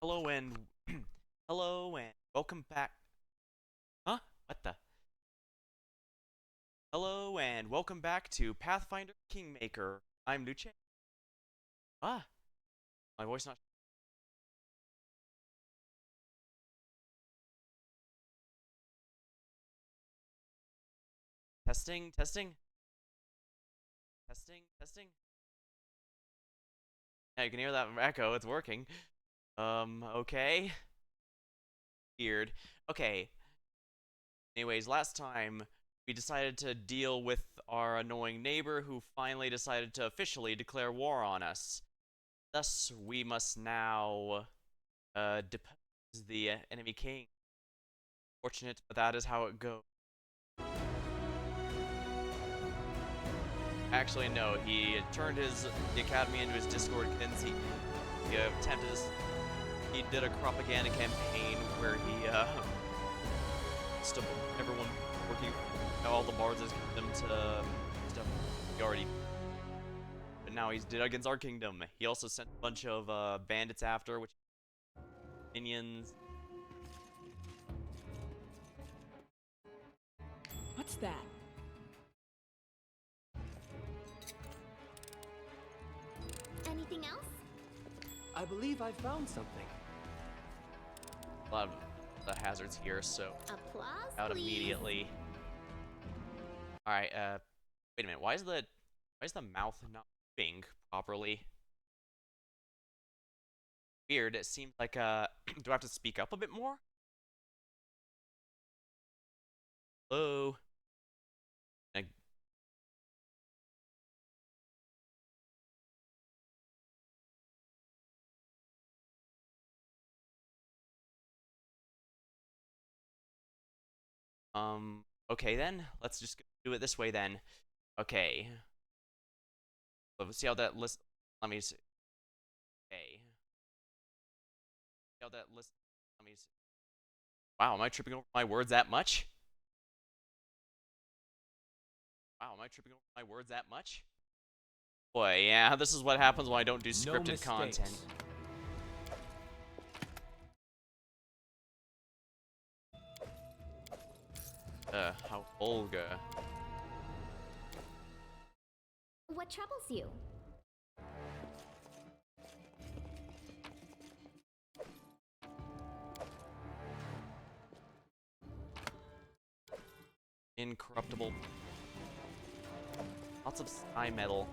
Hello and hello and welcome back. Huh? What the? Hello and welcome back to Pathfinder Kingmaker. I'm Luce. Ah, my voice not testing, testing, testing. Yeah, you can hear that echo. It's working. Okay. Weird. Okay. Anyways, last time we decided to deal with our annoying neighbor who finally decided to officially declare war on us. Thus, we must now depose the enemy king. Fortunate, but that is how it goes. Actually, no. He turned the academy into his Discord kids. He attempted this. He did a propaganda campaign where he stopped everyone working all the bards as kingdom to stuff he already. But now he's did against our kingdom. He also sent a bunch of bandits after, which minions. What's that? Anything else? I believe I found something. A lot of the hazards here, so Applause, out please. immediately. All right. Wait a minute. Why is the mouth not moving properly? Weird. It seems like do I have to speak up a bit more? Hello. I, okay then. Let's just do it this way then. Okay. Let's see how that list. Let me see. Okay. See how that list. Let me see. Wow, am I tripping over my words that much? Wow, am I tripping over my words that much? Boy, yeah, this is what happens when I don't do No scripted mistakes. content. How vulgar. What troubles you? Incorruptible. Lots of sky metal.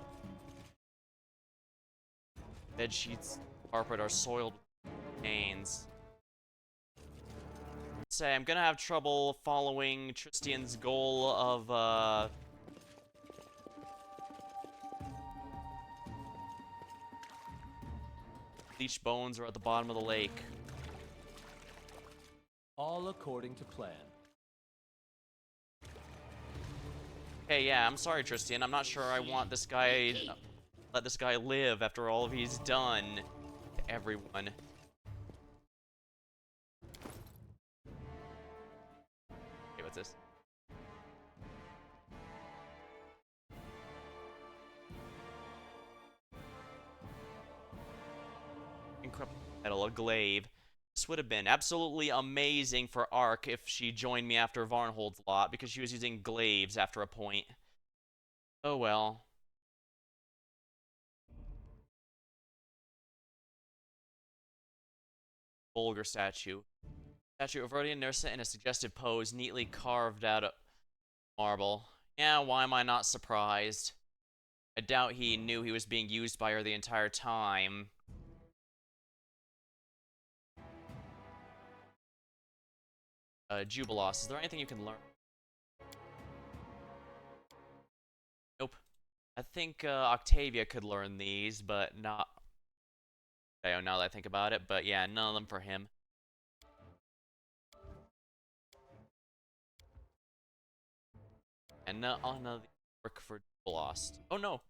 Bed sheets, carpet are soiled with stains. Say, I'm gonna have trouble following Tristian's goal of, bleached bones are at the bottom of the lake. All according to plan. Hey, yeah, I'm sorry, Tristian. I'm not sure I want this guy, let this guy live after all he's done to everyone. Okay, what's this? Incorruptible metal, a glaive. This would have been absolutely amazing for Ark if she joined me after Varnhold's lot, because she was using glaives after a point. Oh well. Vulgar statue. Statue of Rodian Nursa in a suggestive pose, neatly carved out of marble. Yeah, why am I not surprised? I doubt he knew he was being used by her the entire time. Jubilos, is there anything you can learn? Nope. I think Octavia could learn these, but not. Okay, now that I think about it, but yeah, none of them for him. And none of the work for Jubilos. Oh no!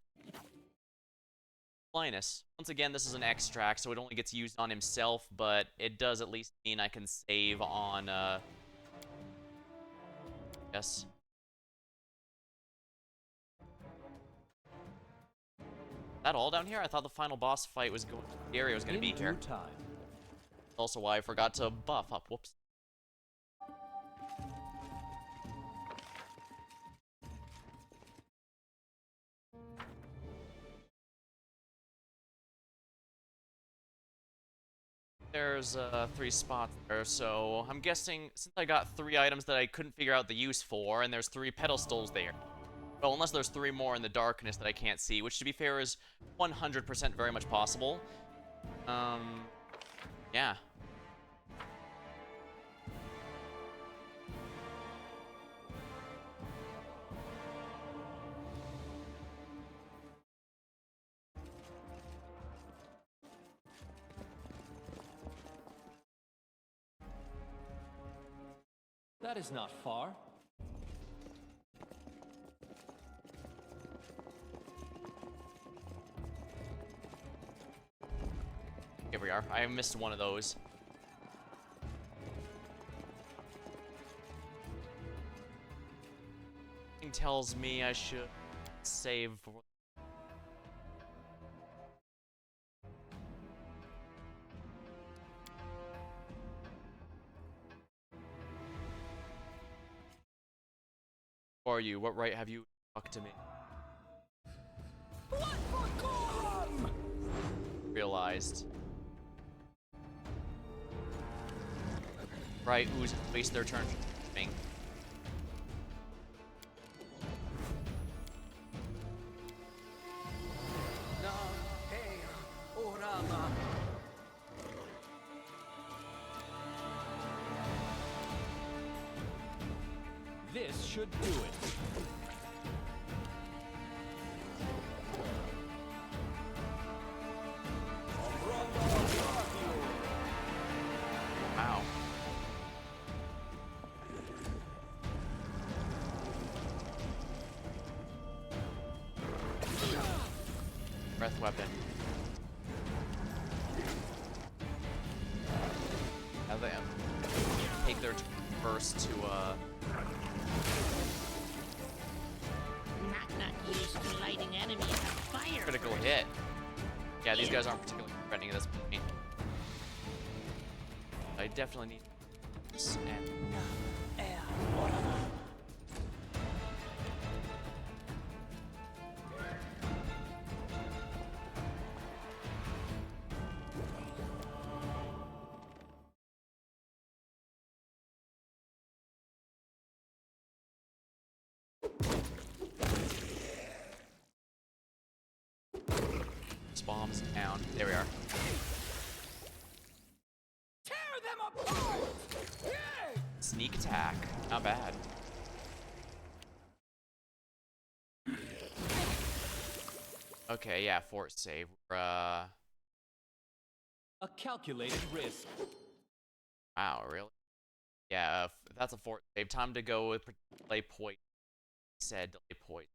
Linus. Once again, this is an extract, so it only gets used on himself, but it does at least mean I can save on, yes. Is that all down here? I thought the final boss fight was going. The area was going to In be due here. time. Also why I forgot to buff up. Whoops. There's 3 spots there, so I'm guessing since I got 3 items that I couldn't figure out the use for, and there's 3 pedestals there. Well, unless there's 3 more in the darkness that I can't see, which to be fair is 100% very much possible. Yeah. That is not far. Here we are. I missed one of those. Something tells me I should save for... Who are you? What right have you talked to me? What for Gorum? Realized. Right, who's waste their turn shooting. This should do it. Wow. Breath weapon. Now they take their turn first to Not used to lighting enemies on fire. critical hit. Yeah, these guys aren't particularly threatening at this point. I definitely need this and bombs down. There we are. Tear them apart! Sneak attack. Not bad. Okay, yeah, fort save. A calculated risk. Wow, really? Yeah, that's a fort save. Time to go with delay point. Said delay point.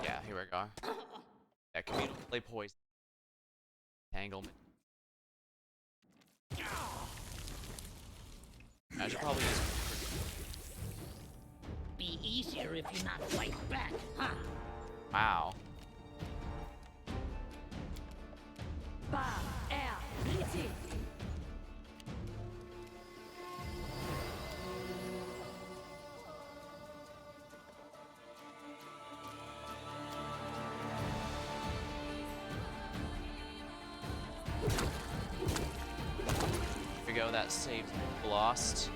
Yeah, here we go. Yeah, communal delay poison. Entanglement. I should probably use. Be easier if you not fight back, huh? Wow. Here we go, that saved lost.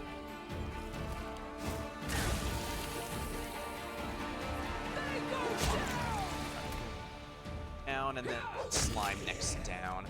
Down and then slime next down.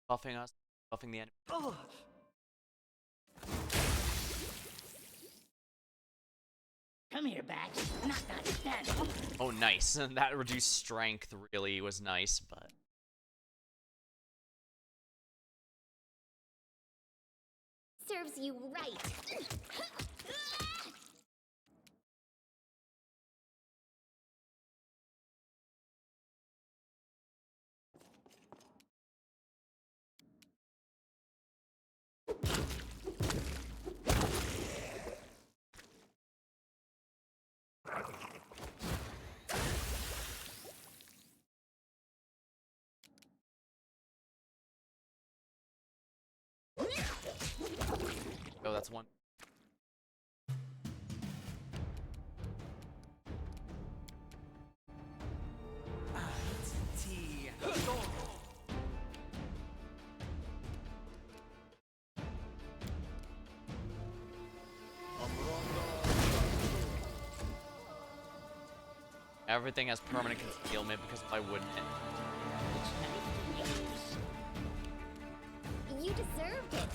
Buffing us, buffing the enemy. Come here, Bax. Not that. Oh, nice. That reduced strength really was nice, but... Serves you right. Oh, that's one. Tea. Everything has permanent concealment because why wouldn't it? Which knife to use? You deserved it.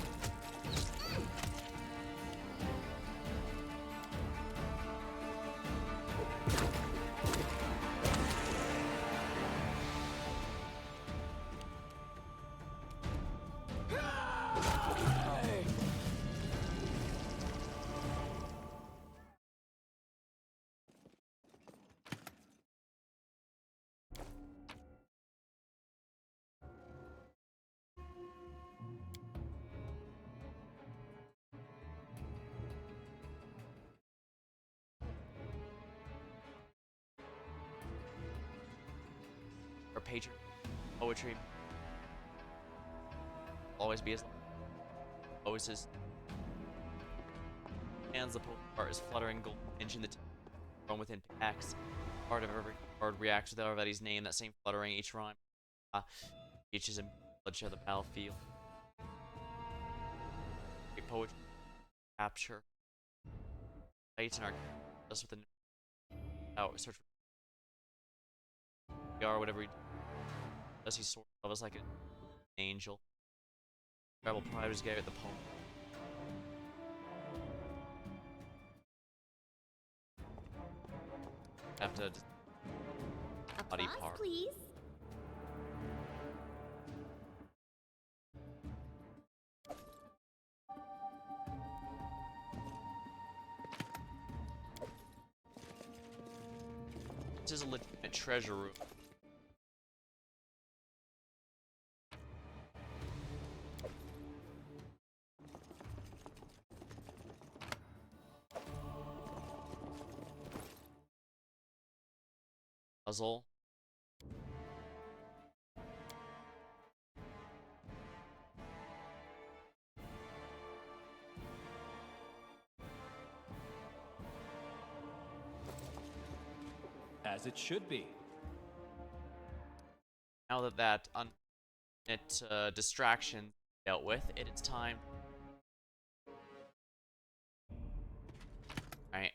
Or patron poetry. Always be as always is. Hands the poet part is fluttering gold inching the from within packs. Part of every card reacts with everybody's name, that same fluttering each rhyme. Each is in bloodshed of the battlefield. Great poetry capture. Fights in our just with the out search for whatever he does he sort of us like an angel. Rebel pride was gave at the poem. After body Applause, part. please. This is a legitimate treasure room. Puzzle. As it should be. Now that distraction dealt with, it is time. Alright.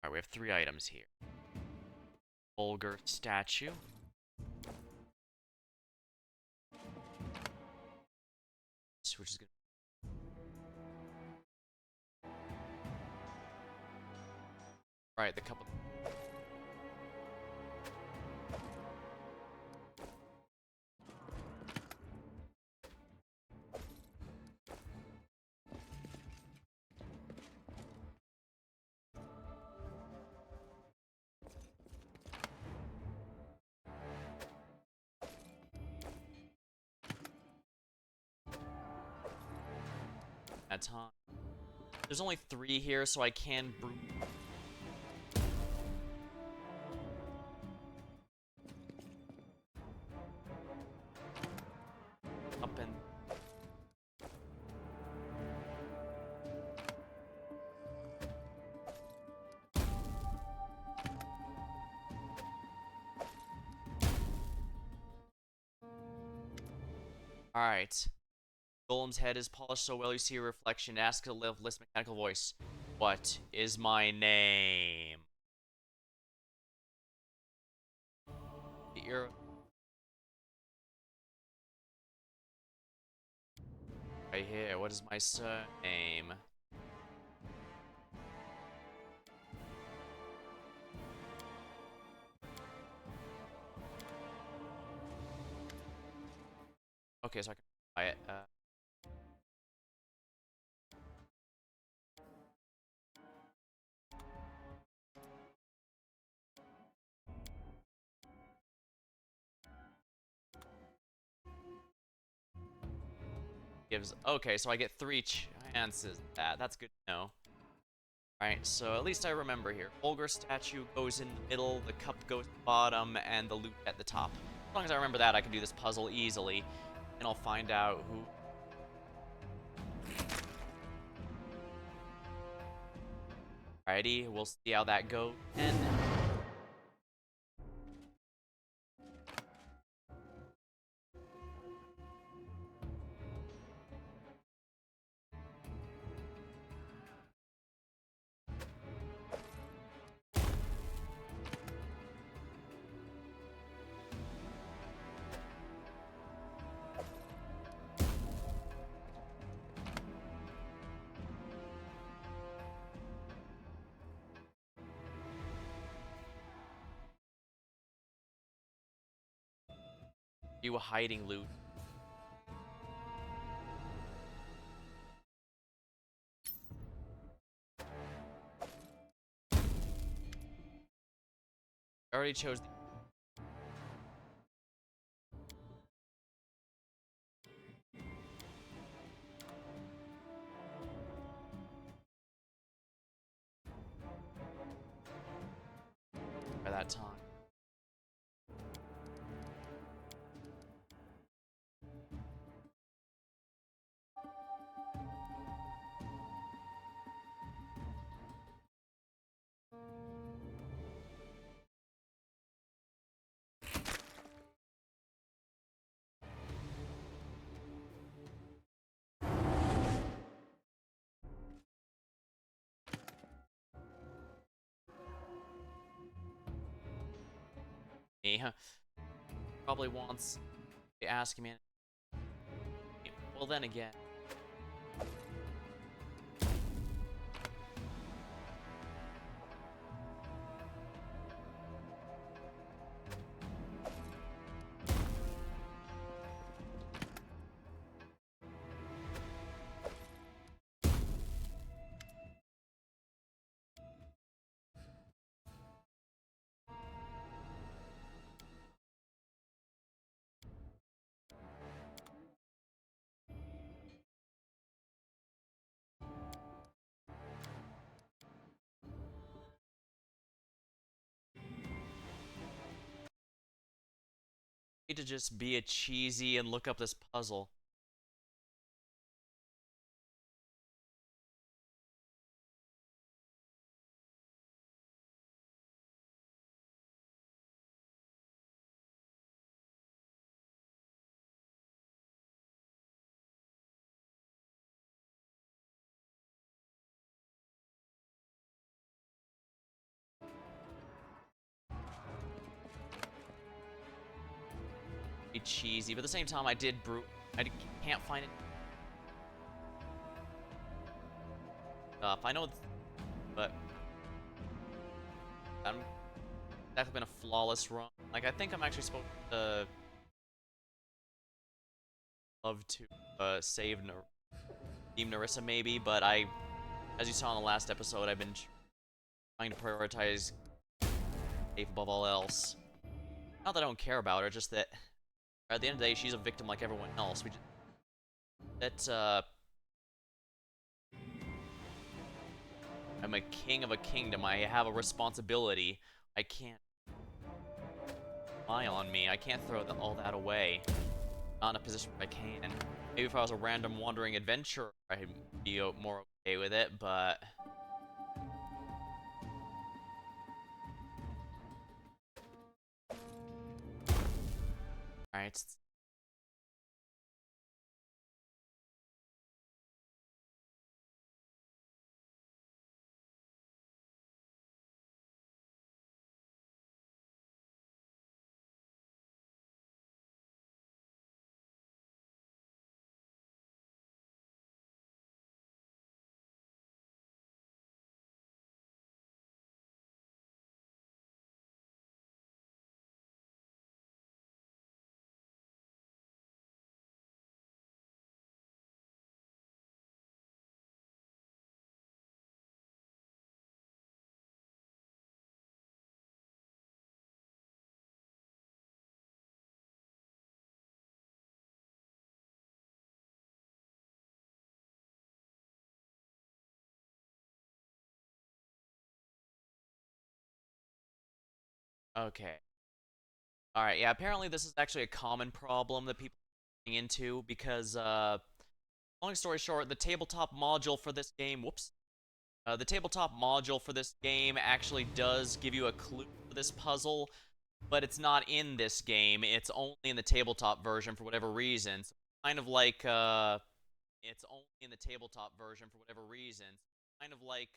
Alright, we have 3 items here. Vulgar statue. Which is good. Right, the couple. At time. There's only 3 here, so I can brew. Up and. Alright. Golem's head is polished so well you see a reflection. Ask a liveless mechanical voice. What is my name? your... Right here, what is my surname? Okay, so I can buy it. Gives... Okay, so I get 3 chances at that. That's good to know. Alright, so at least I remember here. Vulgar statue goes in the middle, the cup goes bottom, and the loot at the top. As long as I remember that, I can do this puzzle easily. And I'll find out who... Alrighty, we'll see how that goes. And... you were hiding loot. I already chose the... by that time. Me, huh? Probably wants to ask me. Well, then again. Need to just be a cheesy and look up this puzzle. Be cheesy, but at the same time, I can't find it. I know, but I'm definitely been a flawless run. Like, I think I'm actually supposed to love to save Team Narissa maybe, but as you saw in the last episode, I've been trying to prioritize safe above all else. Not that I don't care about her, just that at the end of the day, she's a victim like everyone else. I'm a king of a kingdom. I have a responsibility. I can't rely on me. I can't throw all that away. Not in a position where I can. Maybe if I was a random wandering adventurer, I'd be more okay with it, but... Alright, Okay. Alright, yeah, apparently this is actually a common problem that people are getting into because, long story short, the tabletop module for this game, whoops. The tabletop module for this game actually does give you a clue for this puzzle, but it's not in this game. It's only in the tabletop version for whatever reason. So kind of like, it's only in the tabletop version for whatever reason. Kind of like,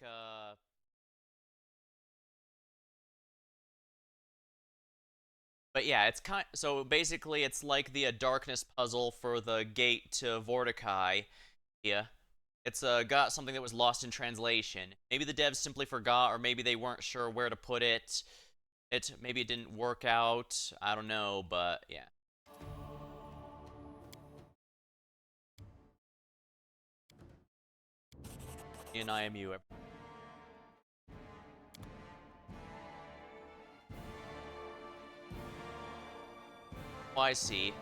but yeah, it's so basically it's like the darkness puzzle for the gate to Vorticai. Yeah. It's got something that was lost in translation. Maybe the devs simply forgot, or maybe they weren't sure where to put it. Maybe it didn't work out. I don't know, but yeah. In IMU. Oh, I see.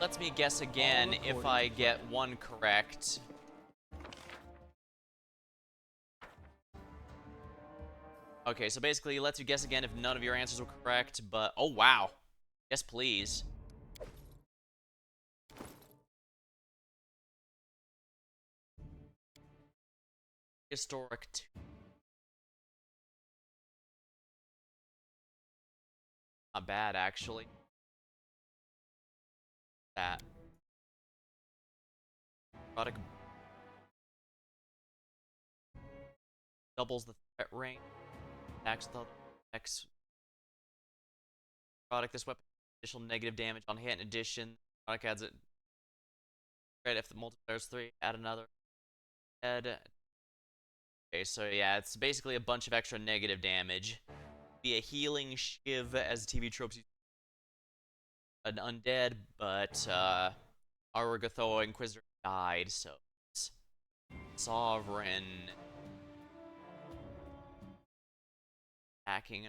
Lets me guess again if I get one correct. Okay, so basically, it lets you guess again if none of your answers were correct, but... Oh, wow. Yes, please. Historic 2. Not bad, actually. That. Product doubles the threat range. Attacks the X product. This weapon additional negative damage on hit. In addition, product adds it. Right, if the multiplier is 3, add another. Head. Okay, so yeah, it's basically a bunch of extra negative damage. Be a healing shiv as TV tropes. An undead, but Aragathoa Inquisitor died, so it's Sovereign hacking.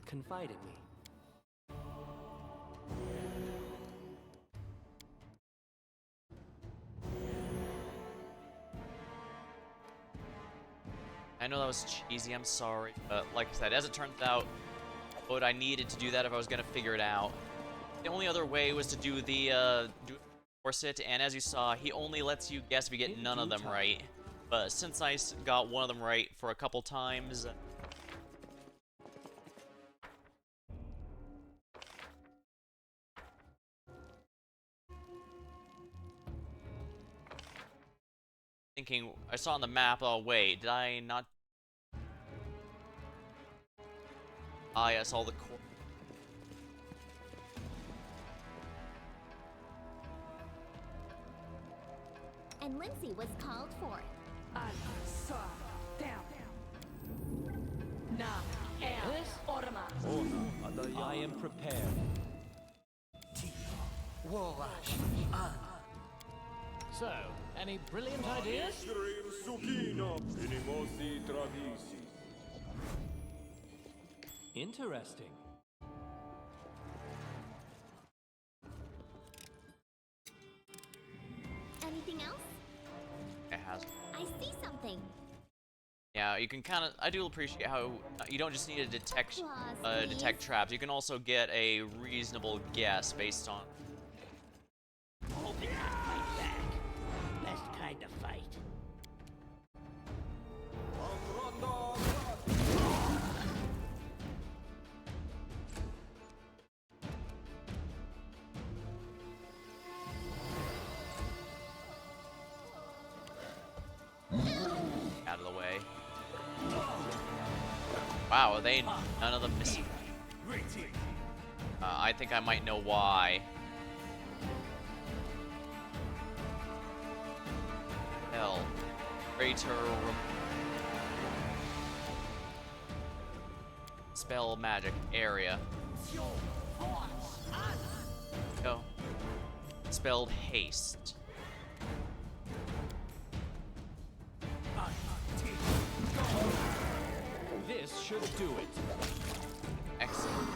Confide in me. I know that was cheesy, I'm sorry, but like I said, as it turns out, what I needed to do that if I was gonna figure it out. The only other way was to do the force it, and as you saw, he only lets you guess if you get none of them right. But since I got one of them right for a couple times, thinking, I saw on the map, oh wait, did I not? Ah, yes, all the core. And Lindsay was called for. I am prepared. So, any brilliant ideas? Interesting. Anything else? It has. I see something. Yeah, you can kind of. I do appreciate how you don't just need to detect Claws, detect please. traps. You can also get a reasonable guess based on. Hoping to fight back. Best kind of fight. Out of the way. Wow, are they none of them missing? I think I might know why. Hell, greater spell magic area. Go. spelled haste. This should do it. Excellent.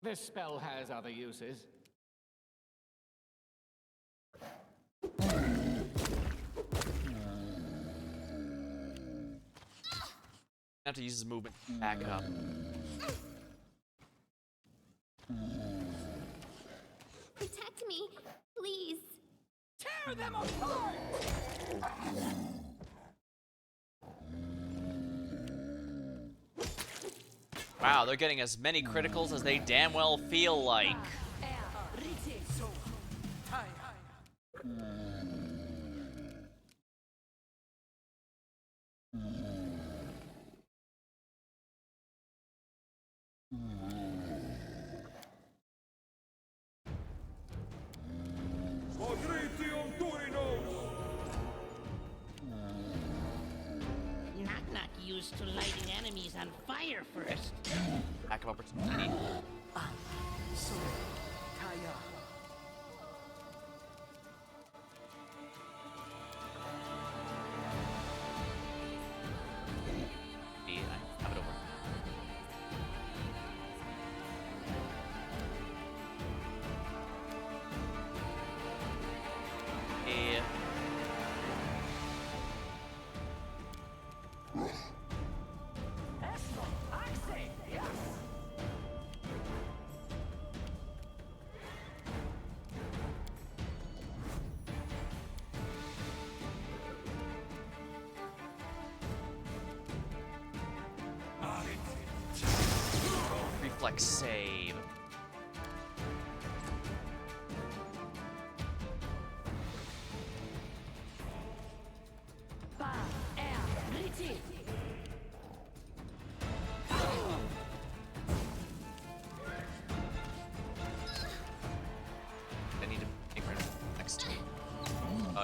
This spell has other uses. Have to use his movement back up. Protect me, please. Tear them apart! Wow, they're getting as many criticals as they damn well feel like. Knock used to lighting enemies on fire first. Lack of opportunity. I have it over. Yeah. Reflex save. I need to make rid of next to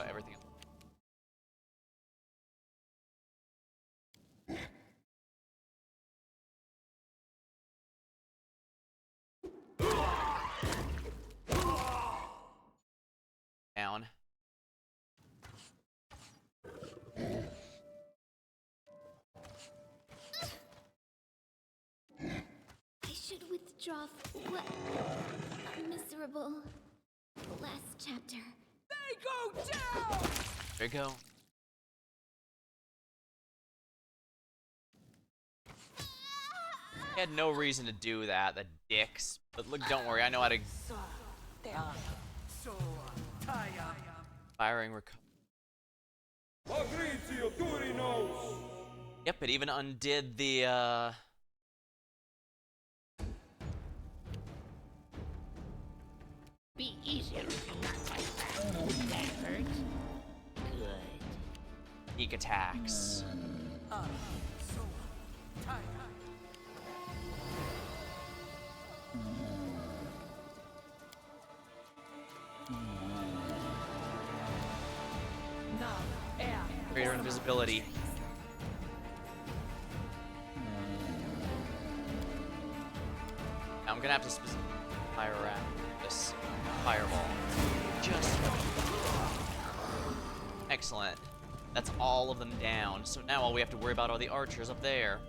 everything. Down. I should withdraw what a miserable last chapter. They go down! There you go. I had no reason to do that, the dicks. But look, don't worry, I know how to. Firing recover. Yep, it even undid the Be easier if you knock my back. That hurt. Good. sneak attacks. Greater invisibility. Now I'm gonna have to specifically fire around this fireball. Just excellent. That's all of them down. So now all we have to worry about are the archers up there.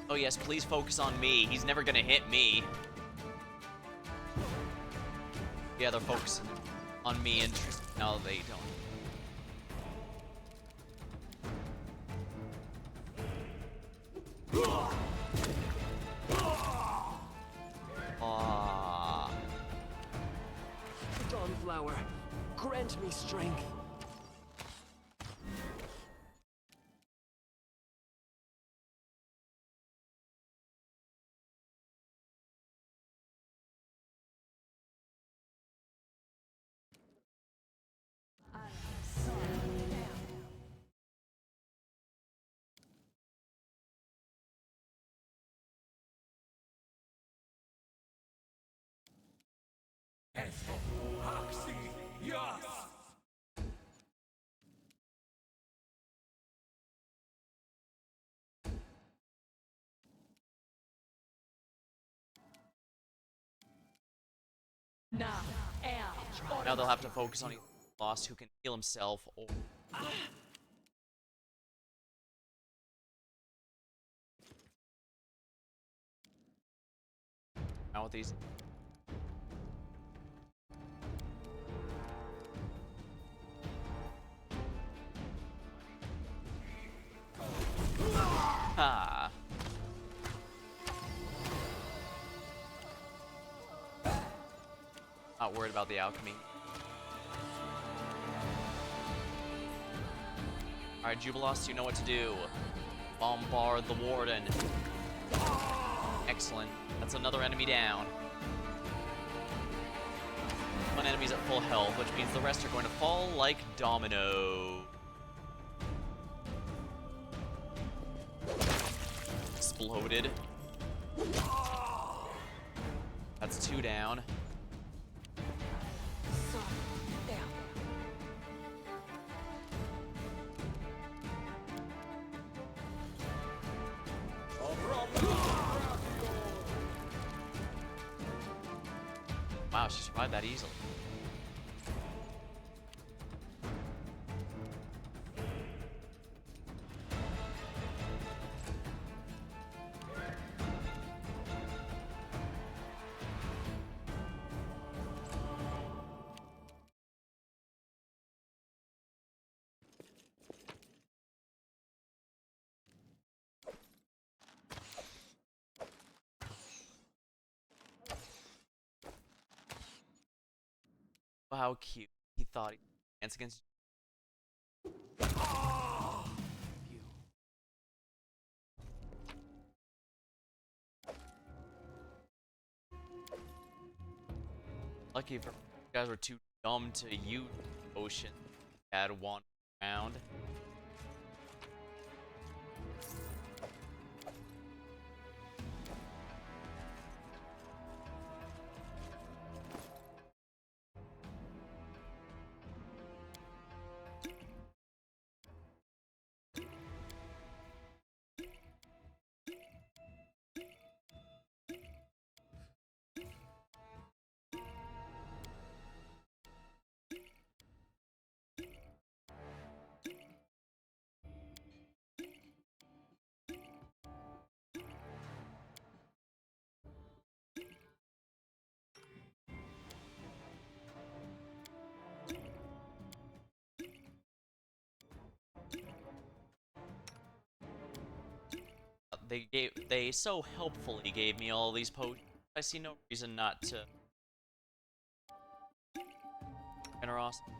Oh yes, please focus on me. He's never gonna hit me. Yeah, they're focusing on me and no, they don't. Dawnflower, grant me strength. Now they'll have to focus on Lost, who can heal himself. Or now with these. Ha! Not worried about the alchemy. Alright, Jubilost, you know what to do. Bombard the Warden. Excellent. That's another enemy down. One enemy's at full health, which means the rest are going to fall like domino. Exploded. That's 2 down. Wow, she survived that easily. Oh, how cute. He thought he danced against you. Lucky for you guys were too dumb to use Ocean. Had one round. They so helpfully gave me all these potions. I see no reason not to. Generosity.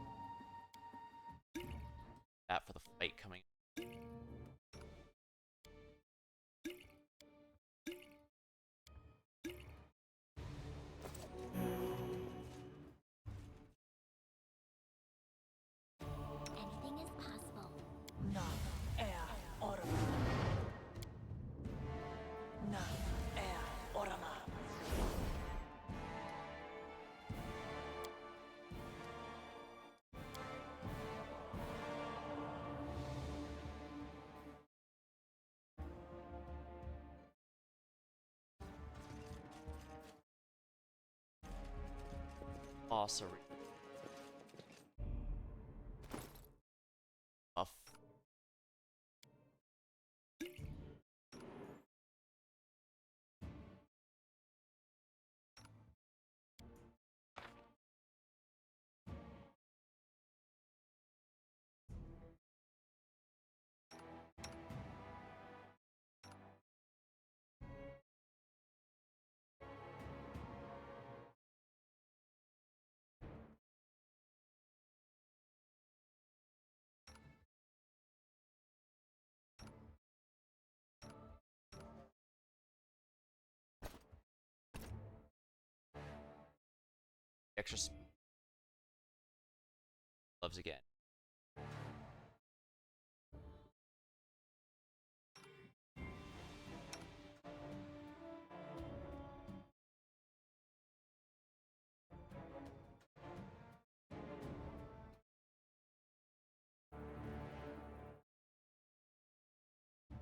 That for the fight coming. Anything is possible. Na air orama. Na air orama. Sorcery. Buff. Extra gloves again.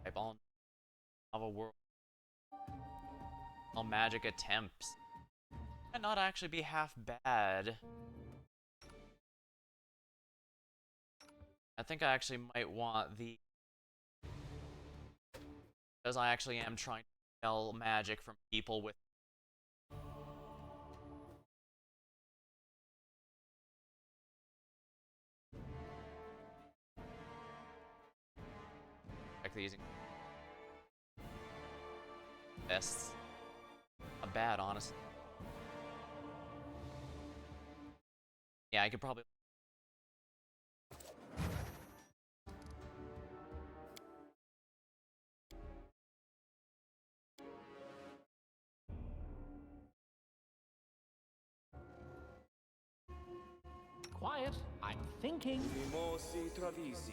Type on of a world. All magic attempts. Might not actually be half bad. I think I actually might want the... Because I actually am trying to sell magic from people with... Like using... Vests. Not bad, honestly. Yeah, I could probably... Quiet. I'm thinking. Mimosi Travisi.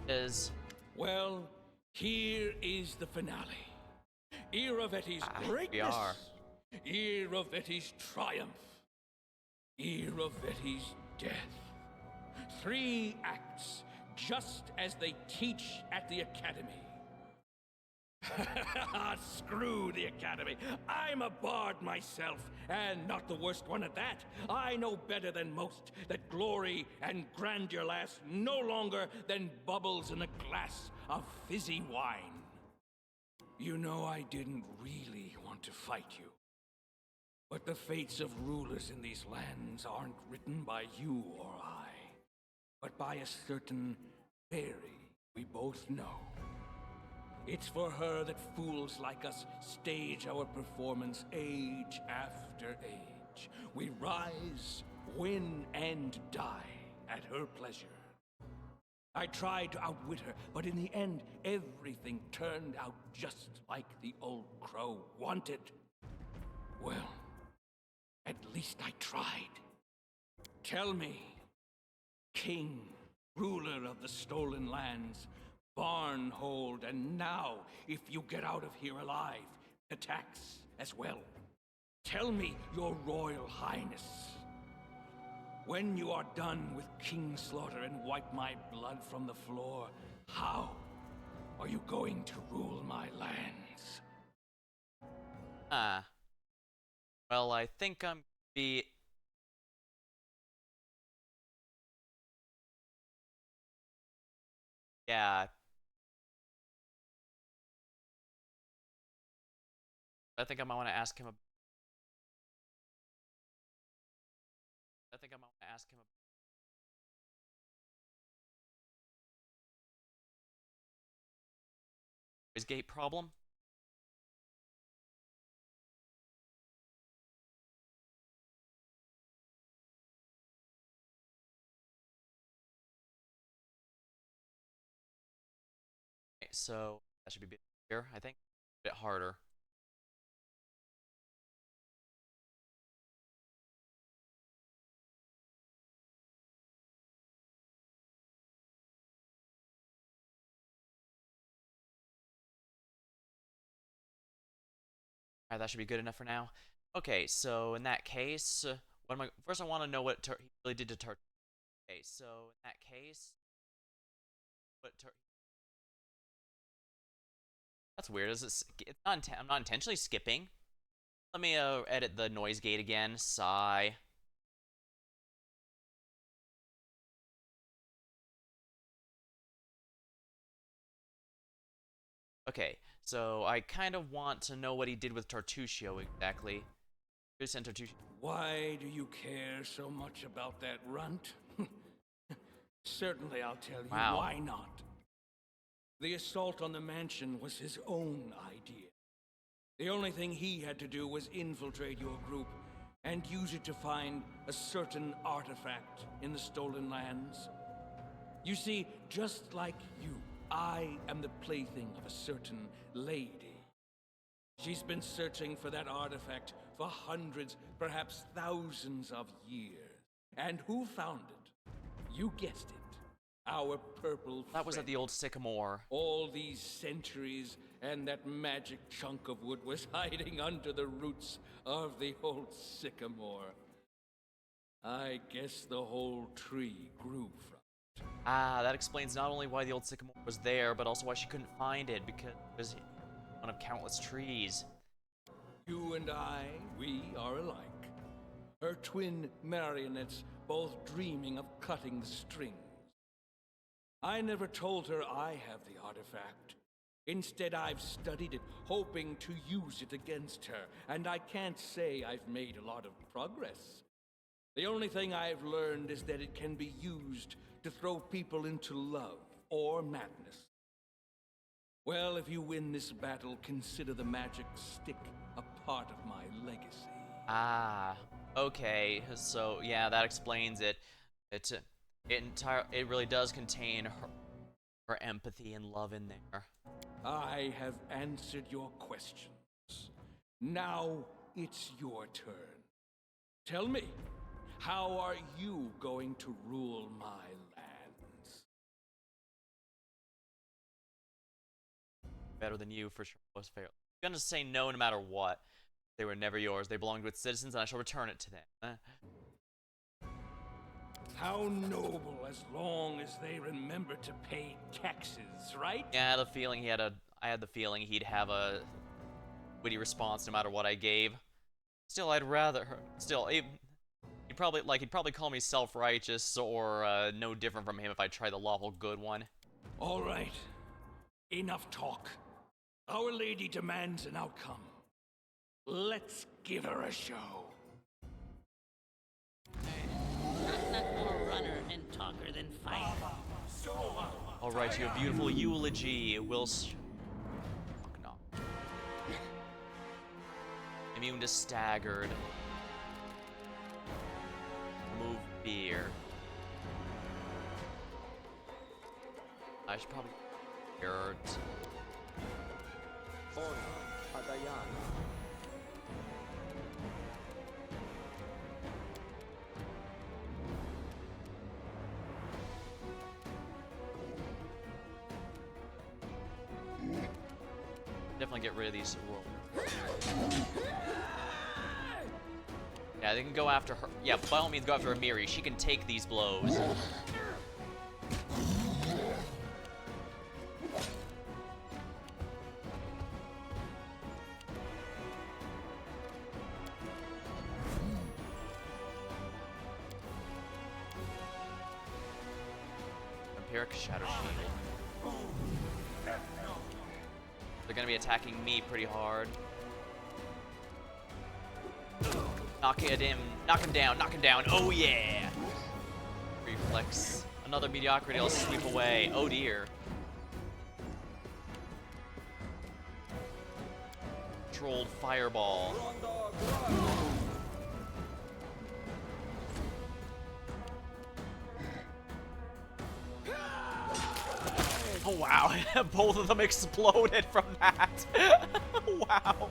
Is... Well, here is the finale. Iravetti's we greatness. are. Iravetti's triumph. Iravetti's death. 3 acts, just as they teach at the Academy. Screw the Academy. I'm a bard myself, and not the worst one at that. I know better than most that glory and grandeur last no longer than bubbles in a glass of fizzy wine. You know I didn't really want to fight you. But the fates of rulers in these lands aren't written by you or I, but by a certain fairy we both know. It's for her that fools like us stage our performance age after age. We rise, win, and die at her pleasure. I tried to outwit her, but in the end, everything turned out just like the old crow wanted. Well, at least I tried. Tell me, king, ruler of the stolen lands, Barnhold, and now, if you get out of here alive, attacks as well. Tell me, your royal highness, when you are done with Kingslaughter and wipe my blood from the floor, how are you going to rule my lands? Well, I think I'm be... Yeah. I think I might want to ask him about... I think I might want to ask him about... His gate problem? Okay, so that should be a bit here, I think. A bit harder. Alright, that should be good enough for now. Okay, so in that case, what am I... First I want to know what he really did to Tar... Okay, so in that case... That's weird. Is it's not I'm not intentionally skipping. Let me edit the noise gate again. Sigh. Okay, so I kind of want to know what he did with Tartusio exactly. Who sent Tartusio? Why do you care so much about that runt? Certainly, I'll tell you Wow. why not. The assault on the mansion was his own idea. The only thing he had to do was infiltrate your group and use it to find a certain artifact in the stolen lands. You see, just like you, I am the plaything of a certain lady. She's been searching for that artifact for hundreds, perhaps thousands of years. And who found it? You guessed it. Our purple That was at friend. the old Sycamore. All these centuries, and that magic chunk of wood was hiding under the roots of the old sycamore. I guess the whole tree grew from it. Ah, that explains not only why the old Sycamore was there, but also why she couldn't find it, because it was one of countless trees. You and I, we are alike. her twin marionettes both dreaming of cutting the strings. I never told her I have the artifact. Instead, I've studied it, hoping to use it against her, and I can't say I've made a lot of progress. The only thing I've learned is that it can be used to throw people into love or madness. Well, if you win this battle, consider the magic stick a part of my legacy. Ah, okay. So yeah, that explains it. It really does contain her empathy and love in there. I have answered your questions. Now it's your turn. Tell me, how are you going to rule my lands? Better than you, for sure. Most fair. I'm gonna say no matter what. They were never yours. They belonged with citizens, and I shall return it to them. How noble, as long as they remember to pay taxes, right? Yeah, I had the feeling he'd have a witty response no matter what I gave. Still, I'd rather. Still, he'd probably call me self-righteous or no different from him if I tried the lawful good one. All right. Enough talk. Our lady demands an outcome. Let's give her a show. Not more runner and talker than fighter. All right, your beautiful eulogy will. Fuck no. Immune to staggered. Remove fear. I should probably. Hurt. Ora, Adayan. Definitely get rid of these. Yeah, they can go after her. Yeah, by all means, go after Amiri. She can take these blows. Vampiric Shadow Shield. They're gonna be attacking me pretty hard. Knock him down. Oh yeah! Reflex. Another mediocrity I'll sweep away. Oh dear. Controlled fireball. Oh wow, both of them exploded from that. Wow.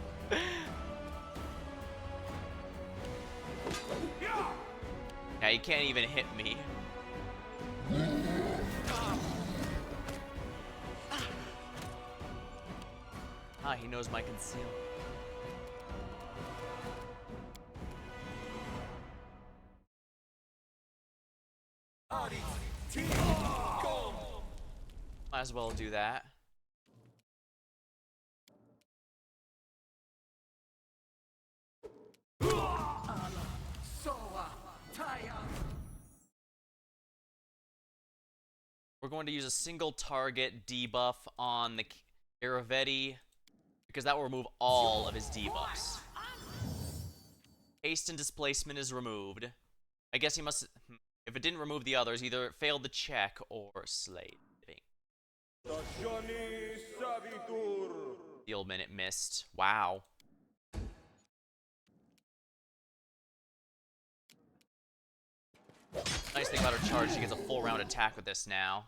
Yeah, he can't even hit me. Ah, he knows my concealment. Might as well do that. We're going to use a single target debuff on the Iravetti because that will remove all of his debuffs. Haste and displacement is removed. I guess he must. If it didn't remove the others, either it failed the check or slayed. The old minute missed. Wow. Nice thing about her charge, she gets a full round attack with this now.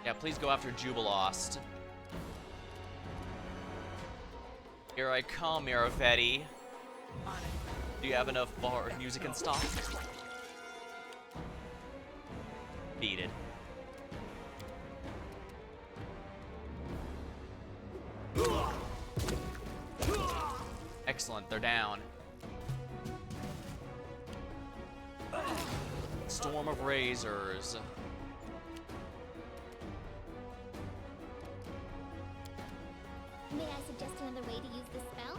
Yeah, please go after Jubilost. Here I come, Iravetti. Do you have enough bar music in stock? Beaten. Excellent, they're down. Storm of Razors. May I suggest another way to use the spell?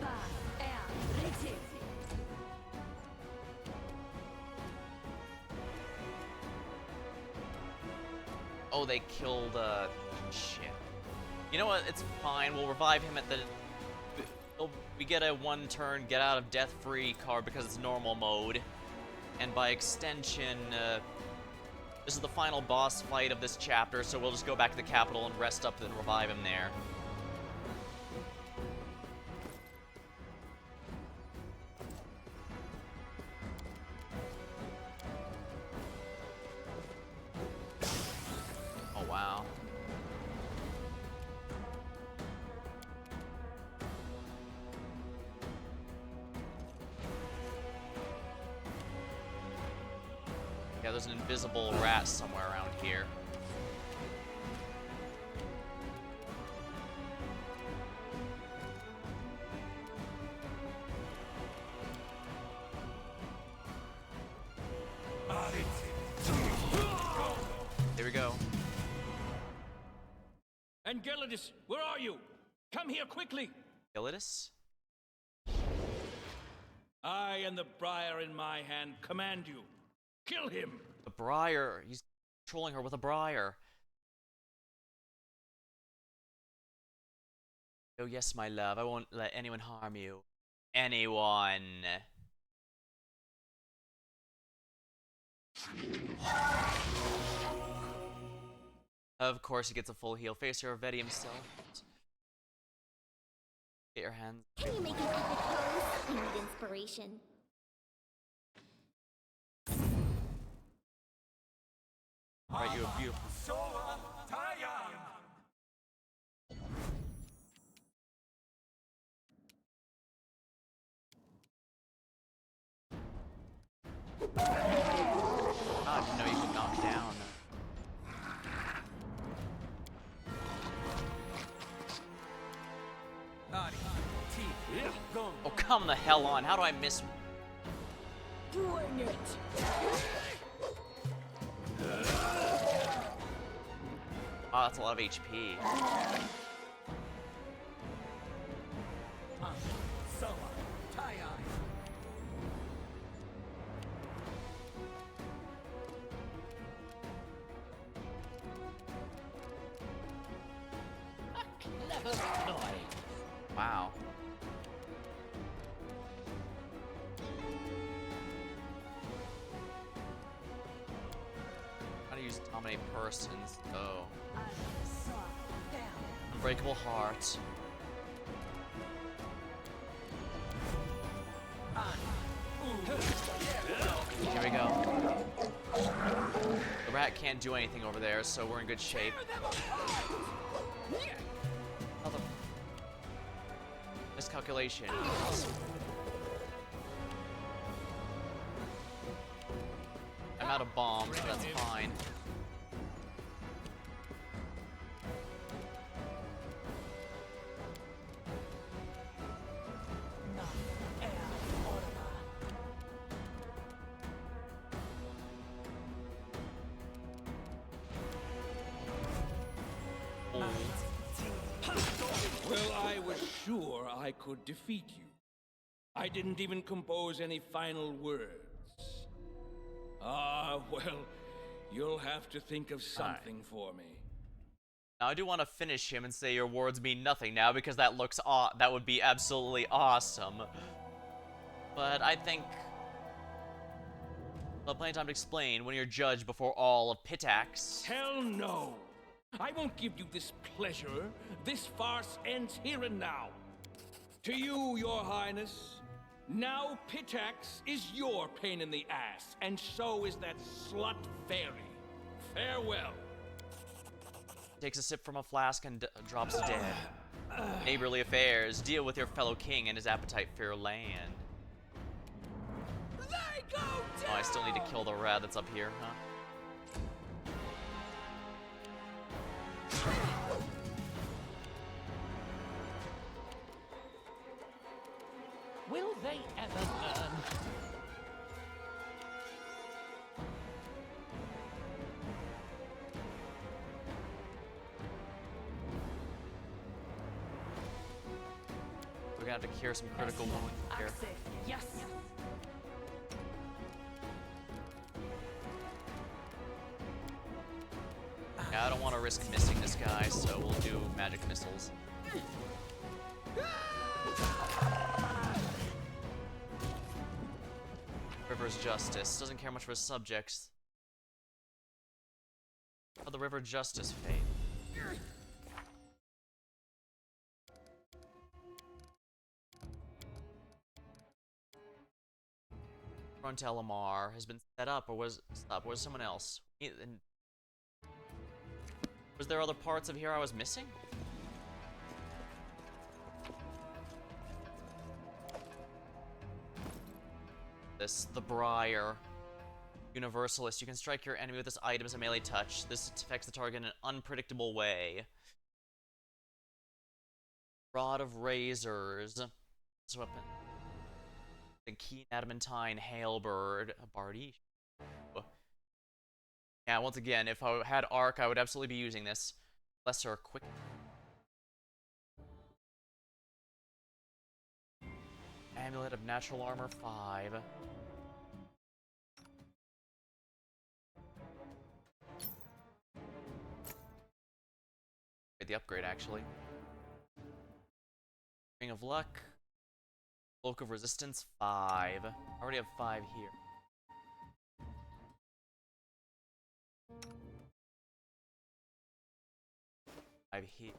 Oh, they killed, shit. You know what? It's fine. We'll revive him at the... We get a one-turn get out of death free card because it's normal mode. And by extension, this is the final boss fight of this chapter, so we'll just go back to the capital and rest up and revive him there. Oh, wow. Yeah, there's an invisible rat somewhere around here. There we go. Enceladus, where are you? Come here quickly! Gilidus? I and the briar in my hand command you. Kill him! A briar. He's trolling her with a briar. Oh, yes, my love. I won't let anyone harm you. Anyone. Of course, he gets a full heal. Face your Vedi himself. Get your hands. Can you make an epic pose? I need inspiration. Alright, you a beautiful. I didn't know you could knock down. Oh, come the hell on. How do I miss? Bring it! Oh, that's a lot of HP. Clever boy. Wow. How to use dominate persons? Oh. Unbreakable heart. Here we go. The rat can't do anything over there, so we're in good shape. Oh, the miscalculation. I'm out of bombs, but that's fine. Well, I was sure I could defeat you. I didn't even compose any final words. Ah, well, you'll have to think of something for me. Now I do want to finish him and say your words mean nothing now because that looks that would be absolutely awesome. But I think I'll have plenty of time to explain when you're judged before all of Pitax. Hell no! I won't give you this pleasure. This farce ends here and now. To you, your highness, now Pitax is your pain in the ass, and so is that slut fairy. Farewell. Takes a sip from a flask and drops dead. Neighborly affairs. Deal with your fellow king and his appetite for your land. They go down! Oh, I still need to kill the rat that's up here, huh? Will they ever learn? gonna have to cure some critical wounds here. Yes. Yeah, I don't want to risk missing this guy, so we'll do magic missiles. River's Justice. Doesn't care much for his subjects. How the River Justice fate? Front Elamar has been set up, or was someone else? Was there other parts of here I was missing? The Briar. Universalist. You can strike your enemy with this item as a melee touch. This affects the target in an unpredictable way. Rod of Razors. This weapon. The Keen Adamantine Hailbird. A Bardiche. Yeah, once again, if I had Arc, I would absolutely be using this. Lesser Quick. Amulet of Natural Armor 5. The upgrade, actually. Ring of Luck. Cloak of Resistance 5. I already have 5 here. Here.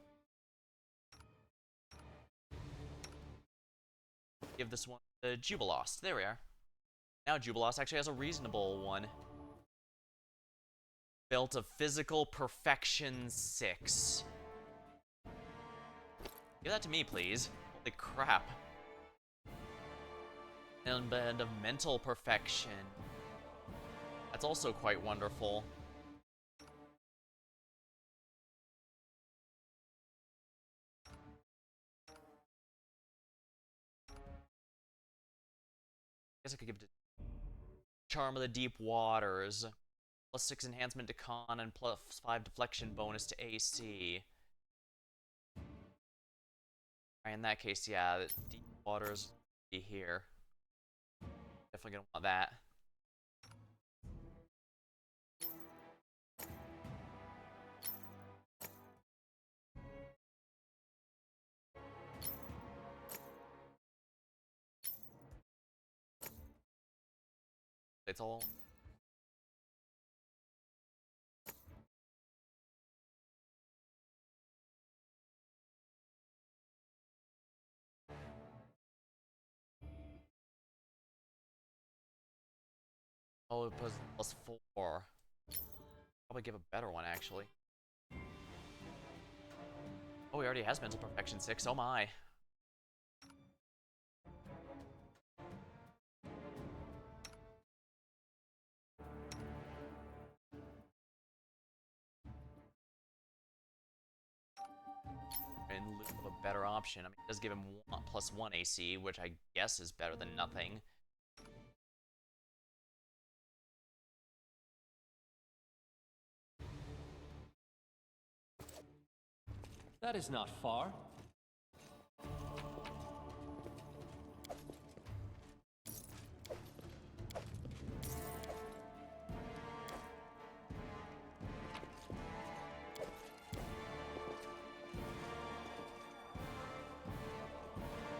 Give this one the Jubilost. There we are. Now Jubilost actually has a reasonable one. Belt of Physical Perfection 6. Give that to me, please. Holy crap. And Band of Mental Perfection. That's also quite wonderful. I guess I could give it to Charm of the Deep Waters. +6 enhancement to con and +5 deflection bonus to AC. Alright, in that case, yeah, the Deep Waters be here. Definitely gonna want that. It's all. Oh, it was +4. Probably give a better one, actually. Oh, he already has Mental Perfection 6. Oh my. In lieu of a better option. I mean, it does give him +1 AC, which I guess is better than nothing. That is not far.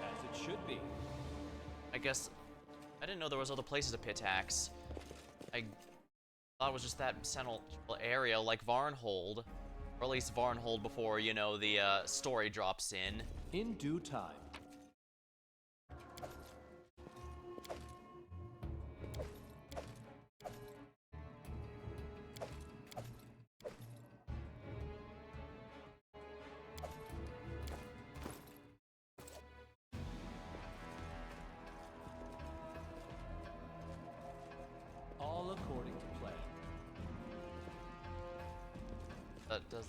As it should be. I guess I didn't know there was other places to pit axe. I thought it was just that central area like Varnhold. Or at least Varnhold before, you know, the story drops in. In due time. All according to plan. That does.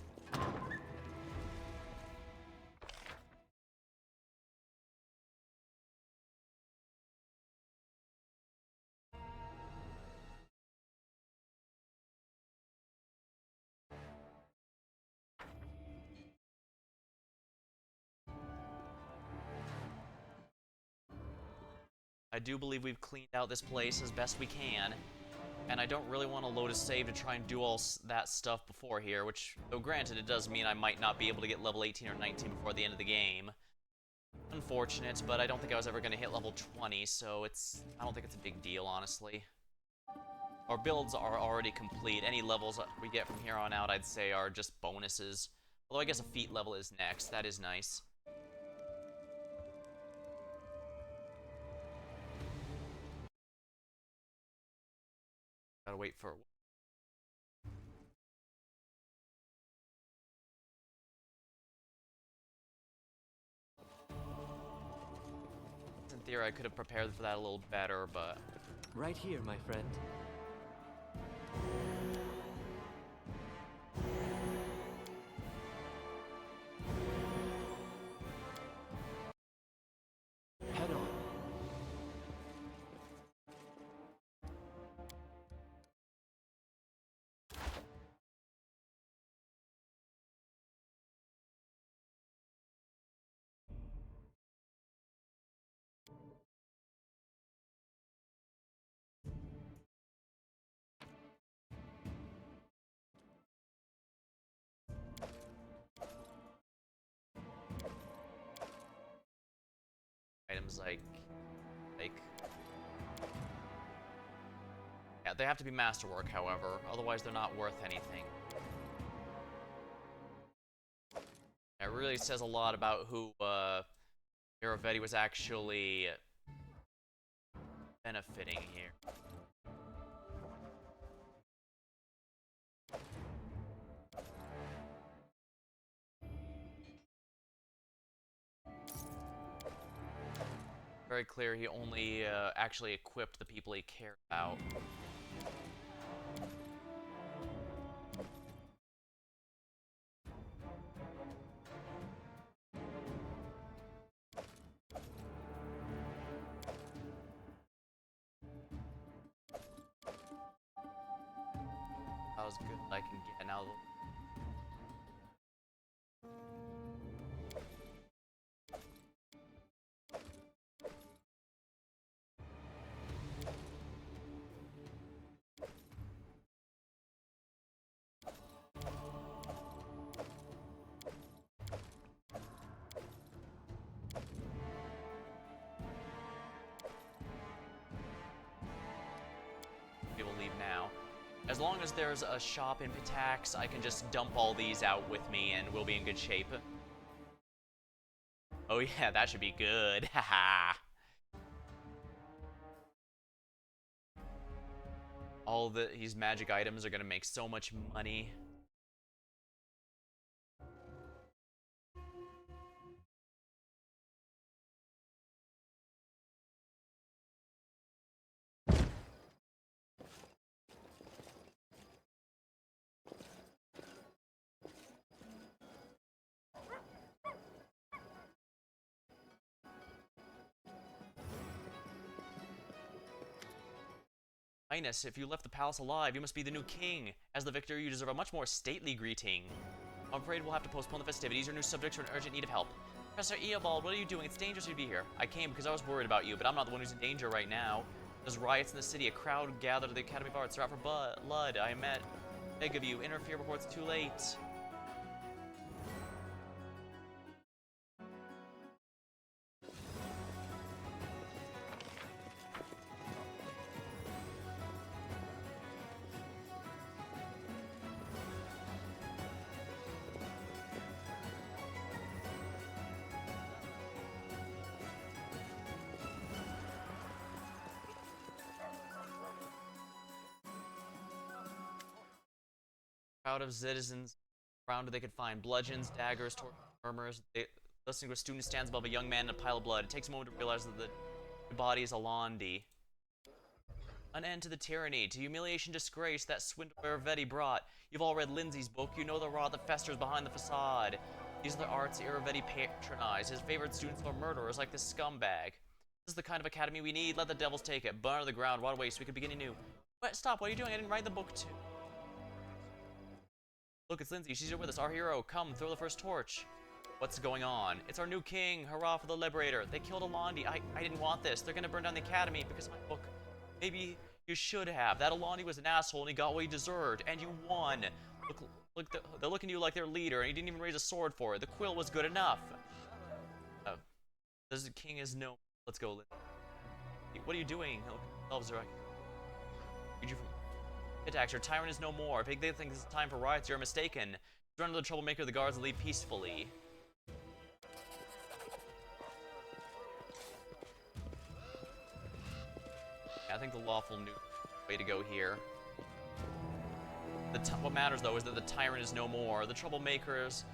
I do believe we've cleaned out this place as best we can. And I don't really want to load a save to try and do all that stuff before here, which, though granted, it does mean I might not be able to get level 18 or 19 before the end of the game. Unfortunate, but I don't think I was ever going to hit level 20, so I don't think it's a big deal, honestly. Our builds are already complete. Any levels we get from here on out, I'd say, are just bonuses. Although I guess a feat level is next. That is nice. Gotta wait for... In theory, I could have prepared for that a little better, but... Right here, my friend. Head on. Items like... Yeah, they have to be masterwork, however. Otherwise, they're not worth anything. It really says a lot about who, Miravetti was actually benefiting here. Very clear he only actually equipped the people he cared about. That was good I can get now. People leave now. As long as there's a shop in Pitax, I can just dump all these out with me and we'll be in good shape. Oh yeah, that should be good. Haha. All these magic items are gonna make so much money. Highness, if you left the palace alive, you must be the new king. As the victor, you deserve a much more stately greeting. I'm afraid we'll have to postpone the festivities. Your new subjects are in urgent need of help. Professor Eobald, what are you doing? It's dangerous to be here. I came because I was worried about you, but I'm not the one who's in danger right now. There's riots in the city. A crowd gathered at the Academy of Arts. They're out for blood. I beg of you, interfere before it's too late. Crowd of citizens around they could find bludgeons, daggers, murmurs. Listening to a student stands above a young man in a pile of blood. It takes a moment to realize that the body is Alandi. An end to the tyranny, to humiliation, disgrace that swindler Vetti brought. You've all read Lindsay's book. You know the rot that festers behind the facade. These are the arts Iravetti patronized. His favorite students are murderers like this scumbag. This is the kind of academy we need. Let the devils take it. Burn to the ground, rot away so we can begin anew. But stop, what are you doing? I didn't write the book too. Look, it's Lindsay. She's here with us. Our hero. Come, throw the first torch. What's going on? It's our new king. Hurrah for the Liberator. They killed Alandi. I didn't want this. They're gonna burn down the academy because of my book. Maybe you should have. That Alandi was an asshole and he got what he deserved. And you won. They're looking at you like their leader and he didn't even raise a sword for it. The quill was good enough. Oh. The king is no... Let's go. What are you doing? Elves are... Hitax, your tyrant is no more. If they think it's time for riots, you're mistaken. Surrender the troublemaker of the guards and leave peacefully. I think the lawful new way to go here. What matters, though, is that the tyrant is no more. The troublemakers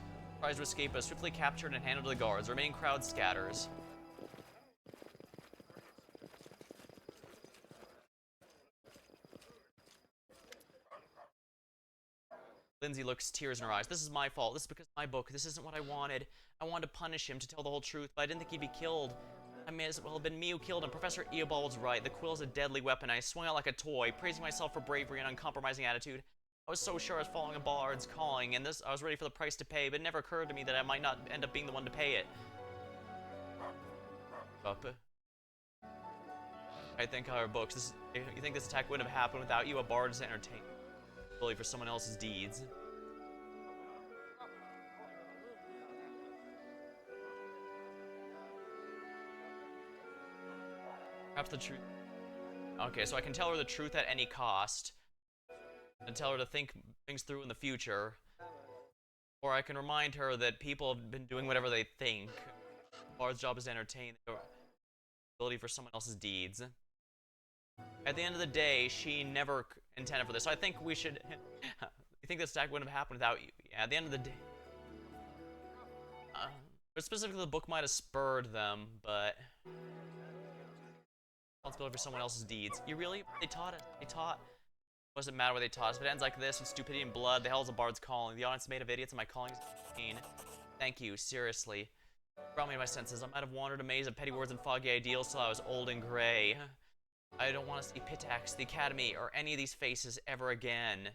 tries to escape us, swiftly captured and handed to the guards. The remaining crowd scatters. Lindsay looks tears in her eyes. This is my fault. This is because of my book. This isn't what I wanted. I wanted to punish him, to tell the whole truth, but I didn't think he'd be killed. I may as well have been me who killed him. Professor Eobald was right. The quill is a deadly weapon. I swung out like a toy, praising myself for bravery and uncompromising attitude. I was so sure I was following a bard's calling, and I was ready for the price to pay, but it never occurred to me that I might not end up being the one to pay it. I think our books. You think this attack wouldn't have happened without you? A bard's entertainment, really for someone else's deeds. Perhaps the truth. Okay, so I can tell her the truth at any cost. And tell her to think things through in the future. Or I can remind her that people have been doing whatever they think. Bard's job is to entertain their ability for someone else's deeds. At the end of the day, she never intended for this. So I think we should... You think this attack wouldn't have happened without you? Yeah, at the end of the day... but specifically, the book might have spurred them, but... Responsibility for someone else's deeds. You really? They taught us. They taught... Doesn't matter what they taught us. If it ends like this, with stupidity and blood, the hell is a bard's calling? The audience is made of idiots, and my calling is pain. Thank you, seriously. Brought me to my senses. I might have wandered a maze of petty words and foggy ideals till I was old and gray. I don't want to see Pitax, the Academy, or any of these faces ever again.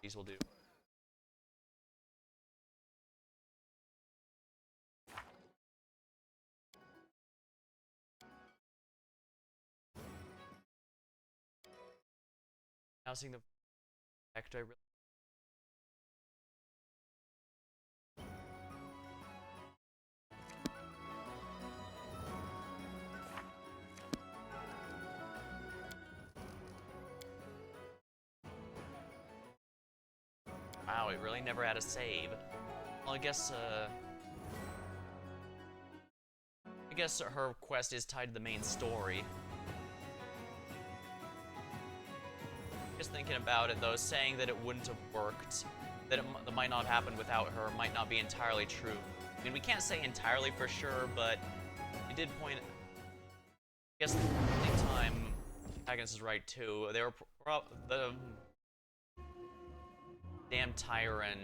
These will do. Now seeing the effect, I really... Wow, it really never had a save. Well, I guess her quest is tied to the main story. Just thinking about it, though, saying that it wouldn't have worked, that it might not have happened without her, might not be entirely true. I mean, we can't say entirely for sure, but it did point... I guess at the same time, Agnes is right, too. They were... the... damn tyrant...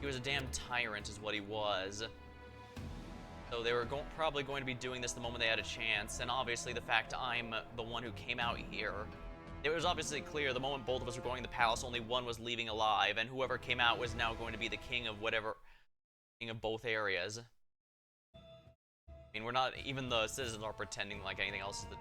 He was a damn tyrant, is what he was. So they were probably going to be doing this the moment they had a chance, and obviously the fact I'm the one who came out here, it was obviously clear the moment both of us were going to the palace, only one was leaving alive, and whoever came out was now going to be the king of whatever, king of both areas. I mean, we're not, even the citizens are pretending like anything else is the...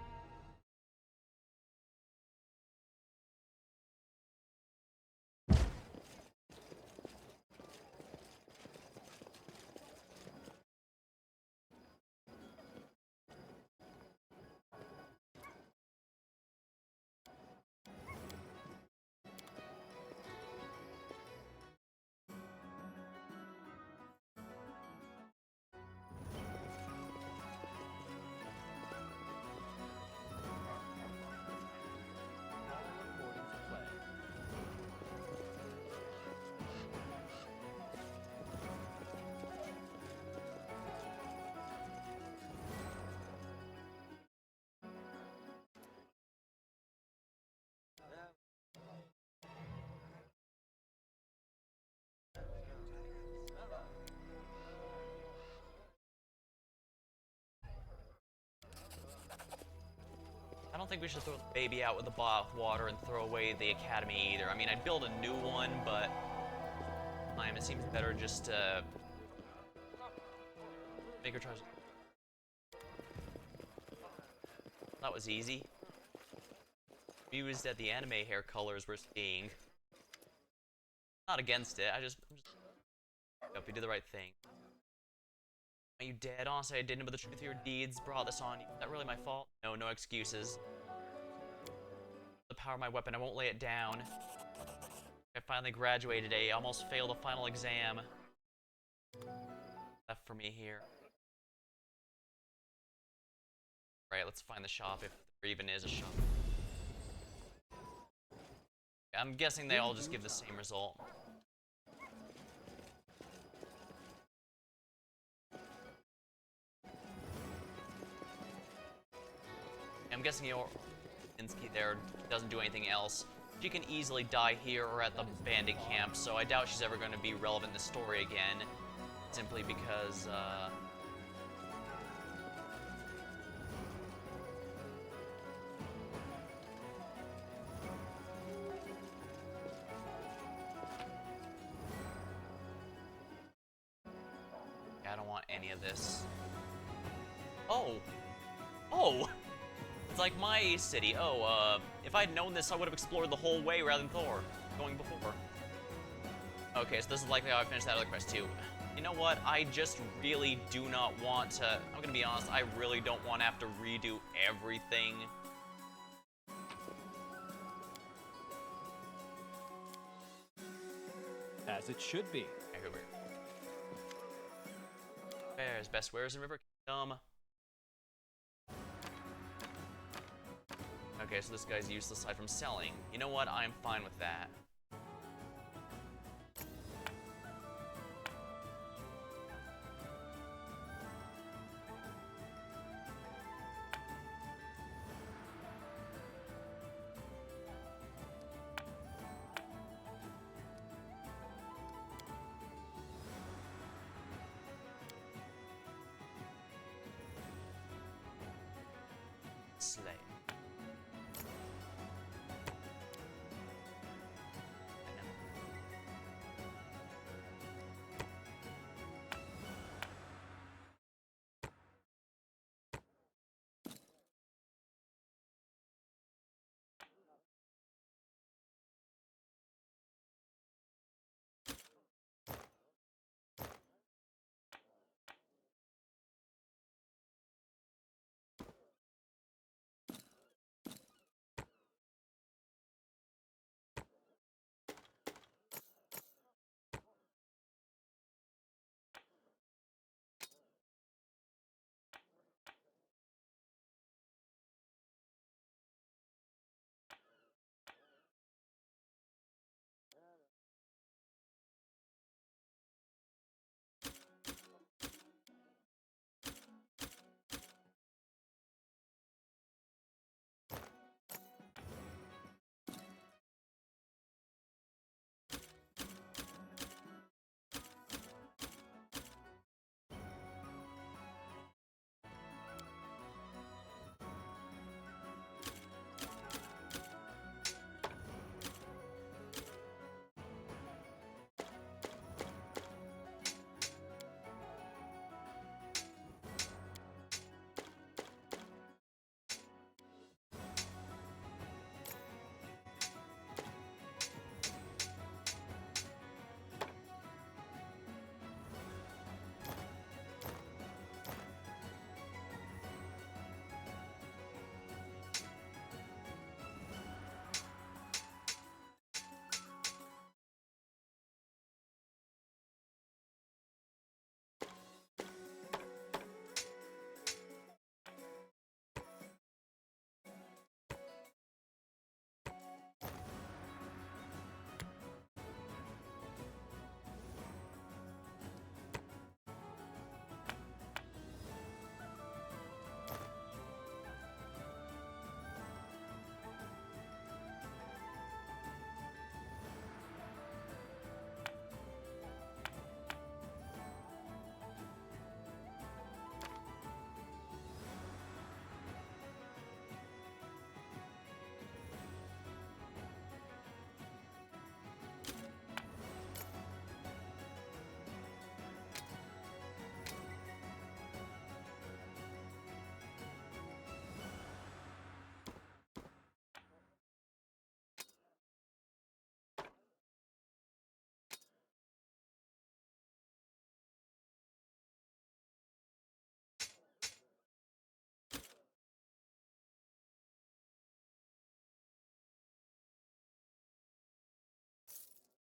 don't think we should throw the baby out with the bathwater and throw away the academy either. I mean, I'd build a new one, but it seems better just to make her try. That was easy. Amused at the anime hair colors we're seeing. Not against it. I'm just hope you did the right thing. Are you dead? Honestly, I didn't, but the truth of your deeds brought this on you. Is that really my fault? No, no excuses. The power of my weapon, I won't lay it down. I finally graduated today. Almost failed a final exam. Left for me here. Right, let's find the shop if there even is a shop. I'm guessing they all just give the same result. I'm guessing your Insky there doesn't do anything else. She can easily die here or at the bandit camp, so I doubt she's ever going to be relevant in the story again. Simply because, I don't want any of this. Oh! Oh! It's like my city. Oh, if I'd known this, I would have explored the whole way rather than Thor going before. Okay, so this is likely how I finished that other quest too. You know what? I just really do not want to... I'm gonna be honest, I really don't want to have to redo everything. As it should be. Okay, here we go. Bears, best wares in River Kingdom. Okay, so this guy's useless aside from selling. You know what? I'm fine with that. Slay.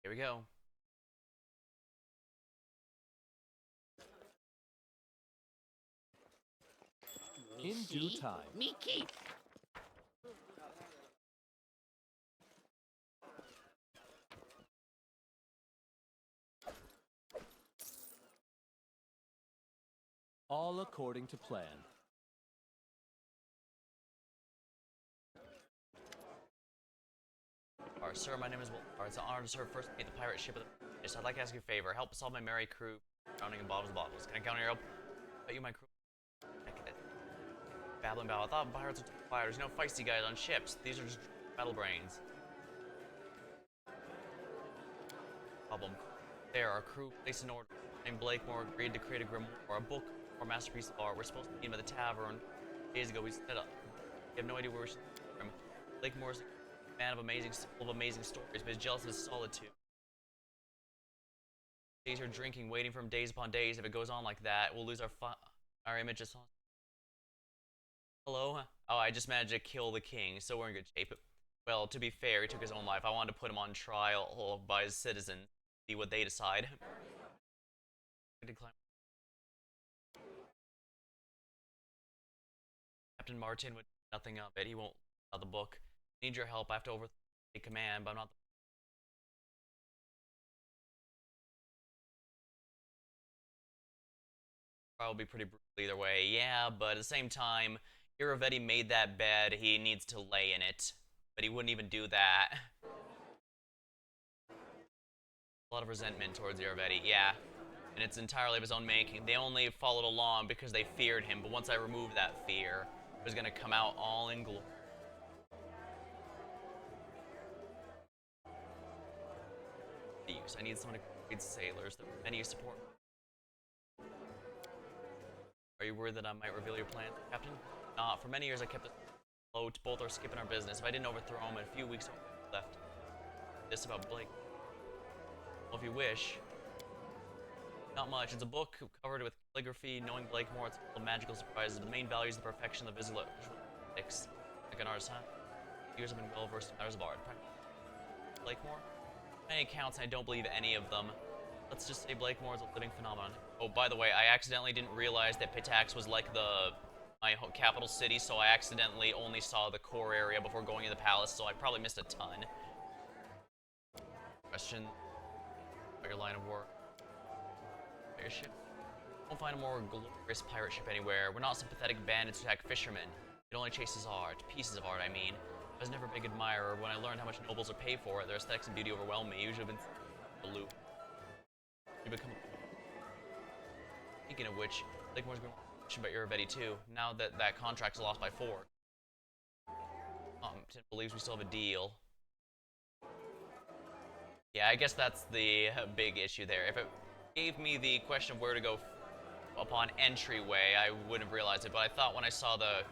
Here we go. In due See? time. Me keep. All according to plan. Sir, my name is Will. It's an honor to serve first mate the pirate ship of the... Yes, I'd like to ask you a favor. Help us all my merry crew drowning in bottles of bottles. Can I count on your help? Bet you my crew... Heck it. Babbling battle. I thought pirates were fighters. You know, feisty guys on ships. These are just battle brains. Problem. There, our crew placed an order. Named Blakemore agreed to create a grimoire, a book, or masterpiece of art. We're supposed to meet him at the tavern. Days ago, we set up. We have no idea where we should him. Blakemore's a man of amazing stories, but he's jealous of his solitude. Days are drinking, waiting for him days upon days. If it goes on like that, we'll lose our image as... Hello? Oh, I just managed to kill the king, so we're in good shape. Well, to be fair, he took his own life. I wanted to put him on trial by his citizens, see what they decide. Captain Martin would do nothing of it. He won't allow the book. I need your help. I have to overtake command, but I'm not... Trial will be pretty brutal either way. Yeah, but at the same time, Iravetti made that bed. He needs to lay in it. But he wouldn't even do that. A lot of resentment towards Iravetti, yeah. And it's entirely of his own making. They only followed along because they feared him, but once I removed that fear, it was going to come out all in glory. I need someone to create sailors. There are many who support me. Are you worried that I might reveal your plans, Captain? Not. For many years I kept it afloat. Both are skipping our business. If I didn't overthrow him in a few weeks left. This about Blake. Well, if you wish. Not much. It's a book covered with calligraphy, knowing Blakemore, it's full of magical surprises. The main value is the perfection of visual effects. Like an artist, huh? Years have been well versed in matters of art. Blakemore? Many accounts, and I don't believe any of them. Let's just say Blakemore is a living phenomenon. Oh, by the way, I accidentally didn't realize that Pitax was like my capital city, so I accidentally only saw the core area before going in the palace, so I probably missed a ton. Question about your line of work. Your ship? Won't find a more glorious pirate ship anywhere. We're not some pathetic bandits who attack fishermen. It only chases art. Pieces of art, I mean. I was never a big admirer. When I learned how much nobles are paid for it, their aesthetics and beauty overwhelmed me. Usually been the loop. You become... Speaking of which, Lakemore's going to question about Iravetti too. Now that that contract's lost by 4. Tim believes we still have a deal. Yeah, I guess that's the big issue there. If it gave me the question of where to go upon entryway, I wouldn't have realized it, but I thought when I saw the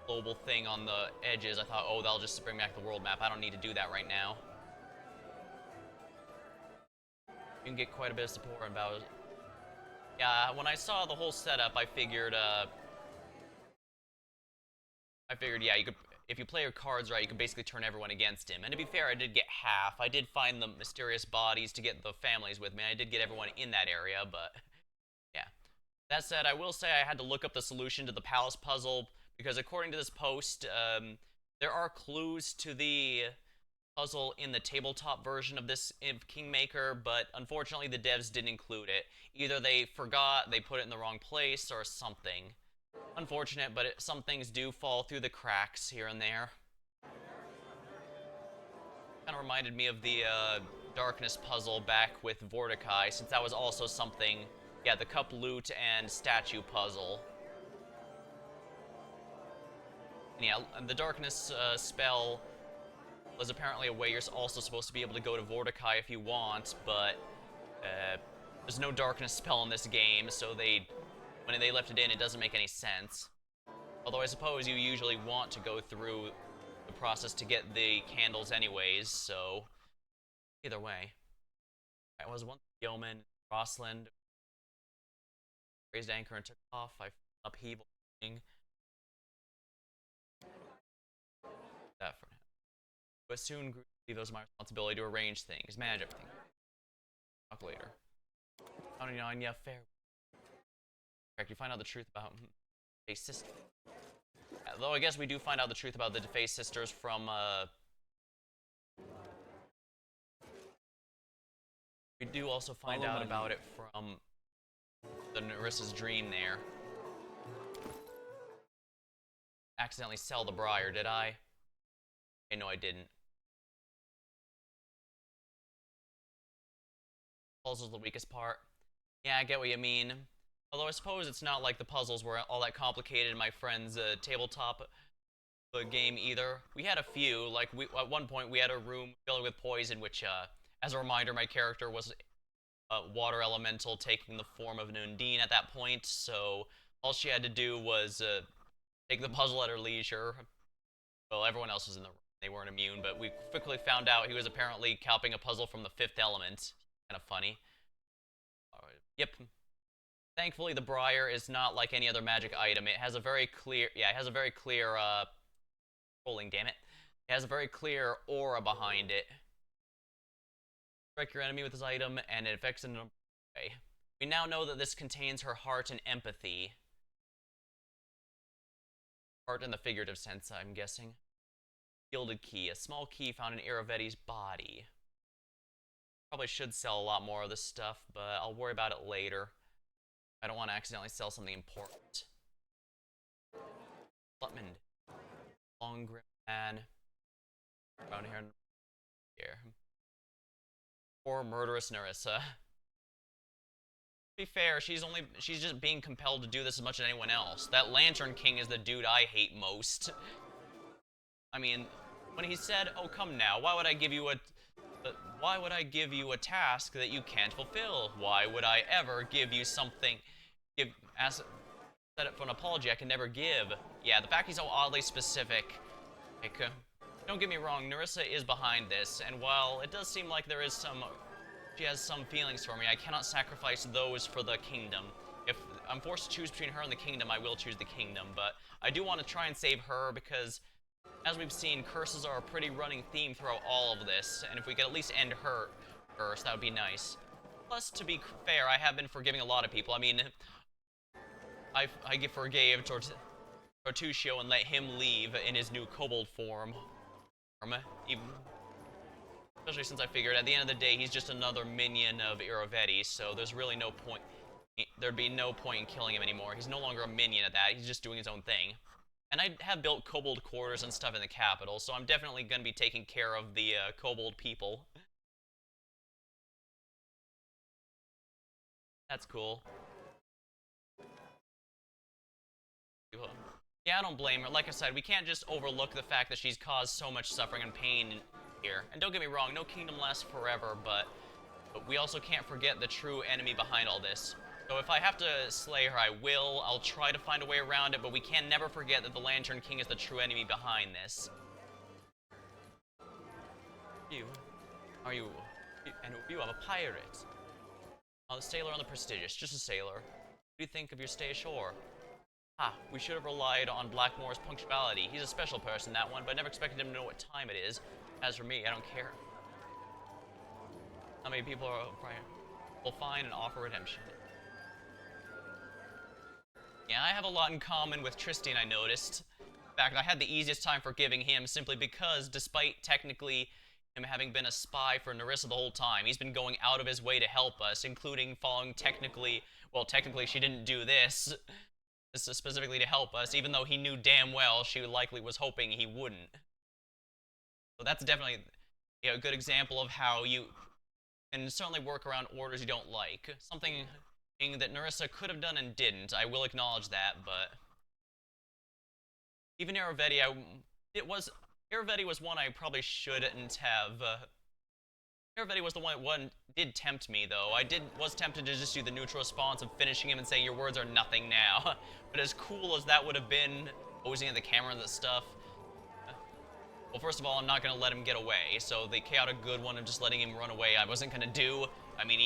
global thing on the edges, I thought, oh, that'll just bring back the world map. I don't need to do that right now. You can get quite a bit of support on Bowser. Yeah, when I saw the whole setup, I figured, yeah, you could, if you play your cards right, you could basically turn everyone against him. And to be fair, I did get half. I did find the mysterious bodies to get the families with me. I did get everyone in that area, but yeah. That said, I will say I had to look up the solution to the palace puzzle, because according to this post, there are clues to the puzzle in the tabletop version of this Kingmaker, but unfortunately the devs didn't include it. Either they forgot, they put it in the wrong place, or something. Unfortunate, but some things do fall through the cracks here and there. Kind of reminded me of the Darkness puzzle back with Vorticai, since that was also something, yeah, the cup loot and statue puzzle. And yeah, the Darkness spell was apparently a way you're also supposed to be able to go to Vorticai if you want, but there's no Darkness spell in this game, so when they left it in, it doesn't make any sense. Although I suppose you usually want to go through the process to get the candles anyways, so either way. I was once yeoman, Rossland raised anchor and took off. I upheaval thing. That for him. But soon grew to those my responsibility to arrange things, manage everything. Talk later. 29, yeah, fair. Correct, you find out the truth about Defaced Sister. Yeah, though I guess we do find out the truth about the Defaced Sisters from, we do also find out about it from the Nerissa's dream there. Accidentally sell the briar, did I? Okay, no, I didn't. Puzzle's the weakest part. Yeah, I get what you mean. Although I suppose it's not like the puzzles were all that complicated in my friend's tabletop game either. We had a few, like at one point we had a room filled with poison, which, as a reminder, my character was a water elemental taking the form of an Undine at that point, so all she had to do was take the puzzle at her leisure. Well, everyone else was in the room. They weren't immune, but we quickly found out he was apparently copying a puzzle from the Fifth Element. Kind of funny. Yep. Thankfully, the briar is not like any other magic item. It has a very clear, rolling, damn it. It has a very clear aura behind it. Strike your enemy with this item, and it affects an way. We now know that this contains her heart and empathy. Heart in the figurative sense, I'm guessing. Gilded key, a small key found in Iravetti's body. Probably should sell a lot more of this stuff, but I'll worry about it later. I don't want to accidentally sell something important. Lutman. Long grip man. Around here. Poor murderous Nerissa. To be fair, she's just being compelled to do this as much as anyone else. That Lantern King is the dude I hate most. I mean, when he said, "Oh, come now, why would I give you a task that you can't fulfill? Why would I ever give you something, set up for an apology I can never give?" Yeah, the fact he's so oddly specific. Like, don't get me wrong, Nerissa is behind this, and while it does seem like she has some feelings for me, I cannot sacrifice those for the kingdom. If I'm forced to choose between her and the kingdom, I will choose the kingdom, but I do want to try and save her because, as we've seen, curses are a pretty running theme throughout all of this, and if we could at least end her curse, that would be nice. Plus, to be fair, I have been forgiving a lot of people. I mean, I forgave Tortuccio and let him leave in his new kobold form. Especially since I figured at the end of the day, he's just another minion of Iravetti, so there's really no point. There'd be no point in killing him anymore. He's no longer a minion at that. He's just doing his own thing. And I have built kobold quarters and stuff in the capital, so I'm definitely going to be taking care of the kobold people. That's cool. Yeah, I don't blame her. Like I said, we can't just overlook the fact that she's caused so much suffering and pain here. And don't get me wrong, no kingdom lasts forever, but we also can't forget the true enemy behind all this. So if I have to slay her, I will. I'll try to find a way around it, but we can never forget that the Lantern King is the true enemy behind this. You I'm a pirate. A sailor on the prestigious, just a sailor. What do you think of your stay ashore? We should have relied on Blackmore's punctuality. He's a special person, that one, but I never expected him to know what time it is. As for me, I don't care. How many people will find and offer redemption? Yeah, I have a lot in common with Tristan, I noticed. In fact, I had the easiest time forgiving him simply because, despite technically him having been a spy for Nerissa the whole time, he's been going out of his way to help us, including following technically she didn't do this. This is specifically to help us, even though he knew damn well she likely was hoping he wouldn't. So that's definitely a good example of how you can certainly work around orders you don't like. Something that Nerissa could have done and didn't, I will acknowledge that, but even Iravetti, Iravetti was one I probably shouldn't have. Iravetti was the one did tempt me, though. I was tempted to just do the neutral response of finishing him and saying, "Your words are nothing now." But as cool as that would have been, posing at the camera and that stuff, well, first of all, I'm not going to let him get away, so the chaotic good one of just letting him run away, I wasn't going to do. I mean,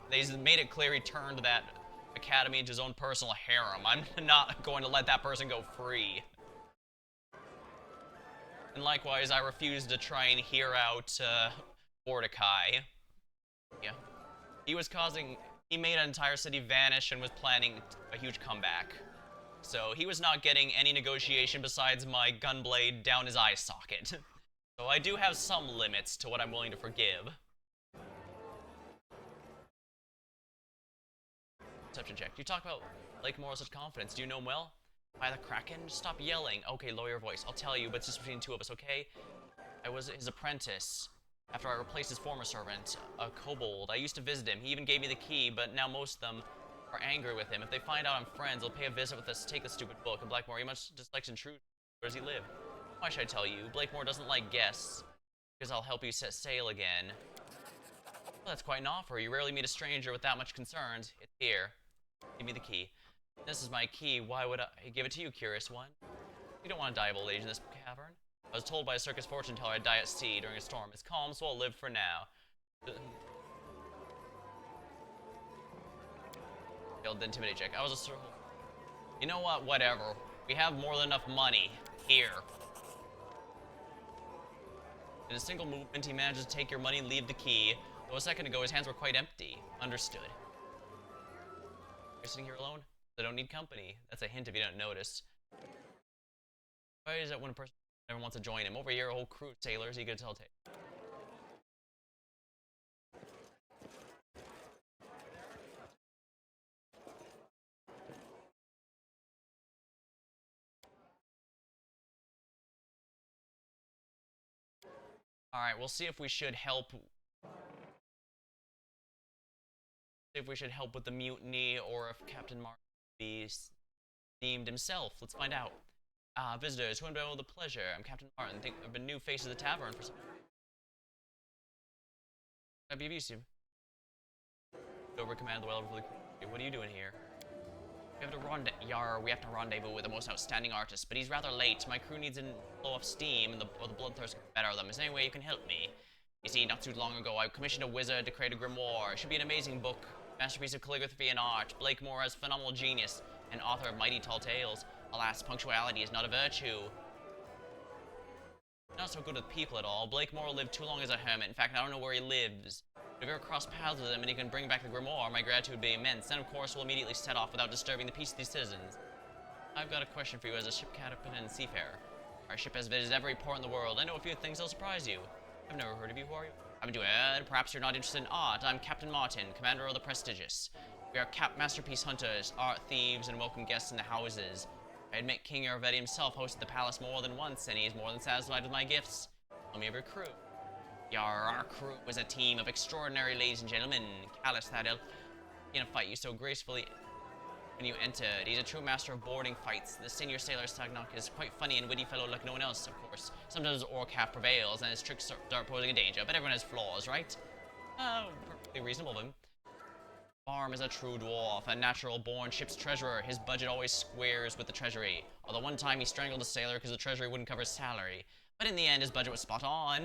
they made it clear he turned that academy into his own personal harem. I'm not going to let that person go free. And likewise, I refused to try and hear out Mordecai. Yeah. He made an entire city vanish and was planning a huge comeback. So he was not getting any negotiation besides my gunblade down his eye socket. So I do have some limits to what I'm willing to forgive. Perception check. You talk about Blakemore with such confidence. Do you know him well? By the Kraken? Stop yelling. Okay, lower your voice. I'll tell you, but it's just between two of us, okay? I was his apprentice after I replaced his former servant, a kobold. I used to visit him. He even gave me the key, but now most of them are angry with him. If they find out I'm friends, they'll pay a visit with us to take the stupid book. And Blakemore, he much dislikes intrusion. Where does he live? Why should I tell you? Blakemore doesn't like guests, because I'll help you set sail again. Well, that's quite an offer. You rarely meet a stranger with that much concerns. It's here. Give me the key. This is my key. Why would I give it to you, curious one? You don't want to die of old age in this cavern. I was told by a circus fortune teller I'd die at sea during a storm. It's calm, so I'll live for now. Failed the intimidate check. I was a You know what? Whatever. We have more than enough money. Here. In a single movement, he manages to take your money and leave the key. Though a second ago, his hands were quite empty. Understood. You're sitting here alone? I don't need company. That's a hint if you don't notice. Why is that when a person never wants to join him? Over here, a whole crew of sailors, eager to tell tales. Alright, we'll see if we should help. See if we should help with the mutiny, or if Captain Martin be themed himself. Let's find out. Visitors, who have been with the pleasure? I'm Captain Martin. Think I've been new face of the tavern for some time. I'd be of use to you. Over command of the well over the crew. What are you doing here? We have to rendezvous with the most outstanding artist, but he's rather late. My crew needs a blow off steam, and the bloodthirst can better them. Is there any way you can help me? You see, not too long ago, I commissioned a wizard to create a grimoire. It should be an amazing book, masterpiece of calligraphy and art. Blakemore has phenomenal genius, and author of mighty tall tales. Alas, punctuality is not a virtue. Not so good with people at all. Blakemore lived too long as a hermit. In fact, I don't know where he lives. If you ever cross paths with him and he can bring back the grimoire, my gratitude would be immense. Then, of course, we'll immediately set off without disturbing the peace of these citizens. I've got a question for you as a ship captain and seafarer. Our ship has visited every port in the world. I know a few things that'll surprise you. I've never heard of you. Who are you? I'm doing it. Perhaps you're not interested in art. I'm Captain Martin, commander of the prestigious. We are masterpiece hunters, art thieves, and welcome guests in the houses. I admit King Irvetti himself hosted the palace more than once, and he's more than satisfied with my gifts. Tell me of your crew. Our crew was a team of extraordinary ladies and gentlemen. Callus Thadil, in a fight you so gracefully when you entered. He's a true master of boarding fights. The senior sailor Stagnok is quite funny and witty fellow like no one else, of course. Sometimes orc half prevails and his tricks start posing a danger, but everyone has flaws, right? Perfectly reasonable of him. Barm is a true dwarf, a natural-born ship's treasurer. His budget always squares with the treasury. Although one time he strangled a sailor because the treasury wouldn't cover his salary. But in the end, his budget was spot on.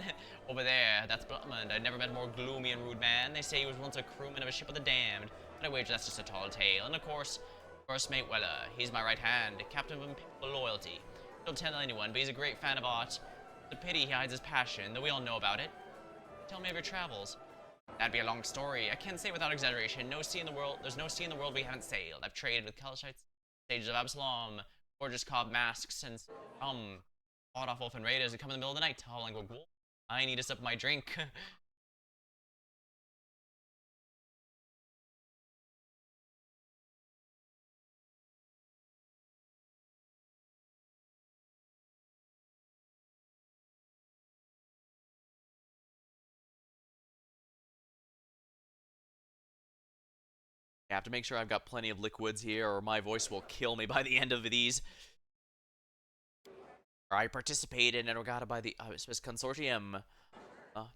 Over there, that's Blutmund. I'd never met a more gloomy and rude man. They say he was once a crewman of a ship of the damned. But I wager that's just a tall tale. And of course, First Mate Weller. He's my right hand, captain of impeccable loyalty. Don't tell anyone, but he's a great fan of art. It's a pity he hides his passion, though we all know about it. Tell me of your travels. That'd be a long story. I can't say without exaggeration. There's no sea in the world we haven't sailed. I've traded with Kalashites, stages of Absalom, gorgeous cob masks, and fought off wolf and raiders that come in the middle of the night, howling go wolf. I need to sip my drink. I have to make sure I've got plenty of liquids here, or my voice will kill me by the end of these. I participated in a regatta by the Swiss Consortium,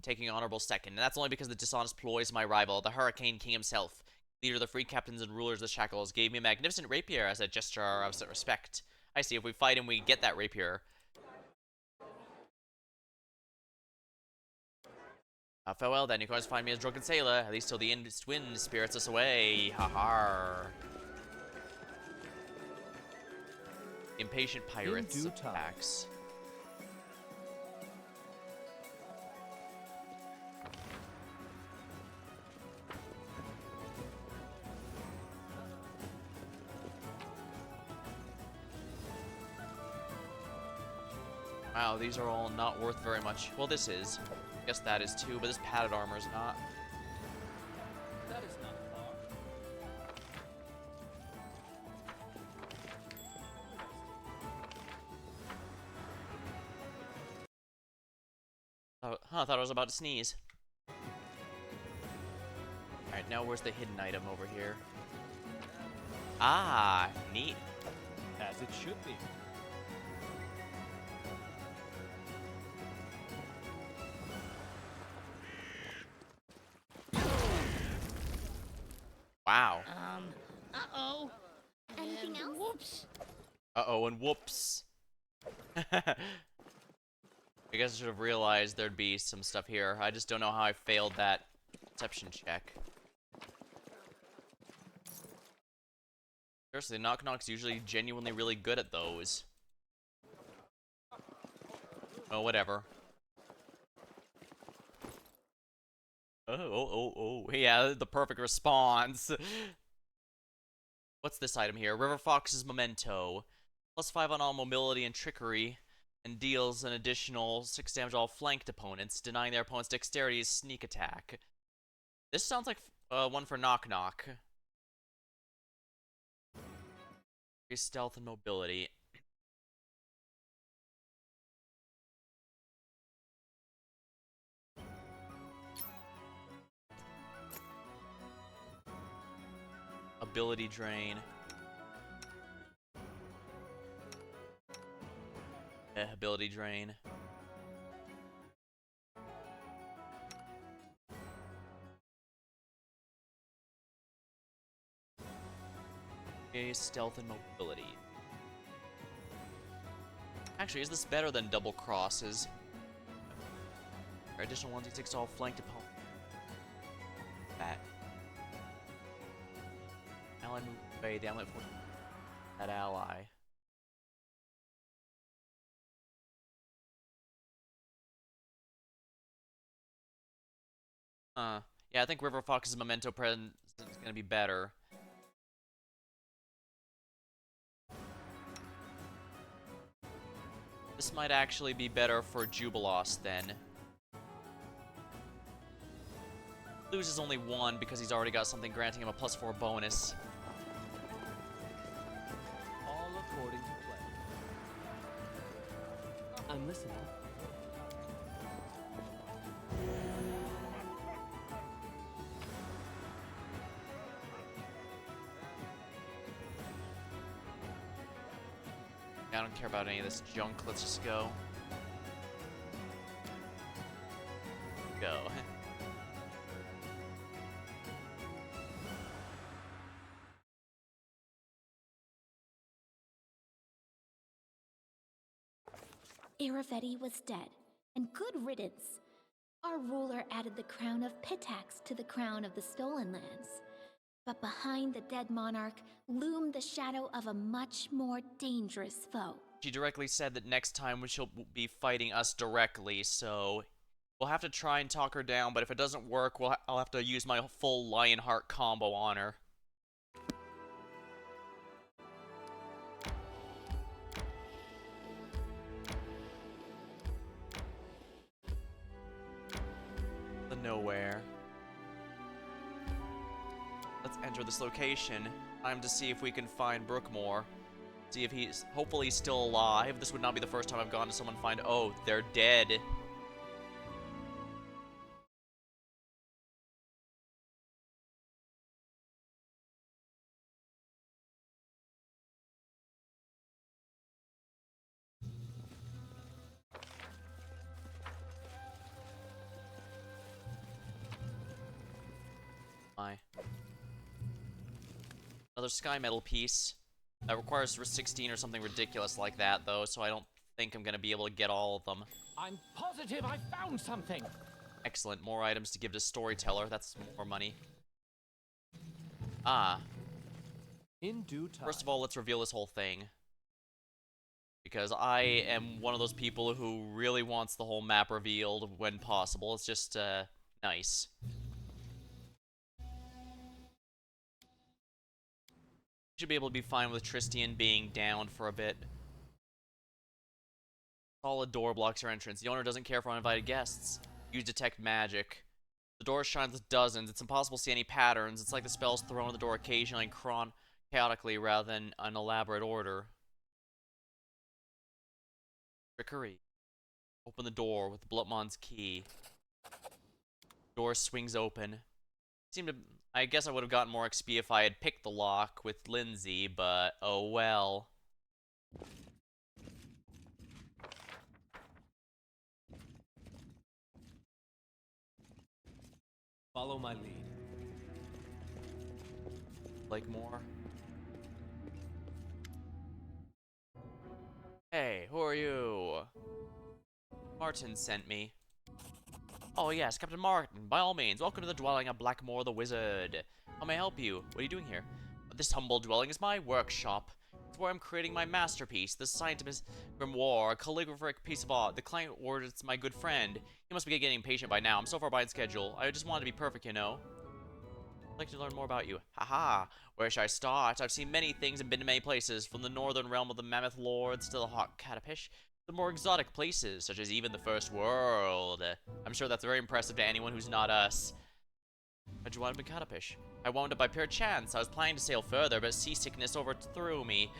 taking honorable second. And that's only because the dishonest ploys of my rival, the Hurricane King himself, leader of the free captains and rulers of the shackles, gave me a magnificent rapier as a gesture of respect. I see, if we fight him, we get that rapier. Farewell then, you can always find me as drunken sailor, at least till the east wind spirits us away. Ha-ha. Impatient pirates attacks. Wow, these are all not worth very much. Well, this is. I guess that is too, but this padded armor is not. That is not far. Oh, huh, I thought I was about to sneeze. Alright, now where's the hidden item over here? Ah, neat. As it should be. Wow. Uh-oh. Anything And else? whoops. Uh-oh, and whoops. I guess I should have realized there'd be some stuff here. I just don't know how I failed that perception check. Seriously, Knock Knock's usually genuinely really good at those. Oh, whatever. Oh. Yeah, the perfect response. What's this item here? River Fox's Memento. +5 on all mobility and trickery, and deals an additional 6 damage to all flanked opponents, denying their opponent's dexterity's sneak attack. This sounds like one for Knock Knock. Stealth and mobility. Ability drain. Ability drain. Okay, stealth and mobility. Actually, is this better than double crosses? Additional 1d6 all flanked opponent. That. Ally move away. The amulet for that ally. Yeah, I think River Fox's Memento presence is gonna be better. This might actually be better for Jubilos then. Loses only 1 because he's already got something granting him a +4 bonus. All according to plan. I'm listening. I don't care about any of this junk. Let's just go. Go. Irafeti was dead, and good riddance. Our ruler added the crown of Pitax to the crown of the Stolen Lands. But behind the dead monarch loomed the shadow of a much more dangerous foe. She directly said that next time she'll be fighting us directly, so we'll have to try and talk her down, but if it doesn't work, I'll have to use my full Lionheart combo on her. The nowhere. Let's enter this location. Time to see if we can find Brookmore. See if he's hopefully still alive. This would not be the first time I've gone to someone find, oh, they're dead. My. Another sky metal piece. That requires 16 or something ridiculous like that, though, so I don't think I'm gonna be able to get all of them. I'm positive I found something. Excellent. More items to give to Storyteller. That's more money. Ah. In due time. First of all, let's reveal this whole thing. Because I am one of those people who really wants the whole map revealed when possible. It's just, nice. Should be able to be fine with Tristian being down for a bit. Solid door blocks your entrance. The owner doesn't care for uninvited guests. Use detect magic. The door shines with dozens. It's impossible to see any patterns. It's like the spells thrown at the door occasionally and chaotically rather than an elaborate order. Trickery. Open the door with Blutmon's key. Door swings open. I guess I would have gotten more XP if I had picked the lock with Lindsay, but oh well. Follow my lead. Like more? Hey, who are you? Martin sent me. Oh yes, Captain Martin. By all means, welcome to the dwelling of Blackmore the Wizard. How may I help you? What are you doing here? This humble dwelling is my workshop. It's where I'm creating my masterpiece, the scientist grimoire, a calligraphic piece of art. The client ordered it's my good friend. He must be getting impatient by now. I'm so far behind schedule. I just wanted to be perfect, you know. I'd like to learn more about you. Haha, where should I start? I've seen many things and been to many places, from the northern realm of the Mammoth Lords to the hot Catapish, the more exotic places, such as even the First World. I'm sure that's very impressive to anyone who's not us. How'd you wind up in Catapish? I wound up by pure chance. I was planning to sail further, but seasickness overthrew me.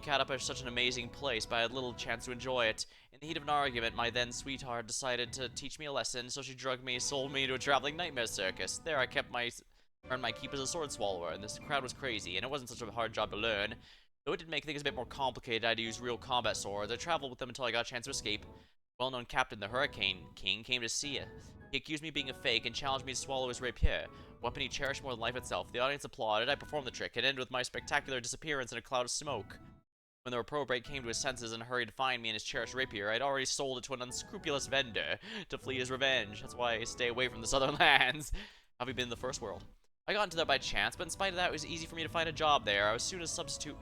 Catapish is such an amazing place, but I had little chance to enjoy it. In the heat of an argument, my then sweetheart decided to teach me a lesson, so she drugged me, sold me to a traveling nightmare circus. There I earned my keep as a sword swallower, and this crowd was crazy, and it wasn't such a hard job to learn. Though it did make things a bit more complicated, I had to use real combat swords. I traveled with them until I got a chance to escape. Well-known captain, the Hurricane King, came to see it. He accused me of being a fake and challenged me to swallow his rapier, a weapon he cherished more than life itself. The audience applauded. I performed the trick. It ended with my spectacular disappearance in a cloud of smoke. When the reprobate came to his senses and hurried to find me and his cherished rapier, I'd already sold it to an unscrupulous vendor to flee his revenge. That's why I stay away from the southern lands. Have you been in the First World? I got into there by chance, but in spite of that, it was easy for me to find a job there. I was soon a substitute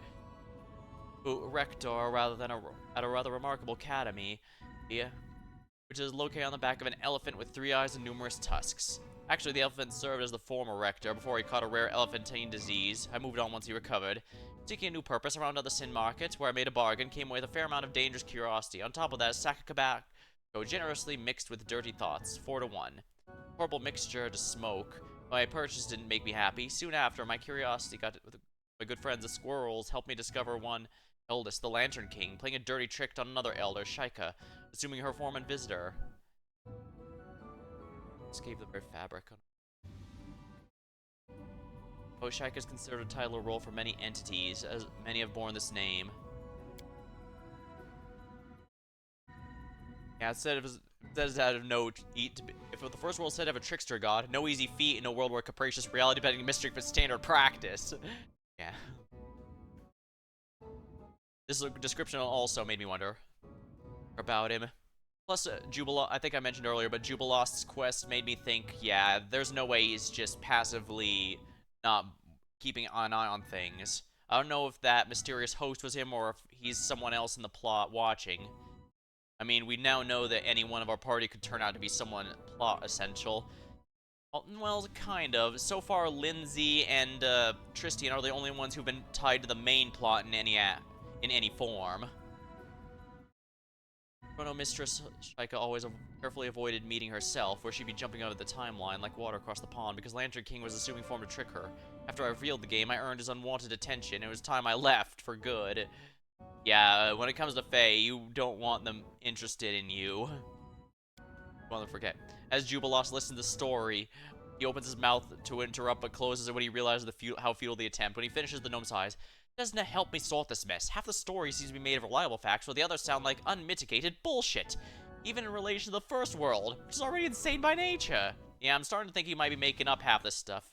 rector rather than at a rather remarkable academy, which is located on the back of an elephant with 3 eyes and numerous tusks. Actually, the elephant served as the former rector before he caught a rare elephantine disease. I moved on once he recovered. Seeking a new purpose, I rounded out the Sin Market, where I made a bargain, came away with a fair amount of dangerous curiosity. On top of that, a sack of tobacco generously mixed with dirty thoughts, 4 to 1. Horrible mixture to smoke. My purchase didn't make me happy. Soon after, my curiosity got with my good friends, the squirrels, helped me discover one eldest, the Lantern King, playing a dirty trick on another elder, Shaika, assuming her form and visitor. Escape the very fabric. Oh, Shaika is considered a title or role for many entities, as many have borne this name. Yeah, it says out of if the First World said to have a trickster god, no easy feat in a world where capricious reality bending mystery was standard practice. Yeah. This description also made me wonder about him. Plus, I think I mentioned earlier, but Jubilost's quest made me think, yeah, there's no way he's just passively not keeping an eye on things. I don't know if that mysterious host was him or if he's someone else in the plot watching. I mean, we now know that any one of our party could turn out to be someone plot essential. Well, kind of. So far, Lindsay and Tristian are the only ones who've been tied to the main plot in any form. Chrono Mistress Shaika always carefully avoided meeting herself, where she'd be jumping out of the timeline like water across the pond, because Lantern King was assuming form to trick her. After I revealed the game, I earned his unwanted attention. It was time I left for good. Yeah, when it comes to Fae, you don't want them interested in you. Don't want to forget. As Jubilost listens to the story, he opens his mouth to interrupt, but closes it when he realizes how futile the attempt. When he finishes, the gnome sighs. Doesn't it help me sort this mess? Half the story seems to be made of reliable facts, while the others sound like unmitigated bullshit. Even in relation to the First World, which is already insane by nature. Yeah, I'm starting to think you might be making up half this stuff.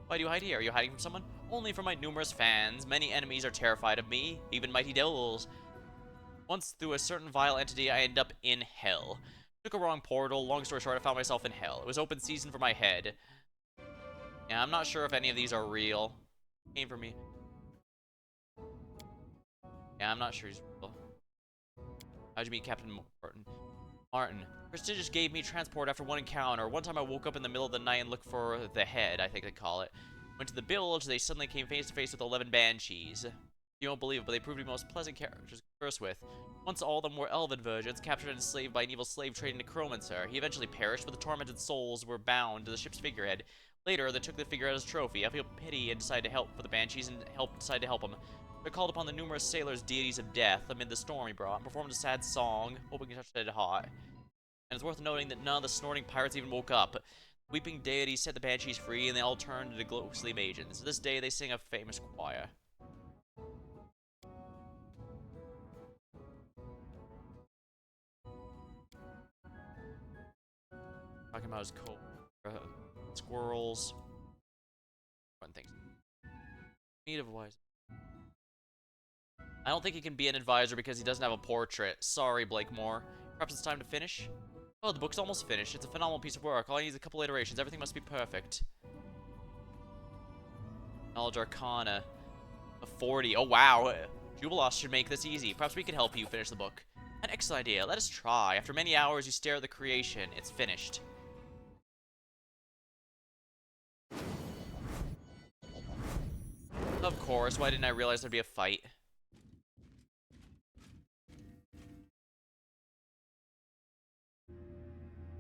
Why do you hide here? Are you hiding from someone? Only from my numerous fans. Many enemies are terrified of me, even mighty devils. Once, through a certain vile entity, I end up in hell. Took a wrong portal. Long story short, I found myself in hell. It was open season for my head. Yeah, I'm not sure if any of these are real. Came for me. Yeah, I'm not sure he's real. How'd you meet Captain Martin? Martin. Prestigious gave me transport after one encounter. One time I woke up in the middle of the night and looked for the head, I think they call it. Went to the village, they suddenly came face to face with 11 banshees. You won't believe it, but they proved to be most pleasant characters. converse with. Once all of them were elven virgins, captured and enslaved by an evil slave trading necromancer. He eventually perished, but the tormented souls were bound to the ship's figurehead. Later, they took the figurehead as a trophy. I feel pity and decided to help for the banshees and decide to help them. They called upon the numerous sailors, deities of death, amid the storm he brought, and performed a sad song, hoping to touch the dead hot. And it's worth noting that none of the snorting pirates even woke up. Weeping deities set the banshees free, and they all turned into ghostly maidens. To this day, they sing a famous choir. Talking about his squirrels. Fun things. Need of wise. I don't think he can be an advisor because he doesn't have a portrait. Sorry, Blakemore. Perhaps it's time to finish? Oh, the book's almost finished. It's a phenomenal piece of work. All I need is a couple iterations. Everything must be perfect. Knowledge Arcana. A 40. Oh, wow. Jubilos should make this easy. Perhaps we can help you finish the book. An excellent idea. Let us try. After many hours, you stare at the creation. It's finished. Of course. Why didn't I realize there'd be a fight?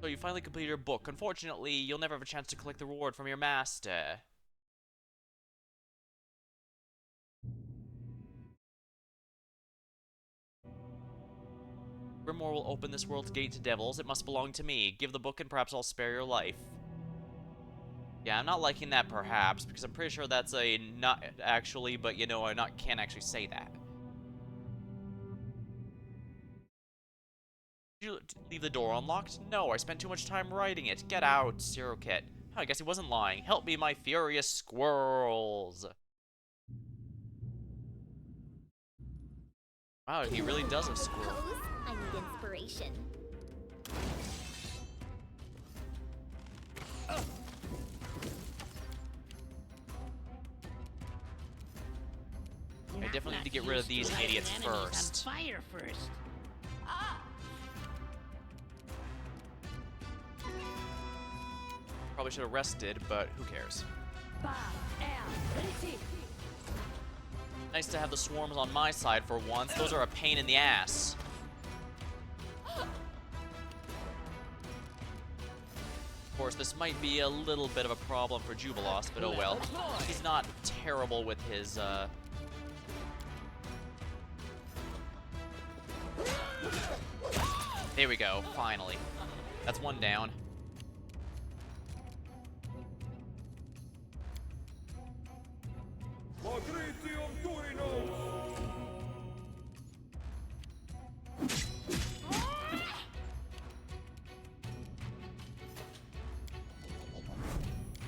So you finally completed your book. Unfortunately, you'll never have a chance to collect the reward from your master. Grimoire will open this world's gate to devils. It must belong to me. Give the book and perhaps I'll spare your life. Yeah, I'm not liking that perhaps, because I'm pretty sure that's a not actually, but you know, can't actually say that. Did you leave the door unlocked? No, I spent too much time writing it. Get out, Zero Kit. I guess he wasn't lying. Help me, my furious squirrels. Wow, he really does have squirrels. Pose? I need inspiration. I definitely need to get rid of these idiots first. Fire first. Probably should have rested, but who cares? Nice to have the swarms on my side for once. Those are a pain in the ass. Of course, this might be a little bit of a problem for Jubilos, but oh well. He's not terrible with his, There we go, finally. That's one down.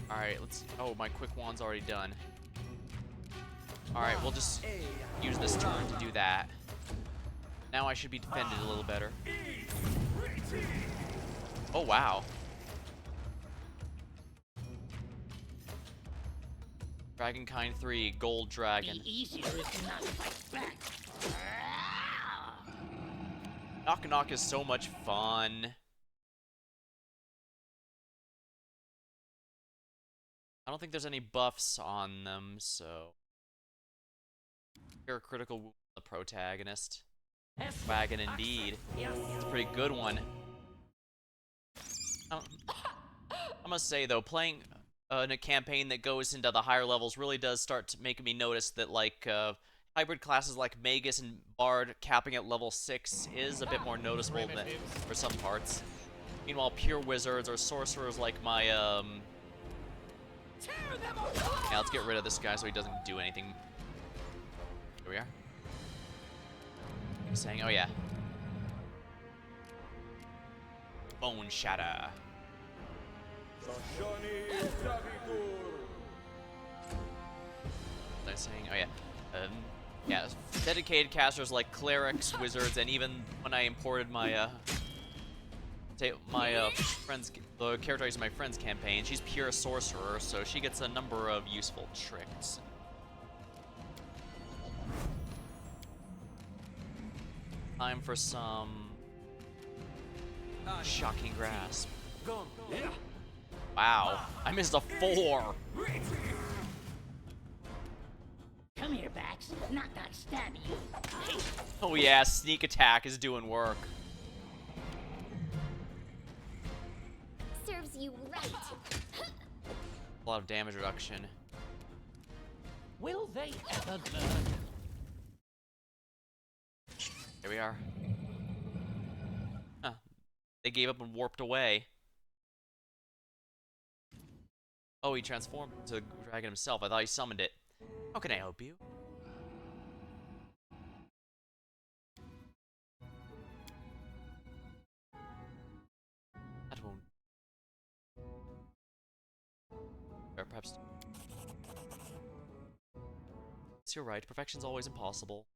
Alright, let's... Oh, my quick wand's already done. Alright, we'll just use this turn to do that. Now I should be defended a little better. Oh, wow. Dragonkind 3, Gold Dragon. Be easier if not fight back. Knock Knock is so much fun. I don't think there's any buffs on them, so... You're a critical wound on the protagonist. Wagon indeed. It's a pretty good one. I must say though, playing in a campaign that goes into the higher levels really does start to make me notice that like hybrid classes like Magus and Bard capping at level 6 is a bit more noticeable than for some parts. Meanwhile, pure wizards or sorcerers like my yeah, let's get rid of this guy so he doesn't do anything. Here we are. Saying, oh yeah. Bone Shatter. I'm saying, oh yeah. Yeah, dedicated casters like clerics, wizards, and even when I imported my friends, the character I use in my friend's campaign, she's pure sorcerer, so she gets a number of useful tricks. Time for some shocking grasp. Wow, I missed a 4. Come Come here, Bax. Knock knock stab you. Oh yeah, sneak attack is doing work. Serves you right. A lot of damage reduction. Will they ever learn? Here we are. Huh. They gave up and warped away. Oh, he transformed into a dragon himself. I thought he summoned it. How can I help you? That won't... Or perhaps... Yes, you're right. Perfection's always impossible.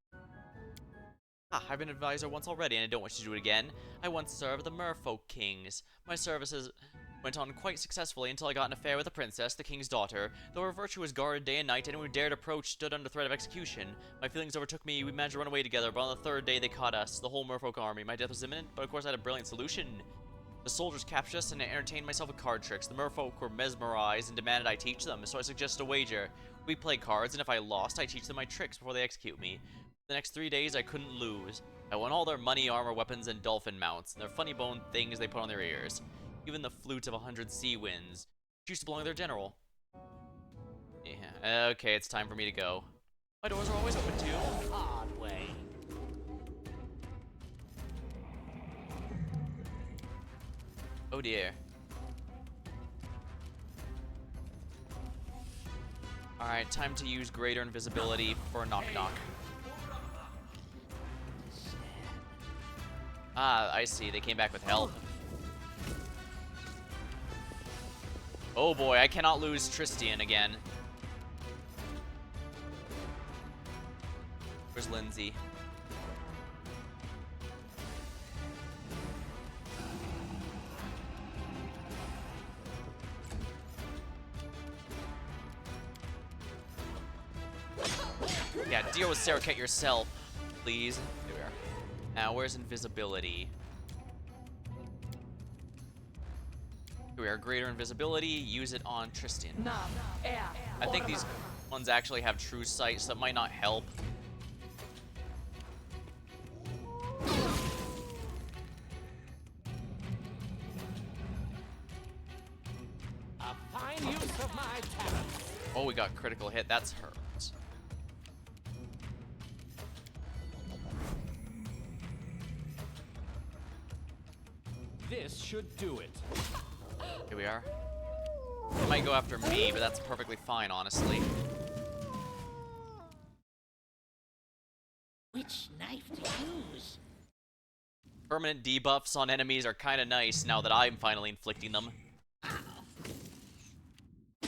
Ah, I've been an advisor once already, and I don't wish to do it again. I once served the Merfolk Kings. My services went on quite successfully until I got an affair with a princess, the king's daughter. Though her virtue was guarded day and night, anyone who dared approach stood under threat of execution. My feelings overtook me, we managed to run away together, but on the third day they caught us, the whole Merfolk army. My death was imminent, but of course I had a brilliant solution. The soldiers captured us, and I entertained myself with card tricks. The merfolk were mesmerized and demanded I teach them, so I suggested a wager. We play cards, and if I lost, I teach them my tricks before they execute me. For the next 3 days, I couldn't lose. I won all their money, armor, weapons, and dolphin mounts, and their funny bone things they put on their ears. Even the flute of 100 sea winds. Which used to belong to their general. Yeah, okay, it's time for me to go. My doors are always open, too. Hard way. Oh dear. Alright, time to use greater invisibility for a knock-knock. Ah, I see. They came back with help. Oh boy, I cannot lose Tristian again. Where's Lindsay? Yeah, deal with Sarah yourself, please. There we are. Now, where's invisibility? Here we are. Greater invisibility. Use it on Tristian. I think these ones actually have true sight, so that might not help. A fine use of my talents. Oh, we got critical hit. That's hurt. This should do it. Here we are. They might go after me, but that's perfectly fine, honestly. Which knife to use? Permanent debuffs on enemies are kind of nice now that I'm finally inflicting them.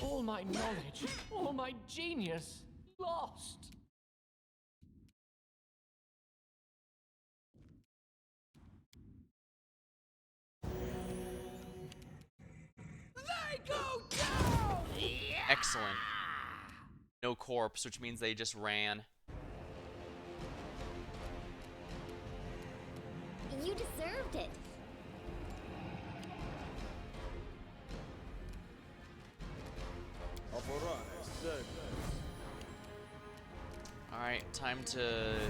All my knowledge, all my genius, lost. They go down! Excellent. No corpse, which means they just ran. You deserved it. Alright, time to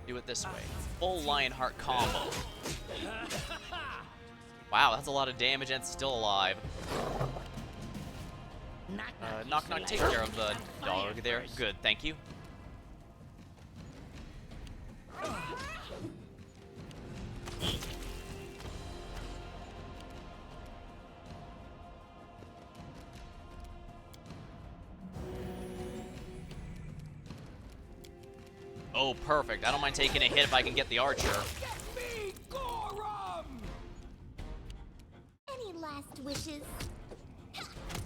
do it this way. Full Lionheart combo. Wow, that's a lot of damage and still alive. Knock knock, take care of the dog there. Good, thank you. Oh, perfect. I don't mind taking a hit if I can get the archer. Me, Gorum! Any last wishes?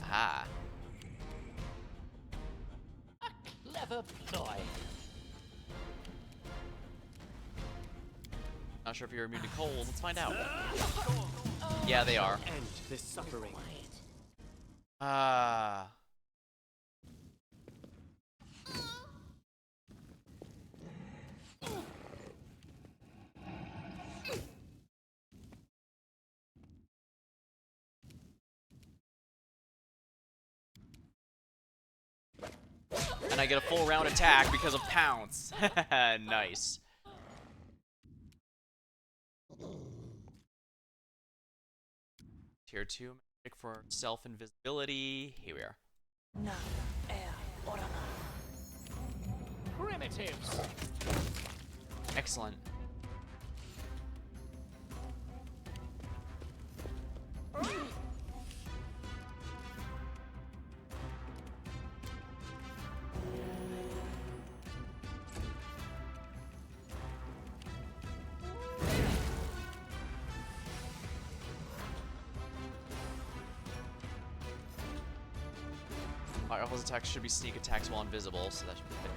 Ah. Clever ploy. Not sure if you're immune to cold. Let's find out. Yeah, they are. End this suffering. Ah. And I get a full round attack because of Pounce. Nice. Tier 2 magic for self-invisibility. Here we are. Primitives. Excellent. Our Elf's attacks should be sneak attacks while invisible, so that should be good.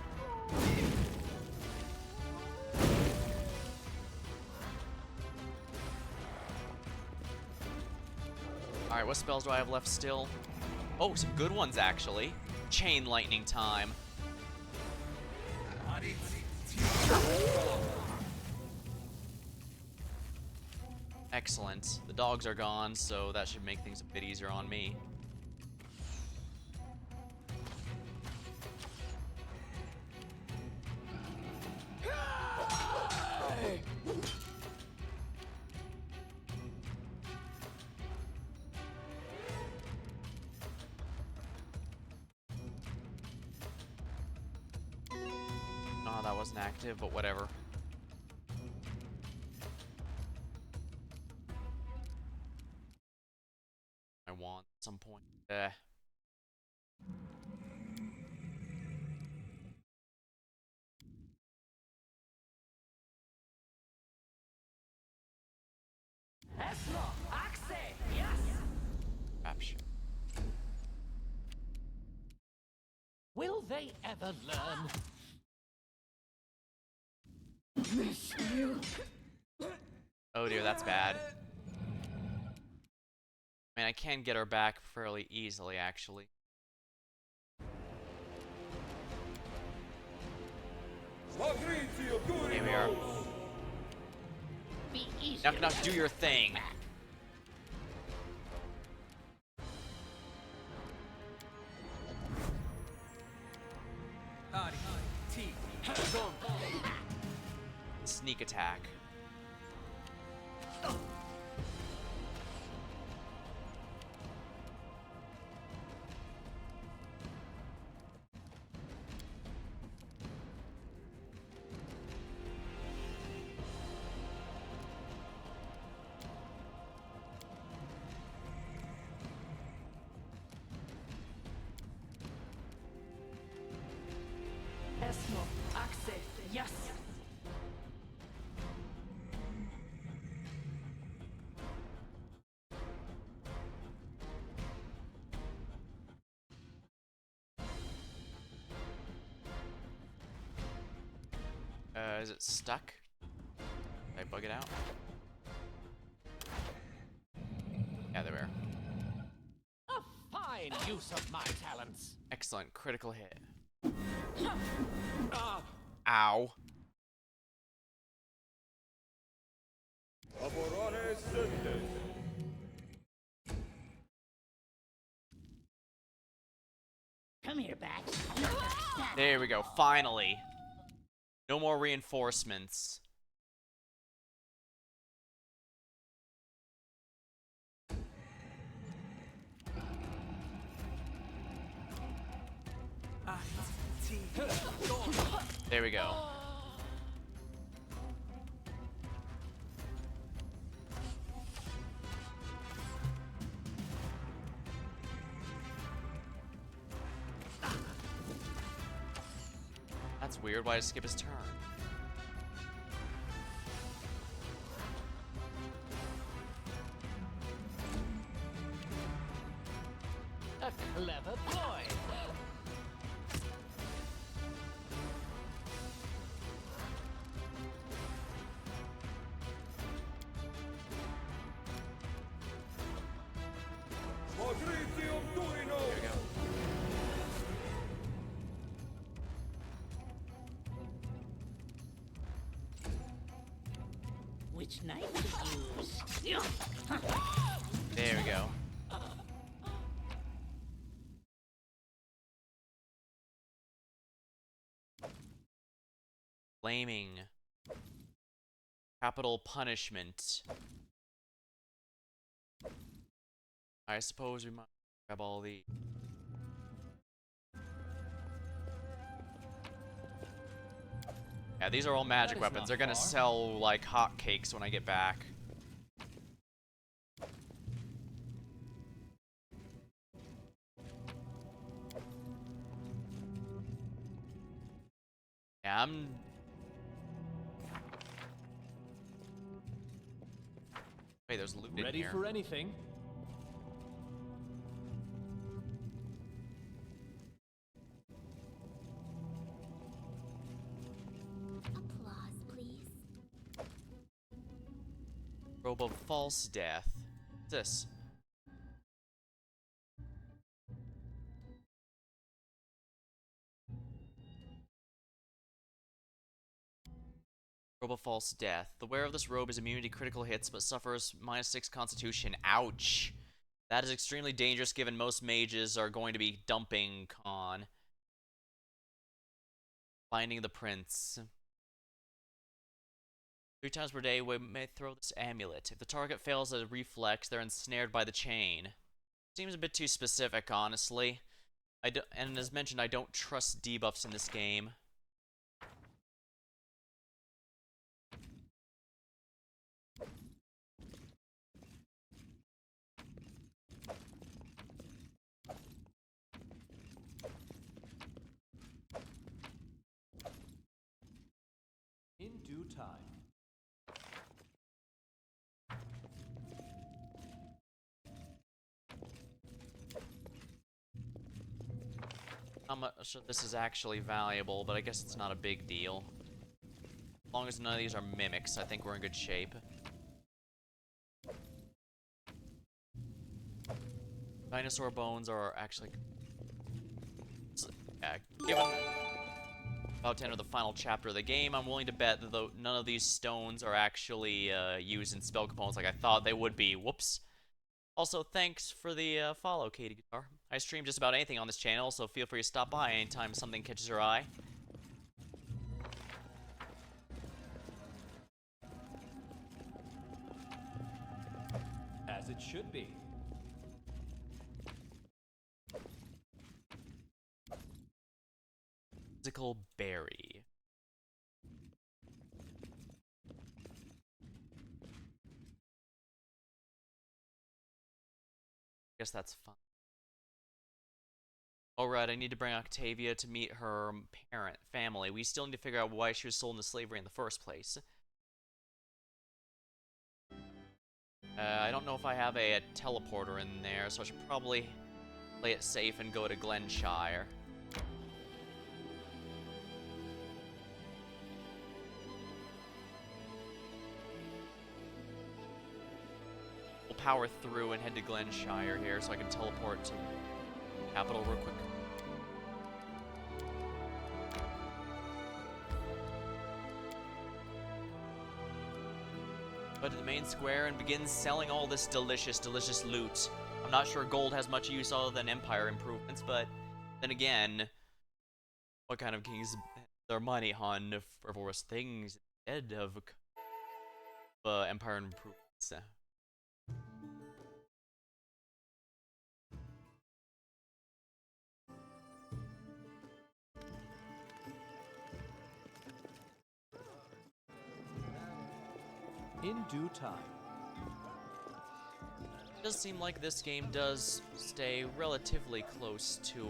Alright, what spells do I have left still? Oh, some good ones actually. Chain lightning time. Excellent. The dogs are gone, so that should make things a bit easier on me. Oh, that wasn't active, but whatever. I want at some point. Rapture. Will they ever learn? Oh dear, that's bad. I mean, I can get her back fairly easily, actually. Here we are. Be easy. Knock knock, do your thing. Sneak attack. Yes. Is it stuck? Did I bug it out? Yeah, there we are. A fine use of my talents. Excellent. Critical hit. Ow. Come here, Bat. There we go. Finally. No more reinforcements. There we go. That's weird. Why did I skip his turn? A clever ploy. There we go. Which knife to use? There we go. Blaming. Capital punishment. I suppose we might grab all the. Yeah, these are all magic weapons. They're gonna sell like hotcakes when I get back. Yeah, I'm. Wait, there's loot in here. Ready for anything? Applause, please. Robe of false death. What's this? Robe of false death. The wearer of this robe is immune to critical hits, but suffers -6 constitution. Ouch. That is extremely dangerous given most mages are going to be dumping con. Finding the prince. 3 times per day we may throw this amulet. If the target fails at a reflex, they're ensnared by the chain. Seems a bit too specific, honestly. And as mentioned, I don't trust debuffs in this game. In due time. Not much of this is actually valuable, but I guess it's not a big deal. As long as none of these are mimics, I think we're in good shape. Dinosaur bones are actually... Yeah, given about to enter the final chapter of the game, I'm willing to bet that none of these stones are actually used in spell components like I thought they would be. Whoops. Also, thanks for the follow, Katie Guitar. I stream just about anything on this channel, so feel free to stop by anytime something catches your eye. As it should be. Physical berry. Guess that's fun. Alright, I need to bring Octavia to meet her family. We still need to figure out why she was sold into slavery in the first place. I don't know if I have a teleporter in there, so I should probably play it safe and go to Glenshire. We'll power through and head to Glenshire here so I can teleport to the capital real quick. Go to the main square and begin selling all this delicious, delicious loot. I'm not sure gold has much use other than empire improvements, but then again, what kind of kings their money on frivolous things instead of empire improvements? In due time. It does seem like this game does stay relatively close to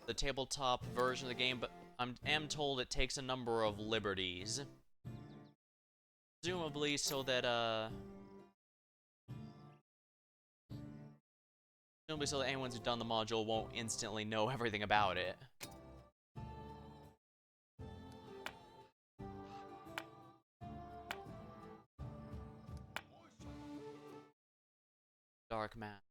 the tabletop version of the game, but I am told it takes a number of liberties. Presumably so that, anyone who's done the module won't instantly know everything about it. Dark map.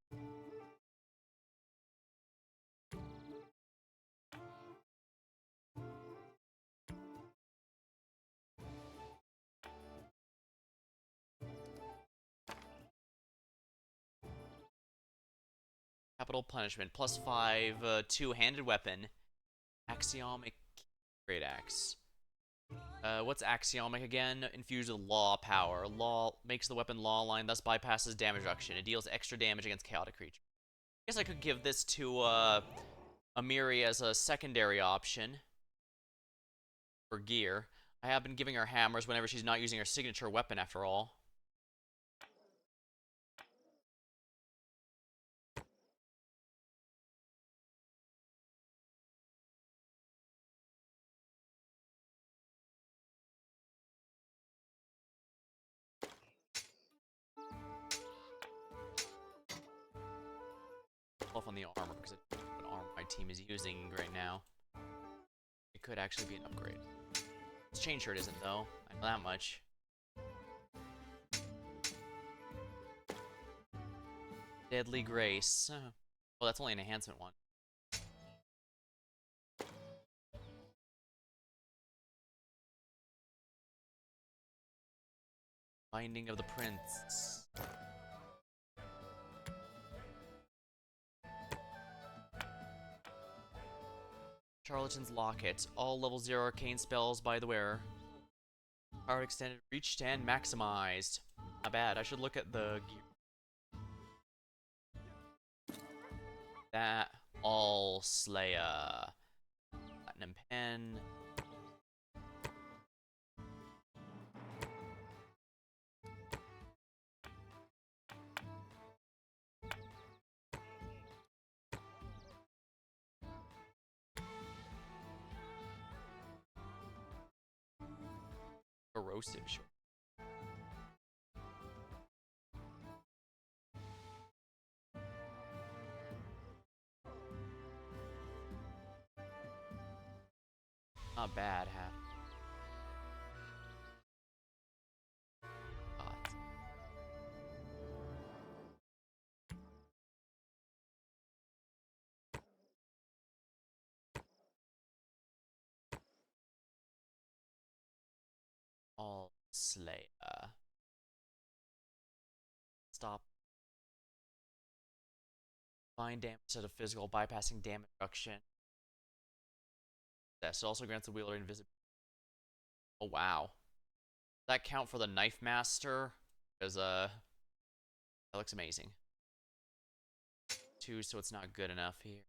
Capital punishment. +5, two-handed weapon. Axiomic Great axe. What's axiomic again? Infused with law power. Law makes the weapon law line, thus bypasses damage reduction. It deals extra damage against chaotic creatures. I guess I could give this to Amiri as a secondary option for gear. I have been giving her hammers whenever she's not using her signature weapon, after all. Off on the armor because I don't know what armor my team is using right now. It could actually be an upgrade. This chain shirt isn't though. I know that much. Deadly Grace. Well, that's only an enhancement one. Binding of the Prince. Charlatan's Locket. All level 0 arcane spells by the wearer are extended, reached, and maximized. Not bad. I should look at the gear. That All Slayer. Platinum Pen. Corrosive short. Not bad, huh? All Slayer. Stop. Bind damage instead of physical, bypassing damage reduction. This also grants the wielder invisibility. Oh wow. Does that count for the Knife Master? Because that looks amazing. 2, so it's not good enough here.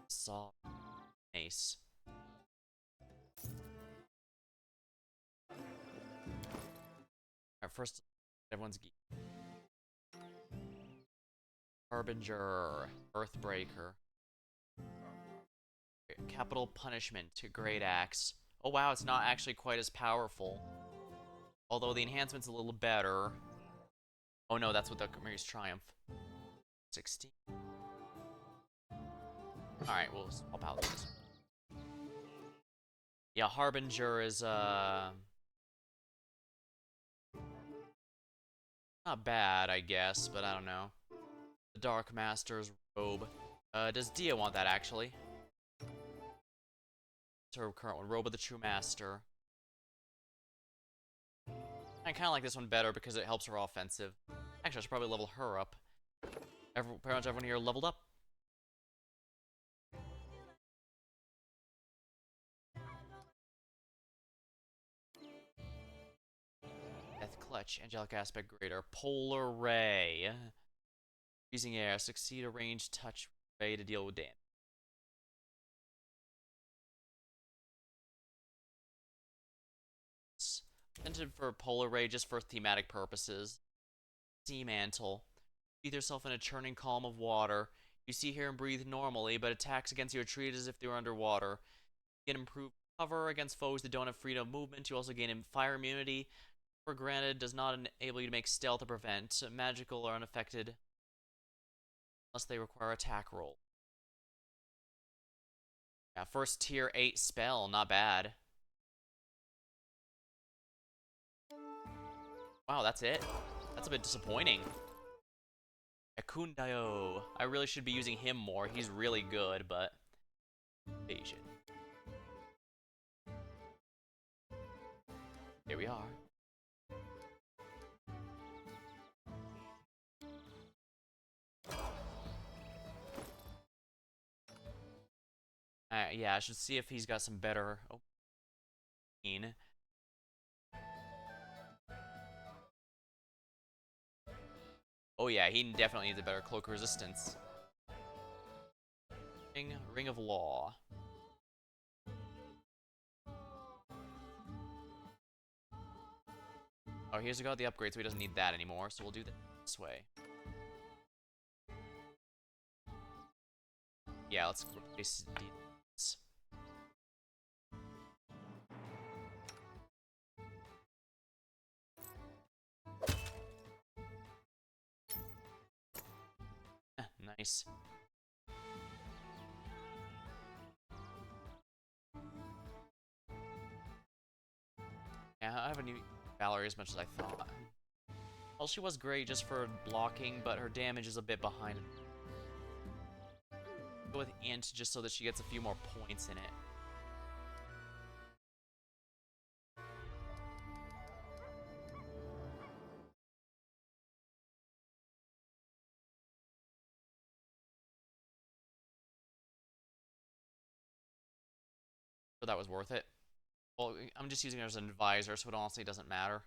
Saw. Ace. Alright, first, everyone's geek. Harbinger. Earthbreaker. Capital Punishment. Great Axe. Oh wow, it's not actually quite as powerful. Although the enhancement's a little better. Oh no, that's what the Mary's Triumph. 16. Alright, we'll swap out these. Yeah, Harbinger is, not bad, I guess, but I don't know. The Dark Master's Robe. Does Dia want that, actually? It's her current one. Robe of the True Master. I kind of like this one better because it helps her offensive. Actually, I should probably level her up. Pretty much everyone here leveled up. Death Clutch, Angelic Aspect Greater, Polar Ray. Freezing Air, succeed a ranged touch ray to deal with damage. Intended for Polar Ray just for thematic purposes. Sea Mantle. Breathe yourself in a churning column of water. You see here and breathe normally, but attacks against you are treated as if they were underwater. You get improved cover against foes that don't have freedom of movement. You also gain fire immunity. For granted, does not enable you to make stealth or prevent. Magical or unaffected unless they require attack roll. Yeah, first tier 8 spell, not bad. Wow, that's it? That's a bit disappointing. Akundayo. I really should be using him more. He's really good, but... Evasion. Here we are. Yeah, I should see if he's got some better. Oh, oh yeah, he definitely needs a better cloak resistance. Ring of Law. Oh, here's got the upgrade, so he doesn't need that anymore. So we'll do that this way. Yeah, let's replace these. Nice. Yeah, I haven't used Valerie as much as I thought. Well, she was great just for blocking, but her damage is a bit behind. Go with Int just so that she gets a few more points in it. So that was worth it. Well, I'm just using her as an advisor, so it honestly doesn't matter.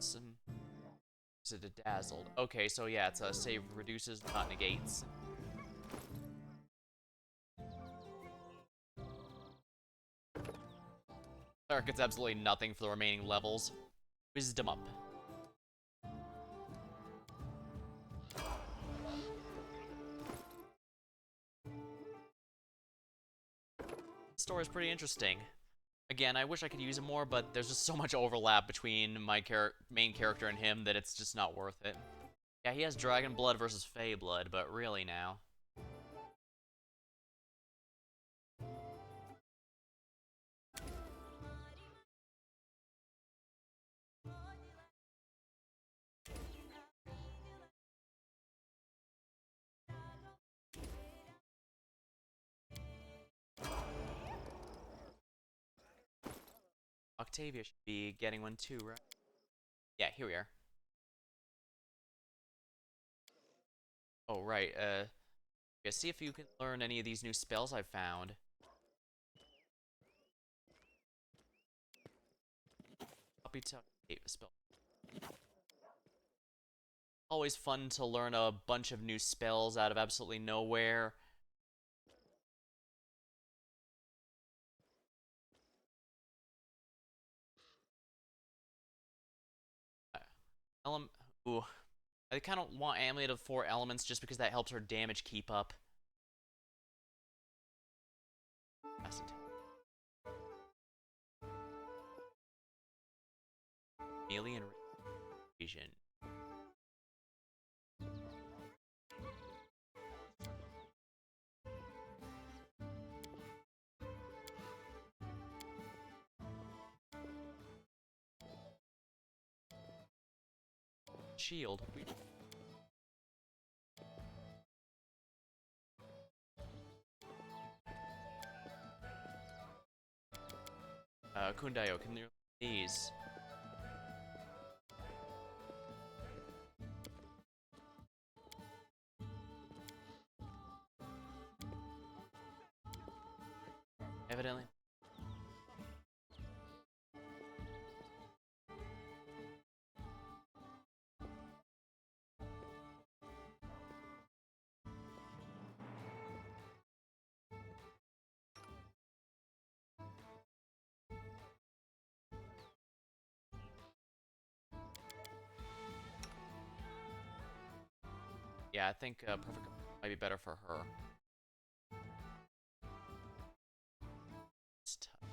Some is it a dazzled? Okay, so yeah, it's a save reduces, not negates. Cleric gets absolutely nothing for the remaining levels. Wisdom up. The story is pretty interesting. Again, I wish I could use him more, but there's just so much overlap between my main character and him that it's just not worth it. Yeah, he has Dragon Blood versus Fey Blood, but really now. Octavia should be getting one too, right? Yeah, here we are. Oh, right, yeah, see if you can learn any of these new spells I've found. Copy to spell. Always fun to learn a bunch of new spells out of absolutely nowhere. Element. Ooh. I kind of want Amulet of 4 elements just because that helps her damage keep up. Alien Vision. Shield. Kundayo, can you these? Evidently. Yeah, I think perfect might be better for her. It's tough.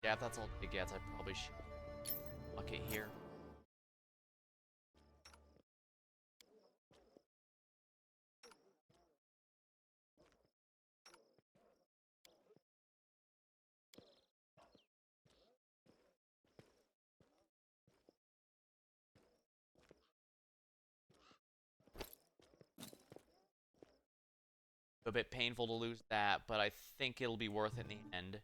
Yeah, if that's all it gets, I probably should lock it here. A bit painful to lose that, but I think it'll be worth it in the end.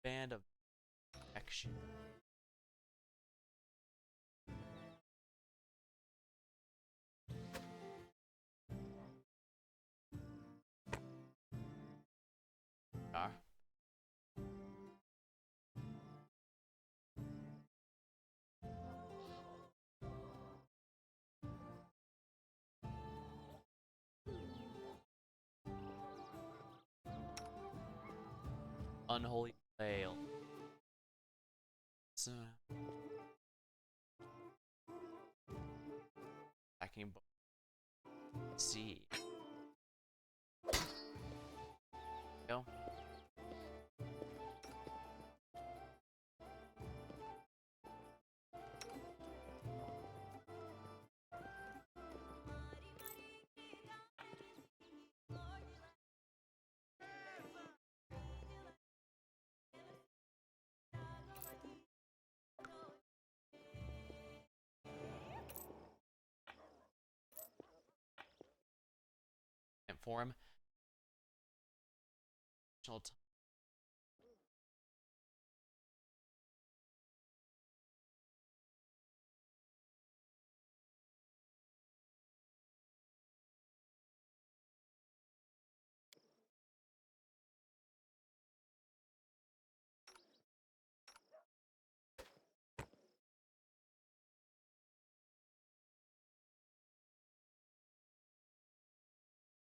Band of action. Ah. Unholy fail. So, attacking. See. Go. And for him.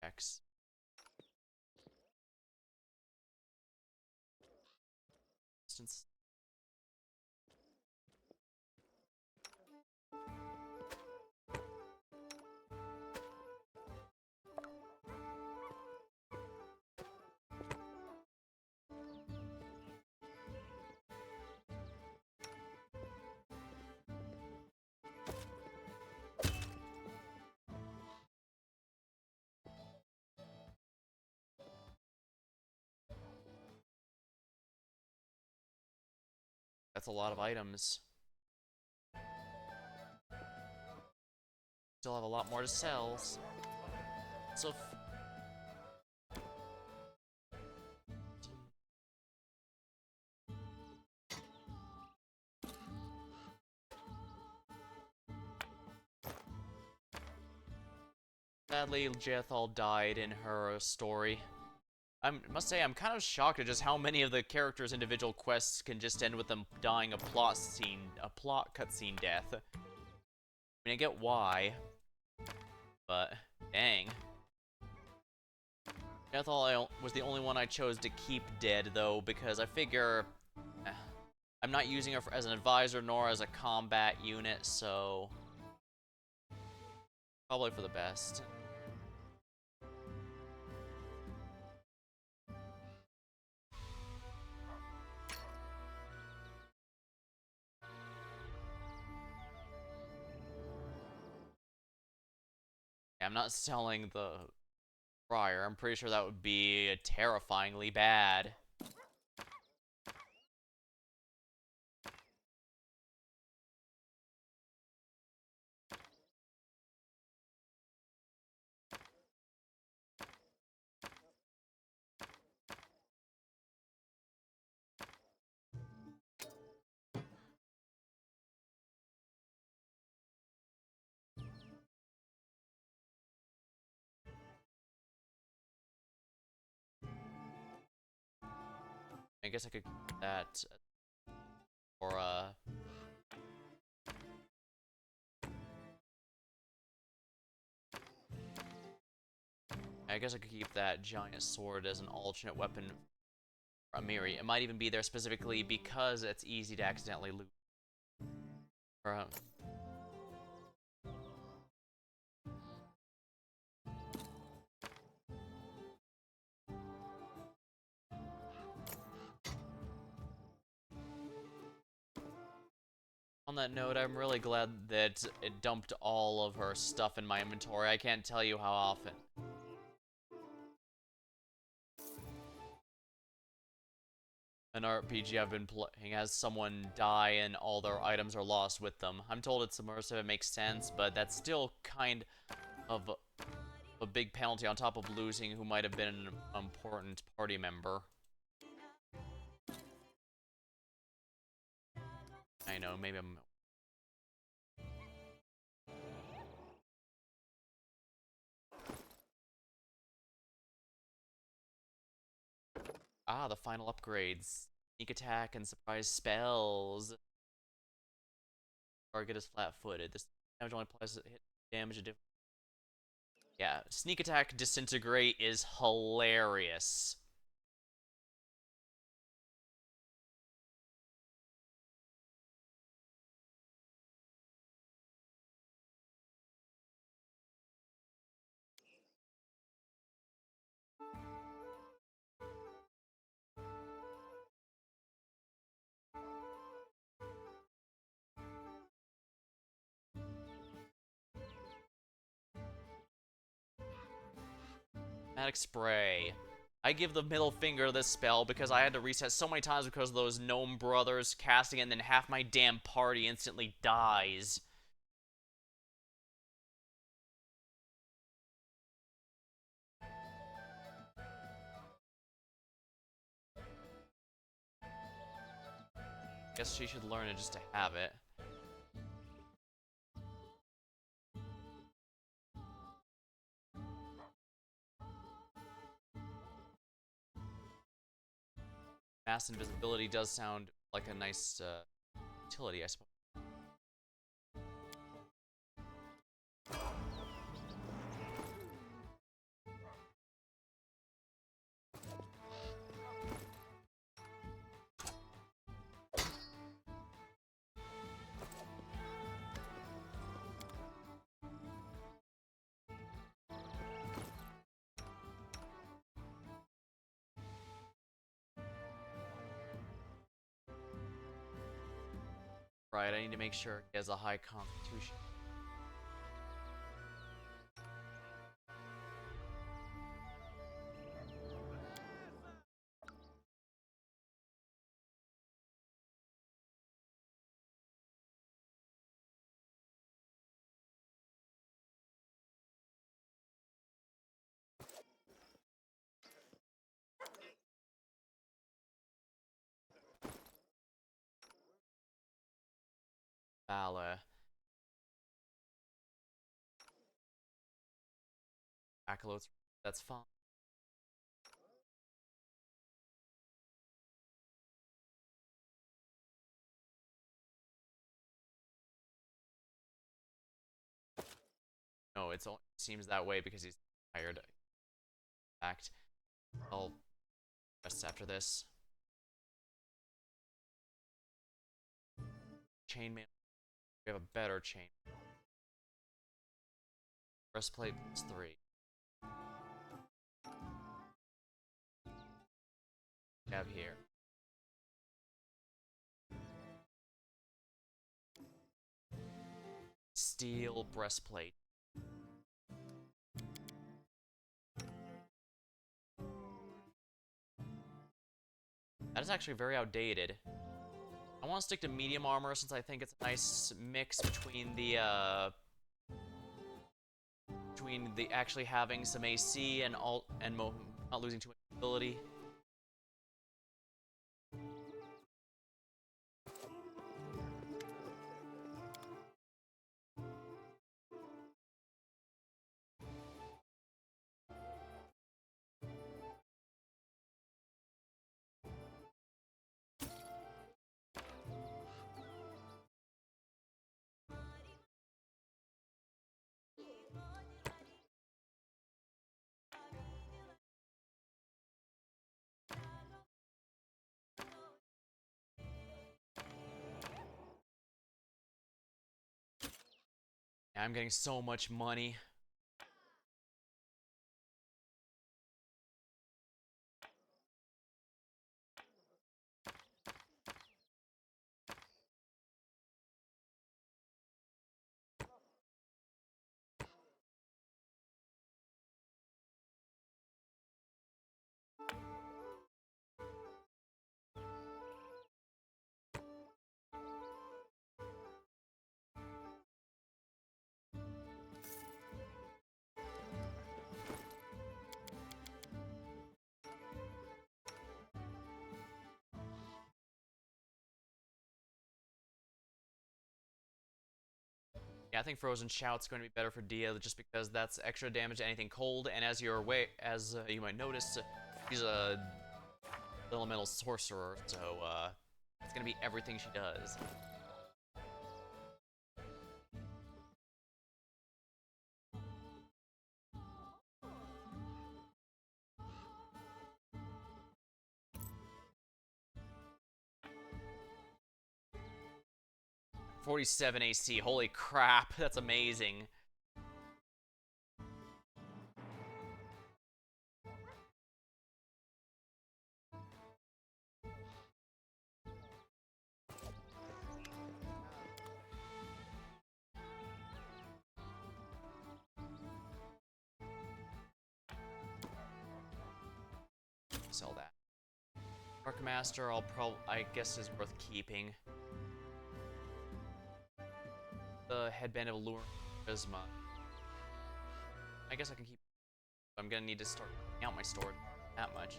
X. Instance. That's a lot of items. Still have a lot more to sell. So sadly, Jethal died in her story. I must say, I'm kind of shocked at just how many of the characters' individual quests can just end with them dying a plot cutscene death. I mean, I get why, but dang. Jethal was the only one I chose to keep dead, though, because I figure I'm not using her as an advisor nor as a combat unit, so probably for the best. I'm not selling the Friar. I'm pretty sure that would be terrifyingly bad. I guess I could keep that. Or, I guess I could keep that giant sword as an alternate weapon for Amiri. It might even be there specifically because it's easy to accidentally loot. Or, on that note, I'm really glad that it dumped all of her stuff in my inventory. I can't tell you how often. An RPG I've been playing has someone die and all their items are lost with them. I'm told it's immersive, it makes sense, but that's still kind of a big penalty on top of losing who might have been an important party member. I know, maybe I'm... Ah, the final upgrades. Sneak attack and surprise spells. Target is flat-footed. This damage only applies to hit damage a different... Yeah, sneak attack disintegrate is hilarious. Magic Spray. I give the middle finger to this spell because I had to reset so many times because of those gnome brothers casting it and then half my damn party instantly dies. Guess she should learn it just to have it. Mass invisibility does sound like a nice utility, I suppose. Right, I need to make sure he has a high constitution. Valor. Acolytes. That's fine. No, it seems that way because he's tired. In fact, I'll rest after this. Chainmail. We have a better chain. Breastplate +3. We have here. Steel breastplate. That is actually very outdated. I want to stick to medium armor since I think it's a nice mix between the actually having some AC and not losing too much ability. I'm getting so much money. Yeah, I think Frozen Shout's going to be better for Dia just because that's extra damage to anything cold, and as you're aware, as you might notice, she's a elemental sorcerer, so it's gonna be everything she does. .47 AC, holy crap, that's amazing. Sell that. Arcmaster, I guess is worth keeping. The Headband of Allure, Charisma. I guess I can keep. I'm gonna need to start out my store that much.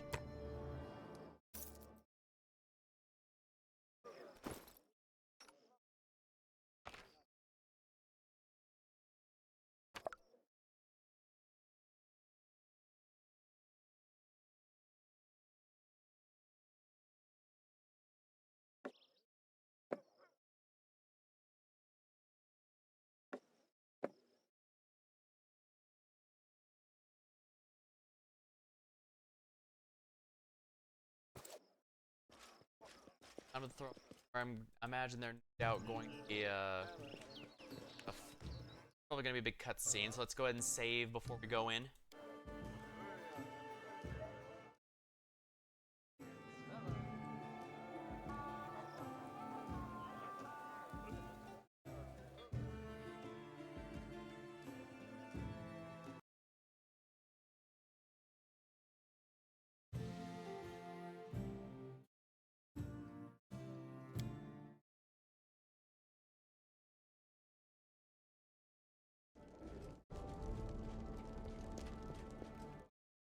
I'm gonna throw. I imagine they're no doubt going to be probably gonna be a big cutscene. So let's go ahead and save before we go in.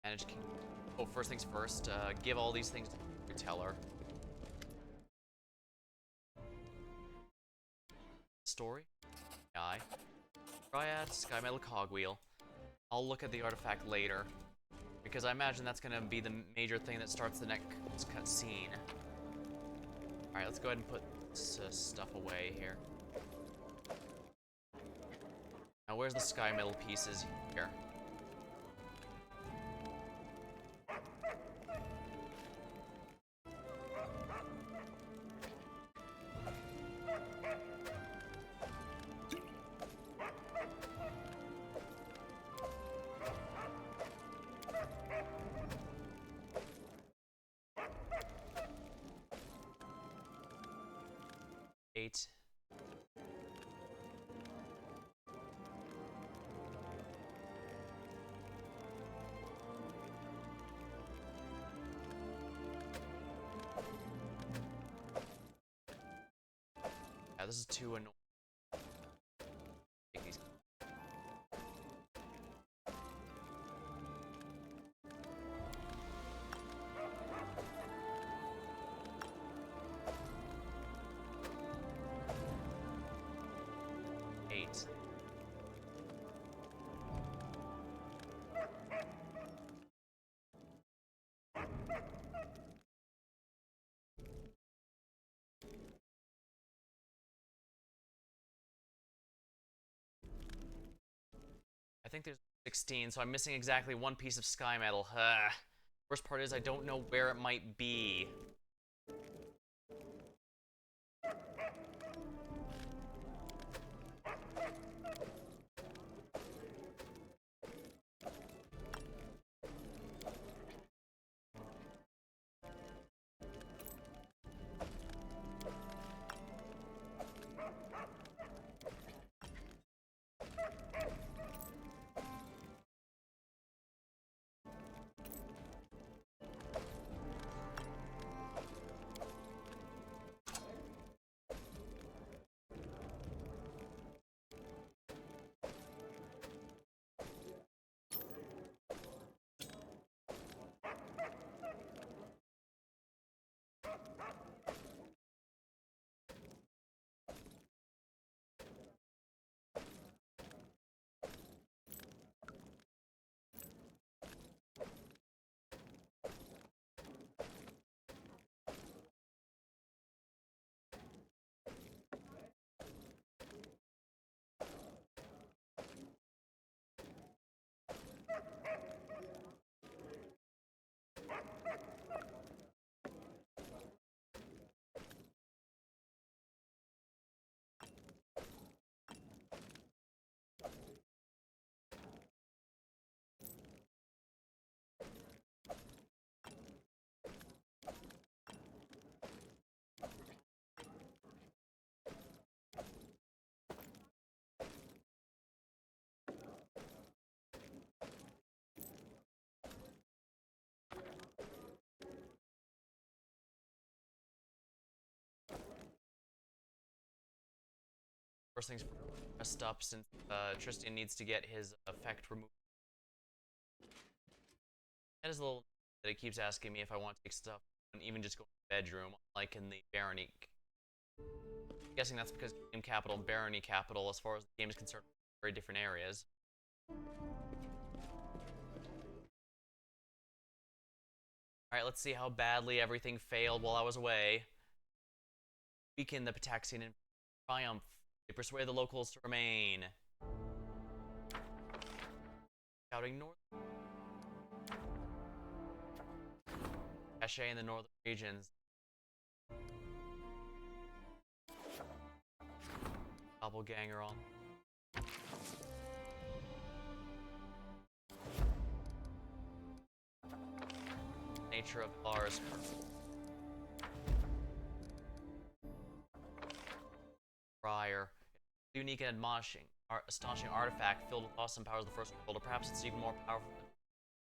Manage King. Oh, first things first. Give all these things to the teller. Story. Guy. Dryad, Sky Metal Cogwheel. I'll look at the artifact later, because I imagine that's gonna be the major thing that starts the next cutscene. All right, let's go ahead and put this stuff away here. Now, where's the Sky Metal pieces here? Eight. Yeah, this is too annoying. Take these. Eight. I think there's 16, so I'm missing exactly one piece of Sky Metal. Worst part is I don't know where it might be. First things first up, since Tristan needs to get his effect removed. That is a little that it keeps asking me if I want to take stuff and even just go to the bedroom, like in the Barony. I'm guessing that's because Game Capital and Barony Capital, as far as the game is concerned, are very different areas. Alright, let's see how badly everything failed while I was away. Weaken the Pataxian in triumph. They persuade the locals to remain. Scouting north. Cache in the northern regions. Doppelganger on. Nature of Lars. Briar. Unique and astonishing artifact filled with awesome powers of the first world, or perhaps it's even more powerful.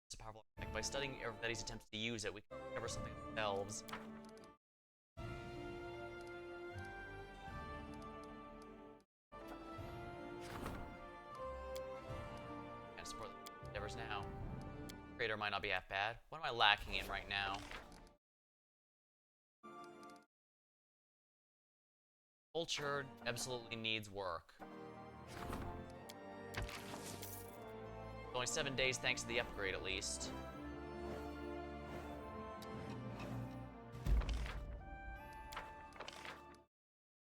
It's a powerful artifact. By studying everybody's attempts to use it, we can discover something ourselves. Can't support the endeavors now. Trader might not be that bad. What am I lacking in right now? Culture absolutely needs work. It's only 7 days thanks to the upgrade at least.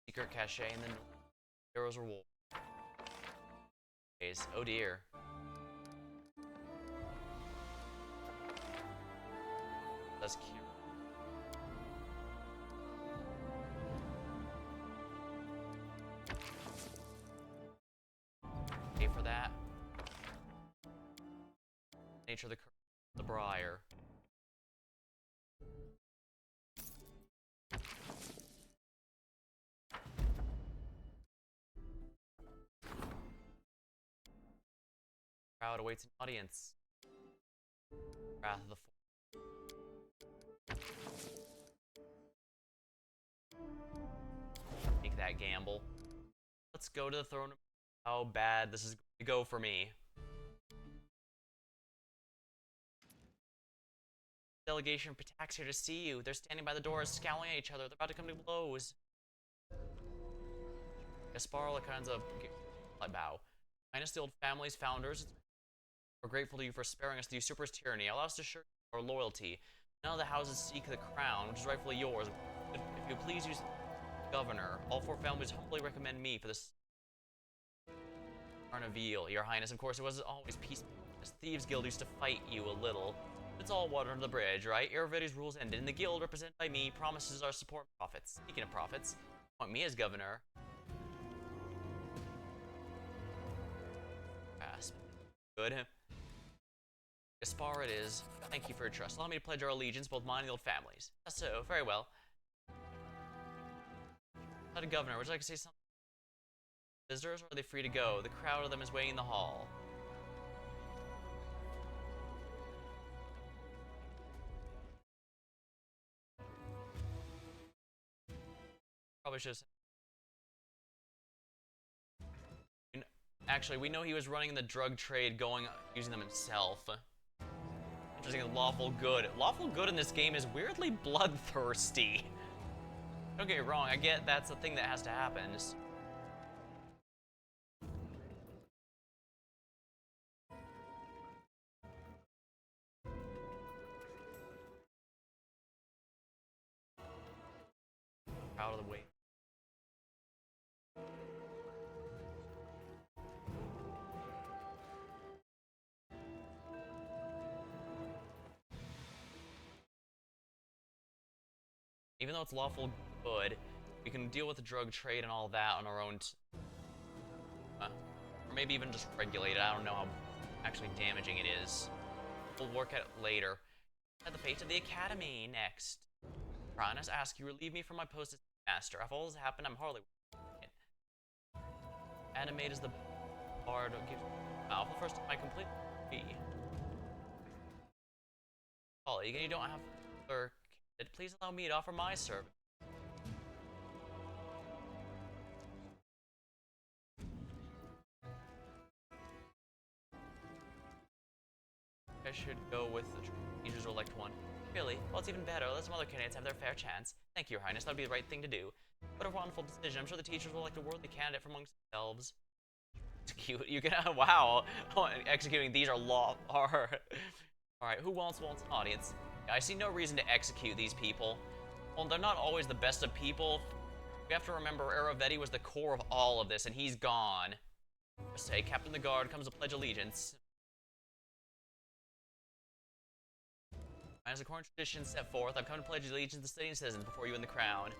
Secret cache and then Heroes Reward. Oh dear. That's cute. Pay for that. Nature of the Briar. Crowd awaits an audience. Wrath of the Take that gamble. Let's go to the throne. How bad this is going to go for me. Delegation Patax here to see you. They're standing by the door, scowling at each other. They're about to come to blows. Gaspar Lacanza, I bow. Minus the old family's founders, we're grateful to you for sparing us the usurper's tyranny. Allow us to assure our loyalty. None of the houses seek the crown, which is rightfully yours. If you please use governor, all 4 families humbly recommend me for this Arnaville, your highness. Of course, it wasn't always peaceful. This thieves guild used to fight you a little. It's all water under the bridge, right? Irrevedi's rules ended, and the guild, represented by me, promises our support profits. Speaking of profits, want me as governor. Grasp. Good. Gaspar it is. Thank you for your trust. Allow me to pledge our allegiance, both mine and the old families. So, very well. How to governor, would you like to say something? Visitors, or are they free to go? The crowd of them is waiting in the hall. Probably should have. Actually, we know he was running the drug trade, using them himself. Interesting, lawful good. Lawful good in this game is weirdly bloodthirsty. Don't get me wrong, I get that's a thing that has to happen. Just out of the way. Even though it's lawful good, we can deal with the drug trade and all that on our own. Or maybe even just regulate it. I don't know how actually damaging it is. We'll work at it later. At the fate of the academy next. Pranas asks you relieve me from my post as master. If all this happened, I'm hardly it. Animate is the bard who gives mouth the first time I complete B. Colleague, and you don't have clerk. Please allow me to offer my service. I should go with the Rangers will elect one. Really? Well, it's even better. Let some other candidates have their fair chance. Thank you, Your Highness. That would be the right thing to do. What a wonderful decision. I'm sure the teachers will elect a worthy candidate from amongst themselves. Execute. You can. Wow. Executing these are law. Are. Alright, who wants an audience? I see no reason to execute these people. Well, they're not always the best of people. We have to remember Aravetti was the core of all of this, and he's gone. Say, Captain of the Guard comes to pledge allegiance. As the current tradition set forth, I've come to pledge allegiance to the city and citizens before you in the crown.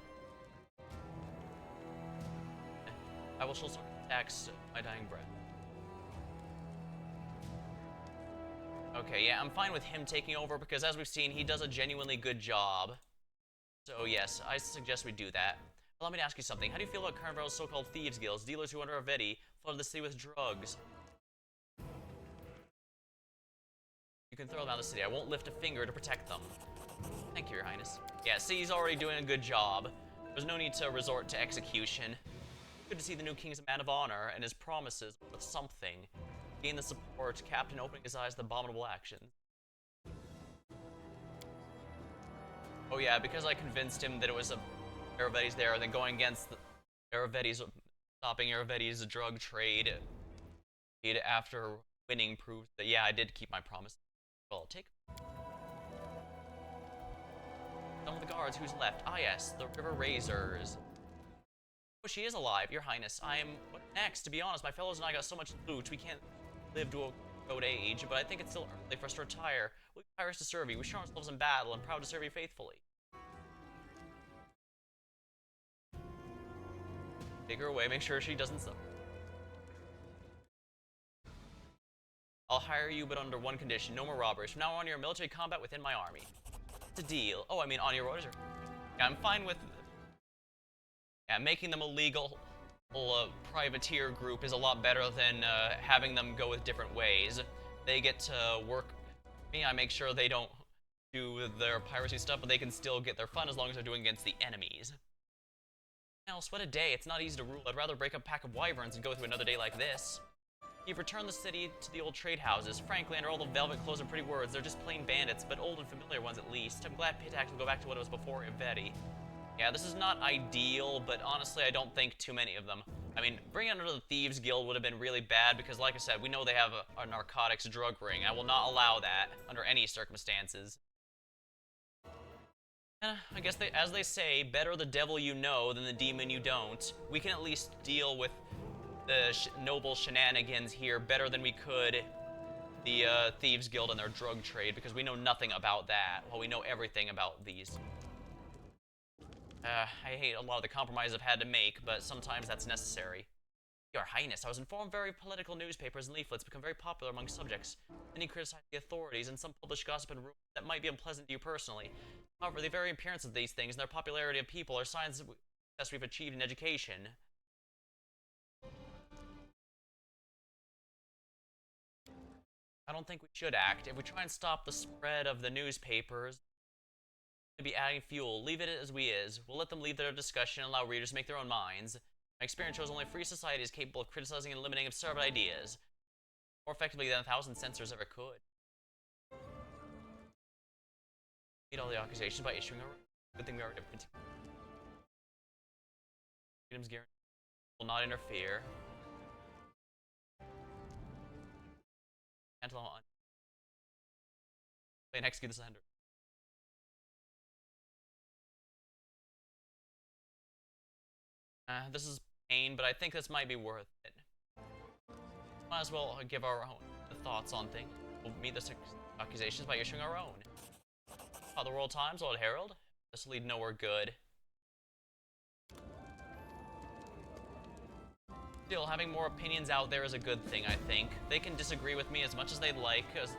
I will shoulder tax my dying breath. Okay, yeah, I'm fine with him taking over because, as we've seen, he does a genuinely good job. So yes, I suggest we do that. But let me ask you something. How do you feel about Carnival's so-called thieves guilds, dealers who under Aravetti flooded the city with drugs? You can throw them out of the city. I won't lift a finger to protect them. Thank you, Your Highness. Yeah, see, he's already doing a good job. There's no need to resort to execution. Good to see the new king's a man of honor, and his promises with something. Gain the support, Captain opening his eyes to the abominable actions. Oh yeah, because I convinced him that it was Aravetti's there, and then going against Aravetti's, stopping Aravetti's drug trade after winning proves that, yeah, I did keep my promise. Well, take some of the guards. Who's left? Ah, yes, the River Razors. Oh, she is alive, Your Highness. What next? To be honest, my fellows and I got so much loot, we can't live to a old age, but I think it's still early for us to retire. We pirates to serve you. We show ourselves in battle and proud to serve you faithfully. Take her away, make sure she doesn't suffer. I'll hire you, but under one condition. No more robberies. From now on, you're military combat within my army. It's a deal. Oh, I mean, on your orders. Yeah, I'm fine with... Yeah, making them a legal privateer group is a lot better than having them go with different ways. They get to work me. I make sure they don't do their piracy stuff, but they can still get their fun as long as they're doing against the enemies. Hell, what a day. It's not easy to rule. I'd rather break up a pack of wyverns and go through another day like this. You've returned the city to the old trade houses. Frankly, under all the velvet clothes and pretty words, they're just plain bandits, but old and familiar ones at least. I'm glad Pitax will go back to what it was before Aravetti. Yeah, this is not ideal, but honestly, I don't think too many of them. I mean, bringing under the Thieves Guild would have been really bad because, like I said, we know they have a narcotics drug ring. I will not allow that under any circumstances. I guess, as they say, better the devil you know than the demon you don't. We can at least deal with the noble shenanigans here better than we could the Thieves Guild and their drug trade, because we know nothing about that, while we know everything about these. I hate a lot of the compromises I've had to make, but sometimes that's necessary. Your Highness, I was informed very political newspapers and leaflets become very popular among subjects. Many criticize the authorities, and some publish gossip and rumors that might be unpleasant to you personally. However, the very appearance of these things and their popularity of people are signs of success we've achieved in education. I don't think we should act. If we try and stop the spread of the newspapers, to be adding fuel, leave it as we is. We'll let them leave their discussion and allow readers to make their own minds. My experience shows only a free society is capable of criticizing and eliminating absurd ideas more effectively than 1,000 censors ever could. Meet all the accusations by issuing a good thing we are different. Freedom's guaranteed. Will not interfere. And execute the sender. This is pain, but I think this might be worth it. Might as well give our own thoughts on things. We'll meet the accusations by issuing our own. The World Times, Lord Herald. This will lead nowhere good. Still, having more opinions out there is a good thing, I think. They can disagree with me as much as they'd like, because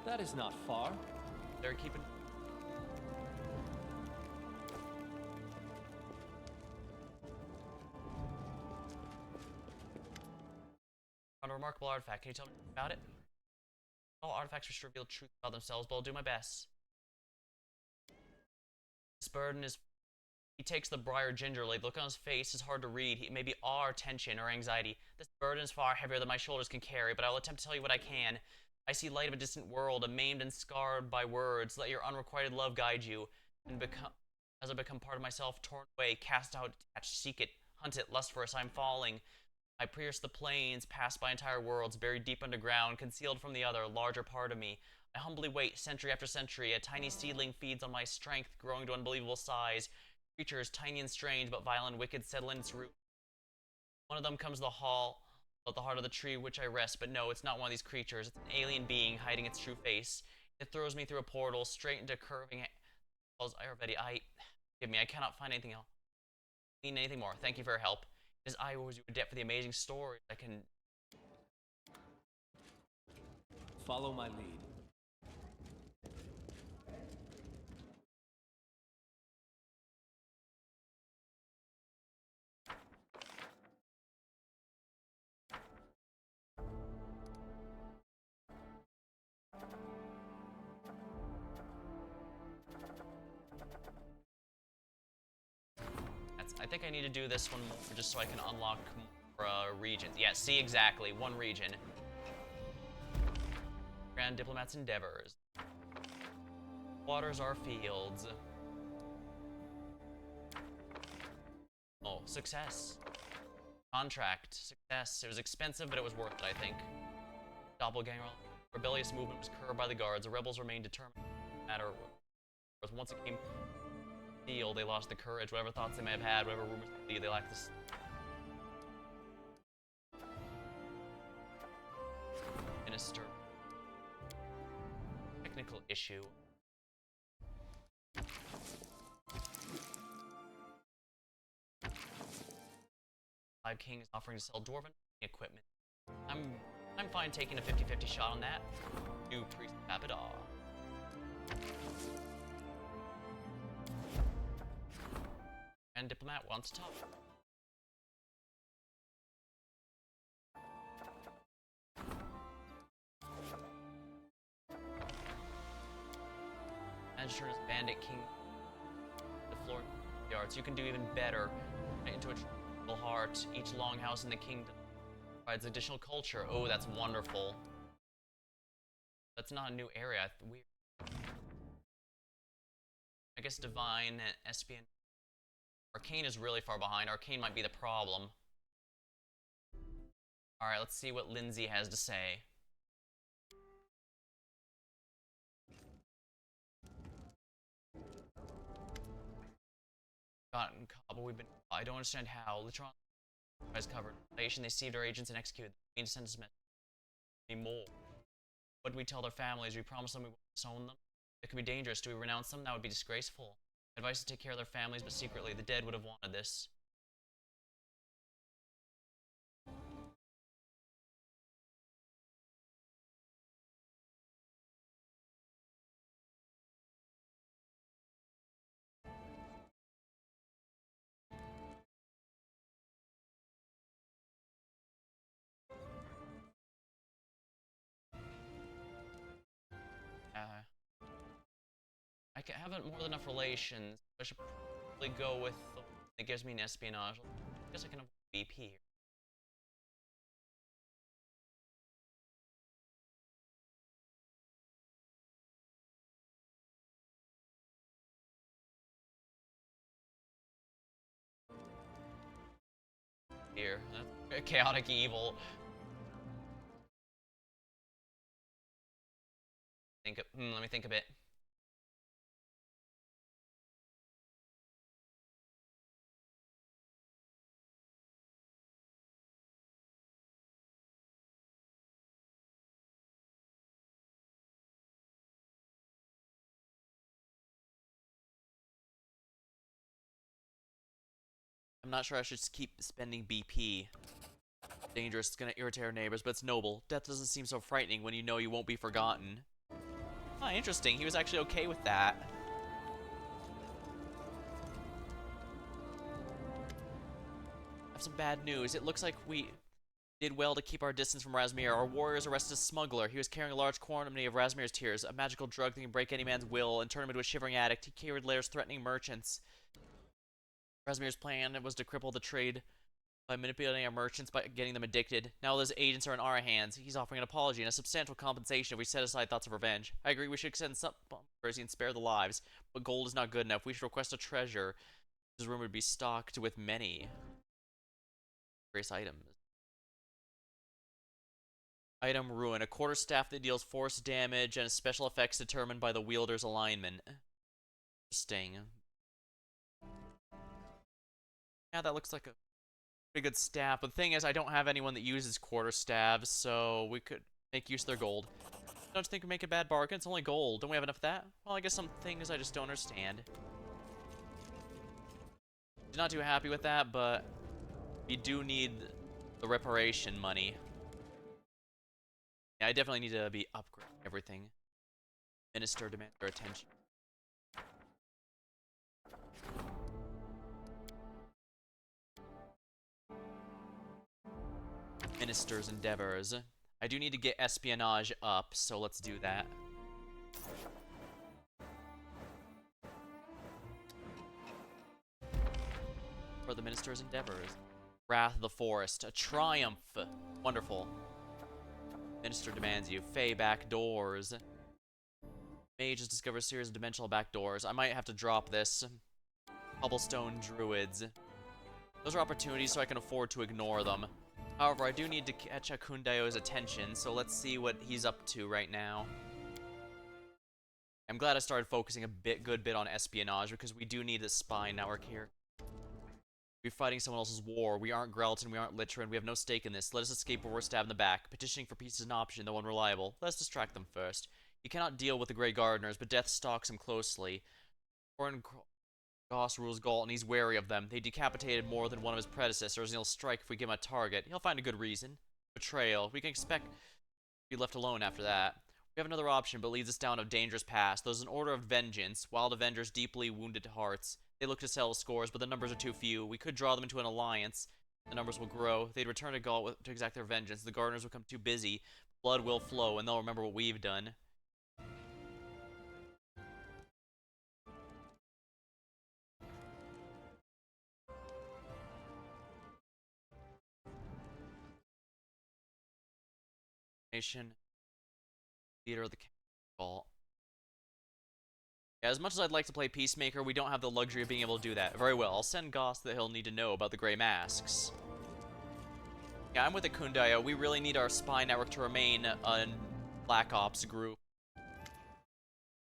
That is not far. they're keeping... Found a remarkable artifact. Can you tell me about it? All artifacts which reveal truth about themselves, but I'll do my best. This burden is... He takes the briar gingerly. The look on his face is hard to read. It may be awe, tension, or anxiety. This burden is far heavier than my shoulders can carry, but I will attempt to tell you what I can. I see light of a distant world, maimed and scarred by words. Let your unrequited love guide you, and as I become part of myself, torn away, cast out, detached, seek it, hunt it, lust for us, I'm falling. I pierce the plains, pass by entire worlds, buried deep underground, concealed from the other, larger part of me. I humbly wait, century after century. A tiny seedling feeds on my strength, growing to unbelievable size. Creatures, tiny and strange, but violent and wicked, settle in its root. One of them comes to the hall, at the heart of the tree which I rest, but no, it's not one of these creatures. It's an alien being hiding its true face. It throws me through a portal, straight into curving walls. Forgive me, I cannot find anything else. Need anything more. Thank you for your help. It is I who owes you a debt for the amazing story I can... Follow my lead. I think I need to do this one more just so I can unlock more regions. Yeah, see, exactly. One region. Grand Diplomat's endeavors. Waters our fields. Oh, success. Contract. Success. It was expensive, but it was worth it, I think. Doppelganger. Rebellious movement was curbed by the guards. The rebels remained determined. No matter what. Once it came... They lost the courage, whatever thoughts they may have had, whatever rumors they believed, they lacked this minister. Technical issue. Five Kings offering to sell dwarven equipment. I'm fine taking a 50-50 shot on that. New priest Abadar. And diplomat wants to talk. And turn his bandit king the floor yards. You can do even better. Into a tribal heart. Each longhouse in the kingdom provides additional culture. Oh, that's wonderful. That's not a new area. Weird. I guess divine and espionage. Arcane is really far behind. Arcane might be the problem. Alright, let's see what Lindsay has to say. Gotten caught, but I don't understand how. Litron has covered. They deceived our agents and executed them. We need to send us a message. More. What do we tell their families? We promise them we won't disown them? It could be dangerous. Do we renounce them? That would be disgraceful. Advice to take care of their families, but secretly. The dead would have wanted this. I haven't more than enough relations. I should probably go with the one that gives me an espionage. I guess I can avoid BP here. That's chaotic evil. Let me think a bit. I'm not sure I should just keep spending BP. Dangerous, it's gonna irritate our neighbors, but it's noble. Death doesn't seem so frightening when you know you won't be forgotten. Ah, interesting. He was actually okay with that. I have some bad news. It looks like we did well to keep our distance from Razmir. Our warriors arrested a smuggler. He was carrying a large quantity of Razmir's tears, a magical drug that can break any man's will and turn him into a shivering addict. He carried letters threatening merchants. Razmir's plan was to cripple the trade by manipulating our merchants by getting them addicted. Now those agents are in our hands. He's offering an apology and a substantial compensation if we set aside thoughts of revenge. I agree we should extend some mercy and spare the lives, but gold is not good enough. We should request a treasure. This room would be stocked with many various items. Item Ruin. A quarterstaff that deals force damage and special effects determined by the wielder's alignment. Interesting. Yeah, that looks like a pretty good staff. But the thing is, I don't have anyone that uses quarterstaves, so we could make use of their gold. Don't you think we make a bad bargain? It's only gold. Don't we have enough of that? Well, I guess some things I just don't understand. Not too happy with that, but we do need the reparation money. Yeah, I definitely need to be upgrading everything. Minister demands our attention. Minister's endeavors. I do need to get espionage up, so let's do that. For the minister's endeavors. Wrath of the Forest. A triumph. Wonderful. Minister demands you. Fey back doors. Mage has discovered a series of dimensional back doors. I might have to drop this. Cobblestone druids. Those are opportunities, so I can afford to ignore them. However, I do need to catch Akundayo's attention, so let's see what he's up to right now. I'm glad I started focusing a good bit on espionage, because we do need a spy network here. We're fighting someone else's war. We aren't Grelton, we aren't Litrin, we have no stake in this. Let us escape or we're stabbed in the back. Petitioning for peace is an option, though unreliable. Let us distract them first. You cannot deal with the Grey Gardeners, but death stalks him closely. Thorin Goss rules Gault, and he's wary of them. They decapitated more than one of his predecessors, and he'll strike if we give him a target. He'll find a good reason. Betrayal. We can expect to be left alone after that. We have another option, but leads us down a dangerous path. There's an order of vengeance. Wild Avengers, deeply wounded hearts. They look to settle scores, but the numbers are too few. We could draw them into an alliance. The numbers will grow. They'd return to Gault to exact their vengeance. The Gardeners will become too busy. Blood will flow, and they'll remember what we've done. Nation. Leader of the Gault. Yeah, as much as I'd like to play Peacemaker, we don't have the luxury of being able to do that. Very well, I'll send Goss that he'll need to know about the Grey Masks. Yeah, I'm with Akundayo. We really need our spy network to remain a Black Ops group.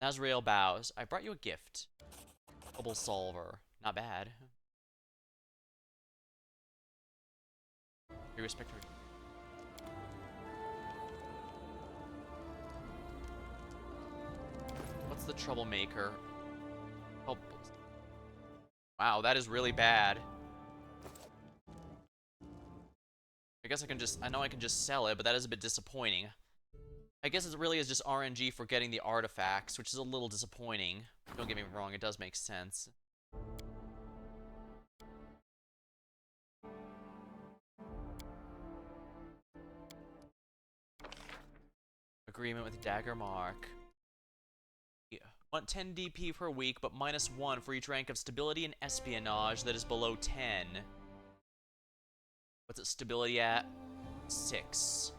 Nazrael bows. I brought you a gift. Trouble solver. Not bad. We respect her. What's the troublemaker? Oh, wow, that is really bad. I guess I can just, I know I can just sell it, but that is a bit disappointing. I guess it really is just RNG for getting the artifacts, which is a little disappointing. Don't get me wrong, it does make sense. Agreement with Dagger Mark. Yeah. Want 10 DP per week, but -1 for each rank of stability and espionage that is below 10. What's it stability at? 6.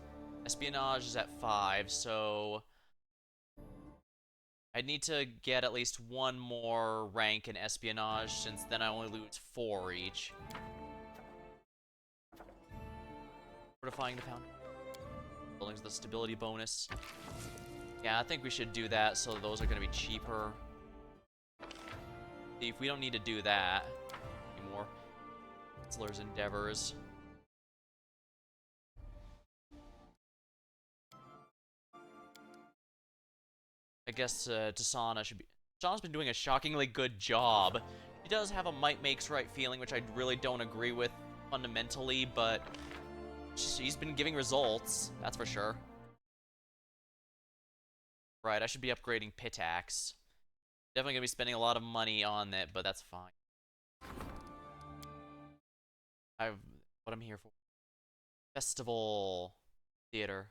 Espionage is at 5, so I'd need to get at least one more rank in espionage, since then I only lose 4 each. Fortifying the fountain. Buildings the stability bonus. Yeah, I think we should do that, so those are going to be cheaper. See, if we don't need to do that anymore. Chancellor's Endeavors. I guess Tasana should be... Tasana's been doing a shockingly good job. He does have a might makes right feeling, which I really don't agree with fundamentally, but she's been giving results, that's for sure. Right, I should be upgrading Pitax. Definitely gonna be spending a lot of money on it, but that's fine. I've what I'm here for. Festival Theater.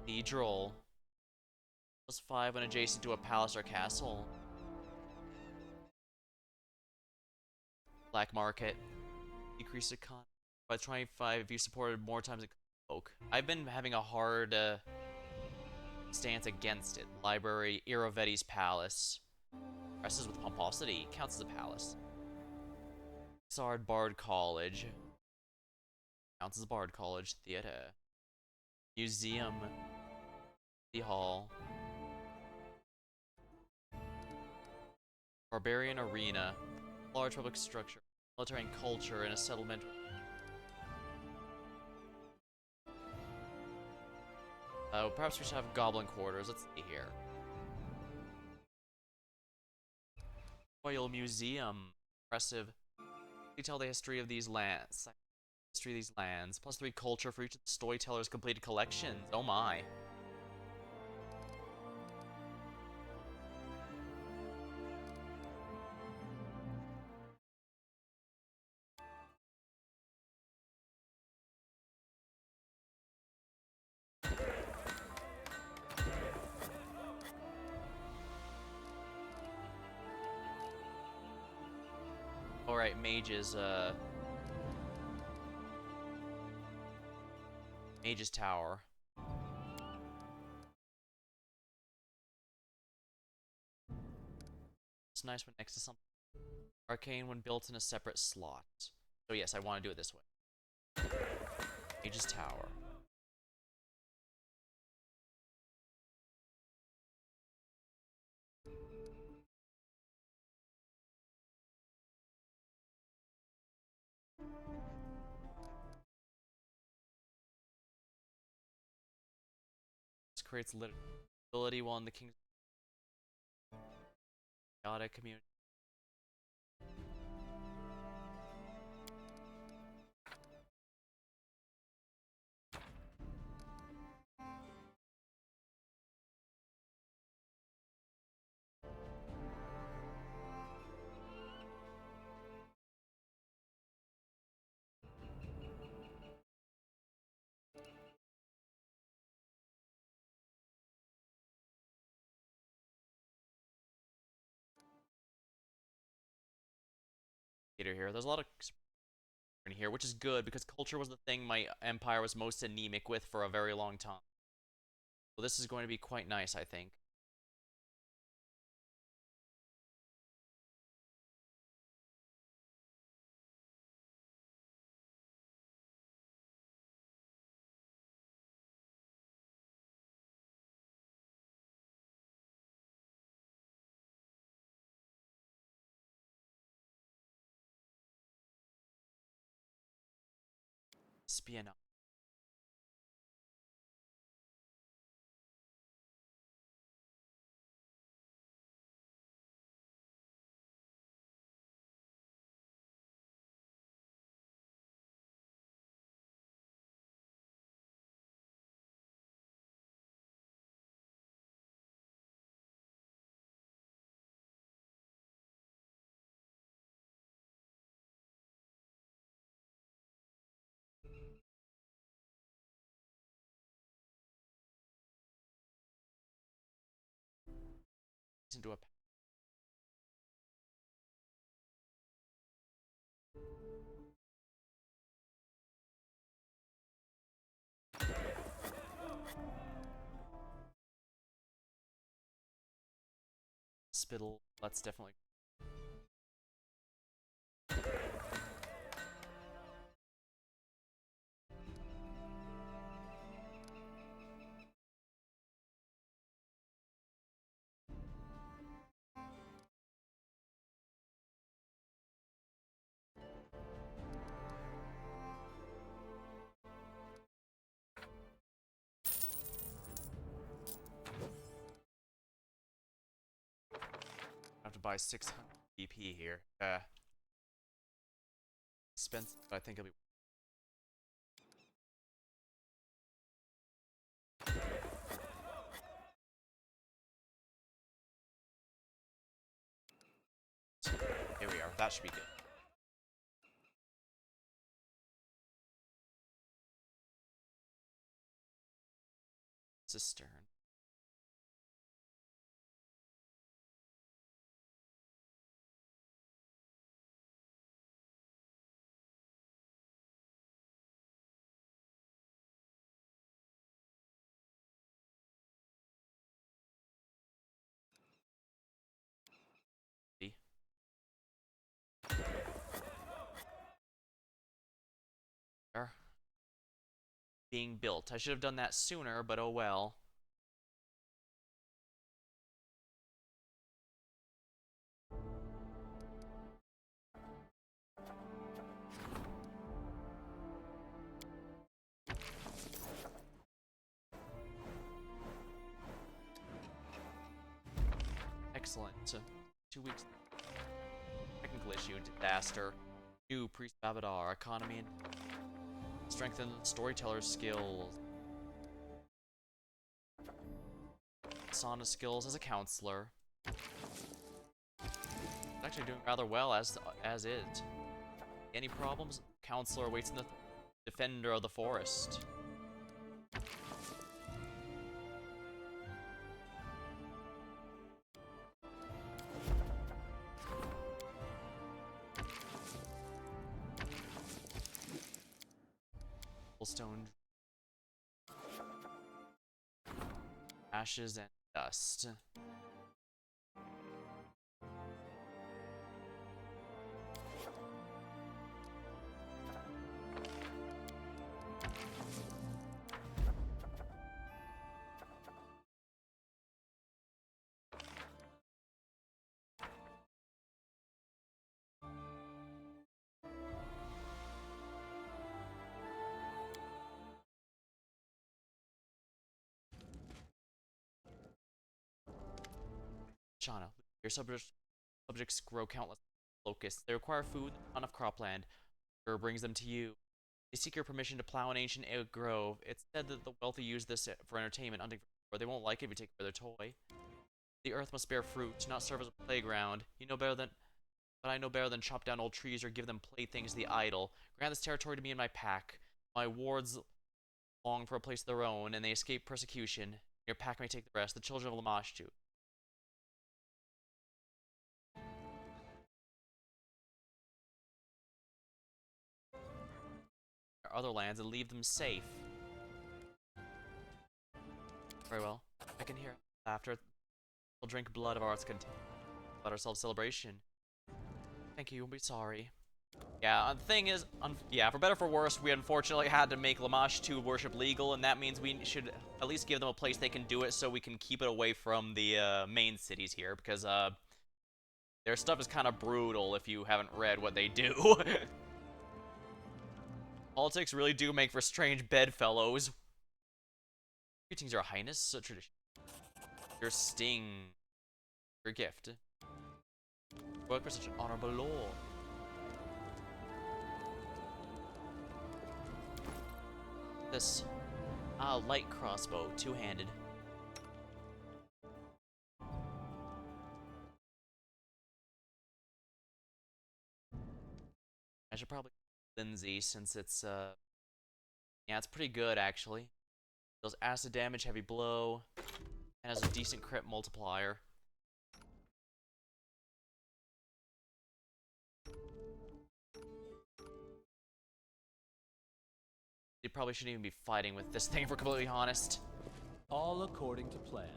Cathedral. +5 when adjacent to a palace or castle. Black Market. Decrease economy by 25 if you supported more times than Coke. I've been having a hard stance against it. Library, Iravetti's Palace. Presses with pomposity. Counts as a palace. Sard Bard College. Counts as a Bard College. Theater. Museum. City Hall. Barbarian Arena. Large public structure. Military and culture in a settlement. Perhaps we should have goblin quarters. Let's see here. Royal Museum. Impressive. Tell the history of these lands. History of these lands. Plus 3 culture for each of the storyteller's completed collections. Oh my. Alright, mages, Mage's Tower. It's nice when next to something. Arcane when built in a separate slot. So yes, I want to do it this way. Mage's Tower. This creates ability while in the king's chaotic community. Here. There's a lot of in here, which is good because culture was the thing my empire was most anemic with for a very long time. So this is going to be quite nice, I think. Espionage. Into a spittle. That's definitely. I have to buy 600 BP here. Expensive, but I think it'll be. Here we are. That should be good. Cistern. being built. I should have done that sooner, but oh well. Excellent. 2 weeks. Technical issue, disaster. New Priest Babadar, economy and strengthen storyteller's skills. Sauna skills as a counselor. Actually doing rather well as is. Any problems? Counselor waits in the defender of the forest. Stone, ashes and dust. Shana, your subjects grow countless locusts. They require food, not enough cropland. Or brings them to you. They seek your permission to plow an ancient oak grove. It's said that the wealthy use this for entertainment, hunting, or they won't like it if you take it for their toy. The earth must bear fruit, not serve as a playground. You know better than, but I know better than chop down old trees or give them playthings to the idle. Grant this territory to me and my pack. My wards long for a place of their own, and they escape persecution. Your pack may take the rest. The children of Lamashtu. Other lands and leave them safe. Very well. I can hear laughter. We'll drink blood of arts content. Let ourselves celebration. Thank you, you'll be sorry. Yeah, the thing is, yeah, for better or for worse, we unfortunately had to make Lamashtu worship legal, and that means we should at least give them a place they can do it so we can keep it away from the main cities here, because their stuff is kind of brutal if you haven't read what they do. Politics really do make for strange bedfellows. Greetings, Your Highness. Tradition. Your sting. Your gift. Work for such an honorable lord. This. Light crossbow. Two-handed. I should probably Lindsay since it's yeah, it's pretty good actually. Deals acid damage, heavy blow, and has a decent crit multiplier. You probably shouldn't even be fighting with this thing if we're completely honest. All according to plan.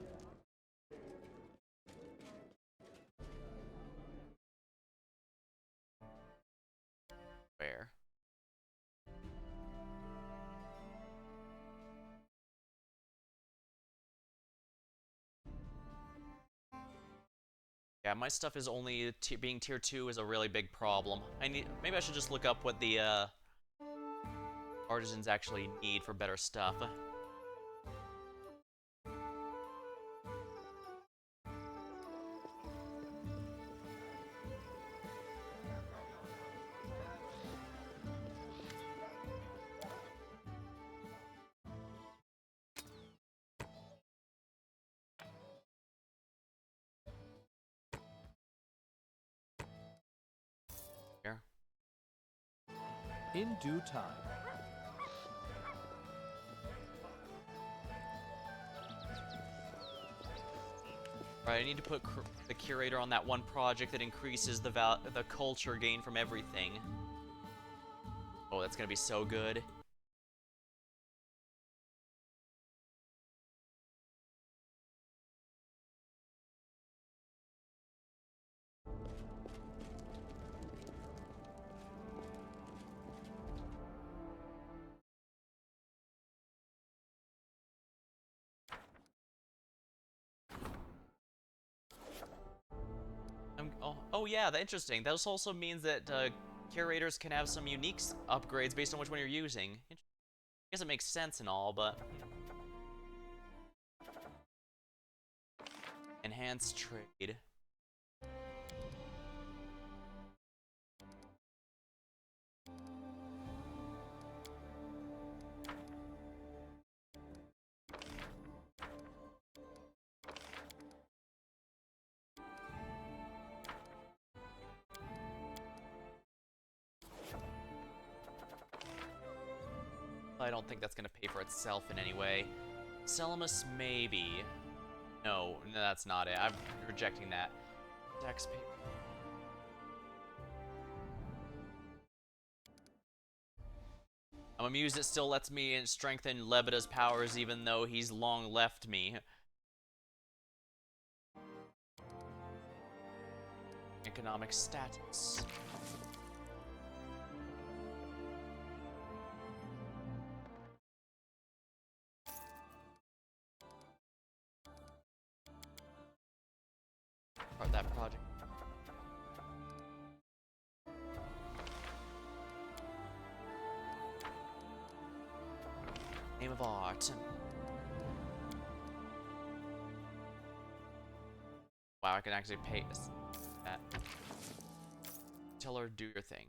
Where? Yeah, my stuff is only being tier 2 is a really big problem. Maybe I should just look up what the artisans actually need for better stuff. Here. In due time. Right, I need to put the curator on that one project that increases the culture gain from everything. Oh, that's gonna be so good. yeah, that's interesting. That also means that curators can have some unique upgrades based on which one you're using. I guess it makes sense and all, but enhanced trade. I don't think that's gonna pay for itself in any way. Selamus, maybe. No, that's not it. I'm rejecting that. Taxpayer. I'm amused it still lets me strengthen Lebeda's powers even though he's long left me. Economic status. Start that project. Name of art. Wow, I can actually pay this. That. Tell her do your thing.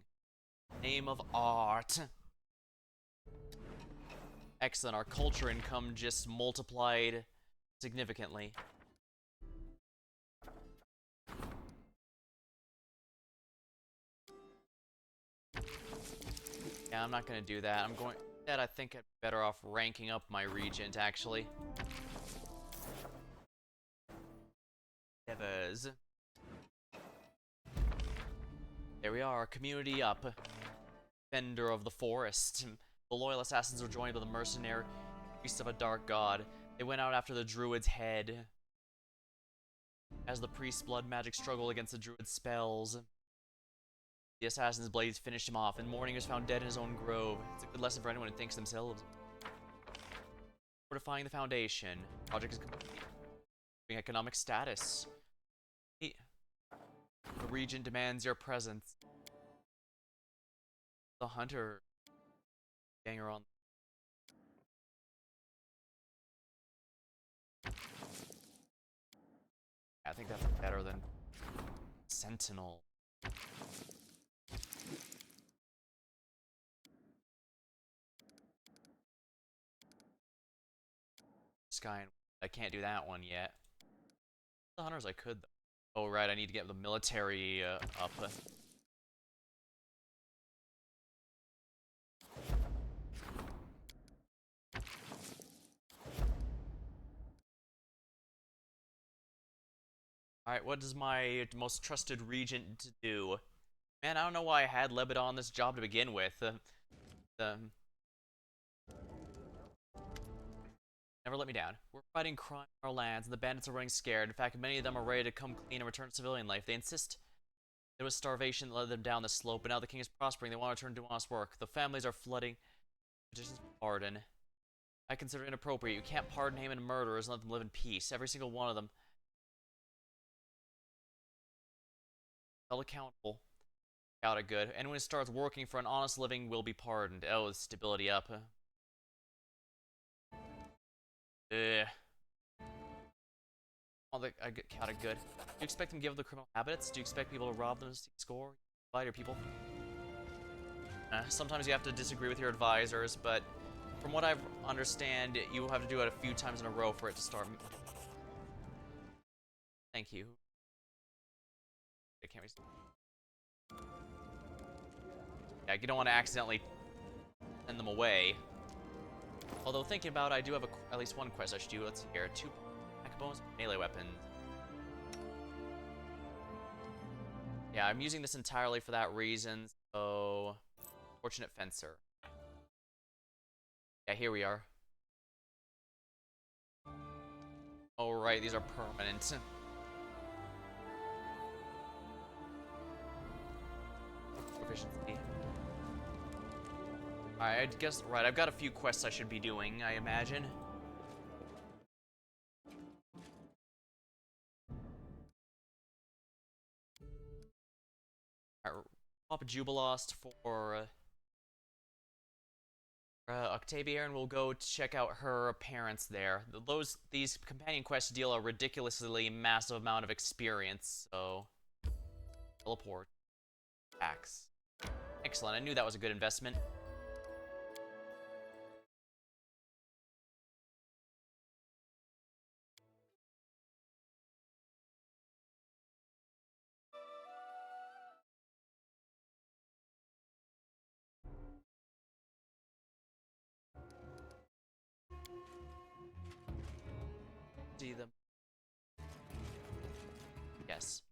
Name of art. Excellent. Our culture income just multiplied significantly. Yeah, I'm not gonna do that. I'm going. Instead, I think I'd be better off ranking up my regent, actually. Devers. There we are, community up. Defender of the forest. The loyal assassins were joined by the mercenary priests of a dark god. They went out after the druid's head. As the priest's blood magic struggled against the druid's spells, the assassin's blades finished him off, and morning was found dead in his own grove. It's a good lesson for anyone who thinks themselves. Fortifying the foundation. Project is complete. Economic status. The region demands your presence. The hunter. Ganger on. I think that's better than Sentinel. Sky. I can't do that one yet. The hunters I could though. Oh right, I need to get the military up. Alright, what does my most trusted regent do? Man, I don't know why I had Lebeda on this job to begin with. Never let me down. We're fighting crime on our lands, and the bandits are running scared. In fact, many of them are ready to come clean and return to civilian life. They insist there was starvation that led them down the slope, but now the king is prospering. They want to return to honest work. The families are flooding petitions for pardon. I consider it inappropriate. You can't pardon him and murderers and let them live in peace. Every single one of them. Held accountable. Got it good. Anyone who starts working for an honest living will be pardoned. Oh, stability up. Ugh. Oh, I got it good. Do you expect them to give the criminal habits? Do you expect people to rob them to score? Fight your people? Sometimes you have to disagree with your advisors, but from what I understand, you will have to do it a few times in a row for it to start. Thank you. I can't be. Yeah, you don't want to accidentally send them away. Although thinking about it, I do have at least one quest I should do. Let's see here. 2 backbones, melee weapons. Yeah, I'm using this entirely for that reason. So, Fortunate Fencer. Yeah, here we are. Oh right, these are permanent. Proficiency. Alright, I guess, right, I've got a few quests I should be doing, I imagine. Jubilost for Octavia, and we'll go check out her parents there. These companion quests deal a ridiculously massive amount of experience, so teleport. Axe. Excellent, I knew that was a good investment. See them. Yes.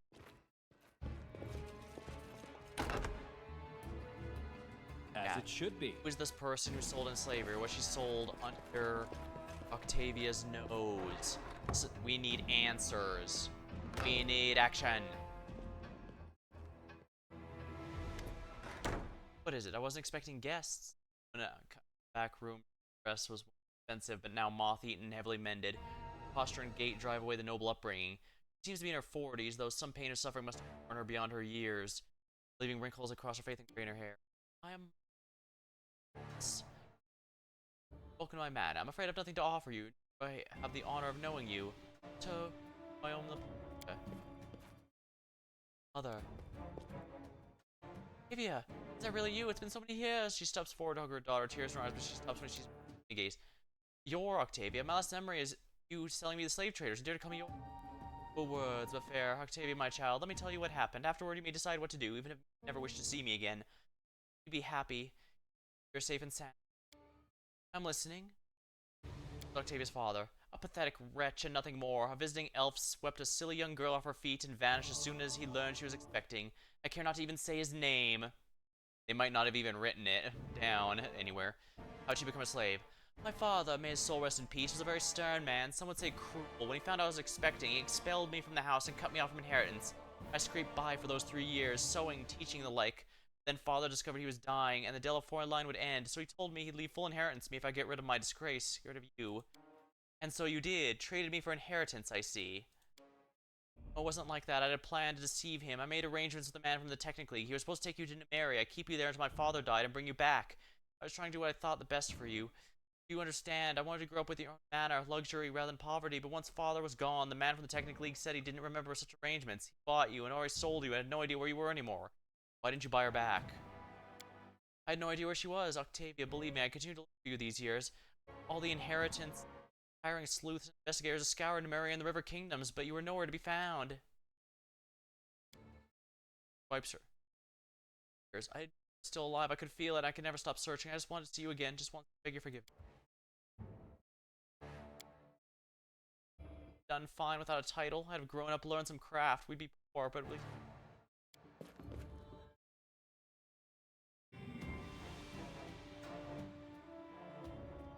As it should be. Who is this person who sold in slavery? Was she sold under Octavia's nose? We need answers. We need action. What is it? I wasn't expecting guests. Back room dress was expensive, but now moth-eaten, heavily mended. Posture and gait drive away the noble upbringing. She seems to be in her 40s, though some pain or suffering must have worn her beyond her years, leaving wrinkles across her face and gray in her hair. I am... Welcome to my man. I'm afraid I have nothing to offer you. I have the honor of knowing you. To my own mother. Octavia, is that really you? It's been so many years. She steps forward to hug her daughter, tears in her eyes, but she stops when she's gaze. You're Octavia. My last memory is you selling me the slave traders. Dare to call me your words, but fair. Octavia, my child, let me tell you what happened. Afterward, you may decide what to do, even if you never wish to see me again. You'd be happy. You're safe and sound. I'm listening. Octavia's father, a pathetic wretch and nothing more. A visiting elf swept a silly young girl off her feet and vanished as soon as he learned she was expecting. I care not to even say his name. They might not have even written it down anywhere. How'd she become a slave? My father, may his soul rest in peace, was a very stern man, some would say cruel. When he found I was expecting, he expelled me from the house and cut me off from inheritance. I scraped by for those 3 years, sewing, teaching, the like. Then father discovered he was dying, and the Delaforeign line would end, so he told me he'd leave full inheritance to me if I get rid of my disgrace, get rid of you. And so you did, traded me for inheritance, I see. Oh, it wasn't like that. I had a plan to deceive him. I made arrangements with the man from the Technic League. He was supposed to take you to Numeria, keep you there until my father died, and bring you back. I was trying to do what I thought the best for you. You understand, I wanted to grow up with your own manner, luxury rather than poverty, but once father was gone, the man from the Technic League said he didn't remember such arrangements. He bought you and already sold you and had no idea where you were anymore. Why didn't you buy her back? I had no idea where she was, Octavia. Believe me, I continued to look for you these years. All the inheritance, hiring sleuths and investigators to scour Numeria and the River Kingdoms, but you were nowhere to be found. Wipes her. I was still alive. I could feel it. I could never stop searching. I just wanted to see you again. Just wanted to beg you forgive me. Done fine without a title. I'd have grown up, learned some craft. We'd be poor, but at least...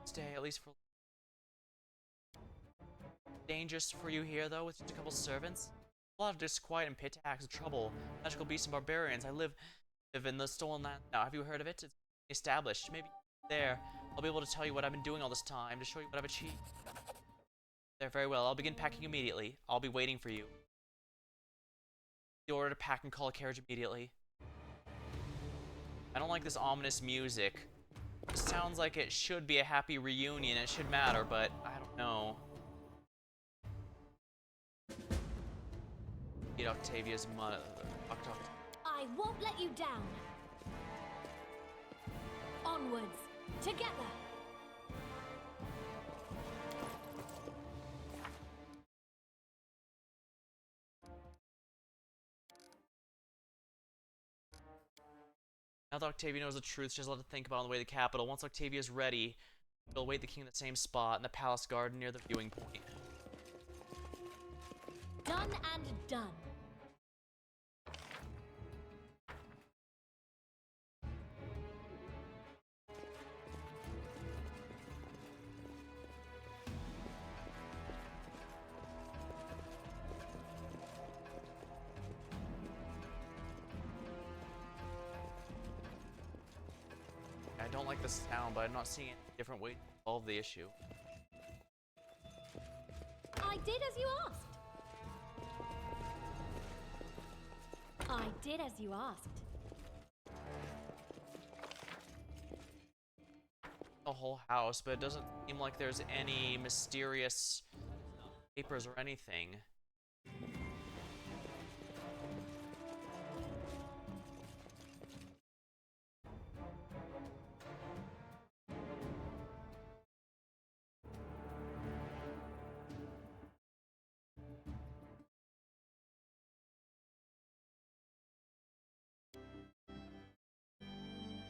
Stay, at least for... Dangerous for you here, though, with just a couple servants? A lot of disquiet and pit attacks, trouble, magical beasts and barbarians. I live in the stolen land now. Have you heard of it? It's established. Maybe there. I'll be able to tell you what I've been doing all this time, to show you what I've achieved. There, very well. I'll begin packing immediately. I'll be waiting for you. The order to pack and call a carriage immediately. I don't like this ominous music. It sounds like it should be a happy reunion. It should matter, but I don't know. Meet Octavia's mother. I won't let you down. Onwards, together. Now that Octavia knows the truth, she has a lot to think about on the way to the capital. Once Octavia is ready, she'll await the king in the same spot in the palace garden near the viewing point. Done and done. I don't like the sound, but I'm not seeing a different way to solve the issue. I did as you asked. I did as you asked. the whole house, but it doesn't seem like there's any mysterious papers or anything.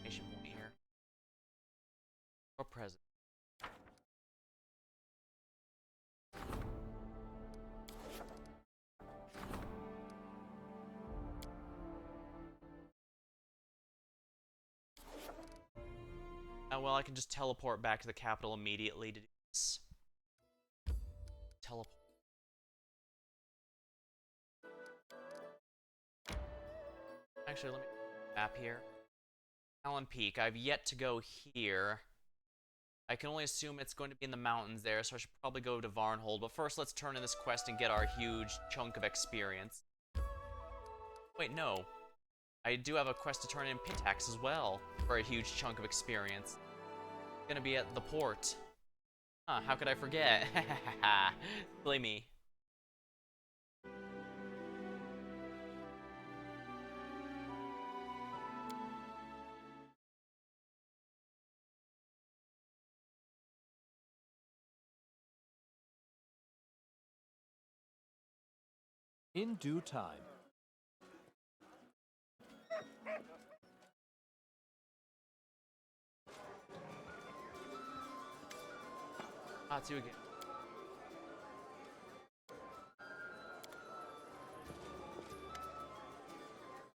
Exclamation point here. Or present. Well, I can just teleport back to the capital immediately to do this. Teleport. Actually, let me map here. Allen Peak. I've yet to go here. I can only assume it's going to be in the mountains there, so I should probably go to Varnhold. But first, let's turn in this quest and get our huge chunk of experience. Wait, no. I do have a quest to turn in Pitax as well for a huge chunk of experience. It's gonna be at the port. Huh, how could I forget? Silly me. In due time. Ah, it's you again.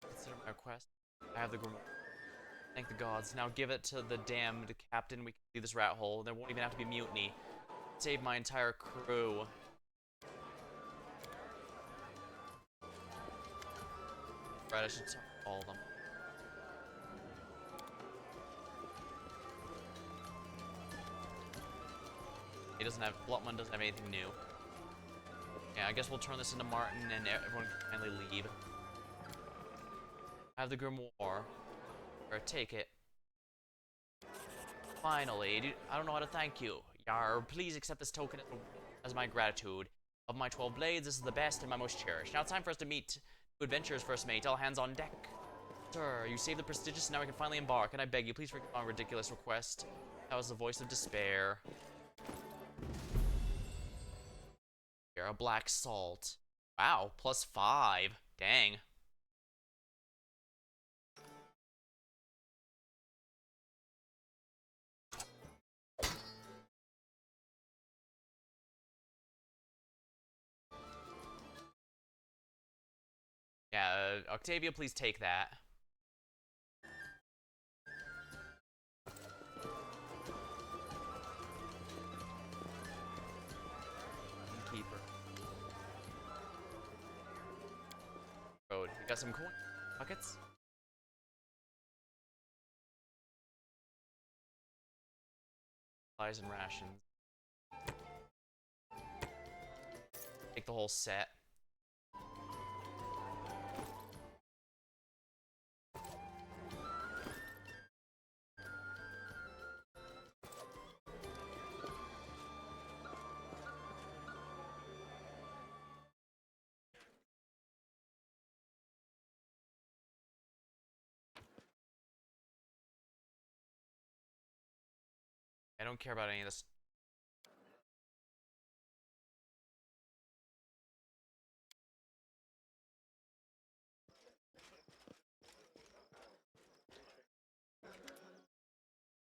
Consider my request. I have the grimoire. Thank the gods. Now give it to the damned captain. We can leave this rat hole. There won't even have to be mutiny. Save my entire crew. Right, I should talk to all of them. He doesn't have... Blotman doesn't have anything new. Yeah, I guess we'll turn this into Martin and everyone can finally leave. I have the grimoire. Or take it. Finally, dude, I don't know how to thank you. Yar, please accept this token as my gratitude. Of my 12 blades, this is the best and my most cherished. Now it's time for us to meet new adventurers, first mate. All hands on deck. Sir, you saved the prestigious, now we can finally embark. And I beg you, please forgive my ridiculous request. That was the voice of despair. Here, a black salt. Wow, +5. Dang. Yeah, Octavia, please take that. Keeper. Road. We got some coin buckets. Supplies and rations. Take the whole set. I don't care about any of this.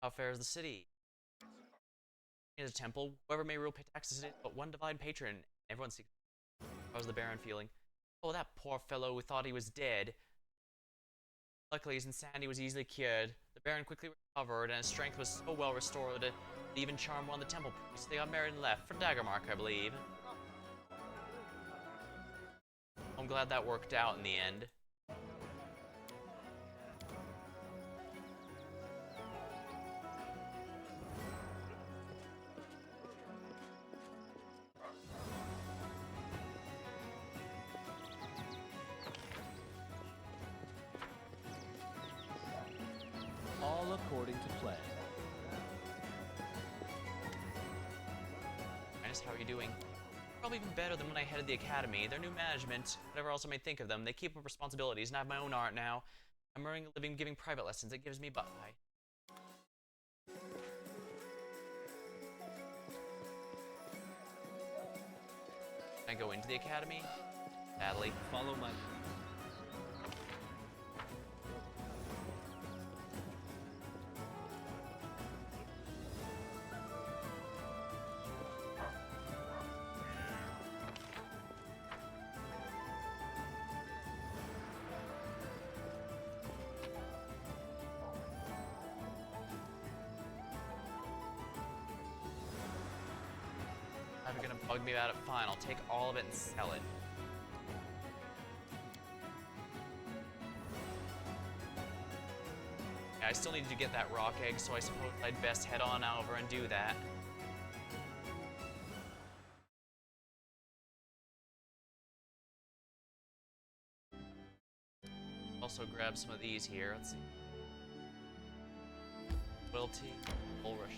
How fares the city? In the temple, whoever may rule pay taxes but one divine patron. Everyone seeks. How's the Baron feeling? Oh, that poor fellow who thought he was dead. Luckily, his insanity was easily cured. The Baron quickly recovered, and his strength was so well restored that he even charmed one of the temple priests. They got married and left for Daggermark, I believe. I'm glad that worked out in the end. All according to plan. Highness, how are you doing? Probably even better than when I headed the academy. Their new management, whatever else I may think of them, they keep up responsibilities, and I have my own art now. I'm earning a living giving private lessons. It gives me Can I go into the academy? Sadly. Follow my... If you're gonna bug me about it, fine. I'll take all of it and sell it. Yeah, I still need to get that rock egg, so I suppose I'd best head on over and do that. Also grab some of these here. Let's see. Loyalty, Bull Rush.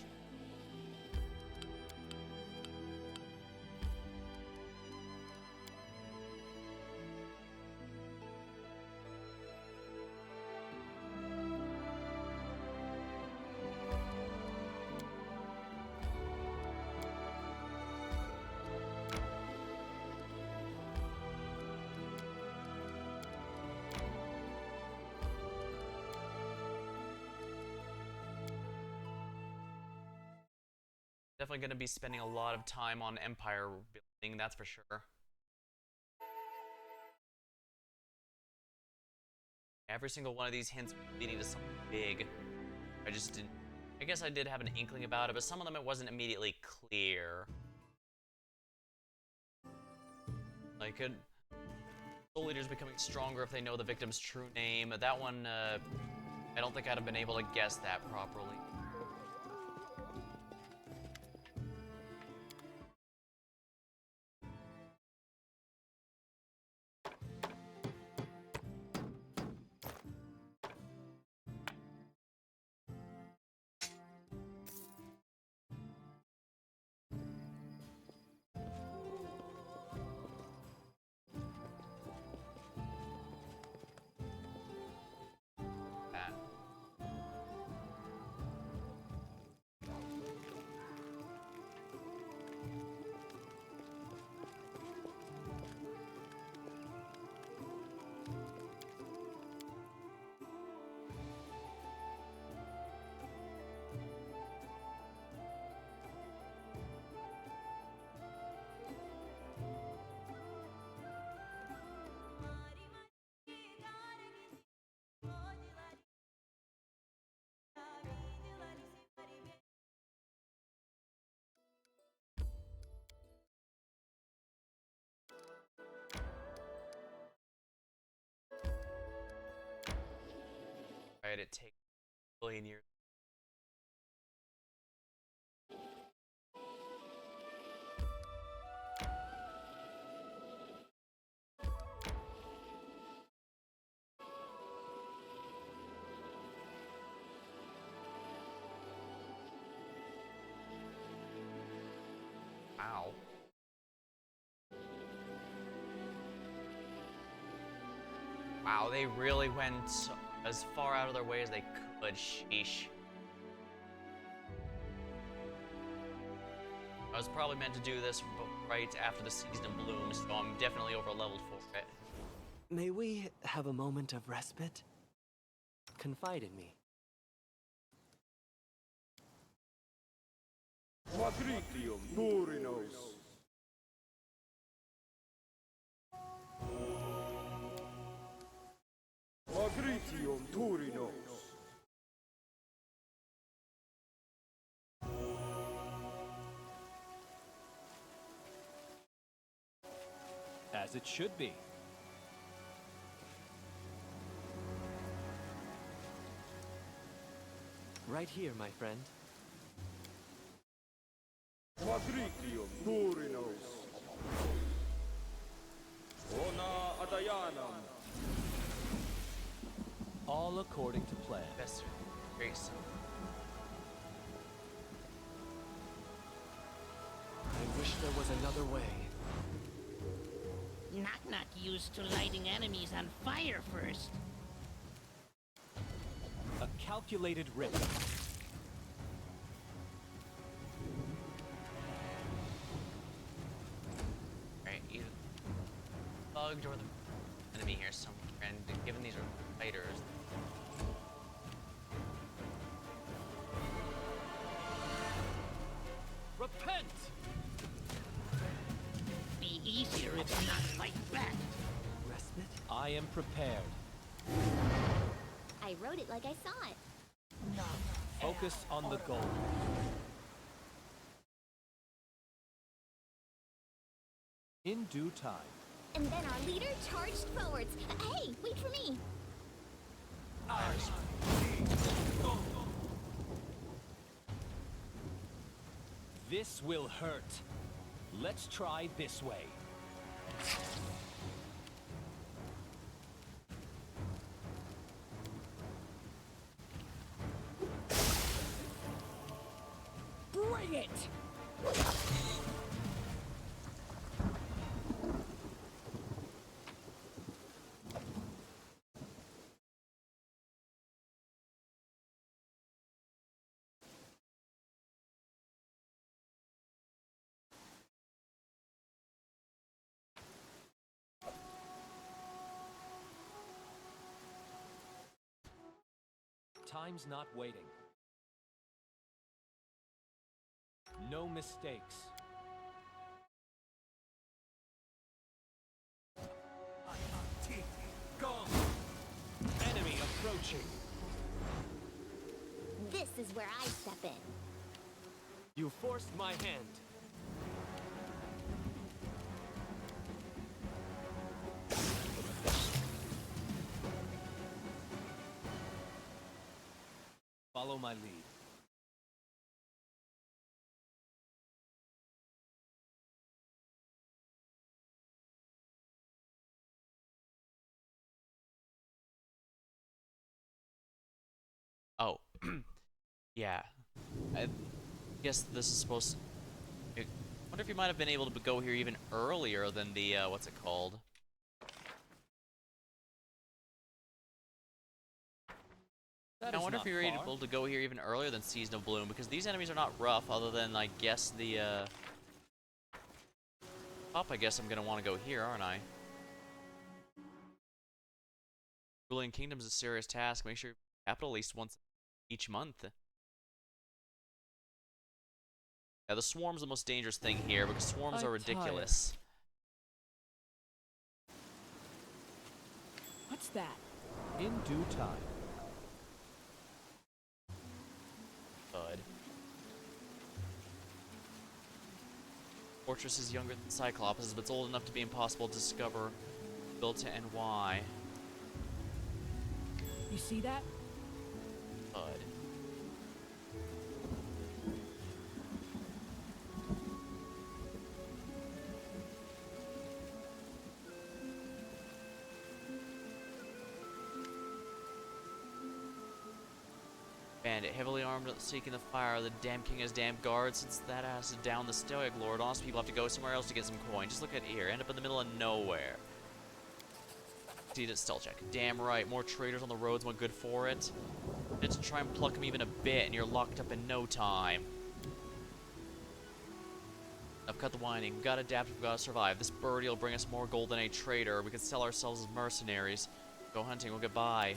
Definitely going to be spending a lot of time on empire building, that's for sure. Every single one of these hints leading to something big. I just didn't... I guess I did have an inkling about it, but some of them it wasn't immediately clear. Like, soul leaders becoming stronger if they know the victim's true name. That one, I don't think I'd have been able to guess that properly. Right, it takes a billion years. Wow. Wow, they really went as far out of their way as they could. Sheesh. I was probably meant to do this right after the season blooms, so I'm definitely over-leveled for it. May we have a moment of respite? Confide in me. Matricium Turinos. Matricium Turinos. As it should be. Right here, my friend. Matricium Turinos. Ona Adayanam. All according to plan. Best grace. I wish there was another way. Knock-knock used to lighting enemies on fire first. A calculated risk. Right, either bugged or the enemy here somewhere. And given these are fighters, Repent! Be easier if you not fight back. Respite? I am prepared. I wrote it like I saw it. Focus on the goal. In due time. And then our leader charged forwards. Hey, wait for me. This will hurt. Let's try this way. Bring it! Time's not waiting. No mistakes. Enemy approaching. This is where I step in. You forced my hand. Follow my lead. oh, yeah. I guess this is supposed to... I wonder if you might have been able to go here even earlier than the, what's it called? That I is wonder if not you were far. able to go here even earlier than Season of Bloom, because these enemies are not rough, other than, I guess, the, top, I guess I'm gonna want to go here, aren't I? Ruling Kingdom's a serious task. Make sure you capital at least once each month. Yeah, the swarm's the most dangerous thing here, because swarms I'm are ridiculous. What's that? In due time. Bud. Fortress is younger than Cyclops, but it's old enough to be impossible to discover. Built to and why. You see that? Bud. Bandit, heavily armed, seeking the fire. The damn king has damn guards. Since that ass is down the stoic lord, honest people have to go somewhere else to get some coin. Just look at here. End up in the middle of nowhere. See it, stealth check. Damn right. More traitors on the roads, one good for it. It's to try and pluck them even a bit, and you're locked up in no time. I've cut the whining. We've got to adapt. We've got to survive. This birdie will bring us more gold than a trader. We could sell ourselves as mercenaries. Go hunting. We'll get by.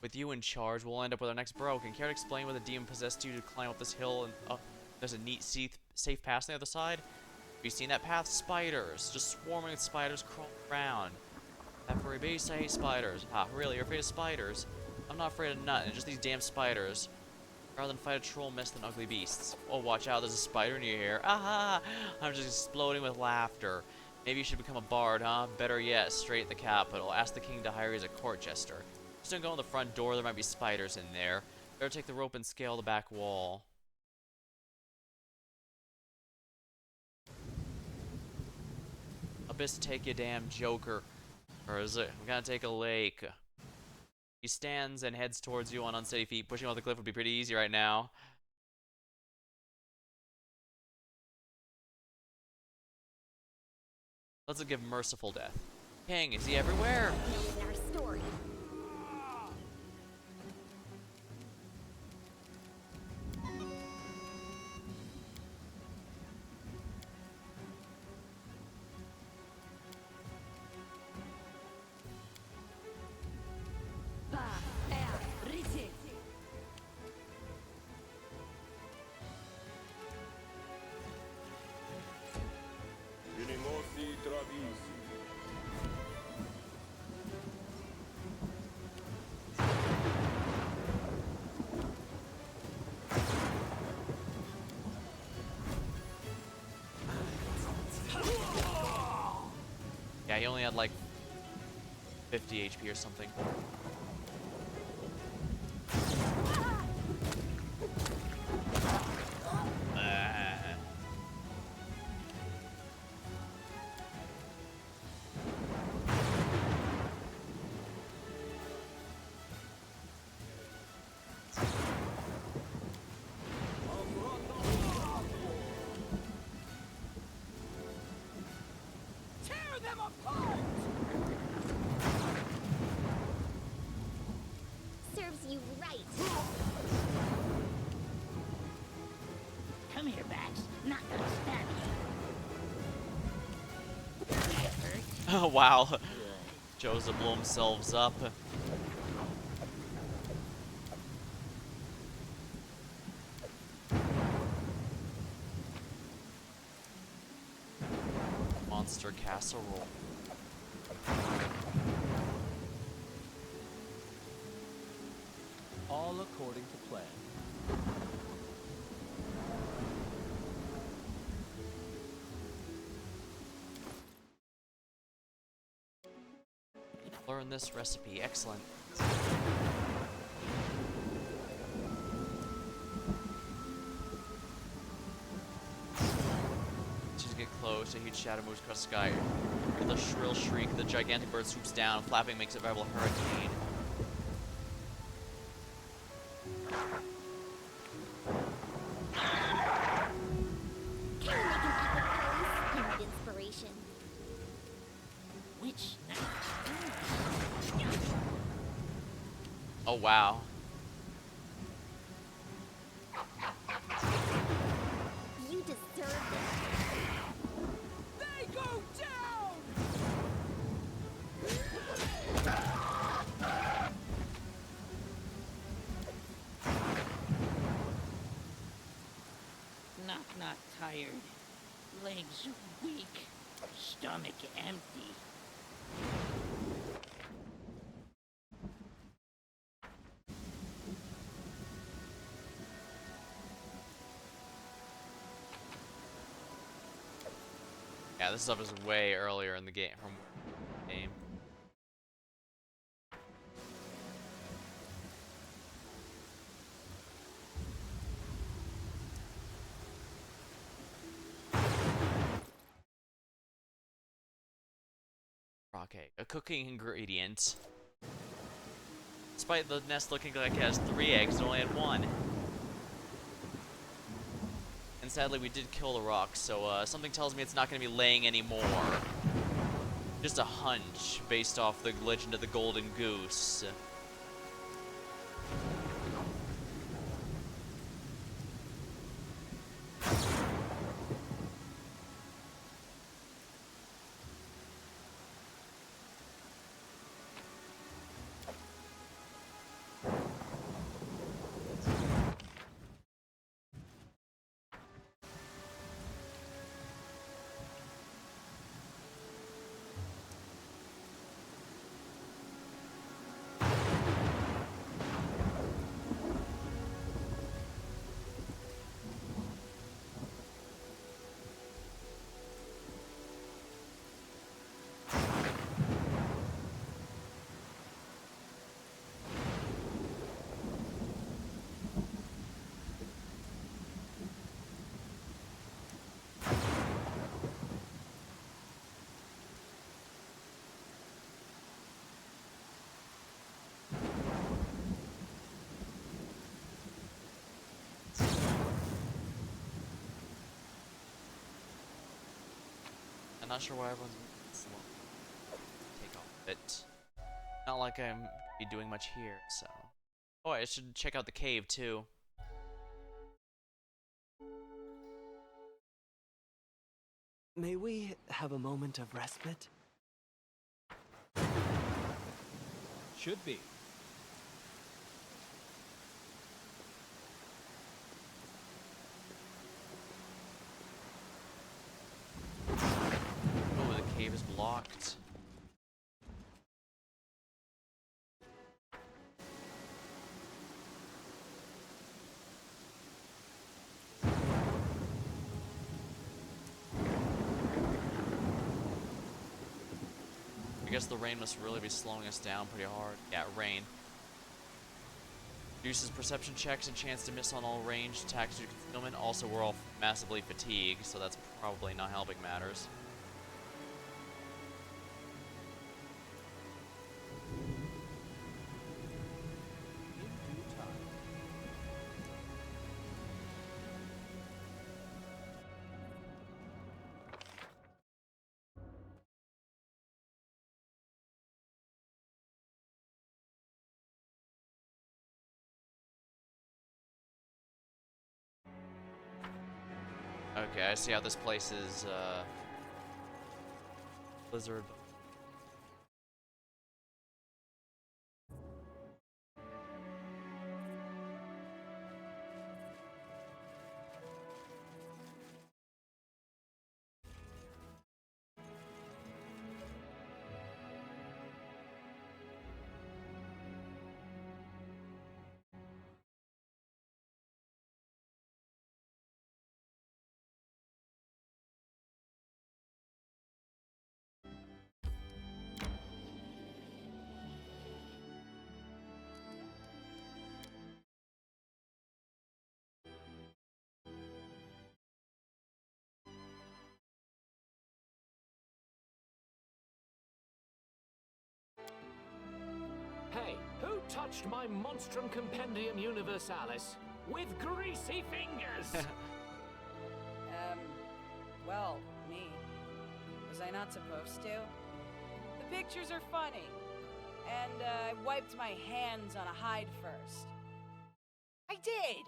With you in charge, we'll end up with our next broke. And care to explain what the demon possessed you to climb up this hill and there's a neat, safe path on the other side? Have you seen that path? Spiders. Just swarming with spiders crawling around. That furry base, I hate spiders. Ah, really? You're afraid of spiders? I'm not afraid of nothing, just these damn spiders. Rather than fight a troll mess than ugly beasts. Oh, watch out, there's a spider near here. Aha! I'm just exploding with laughter. Maybe you should become a bard, huh? Better yet, straight at the capital. Ask the king to hire you as a court jester. Just don't go in the front door, there might be spiders in there. Better take the rope and scale the back wall. Abyss, take you damn joker. Or is it? We gotta take a lake. He stands and heads towards you on unsteady feet. Pushing off the cliff would be pretty easy right now. Let's give merciful death. King, is he everywhere? In our story. Unimosi Travisi. Yeah, he only had like 50 HP or something. Tear them apart! Serves you right. Come here, Bax. Not gonna stab you. That hurt. Oh, wow. Good. Chose to blow themselves up. Monster casserole. All according to plan. Learn this recipe. Excellent. Just get close. A huge shadow moves across the sky. With a shrill shriek, the gigantic bird swoops down. Flapping makes a veritable hurricane. Can you make an epic pose? You need inspiration. Which knight? Oh, wow. You deserve it. They go down! Not tired. Legs weak. Stomach empty. Yeah, this stuff is way earlier in the game. From the game. Rock egg, a cooking ingredient. Despite the nest looking like it has 3 eggs, it only had 1. And sadly, we did kill the rock, so something tells me it's not going to be laying anymore. Just a hunch based off the legend of the golden goose. I'm not sure why everyone's but not like I'm be doing much here, so. Oh, I should check out the cave too. May we have a moment of respite? Should be. Oh, the cave is blocked. I guess the rain must really be slowing us down pretty hard. Yeah, rain. Reduces perception checks and chance to miss on all ranged attacks due to concealment. Also, we're all massively fatigued, so that's probably not helping matters. In due time. Okay, I see how this place is, Blizzard. Hey, who touched my Monstrum Compendium Universalis with greasy fingers? Well, me. Was I not supposed to? The pictures are funny. And, I wiped my hands on a hide first. I did!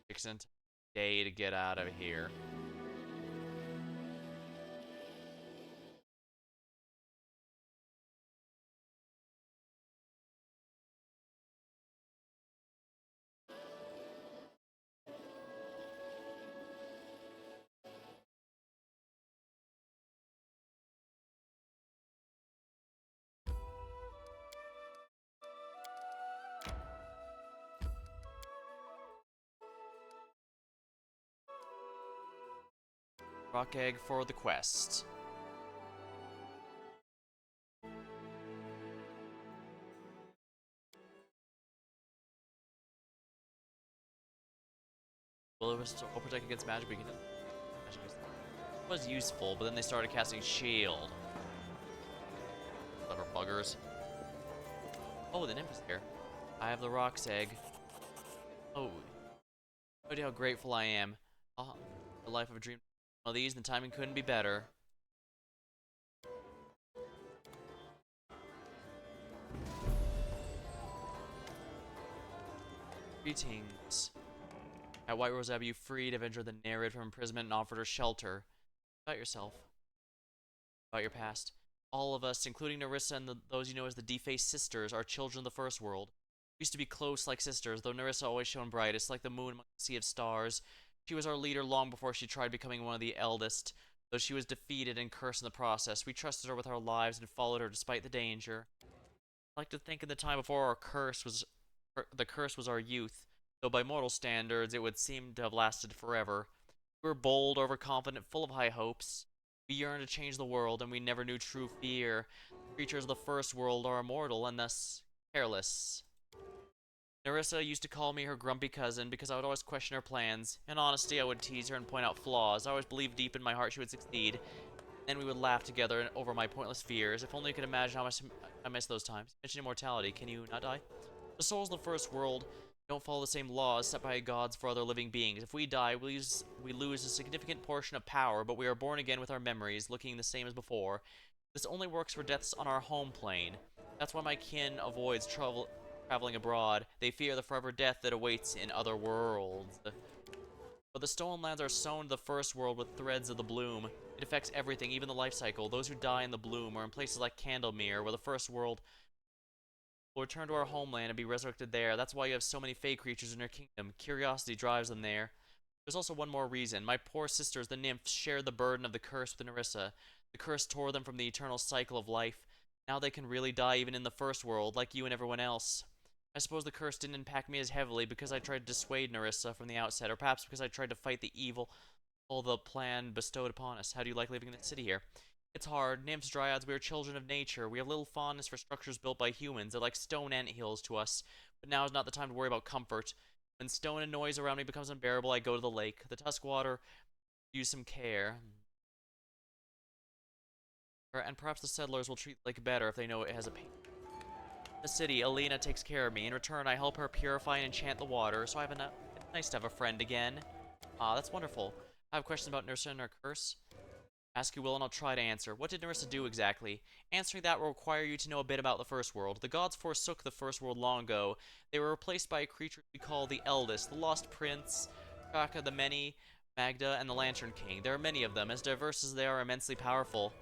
Excellent day to get out of here. Rock egg for the quest. Well, it was will protect against magic, but you can magic was useful, but then they started casting shield. Clever buggers. Oh, the nymph is here. I have the rock's egg. Oh, no idea how grateful I am. Oh, the life of a dream. One of these, and the timing couldn't be better. Greetings. At White Rose Abbey, you freed Avenger the narrated from imprisonment and offered her shelter. About yourself. About your past. All of us, including Nerissa and those you know as the Defaced Sisters, are children of the First World. We used to be close like sisters, though Nerissa always shone brightest, like the moon among a sea of stars. She was our leader long before she tried becoming one of the eldest. Though she was defeated and cursed in the process, we trusted her with our lives and followed her despite the danger. I like to think in the time before the curse was our youth, though by mortal standards it would seem to have lasted forever. We were bold, overconfident, full of high hopes. We yearned to change the world, and we never knew true fear. The creatures of the First World are immortal and thus careless. Nerissa used to call me her grumpy cousin because I would always question her plans. In honesty, I would tease her and point out flaws. I always believed deep in my heart she would succeed. Then we would laugh together over my pointless fears. If only you could imagine how much I miss those times. Mention immortality. Can you not die? The souls of the first world don't follow the same laws set by gods for other living beings. If we die, we lose a significant portion of power, but we are born again with our memories, looking the same as before. This only works for deaths on our home plane. That's why my kin avoids traveling abroad. They fear the forever death that awaits in other worlds. But the stolen lands are sewn to the first world with threads of the bloom. It affects everything, even the life cycle. Those who die in the bloom are in places like Candlemere, where the first world will return to our homeland and be resurrected there. That's why you have so many fey creatures in your kingdom. Curiosity drives them there. There's also one more reason. My poor sisters, the nymphs, shared the burden of the curse with Nerissa. The curse tore them from the eternal cycle of life. Now they can really die even in the first world, like you and everyone else. I suppose the curse didn't impact me as heavily because I tried to dissuade Nerissa from the outset, or perhaps because I tried to fight the evil all the plan bestowed upon us. How do you like living in the city here? It's hard. Nymphs, dryads, we are children of nature. We have little fondness for structures built by humans. They're like stone anthills to us. But now is not the time to worry about comfort. When stone and noise around me becomes unbearable, I go to the lake. The Tuskwater use some care. And perhaps the settlers will treat the lake better if they know it has a pain. In the city, Alina takes care of me. In return, I help her purify and enchant the water, so it's nice to have a friend again. Ah, that's wonderful. I have questions about Nerissa and her curse. Ask you will and I'll try to answer. What did Nerissa do exactly? Answering that will require you to know a bit about the first world. The gods forsook the first world long ago. They were replaced by a creature we call the Eldest, the Lost Prince, Shaka the Many, Magda, and the Lantern King. There are many of them, as diverse as they are immensely powerful.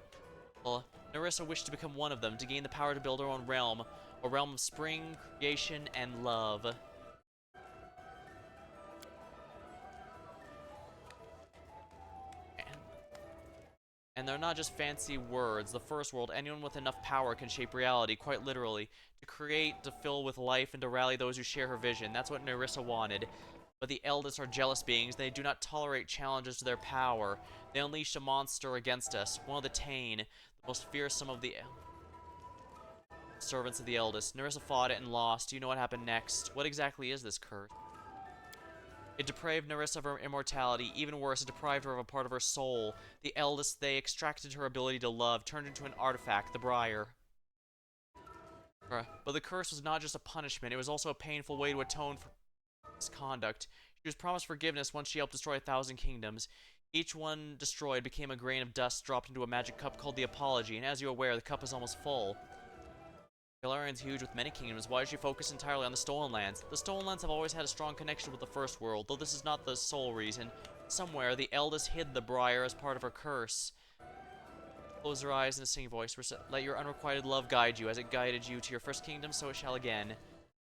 Well, Nerissa wished to become one of them, to gain the power to build her own realm, a realm of spring, creation, and love. And they're not just fancy words. The first world, anyone with enough power can shape reality, quite literally. To create, to fill with life, and to rally those who share her vision. That's what Nerissa wanted. But the Eldest are jealous beings. They do not tolerate challenges to their power. They unleashed a monster against us. One of the Tain, the most fearsome of the servants of the Eldest. Nerissa fought it and lost. Do you know what happened next? What exactly is this curse? It deprived Nerissa of her immortality. Even worse, it deprived her of a part of her soul. The Eldest, they extracted her ability to love, turned into an artifact, the Briar. But the curse was not just a punishment, it was also a painful way to atone for misconduct. She was promised forgiveness once she helped destroy 1,000 kingdoms. Each one destroyed became a grain of dust dropped into a magic cup called the Apology, and as you're aware, the cup is almost full. Galarian's huge with many kingdoms. Why did she focus entirely on the Stolen Lands? The Stolen Lands have always had a strong connection with the First World, though this is not the sole reason. Somewhere, the Eldest hid the Briar as part of her curse. Close her eyes in a singing voice. Let your unrequited love guide you. As it guided you to your first kingdom, so it shall again.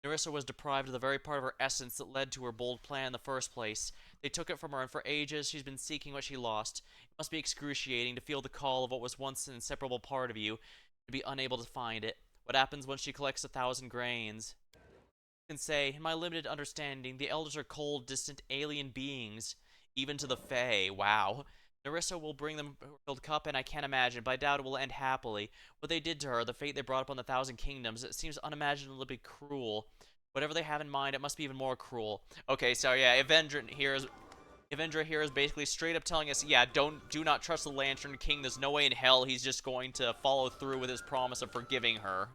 Nerissa was deprived of the very part of her essence that led to her bold plan in the first place. They took it from her, and for ages she's been seeking what she lost. It must be excruciating to feel the call of what was once an inseparable part of you, to be unable to find it. What happens when she collects 1,000 grains? You can say, in my limited understanding, the Elders are cold, distant alien beings, even to the Fae. Wow. Nerissa will bring them her filled cup, and I can't imagine, but I doubt it will end happily. What they did to her, the fate they brought upon the 1,000 kingdoms, it seems unimaginably cruel. Whatever they have in mind, it must be even more cruel. Okay, so yeah, Evendra here is basically straight up telling us, yeah, do not trust the Lantern King. There's no way in hell he's just going to follow through with his promise of forgiving her.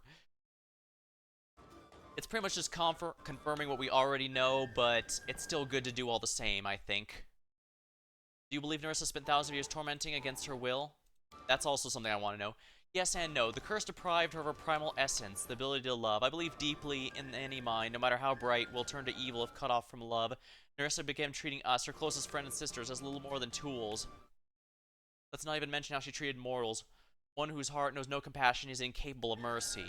It's pretty much just confirming what we already know, but it's still good to do all the same, I think. Do you believe Nerissa spent thousands of years tormenting against her will? That's also something I want to know. Yes and no. The curse deprived her of her primal essence, the ability to love. I believe deeply in any mind, no matter how bright, will turn to evil if cut off from love. Nerissa began treating us, her closest friends and sisters, as little more than tools. Let's not even mention how she treated mortals. One whose heart knows no compassion is incapable of mercy.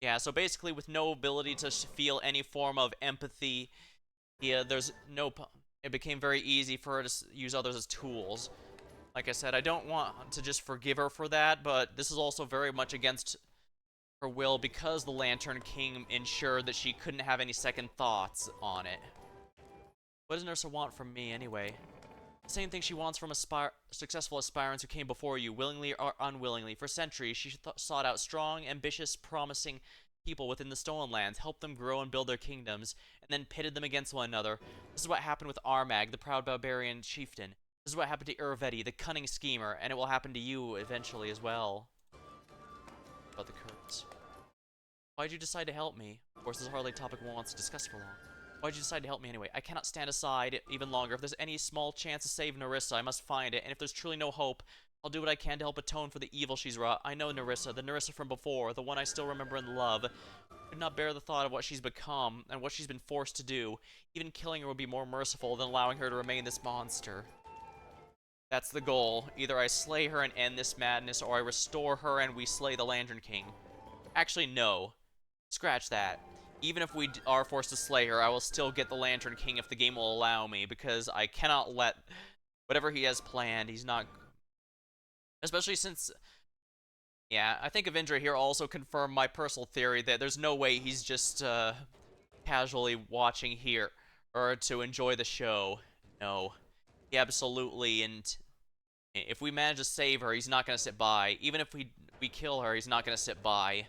Yeah, so basically with no ability to feel any form of empathy, yeah, it became very easy for her to use others as tools. Like I said, I don't want to just forgive her for that, but this is also very much against her will because the Lantern King ensured that she couldn't have any second thoughts on it. What does Nerissa want from me, anyway? The same thing she wants from successful aspirants who came before you, willingly or unwillingly. For centuries, she sought out strong, ambitious, promising people within the Stolen Lands, helped them grow and build their kingdoms, and then pitted them against one another. This is what happened with Armag, the proud barbarian chieftain. This is what happened to Iravetti, the cunning schemer, and it will happen to you eventually as well. About the curse. Why'd you decide to help me? Of course, this is hardly a topic one wants to discuss for long. Why'd you decide to help me anyway? I cannot stand aside even longer. If there's any small chance to save Nerissa, I must find it, and if there's truly no hope, I'll do what I can to help atone for the evil she's wrought. I know Nerissa, the Nerissa from before, the one I still remember and love. I could not bear the thought of what she's become, and what she's been forced to do. Even killing her would be more merciful than allowing her to remain this monster. That's the goal. Either I slay her and end this madness, or I restore her and we slay the Lantern King. Actually, no. Scratch that. Even if we are forced to slay her, I will still get the Lantern King if the game will allow me, because I cannot let whatever he has planned, he's not... Especially since... Yeah, I think Avendra here also confirmed my personal theory that there's no way he's just casually watching here, or to enjoy the show. No. He absolutely, and if we manage to save her, he's not going to sit by. Even if we kill her, he's not going to sit by.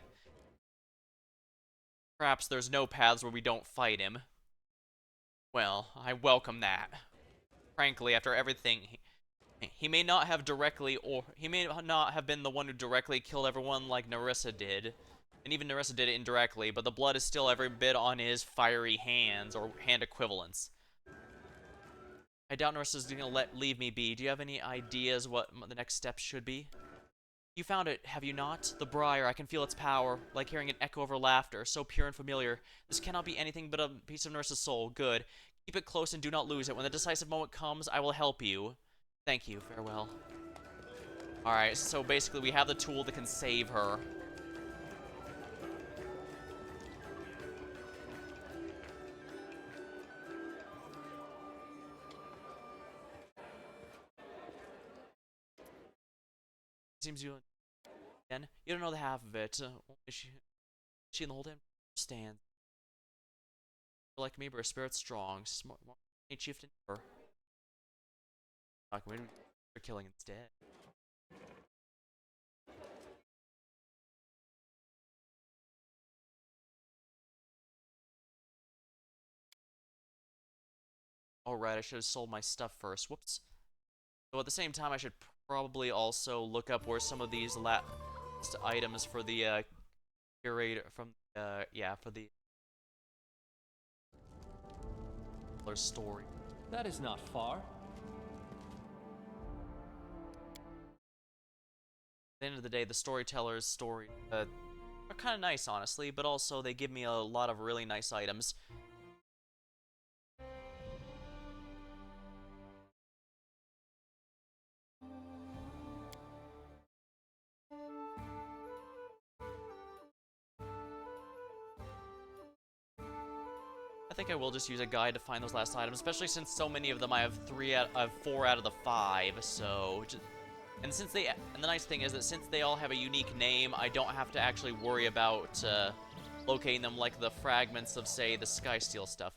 Perhaps there's no paths where we don't fight him. Well, I welcome that. Frankly, after everything, he may not have directly, or he may not have been the one who directly killed everyone like Nerissa did. And even Nerissa did it indirectly, but the blood is still every bit on his fiery hands, or hand equivalents. I doubt Nerissa's gonna leave me be. Do you have any ideas what the next steps should be? You found it, have you not? The briar, I can feel its power, like hearing an echo of her laughter, so pure and familiar. This cannot be anything but a piece of Nerissa's soul. Good. Keep it close and do not lose it. When the decisive moment comes, I will help you. Thank you. Farewell. Alright, so basically we have the tool that can save her. Seems you... Again, you don't know the half of it. She and the whole damn stand. Like me, but her spirit's strong. Smart, more chieftain her. Like, we're killing instead. Alright, I should have sold my stuff first. Whoops. So at the same time, I should probably also look up where some of these last items for the curator from yeah, for the story. That is not far. At the end of the day, the storyteller's story are kind of nice, honestly, but also they give me a lot of really nice items. I think I will just use a guide to find those last items, especially since so many of them I have 4 out of the 5, so... And since they... And the nice thing is that since they all have a unique name, I don't have to actually worry about locating them like the fragments of, say, the Skysteel stuff.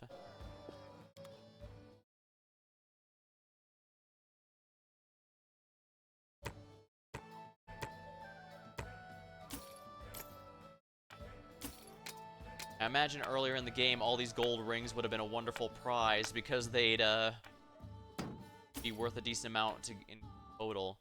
I imagine earlier in the game, all these gold rings would have been a wonderful prize because they'd be worth a decent amount in total.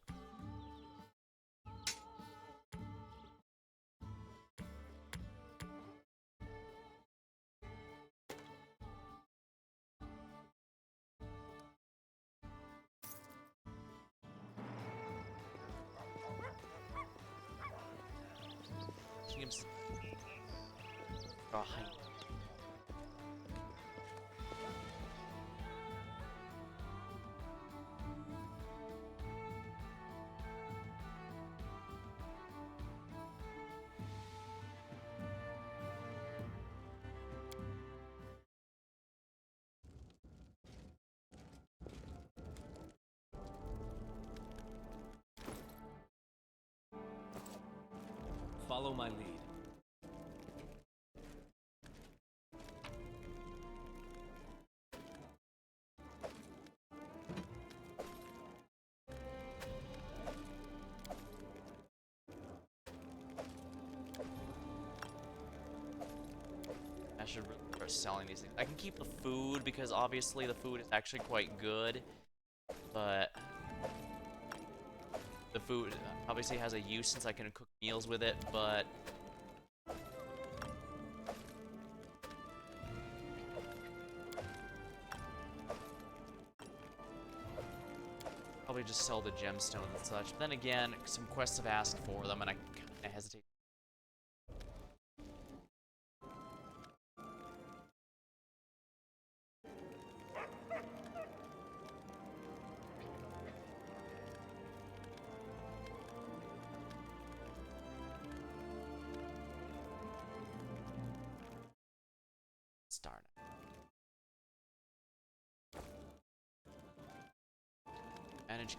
Oh, Follow my lead. I should really start selling these things. I can keep the food because obviously the food is actually quite good. but the food obviously has a use since I can cook meals with it, but probably just sell the gemstones and such. But then again, some quests have asked for them, and I kind of hesitate. Start. Manage.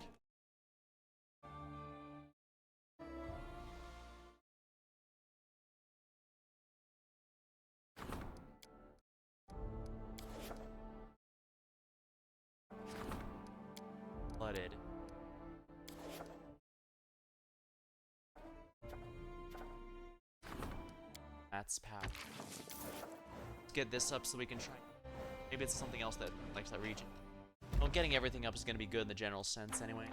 Flooded. That's power. Let's get this up so we can try. Maybe it's something else that likes that region. Well, getting everything up is going to be good in the general sense anyway.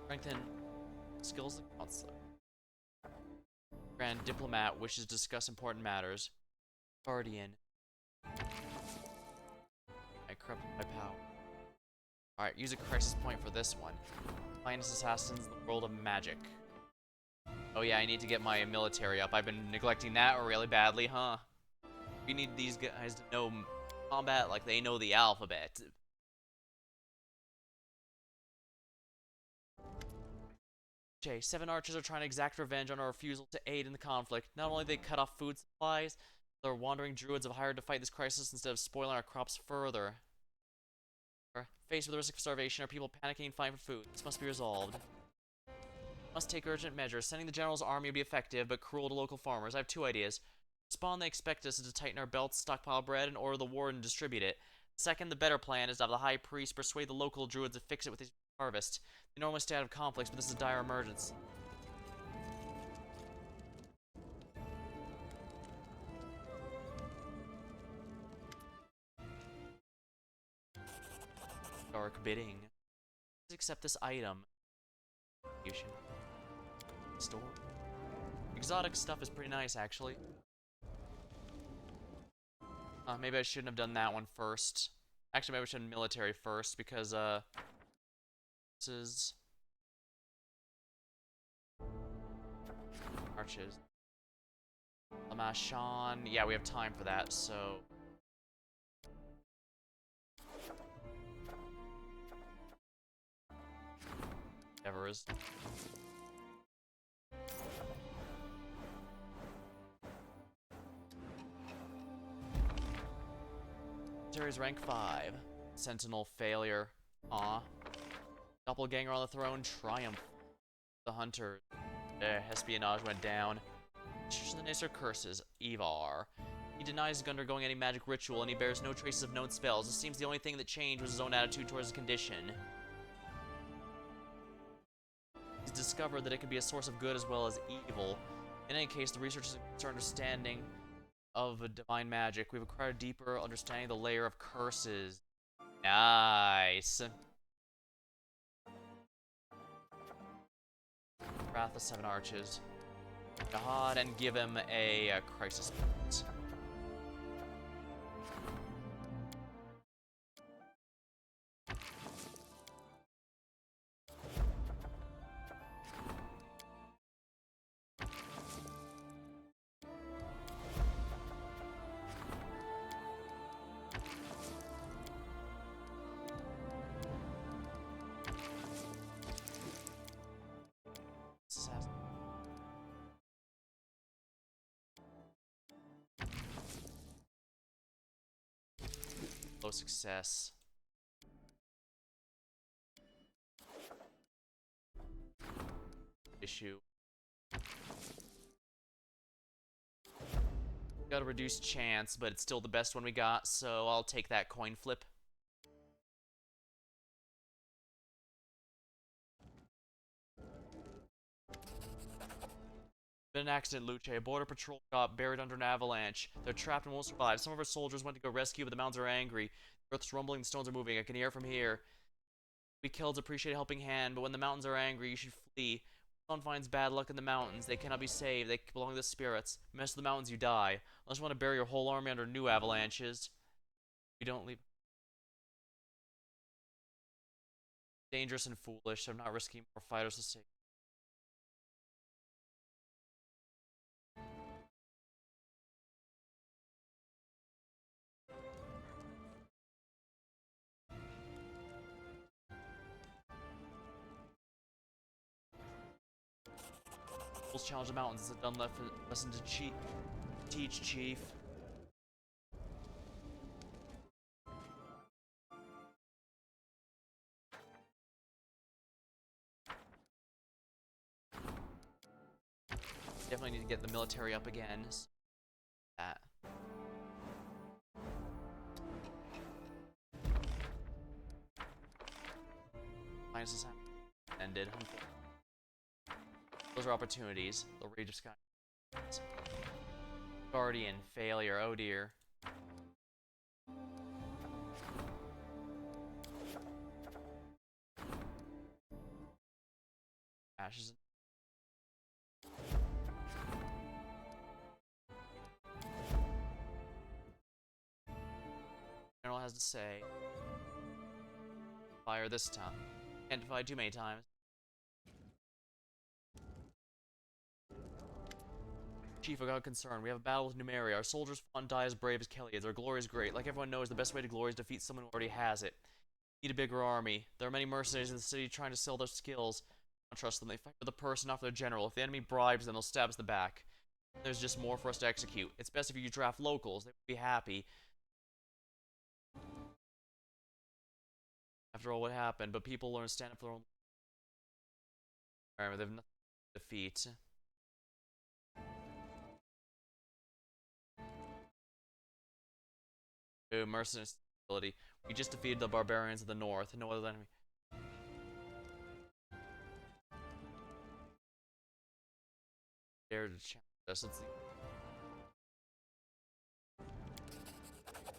Strengthen skills of counselor. Grand diplomat wishes to discuss important matters. Guardian. I corrupted my power. Alright, use a crisis point for this one. Finest assassins in the world of magic. Oh yeah, I need to get my military up. I've been neglecting that really badly, huh? We need these guys to know combat like they know the alphabet. Okay, 7 archers are trying to exact revenge on our refusal to aid in the conflict. Not only did they cut off food supplies, their wandering druids have hired to fight this crisis instead of spoiling our crops further. Faced with the risk of starvation, our people panicking and fighting for food. This must be resolved. Must take urgent measures. Sending the general's army will be effective, but cruel to local farmers. I have 2 ideas. Spawn, they expect us to tighten our belts, stockpile bread, and order the warden to distribute it. Second, the better plan is to have the high priest persuade the local druids to fix it with his harvest. They normally stay out of conflicts, but this is a dire emergency. Dark bidding. Please accept this item. You should store. Exotic stuff is pretty nice, actually. Maybe I shouldn't have done that one first. Actually, maybe I should have done military first, because, this is... Arches. Lamashon. Yeah, we have time for that, so... Whatever is. Military's rank 5. Sentinel failure. Aw. Doppelganger on the throne, triumph. The hunter. Espionage went down. The Nacer curses. Ivar. He denies undergoing any magic ritual, and he bears no traces of known spells. It seems the only thing that changed was his own attitude towards the condition. He's discovered that it can be a source of good as well as evil. In any case, the researchers are understanding of divine magic. We've acquired a deeper understanding of the layer of curses. Nice. Wrath of 7 Arches. God, and give him a crisis point. Low success. Issue. Got a reduced chance, but it's still the best one we got, so I'll take that coin flip. Been an accident, Luce. A border patrol got buried under an avalanche. They're trapped and won't survive. Some of our soldiers went to go rescue, but the mountains are angry. The earth's rumbling, the stones are moving. I can hear it from here. Be killed to appreciate a helping hand, but when the mountains are angry, you should flee. When someone finds bad luck in the mountains, they cannot be saved. They belong to the spirits. Mess with the mountains, you die. Unless you want to bury your whole army under new avalanches. You don't leave. Dangerous and foolish. I'm not risking more fighters to save. Wolves challenge the mountains. It's a done lesson to teach, Chief. Definitely need to get the military up again. That. Minus ended. Those are opportunities. The Rage of Sky. Guardian failure. Oh dear. Ashes. General has to say. Fire this time. Can't divide too many times. Chief, I got a concern. We have a battle with Numeria. Our soldiers fought and die as brave as Kelliads. Our glory is great. Like everyone knows, the best way to glory is to defeat someone who already has it. Need a bigger army. There are many mercenaries in the city trying to sell their skills. I don't trust them. They fight for the person, not for their general. If the enemy bribes them, they'll stab us in the back. There's just more for us to execute. It's best if you draft locals. They would be happy. After all what happened, but people learn to stand up for their own. Alright, they have nothing to defeat. Ooh, mercenary ability. We just defeated the barbarians of the north. No other enemy. Dare to challenge us. Let's see.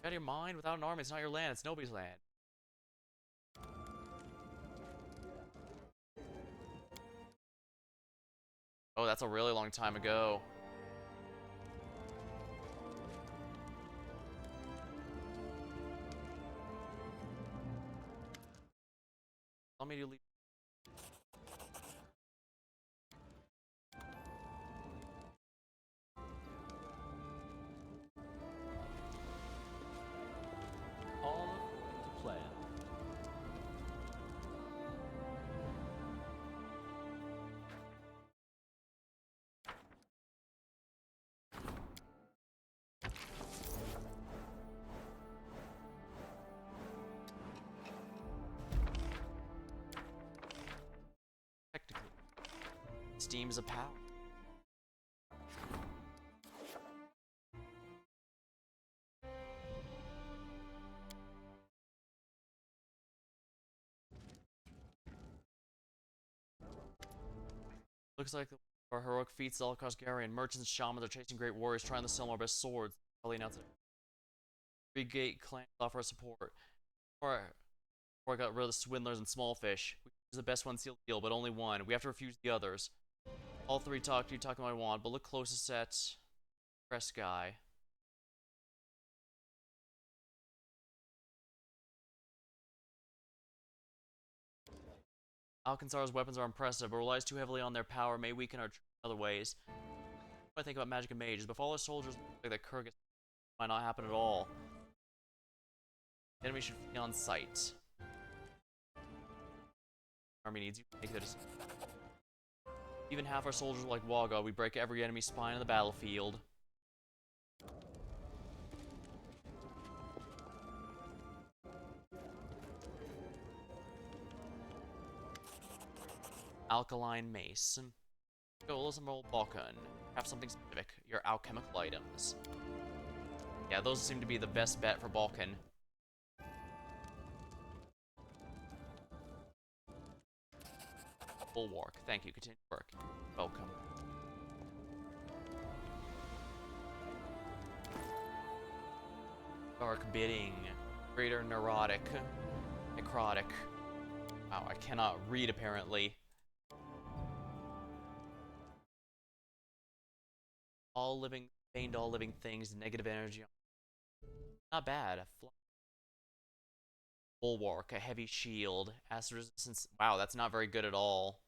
Out of your mind? Without an army, it's not your land. It's nobody's land. Oh, that's a really long time ago. Tell me to leave. All according to plan. Technically. Steam is a power. Looks like our heroic feats all across Garion. Merchants and shamans are chasing great warriors trying to sell our best swords. Probably announced it. Three gate clans offer us support. Before I got rid of the swindlers and smallfish. We choose the best one sealed deal, but only one. We have to refuse the others. All three talk to you, talking what I want, but look closest at press guy. Alcanzar's weapons are impressive, but relies too heavily on their power, may weaken our troops in other ways. What do I think about magic and mages, but if all our soldiers like that Kurgan might not happen at all. The enemy should be on sight. Army needs you to make their decision. Even half our soldiers are like Waga, we break every enemy spine on the battlefield. Alkaline mace. Go listen to old Balkan. Have something specific. Your alchemical items. Yeah, those seem to be the best bet for Balkan. Bulwark. Thank you. Continue work. Welcome. Dark bidding. Greater neurotic. Necrotic. Wow, I cannot read apparently. All living, bane all living things, negative energy. Not bad. Bulwark, a heavy shield, acid resistance. Wow, that's not very good at all.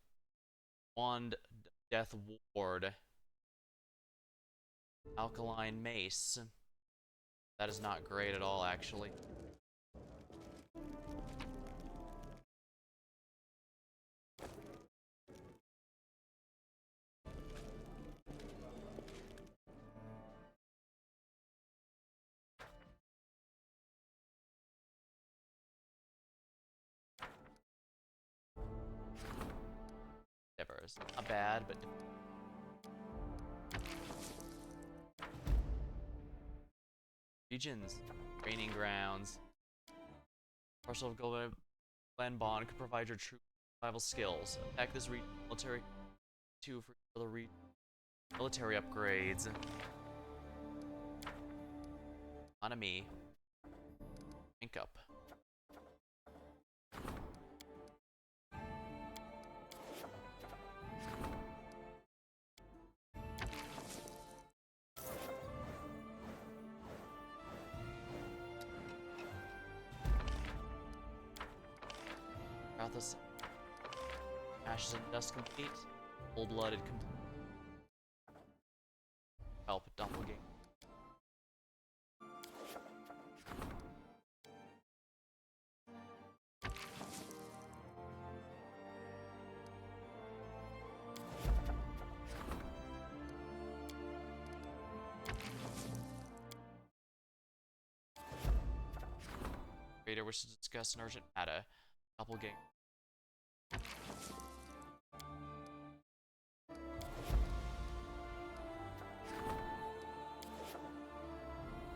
Wand, death ward, alkaline mace. That is not great at all, actually. Whatever, it's not bad, but regions, training grounds, parcel of gold Glen Bond could provide your true survival skills. Attack this region military 2 for the military upgrades. Economy. Rank up. Rathos. Ashes and dust complete. Full-blooded complete. Help doppelganger. Raider wishes to discuss an urgent matter. Doppelganger.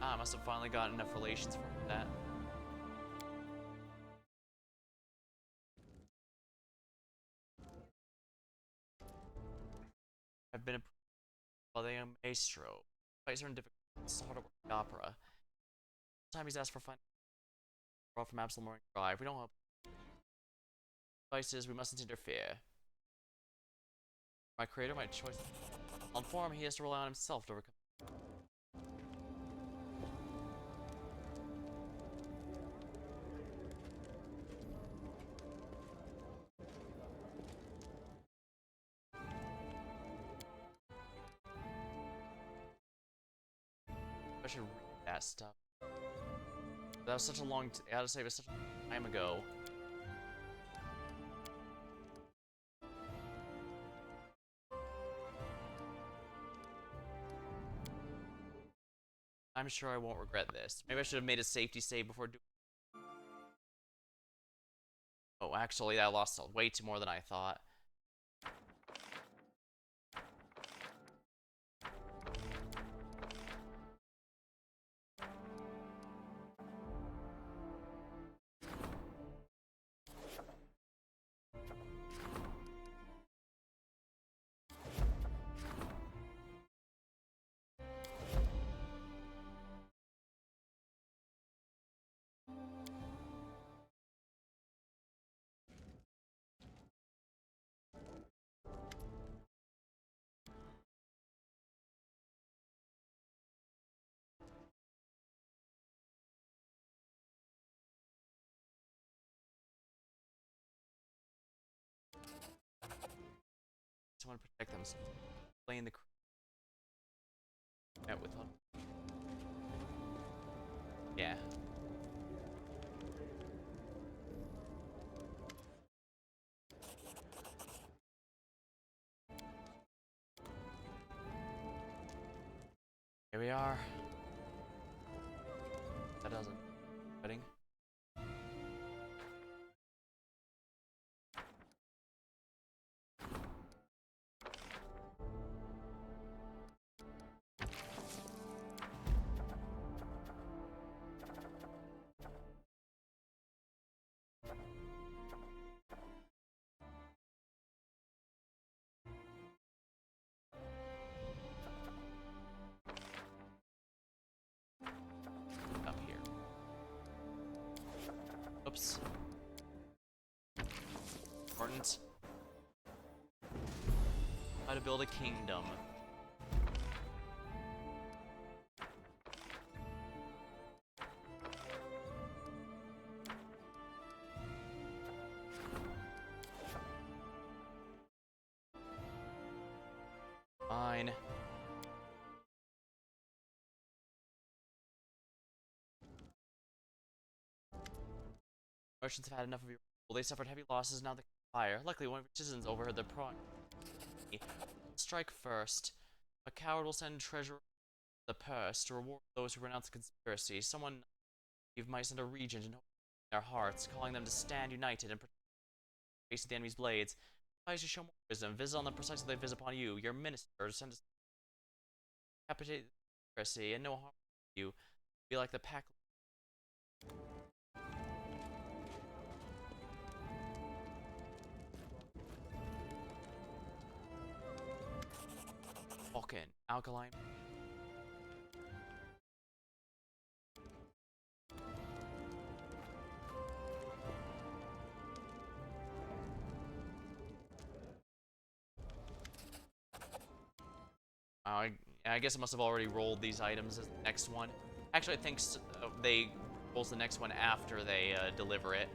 Ah, I must have finally gotten enough relations from that. I've been approved by the maestro. Fights are in difficult. Sort of the opera. Time he's asked for fun. Brought from Absolute Morning Drive. We don't help. Devices, we mustn't interfere. My creator, my choice. On form, he has to rely on himself to overcome. I should read that stuff. That was such a long. I had to say it was such a time ago. I'm sure I won't regret this. Maybe I should have made a safety save before doing. Oh, actually, I lost way too more than I thought. Someone protect them. Playing the. Met with. Yeah. Here we are. That doesn't. Wedding. Up here. Oops. How to build a kingdom. Fine. Merchants have had enough of your rule. They suffered heavy losses, now they can fire. Luckily, one of your citizens overheard their prawn. Strike first. A coward will send treasure the purse to reward those who renounce the conspiracy. Someone might send a regent and hope in their hearts, calling them to stand united and protect the face of the enemy's blades. Advise to show more wisdom. Visit on them precisely they visit upon you. Your minister send us decapitate the conspiracy and no harm to you. Be like the pack. Vulcan, alkaline. I guess I must have already rolled these items as the next one. Actually, I think they rolls the next one after they deliver it.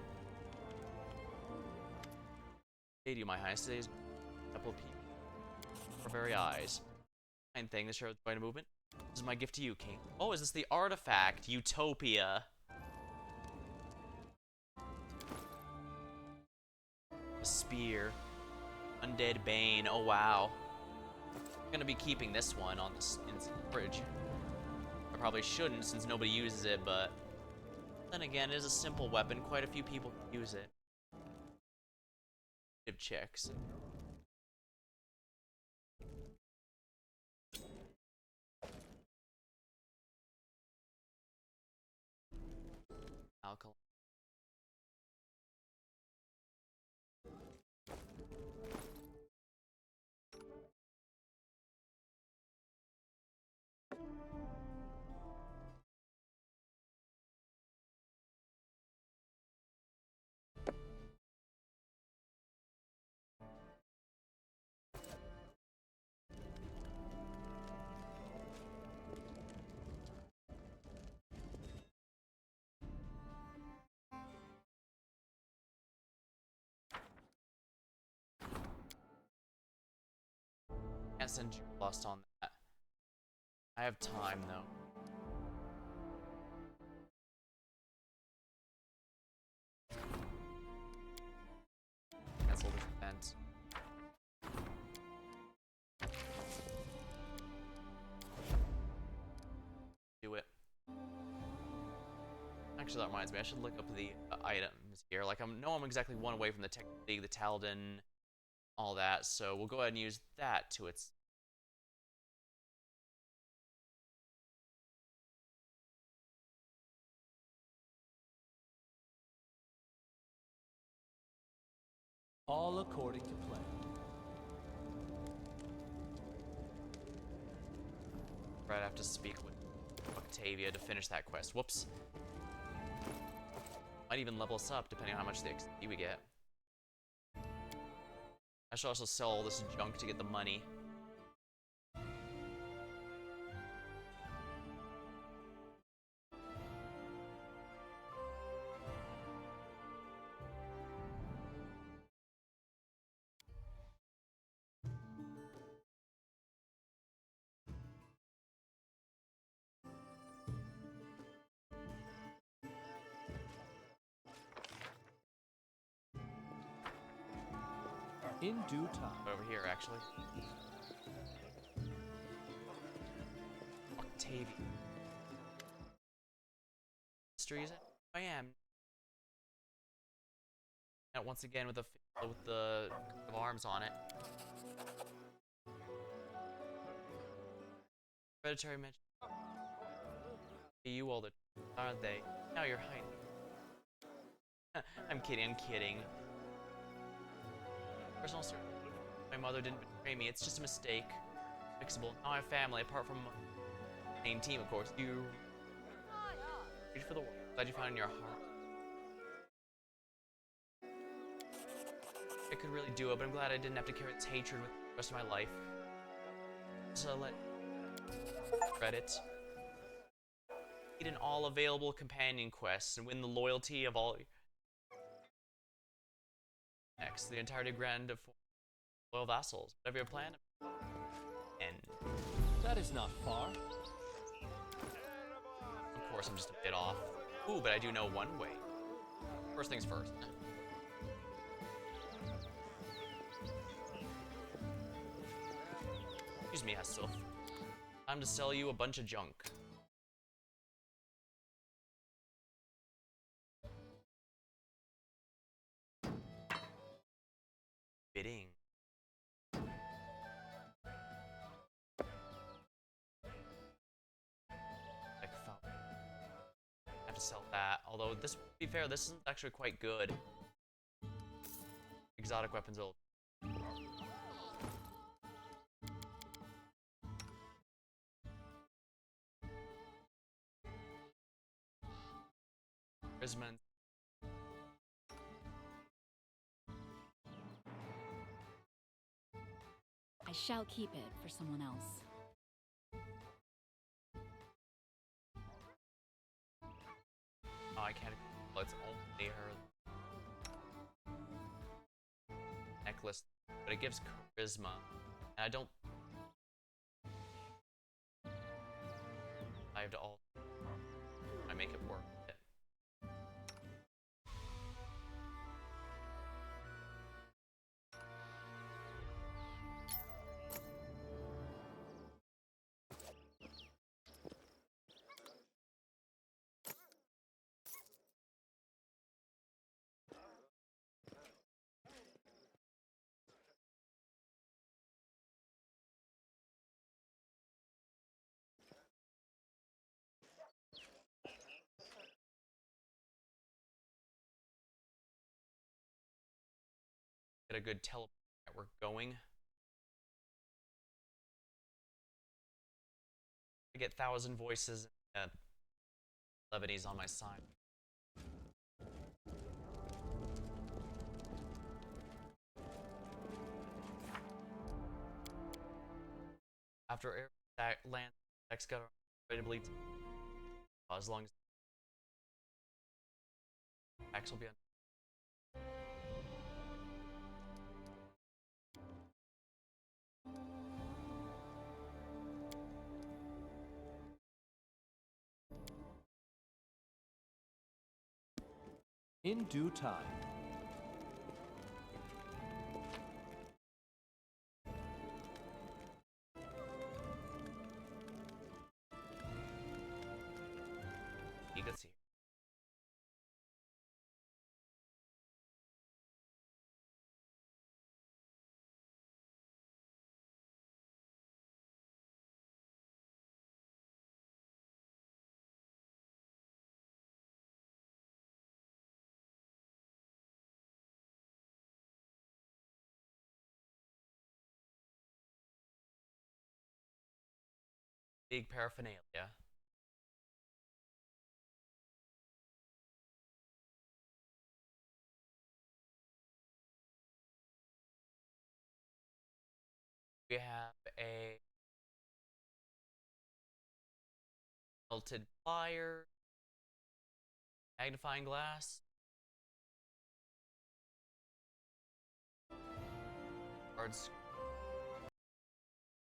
Hey, to you, my highness. Today's couple of people. Our very eyes. Fine thing. This shows joy and movement. This is my gift to you, King. Oh, is this the artifact? Utopia. A spear. Undead Bane. Oh, wow. I'm gonna be keeping this one on this in the fridge. I probably shouldn't since nobody uses it, but then again, it is a simple weapon. Quite a few people use it. Give checks. Alcohol. Can't send you lost on that. I have time though. Cancel this event. Do it. Actually, that reminds me. I should look up the items here. Like, I'm exactly one away from the Tech League, the Taldan, all that. So we'll go ahead and use that to its. All according to plan. Right, I have to speak with Octavia to finish that quest. Whoops. Might even level us up depending on how much the XP we get. I should also sell all this junk to get the money. In due time. Over here, actually. Octavia. Mystery is it? I am. And once again with the arms on it. Hereditary mention. You all the aren't they? Now you're hiding. I'm kidding. Personal story. My mother didn't betray me. It's just a mistake. Fixable. Now I have family apart from the main team, of course. You. Reach for the world. Glad you found it in your heart. I could really do it, but I'm glad I didn't have to carry its hatred with me. rest of my life. So let credit. Complete in all available companion quests and win the loyalty of all. Next, the entirety grand of loyal vassals. Whatever your plan. And That is not far. of course, I'm just a bit off. Ooh, but I do know one way. First things first. Excuse me, Hestil. Time to sell you a bunch of junk. Bidding. I have to sell that. Although this, to be fair, this isn't actually quite good. Exotic weapons will. Charisma. I shall keep it for someone else. Oh, I can't. Well, it's only her necklace, but it gives charisma, and I don't. I have to all. I make it work. Get a good teleport network going. I get 1,000 voices and levities on my side. After air land attacks got ready to bleed. As long as attacks will be on. In due time. You can see. Big paraphernalia. We have a melted plier, magnifying glass, cards.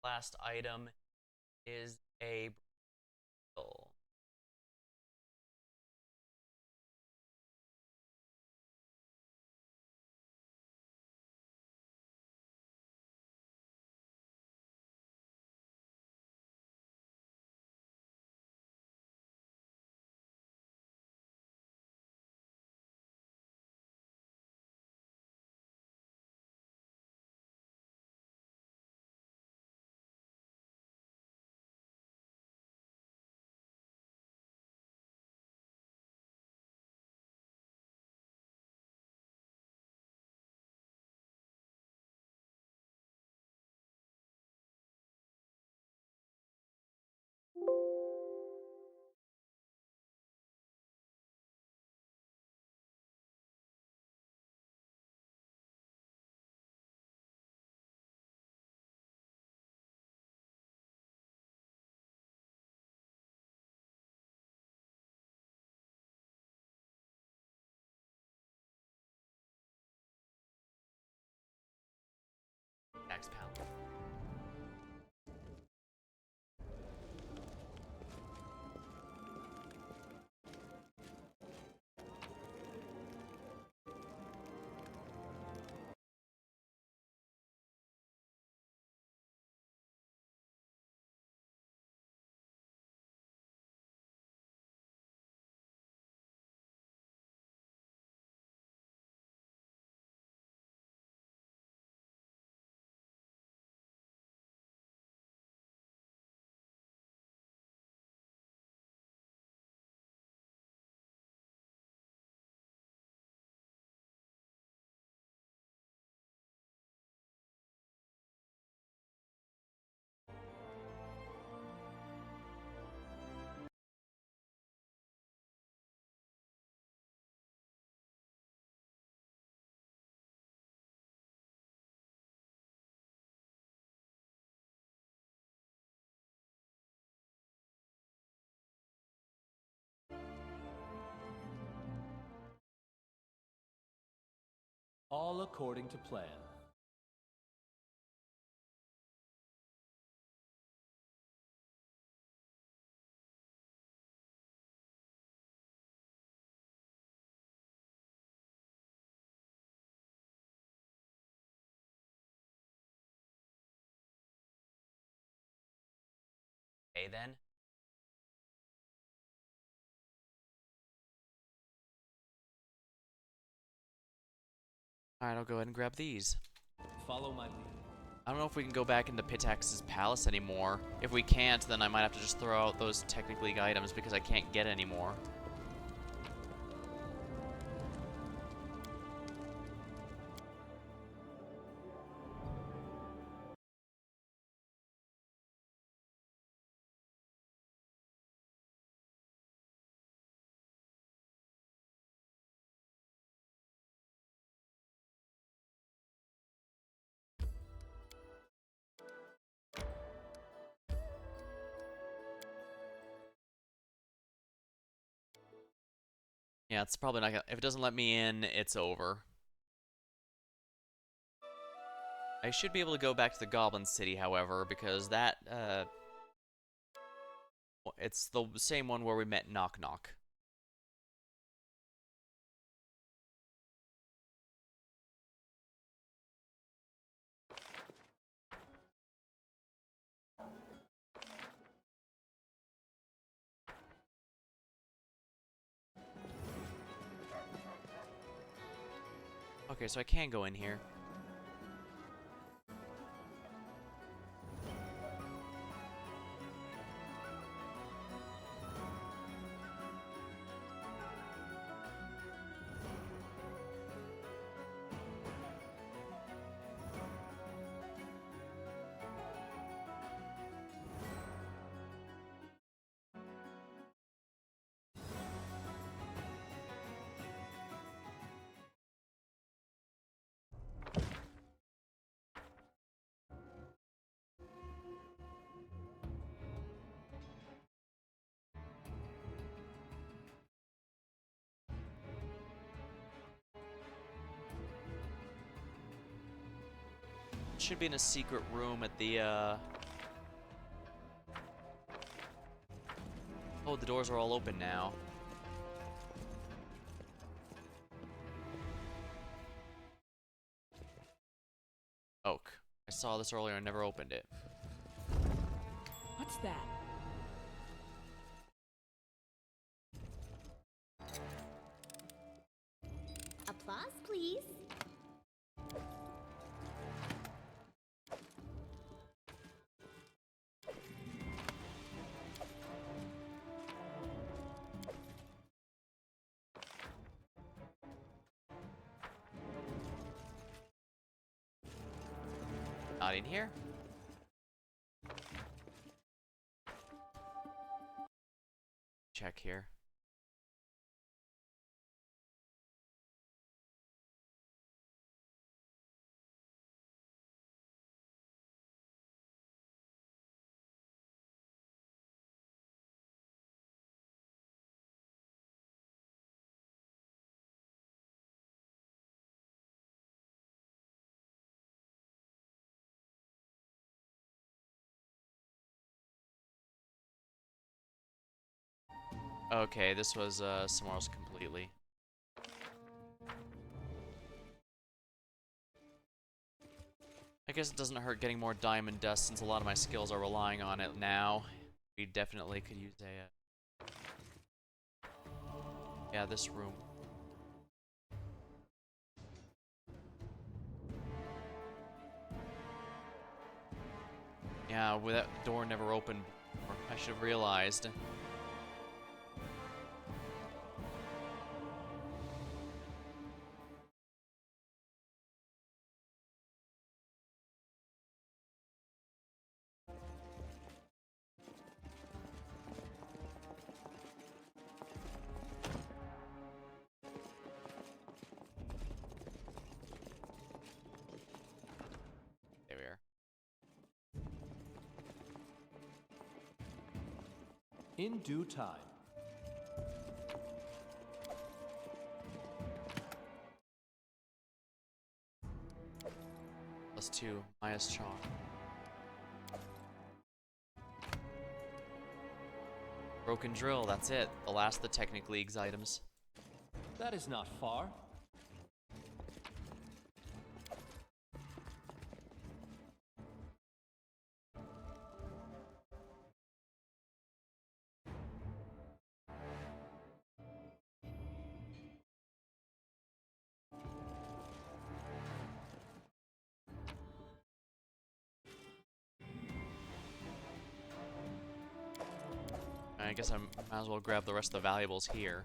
Last item is a brittle. Pitax Palace. All according to plan. Okay, then. Alright, I'll go ahead and grab these. Follow my lead. I don't know if we can go back into Pitax's palace anymore. If we can't, then I might have to just throw out those Technic League items because I can't get any more. Yeah, it's probably not gonna... If it doesn't let me in, it's over. I should be able to go back to the Goblin City, however, because that, it's the same one where we met Knock Knock. Okay, so I can go in here. Should be in a secret room at the, Oh, the doors are all open now. Oak. I saw this earlier and never opened it. What's that? Applause, please. Not in here. Check here. Okay, this was somewhere else completely. I guess it doesn't hurt getting more diamond dust since a lot of my skills are relying on it now. We definitely could use a... yeah, this room. Yeah, well, that door never opened before. I should have realized. There we are. In due time. +2, Maya's chalk. Broken drill, that's it. The last of the Technic League's items. That is not far. I guess I might as well grab the rest of the valuables here.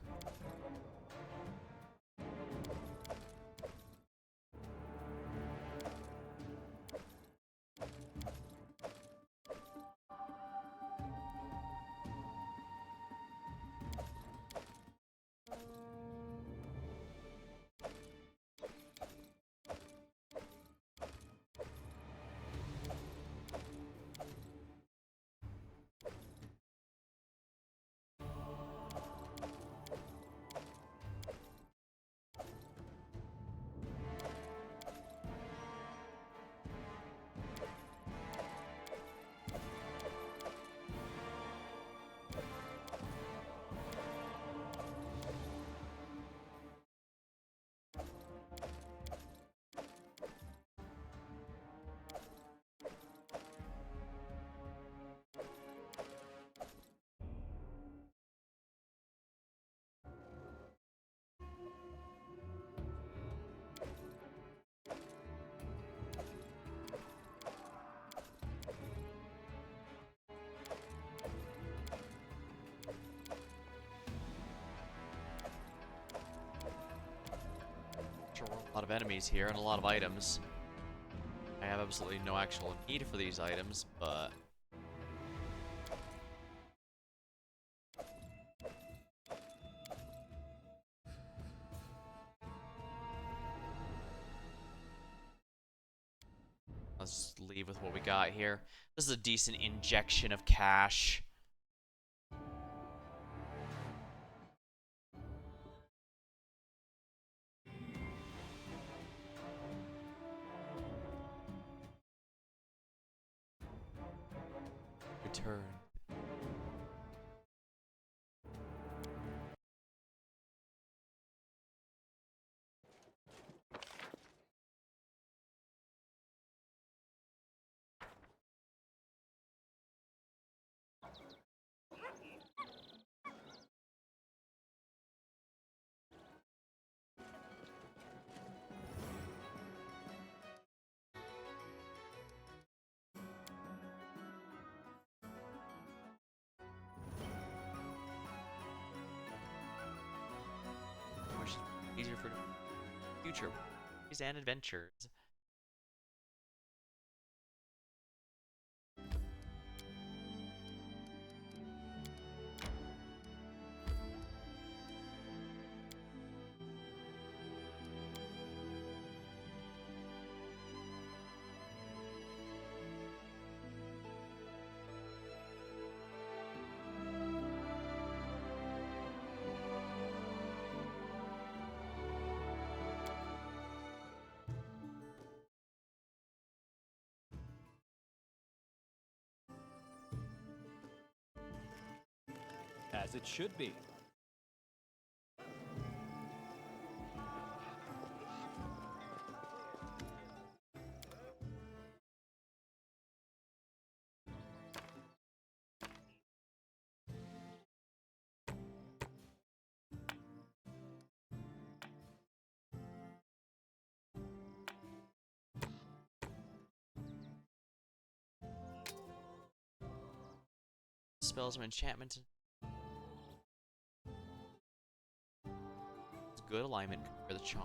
A lot of enemies here and a lot of items. I have absolutely no actual need for these items, but... let's just leave with what we got here. This is a decent injection of cash. Return. Easier for future and adventures. As it should be. spells of enchantment. It's good alignment for the charm.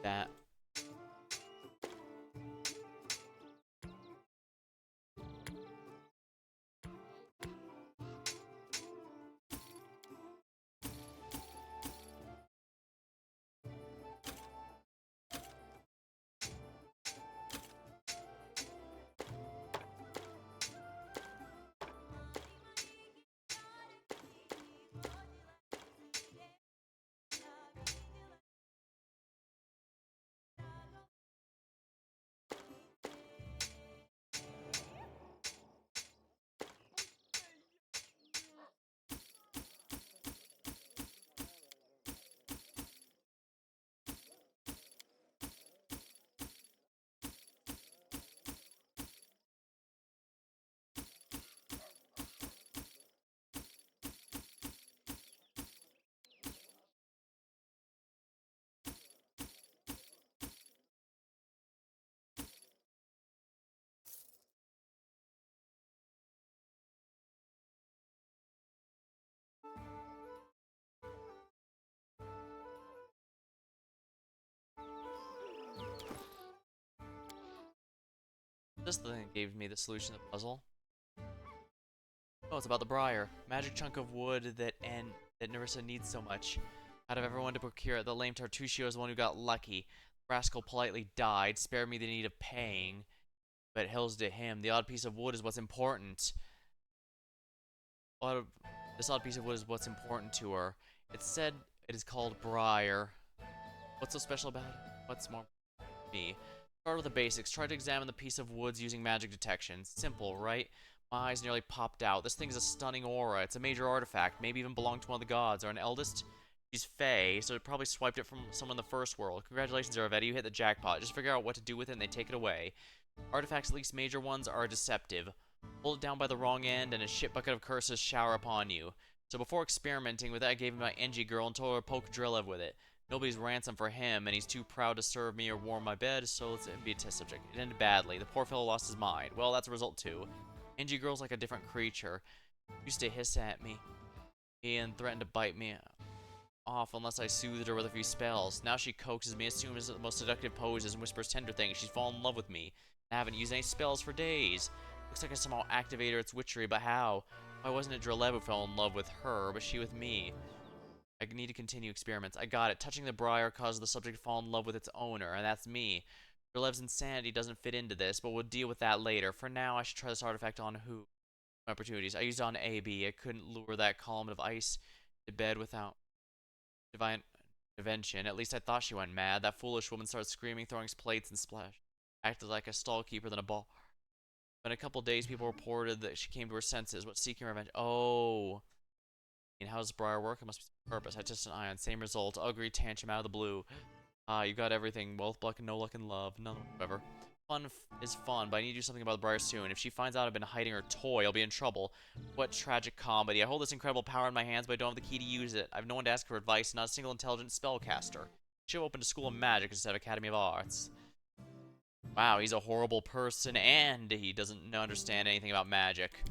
That. This thing gave me the solution to the puzzle. Oh, it's about the briar. Magic chunk of wood that Nerissa needs so much. Out of everyone to procure it, the lame Tartuccio is the one who got lucky. The rascal politely died, spared me the need of paying. But hills to him. The odd piece of wood is what's important. This odd piece of wood is what's important to her. It said it is called briar. What's so special about it? What's more me? Start with the basics. Try to examine the piece of woods using magic detection. Simple, right? My eyes nearly popped out. This thing is a stunning aura. It's a major artifact. Maybe even belonged to one of the gods. Or an eldest? She's Fae, so it probably swiped it from someone in the first world. Congratulations, Aravetti. You hit the jackpot. Just figure out what to do with it and they take it away. Artifacts, at least major ones, are deceptive. Hold it down by the wrong end and a shit bucket of curses shower upon you. So before experimenting with it, I gave him my NG girl and told her to poke Drillev with it. Nobody's ransom for him, and he's too proud to serve me or warm my bed, so let's be a test subject. It ended badly. The poor fellow lost his mind. Well, that's a result too. NG girl's like a different creature. Used to hiss at me and threatened to bite me off unless I soothed her with a few spells. Now she coaxes me, assumes the most seductive poses, and whispers tender things. She's fallen in love with me. I haven't used any spells for days. Looks like I somehow activated its witchery, but how? Why wasn't it Drillev who fell in love with her, but she with me? I need to continue experiments. I got it. Touching the briar caused the subject to fall in love with its owner, and that's me. Drillev's insanity doesn't fit into this, but we'll deal with that later. For now, I should try this artifact on who? Opportunities. I used it on AB. I couldn't lure that column of ice to bed without divine intervention. At least I thought she went mad. That foolish woman started screaming, throwing plates and splash. Acted like a stall keeper than a ball. But in a couple days, people reported that she came to her senses. What, seeking revenge? Oh. And how does Briar work? It must be some purpose. I tested an ion. Same result. Ugly tantrum out of the blue. You got everything. Wealth, luck, and no luck in love. None whatever. Fun is fun, but I need to do something about the Briar soon. If she finds out I've been hiding her toy, I'll be in trouble. What tragic comedy. I hold this incredible power in my hands, but I don't have the key to use it. I have no one to ask for advice, not a single intelligent spellcaster. Should have opened a school of magic instead of Academy of Arts. Wow, he's a horrible person, and he doesn't understand anything about magic.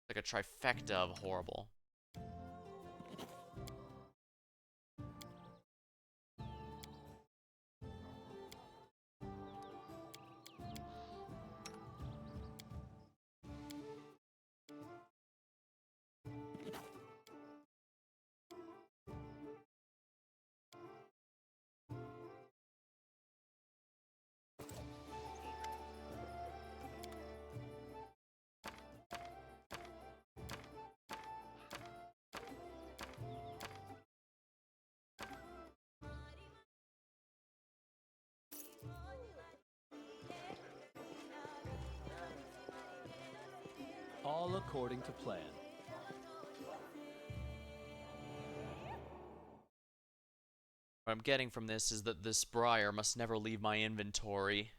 Like a trifecta of horrible. All according to plan. What I'm getting from this is that this Briar must never leave my inventory.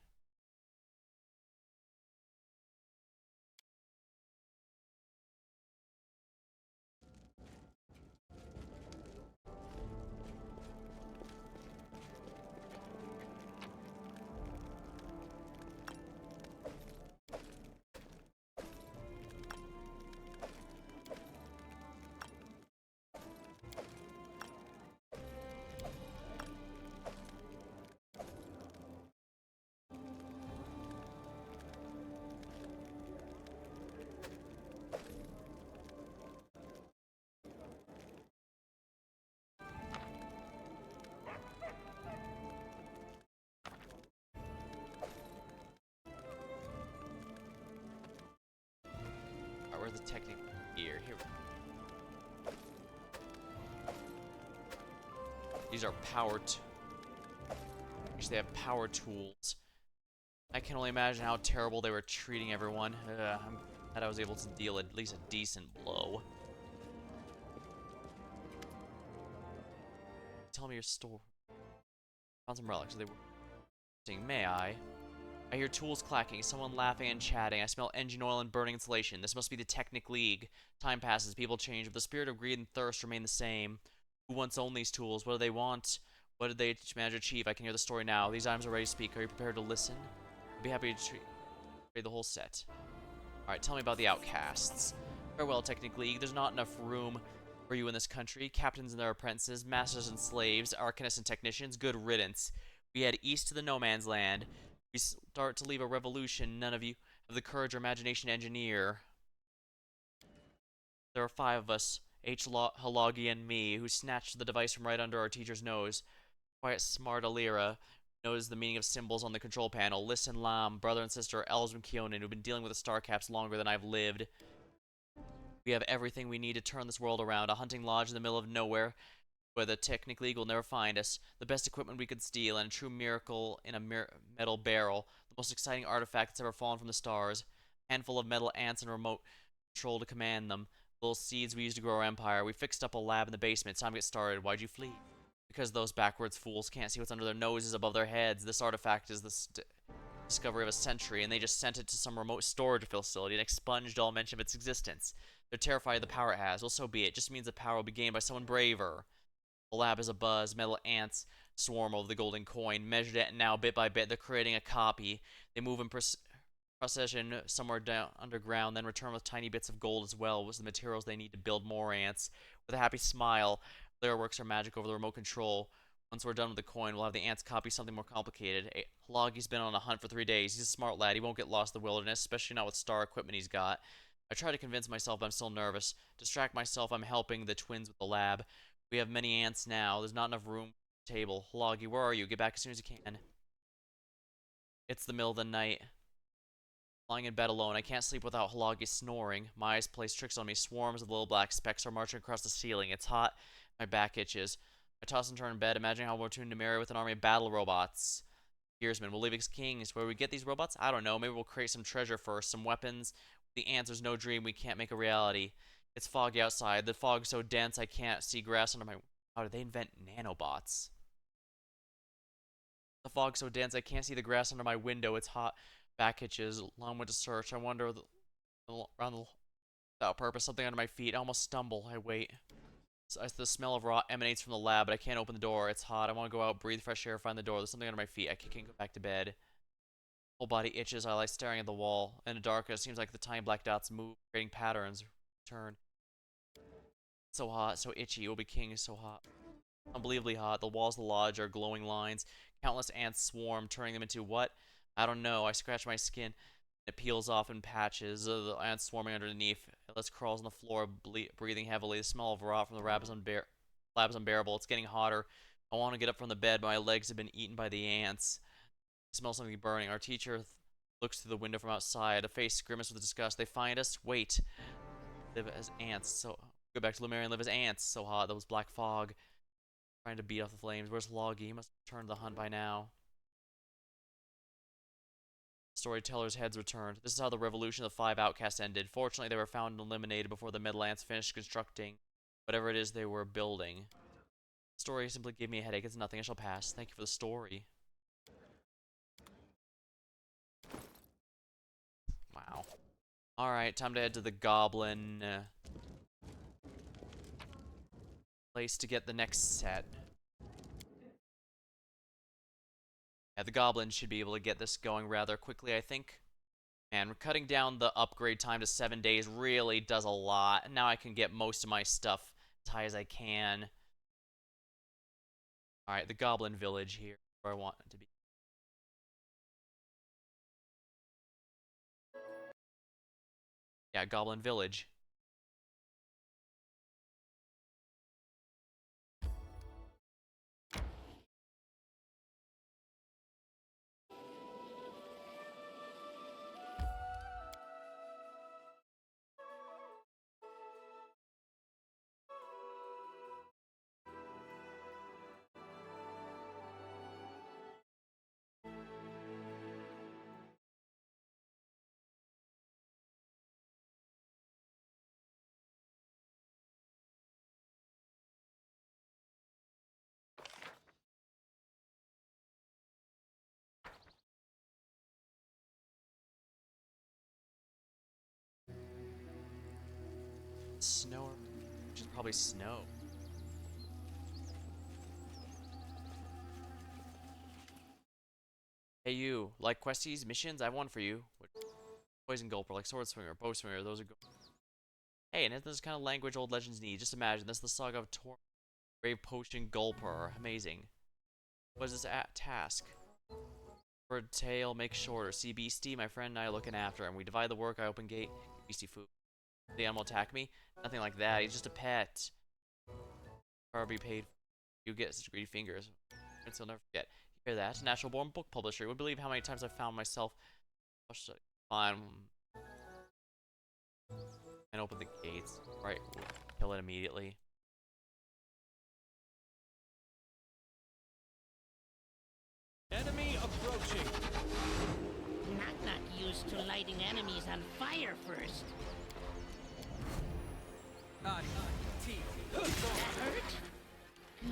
the technique here. These are power. They have power tools. I can only imagine how terrible they were treating everyone. I'm glad I was able to deal at least a decent blow. Tell me your story. Found some relics. They were interesting. May I? I hear tools clacking, someone laughing and chatting. I smell engine oil and burning insulation. This must be the Technic League. Time passes, people change, but the spirit of greed and thirst remain the same. Who once owned these tools? What do they want? What did they manage to achieve? I can hear the story now. These items are ready to speak. Are you prepared to listen? I'd be happy to trade the whole set. Alright, tell me about the outcasts. Farewell, Technic League. There's not enough room for you in this country. Captains and their apprentices, masters and slaves, arcanists and technicians. Good riddance. We head east to the no man's land. We start to leave a revolution. None of you have the courage or imagination to engineer. There are 5 of us, Halagi and me, who snatched the device from right under our teacher's nose. Quiet, smart Alira knows the meaning of symbols on the control panel. Listen, Lam, brother and sister, Elves and Kionin, who've been dealing with the star caps longer than I've lived. We have everything we need to turn this world around. A hunting lodge in the middle of nowhere, where the Technic League will never find us. The best equipment we could steal, and a true miracle in a metal barrel. The most exciting artifact that's ever fallen from the stars. A handful of metal ants and remote control to command them. Little seeds we use to grow our empire. We fixed up a lab in the basement. It's time to get started. Why'd you flee? Because those backwards fools can't see what's under their noses above their heads. This artifact is the discovery of a century, and they just sent it to some remote storage facility and expunged all mention of its existence. They're terrified of the power it has. Well, so be it. It just means the power will be gained by someone braver. The lab is abuzz. Metal ants swarm over the golden coin. Measured it, and now, bit by bit, they're creating a copy. They move in procession somewhere down underground, then return with tiny bits of gold as well, with the materials they need to build more ants. With a happy smile, Blair works her magic over the remote control. Once we're done with the coin, we'll have the ants copy something more complicated. Halagi's been on a hunt for 3 days. He's a smart lad. He won't get lost in the wilderness, especially not with star equipment he's got. I try to convince myself, but I'm still nervous. Distract myself, I'm helping the twins with the lab. We have many ants now. There's not enough room for the table. Halagi, where are you? Get back as soon as you can. It's the middle of the night. Lying in bed alone, I can't sleep without Halagi snoring. My eyes plays tricks on me. Swarms of little black specks are marching across the ceiling. It's hot. My back itches. I toss and turn in bed, imagining how we're tuned to marry with an army of battle robots. Gearsman, we'll leave as kings. Where we get these robots? I don't know. Maybe we'll create some treasure first, some weapons. The ants, there's no dream we can't make a reality. It's foggy outside. The fog's so dense I can't see grass under my... How did they invent nanobots? The fog's so dense I can't see the grass under my window. It's hot. Back itches. Long went to search. I wander without purpose. Something under my feet. I almost stumble. I wait. The smell of rot emanates from the lab, but I can't open the door. It's hot. I want to go out, breathe fresh air, find the door. There's something under my feet. I can't go back to bed. Whole body itches. I lie staring at the wall. In the dark, it seems like the tiny black dots move, creating patterns. Turn. So hot, so itchy. It will be king is so hot. Unbelievably hot. The walls of the lodge are glowing lines. Countless ants swarm, turning them into what? I don't know. I scratch my skin. It peels off in patches. The ants swarming underneath. Ellis crawls on the floor, breathing heavily. The smell of rot from the lab is unbearable. It's getting hotter. I want to get up from the bed, but my legs have been eaten by the ants. I smell something burning. Our teacher looks through the window from outside. A face grimaces with disgust. They find us. Wait. Live as ants. So go back to Lumeria and live as ants. So hot. That was black fog. Trying to beat off the flames. Where's Logie? He must have turned the hunt by now. Storyteller's heads returned. This is how the revolution of the 5 outcasts ended. Fortunately, they were found and eliminated before the metal ants finished constructing whatever it is they were building. The story simply gave me a headache. It's nothing. I shall pass. Thank you for the story. Wow. Alright, time to head to the goblin place to get the next set. Yeah, the goblin should be able to get this going rather quickly, I think. And cutting down the upgrade time to 7 days really does a lot. Now I can get most of my stuff as high as I can. Alright, the goblin village here, where I want it to be. Yeah, goblin village. Snow. Which is probably snow. Hey you, like questies, missions? I have one for you. Poison gulper, like sword swinger, bow swinger, those are good. Hey, and this is kind of language old legends need. Just imagine, this is the saga of Brave Potion Gulper. Amazing. What is this task? For tail, make shorter. See Beastie, my friend and I are looking after him. We divide the work, I open gate, Beastie food. The animal attack me? Nothing like that, he's just a pet. Or be paid. You get such greedy fingers. Prince will never forget. You hear that? Natural born book publisher. You would believe how many times I've found myself. Fine. And open the gates. Right, we'll kill it immediately. Enemy approaching. Not used to lighting enemies on fire first. That hurt? Good.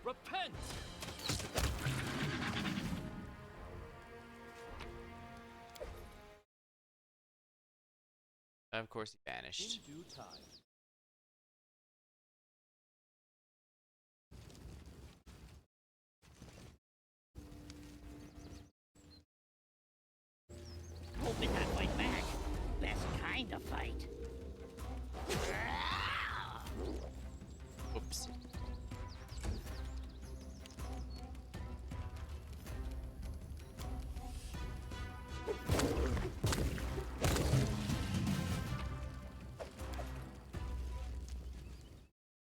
Repent! And of course, he vanished. In due time. Hope it not fight back. Best kind of fight. Oops.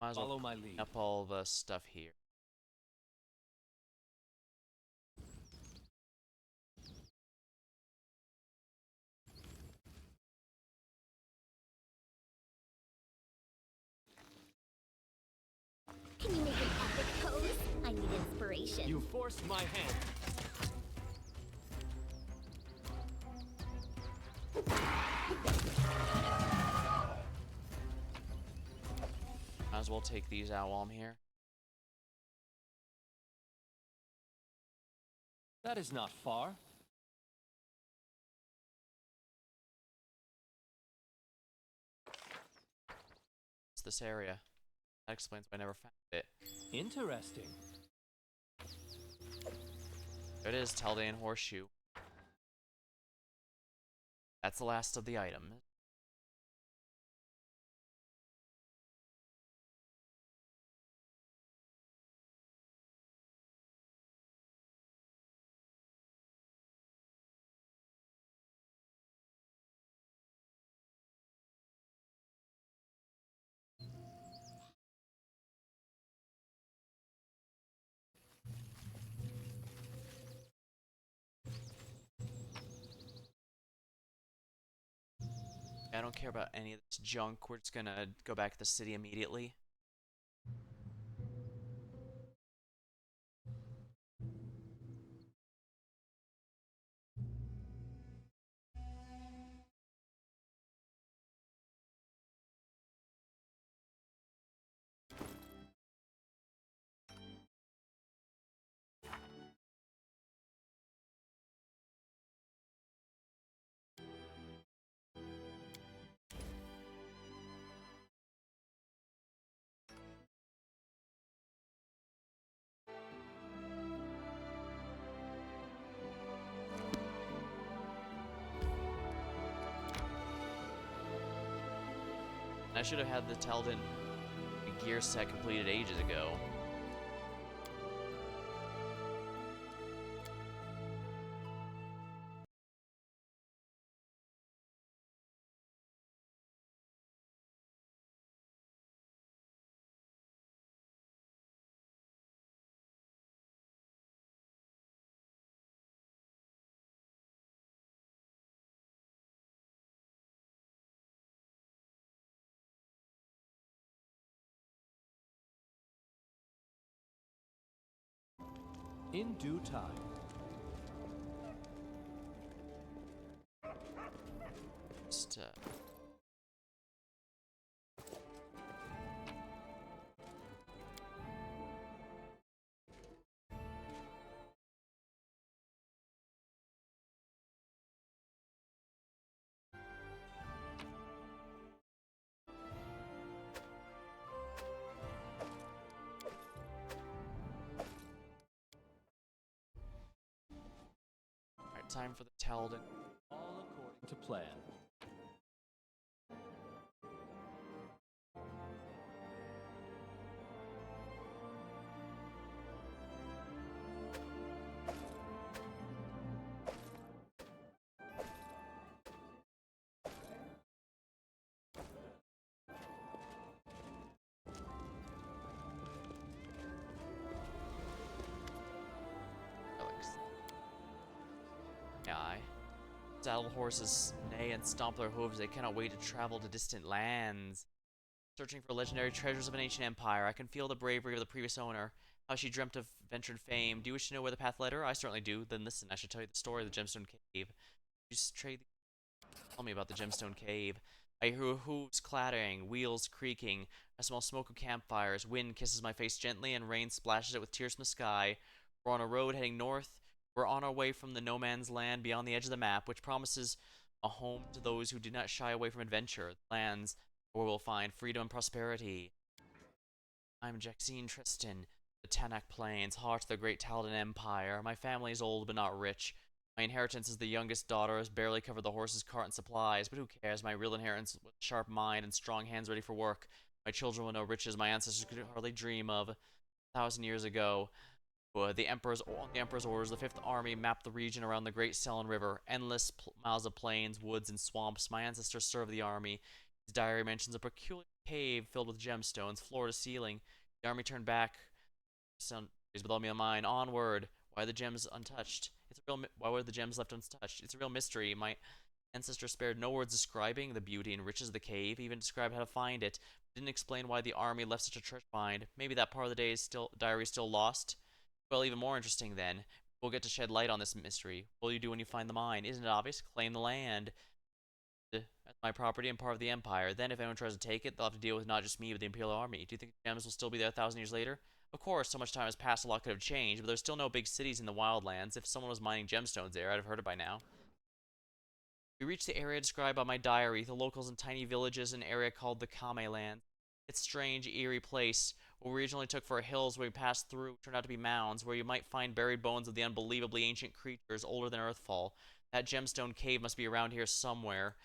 Might as well Follow my lead. clean up all the stuff here. Can you make an epic pose? I need inspiration. You forced my hand. Might as well take these out while I'm here. That is not far. It's this area. That explains why I never found it. Interesting. There it is, Teldan Horseshoe. That's the last of the items. I don't care about any of this junk. We're just gonna go back to the city immediately. I should have had the Teldan gear set completed ages ago. In due time. Just, time for the Taldan. All according to plan. Relics. Aye. Saddle horses neigh and stomp their hooves. They cannot wait to travel to distant lands. Searching for legendary treasures of an ancient empire, I can feel the bravery of the previous owner. How she dreamt of ventured fame. Do you wish to know where the path led her? I certainly do. Then listen, I shall tell you the story of the Gemstone Cave. You trade. Tell me about the Gemstone Cave. I hear hooves clattering, wheels creaking. I smell smoke of campfires. Wind kisses my face gently, and rain splashes it with tears from the sky. We're on a road heading north. We're on our way from the no man's land beyond the edge of the map, which promises a home to those who do not shy away from adventure. Lands where we'll find freedom and prosperity. I'm Jaxine Tristan, the Tanakh Plains, heart of the great Taldan Empire. My family is old but not rich. My inheritance as the youngest daughter has barely covered the horse's cart and supplies, but who cares? My real inheritance was a sharp mind and strong hands ready for work. My children will know riches my ancestors could hardly dream of. 1,000 years ago, on the Emperor's orders, the Fifth Army mapped the region around the Great Selen River. Endless miles of plains, woods, and swamps. My ancestors served the army. His diary mentions a peculiar cave filled with gemstones, floor to ceiling. The army turned back. Some days with all me on mine. Onward. Why are the gems untouched? Why were the gems left untouched? It's a real mystery. My ancestor spared no words describing the beauty and riches of the cave. Even described how to find it. Didn't explain why the army left such a treasure find. Maybe that part of the diary is still lost. Well, even more interesting then. We'll get to shed light on this mystery. What will you do when you find the mine? Isn't it obvious? Claim the land. That's my property and part of the empire. Then, if anyone tries to take it, they'll have to deal with not just me, but the Imperial Army. Do you think the gems will still be there 1,000 years later? Of course, so much time has passed, a lot could have changed, but there's still no big cities in the wildlands. If someone was mining gemstones there, I'd have heard it by now. We reached the area described by my diary. The locals in tiny villages, an area called the Kame Land. It's a strange, eerie place. What we originally took for hills where we passed through turned out to be mounds, where you might find buried bones of the unbelievably ancient creatures older than Earthfall. That gemstone cave must be around here somewhere.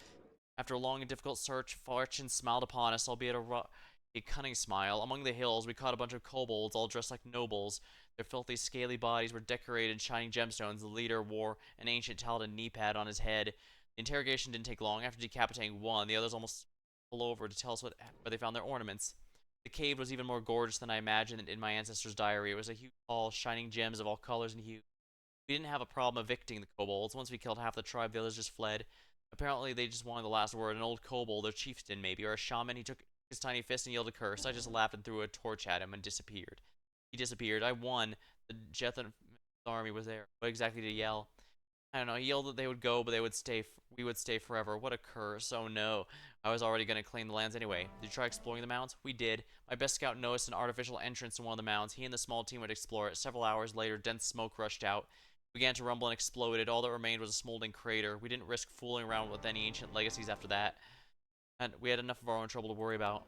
After a long and difficult search, fortune smiled upon us, albeit a cunning smile. Among the hills, we caught a bunch of kobolds, all dressed like nobles. Their filthy, scaly bodies were decorated in shining gemstones. The leader wore an ancient Taldan knee pad on his head. The interrogation didn't take long. After decapitating one, the others almost fell over to tell us where they found their ornaments. The cave was even more gorgeous than I imagined in my ancestor's diary. It was a huge hall, shining gems of all colors and hues. We didn't have a problem evicting the kobolds. Once we killed half the tribe, the others just fled. Apparently, they just wanted the last word. An old kobold, or chieftain maybe, or a shaman. He took his tiny fist and yelled a curse. I just laughed and threw a torch at him and disappeared. He disappeared. I won. The Jethan army was there. What exactly did he yell? I don't know. He yelled that they would go, but they would stay. We would stay forever. What a curse! Oh no! I was already gonna claim the lands anyway. Did you try exploring the mounds? We did. My best scout noticed an artificial entrance in one of the mounds. He and the small team would explore it. Several hours later, dense smoke rushed out. It began to rumble and exploded. All that remained was a smoldering crater. We didn't risk fooling around with any ancient legacies after that, and we had enough of our own trouble to worry about.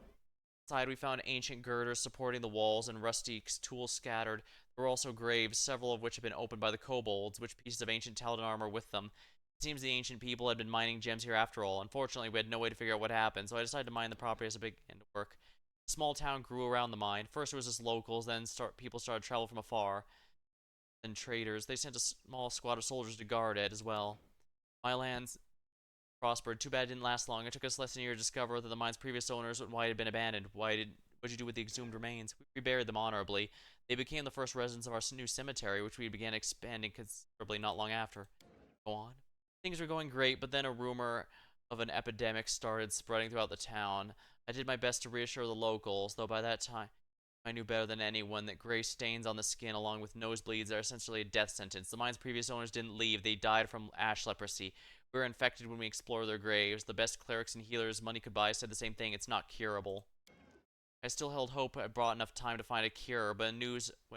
Inside, we found ancient girders supporting the walls and rusty tools scattered. There were also graves, several of which had been opened by the kobolds, which pieces of ancient Taldan armor with them. It seems the ancient people had been mining gems here after all. Unfortunately, we had no way to figure out what happened, so I decided to mine the property as a big end to work. A small town grew around the mine. First it was just locals, then people started to travel from afar. Then traders. They sent a small squad of soldiers to guard it as well. My lands prospered. Too bad it didn't last long. It took us less than a year to discover that the mine's previous owners why it had been abandoned. What'd you do with the exhumed remains? We buried them honorably. They became the first residents of our new cemetery, which we began expanding considerably not long after. Go on. Things were going great, but then a rumor of an epidemic started spreading throughout the town. I did my best to reassure the locals, though by that time I knew better than anyone that gray stains on the skin along with nosebleeds are essentially a death sentence. The mine's previous owners didn't leave. They died from ash leprosy. We were infected when we explored their graves. The best clerics and healers money could buy said the same thing. It's not curable. I still held hope I brought enough time to find a cure, but when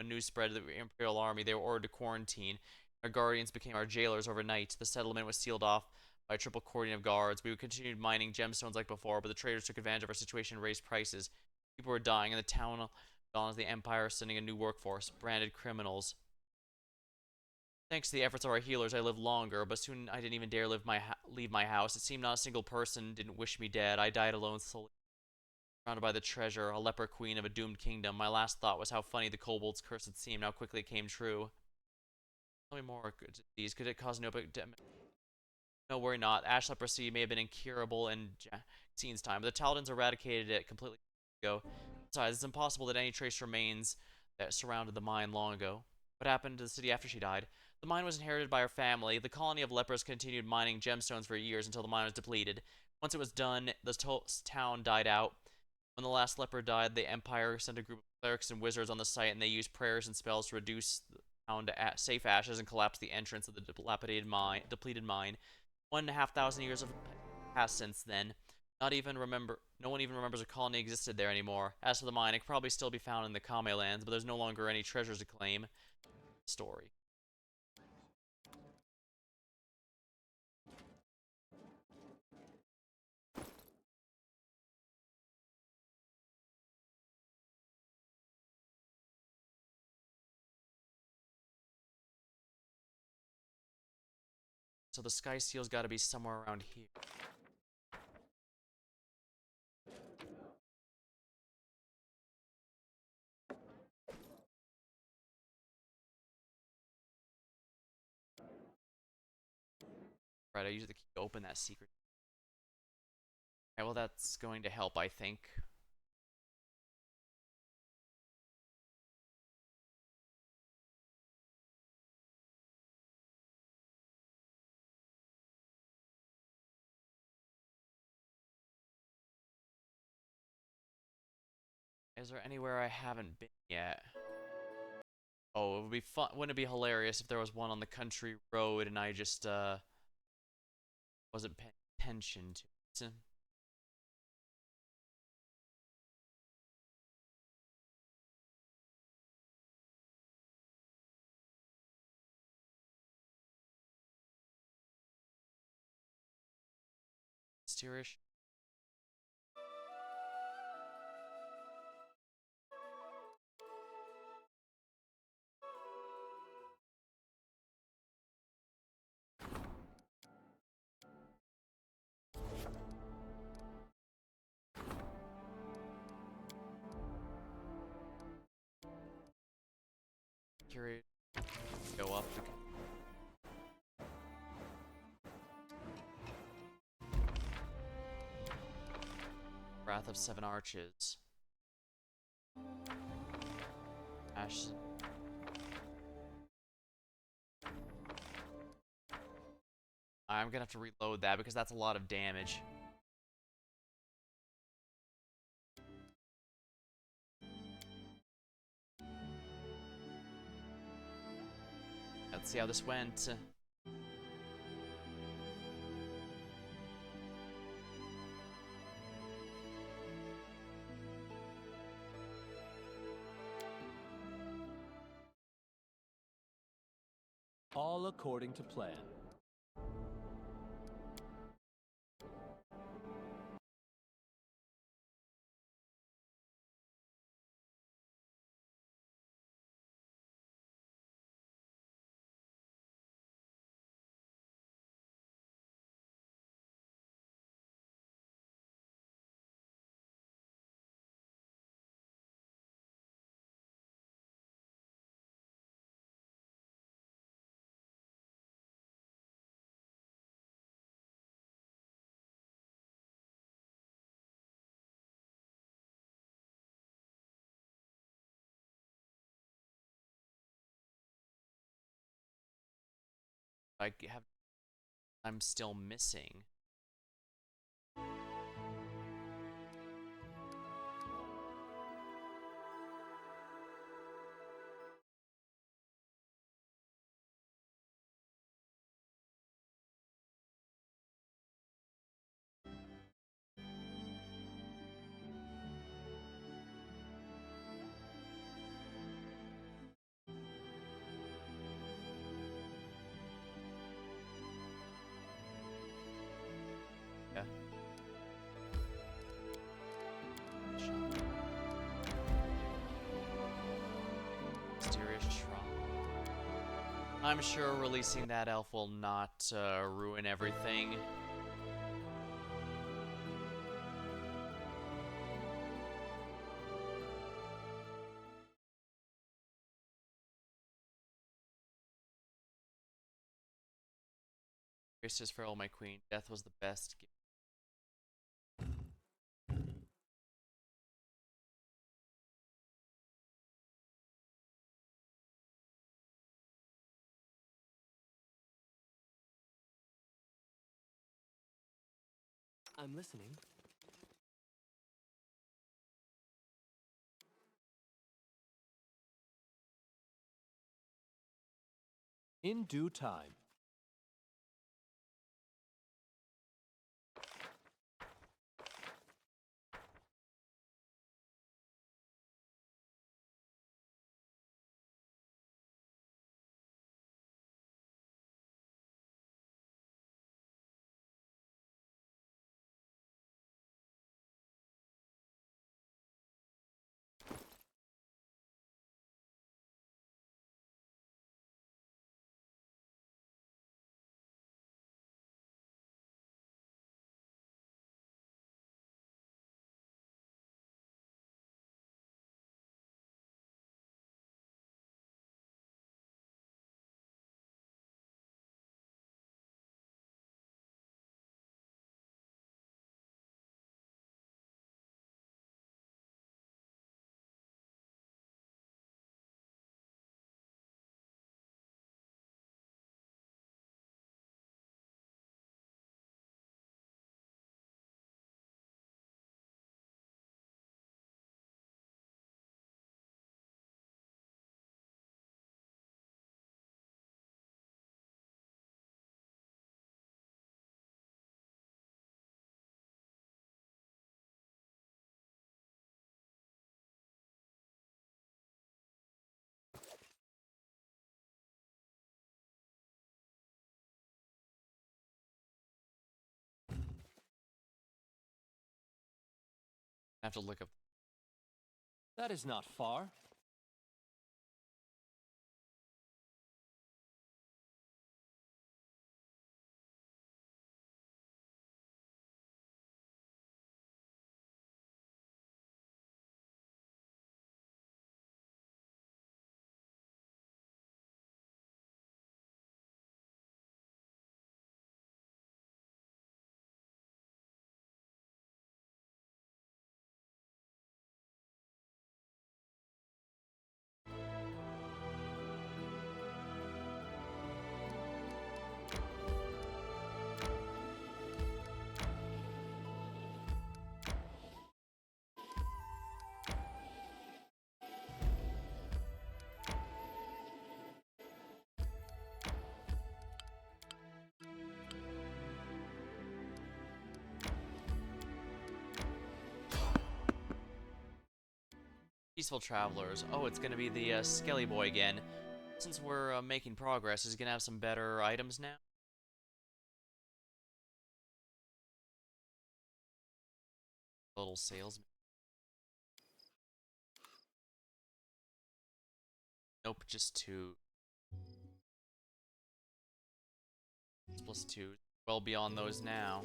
news spread to the Imperial Army, they were ordered to quarantine. Our guardians became our jailers overnight. The settlement was sealed off by a triple cordon of guards. We continued mining gemstones like before, but the traders took advantage of our situation and raised prices. People were dying, and the town gone as the Empire sending a new workforce, branded criminals. Thanks to the efforts of our healers, I lived longer, but soon I didn't even dare leave my house. It seemed not a single person didn't wish me dead. I died alone, slowly, surrounded by the treasure, a leper queen of a doomed kingdom. My last thought was how funny the kobold's curse had seemed, how quickly it came true. Tell me more. Disease. Could it cause no... No, worry not. Ash leprosy may have been incurable in Jacine's time, but the Talodans eradicated it completely ago. Besides, it's impossible that any trace remains that surrounded the mine long ago. What happened to the city after she died? The mine was inherited by her family. The colony of lepers continued mining gemstones for years until the mine was depleted. Once it was done, the town died out. When the last leper died, the Empire sent a group of clerics and wizards on the site, and they used prayers and spells to reduce the town to safe ashes and collapse the entrance of the depleted mine. 1,500 years have passed since then. No one even remembers a colony existed there anymore. As for the mine, it could probably still be found in the Kame lands, but there's no longer any treasures to claim. Story. So the Sky Seal's got to be somewhere around here. Right, I used the key to open that secret. Alright, well that's going to help, I think. Is there anywhere I haven't been yet? Oh, it would be fun. Wouldn't it be hilarious if there was one on the country road and I just wasn't paying attention to it? Mysterious. Curious. Go up. Wrath of Seven Arches. Ash. I'm gonna have to reload that because that's a lot of damage. Let's see how this went. All according to plan. I'm still missing. I'm sure releasing that elf will not ruin everything. Gracious farewell, my queen. Death was the best gift. I'm listening. In due time. I have to look up. That is not far. Peaceful Travelers. Oh, it's gonna be the Skelly Boy again. Since we're making progress, is he gonna have some better items now? Little salesman. Nope, just 2. It's plus 2. Well beyond those now.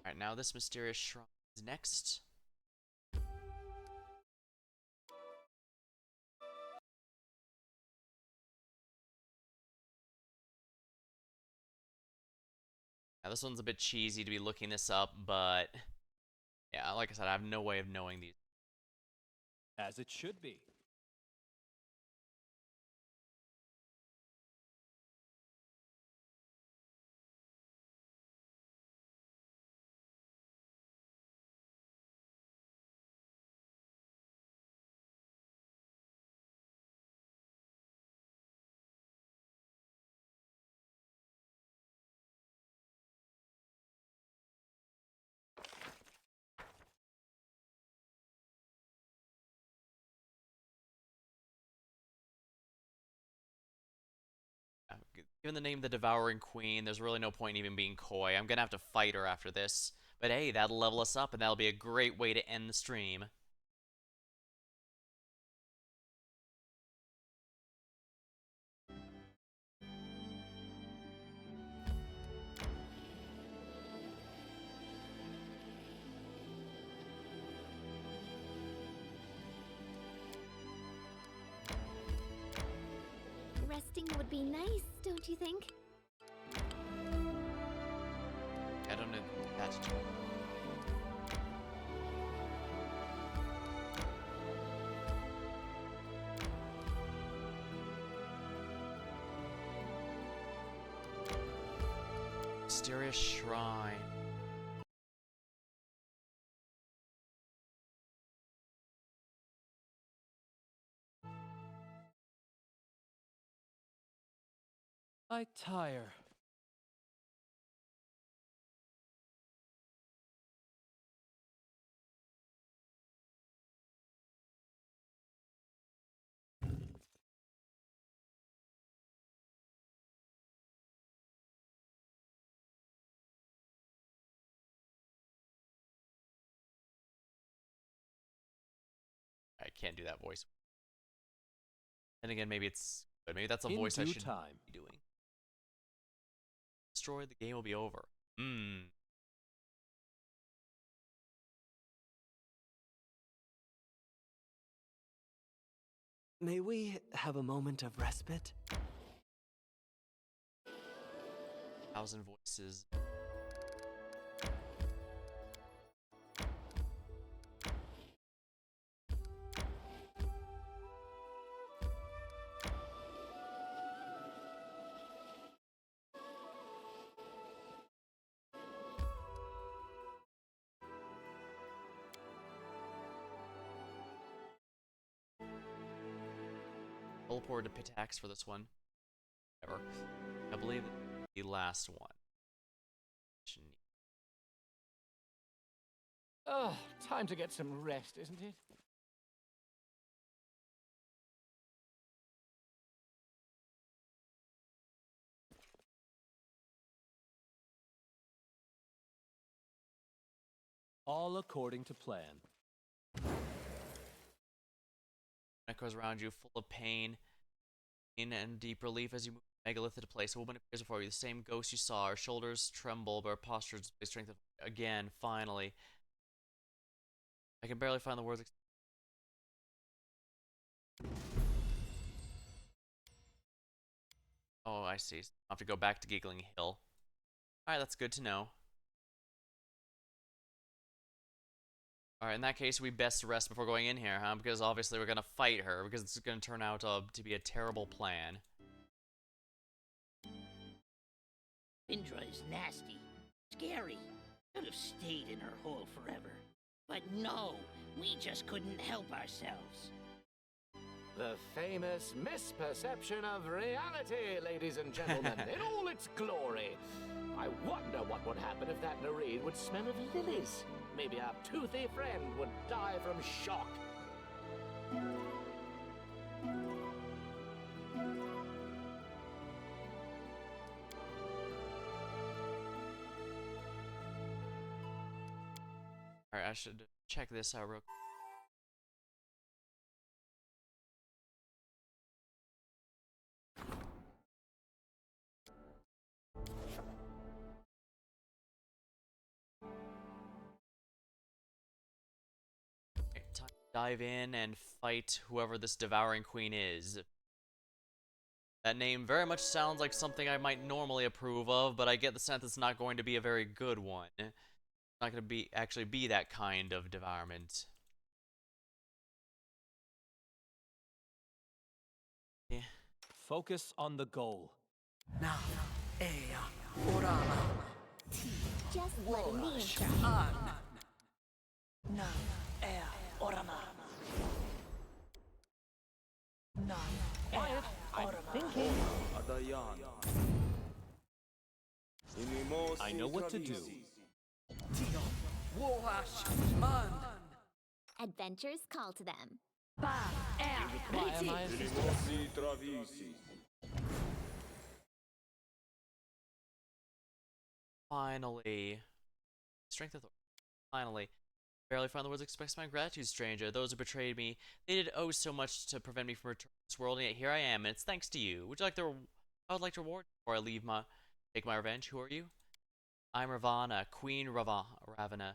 Alright, now this mysterious shrine is next. Yeah, this one's a bit cheesy to be looking this up, but yeah, like I said, I have no way of knowing these. As it should be. Given the name the Devouring Queen, there's really no point in even being coy. I'm gonna have to fight her after this. But hey, that'll level us up, and that'll be a great way to end the stream. Resting would be nice, don't you think? I don't know that to do. Mysterious Shrine. I tire. I can't do that voice. And again, maybe it's good. Maybe that's a In voice I due should time. be doing. Destroy the game will be over. Hmm. May we have a moment of respite? 1,000 voices. Teleport to Pitax for this one. Ever. I believe the last one. Oh, time to get some rest, isn't it? All according to plan. Echoes around you, full of pain and deep relief as you move the megalith into place. A woman appears before you, the same ghost you saw. Her shoulders tremble, but her posture displays strength again, finally. I can barely find the words. Oh, I see. I'll have to go back to Giggling Hill. Alright, that's good to know. Alright, in that case, we best rest before going in here, huh? Because obviously we're gonna fight her, because it's gonna turn out to be a terrible plan. Indra is nasty. Scary. Could have stayed in her hole forever. But no, we just couldn't help ourselves. The famous misperception of reality, ladies and gentlemen, in all its glory. I wonder what would happen if that Nereid would smell of lilies. Maybe our toothy friend would die from shock. Alright, I should check this out real quick. Time to dive in and fight whoever this Devouring Queen is. That name very much sounds like something I might normally approve of, but I get the sense it's not going to be a very good one. It's not going to actually be that kind of environment. Yeah. Focus on the goal. Just letting me in. I know what to do. Adventures call to them. Unimossi travisi. Finally. Strength of Finally. Barely found the words to express my gratitude, stranger. Those who betrayed me, they did oh so much to prevent me from returning to this world, and yet here I am, and it's thanks to you. Would you like I would like to reward you before I leave take my revenge. Who are you? I'm Ravana, Queen Ravana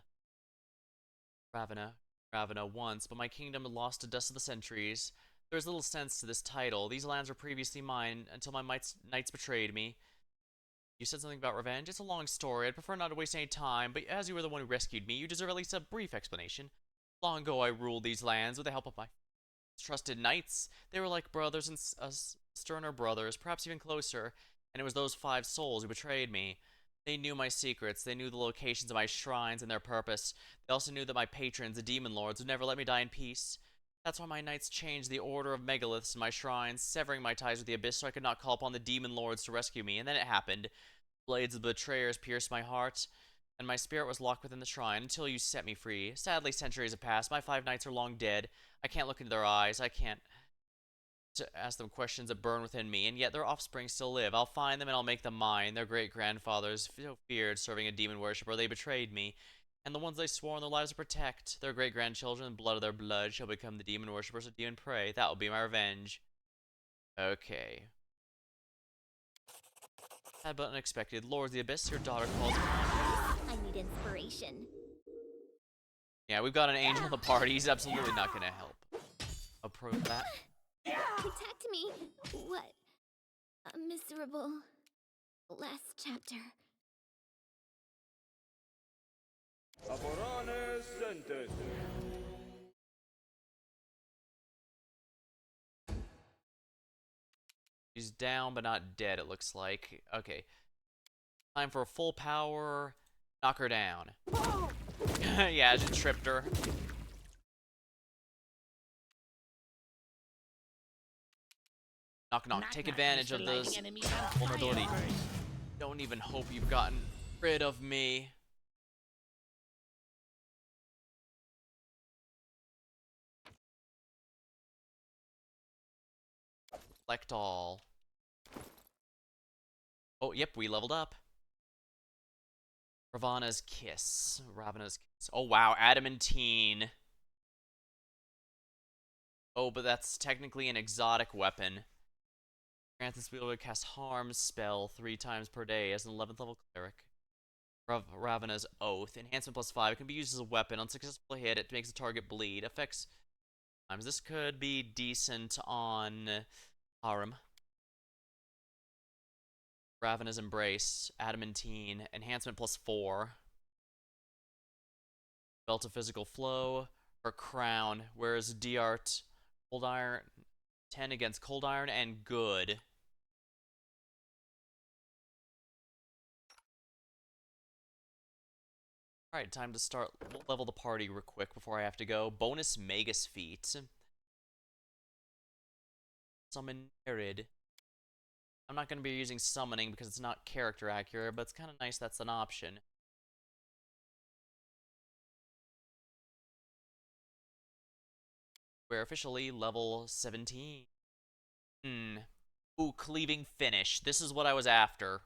once, but my kingdom lost to dust of the centuries. There is little sense to this title. These lands were previously mine until my knights betrayed me. You said something about revenge? It's a long story. I'd prefer not to waste any time, but as you were the one who rescued me, you deserve at least a brief explanation. Long ago I ruled these lands with the help of my trusted knights. They were like brothers and sterner brothers, perhaps even closer, and it was those 5 souls who betrayed me. They knew my secrets, they knew the locations of my shrines and their purpose. They also knew that my patrons, the demon lords, would never let me die in peace. That's why my knights changed the order of megaliths in my shrines, severing my ties with the abyss so I could not call upon the demon lords to rescue me, and then it happened. Blades of the betrayers pierced my heart, and my spirit was locked within the shrine until you set me free. Sadly, centuries have passed. My 5 knights are long dead. I can't look into their eyes. I can't ask them questions that burn within me, and yet their offspring still live. I'll find them and I'll make them mine. Their great-grandfathers so feared serving a demon worshipper, they betrayed me. And the ones they swore in their lives to protect, their great-grandchildren, blood of their blood, shall become the demon worshippers of demon prey. That will be my revenge. Okay. Sad but unexpected. Lord of the Abyss, your daughter calls upon me. I need inspiration. Yeah, we've got an angel in the party. He's absolutely not gonna help. Approve that. Protect me. What a miserable last chapter. Aborane sentes. She's down but not dead, it looks like. Okay. Time for full power. Knock her down. Yeah, I just tripped her. Knock, knock. Take advantage of this vulnerability. Don't even hope you've gotten rid of me. Select all. Oh, yep, we leveled up. Ravana's Kiss. Ravana's Kiss. Oh, wow, adamantine. Oh, but that's technically an exotic weapon. Grants this wielder to cast harm spell 3 times per day as an 11th level cleric. Ravana's Oath. Enhancement +5. It can be used as a weapon. On successful hit, it makes the target bleed. Effects times. This could be decent on Harem. Ravana's Embrace. Adamantine. Enhancement +4. Belt of Physical Flow. Her Crown. Whereas D-Art. Cold Iron. 10 against Cold Iron and Good. Alright, time to start. We'll level the party real quick before I have to go. Bonus Magus Feat. Summon Arid. I'm not going to be using summoning because it's not character accurate, but it's kind of nice that's an option. We're officially level 17. Ooh, Cleaving Finish. This is what I was after.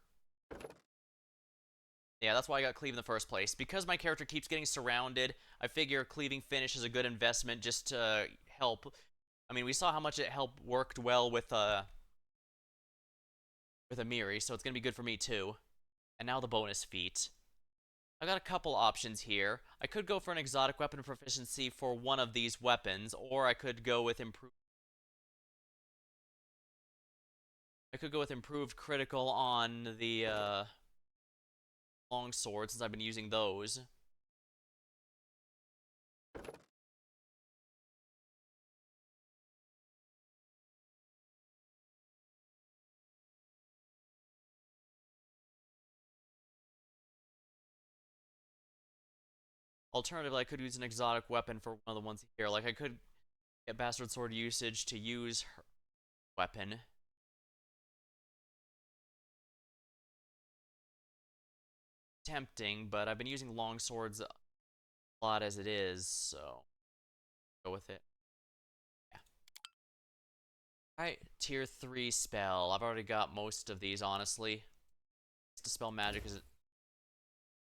Yeah, that's why I got Cleave in the first place. Because my character keeps getting surrounded, I figure Cleaving Finish is a good investment just to help. I mean, we saw how much it worked well with Amiri, so it's going to be good for me too. And now the bonus feat. I got a couple options here. I could go for an exotic weapon proficiency for one of these weapons, or I could go with I could go with improved critical on the long sword since I've been using those. Alternatively, I could use an exotic weapon for one of the ones here. Like, I could get Bastard Sword usage to use her weapon. Tempting, but I've been using long swords a lot as it is, so go with it. Yeah. Alright, tier 3 spell. I've already got most of these, honestly. Dispel magic is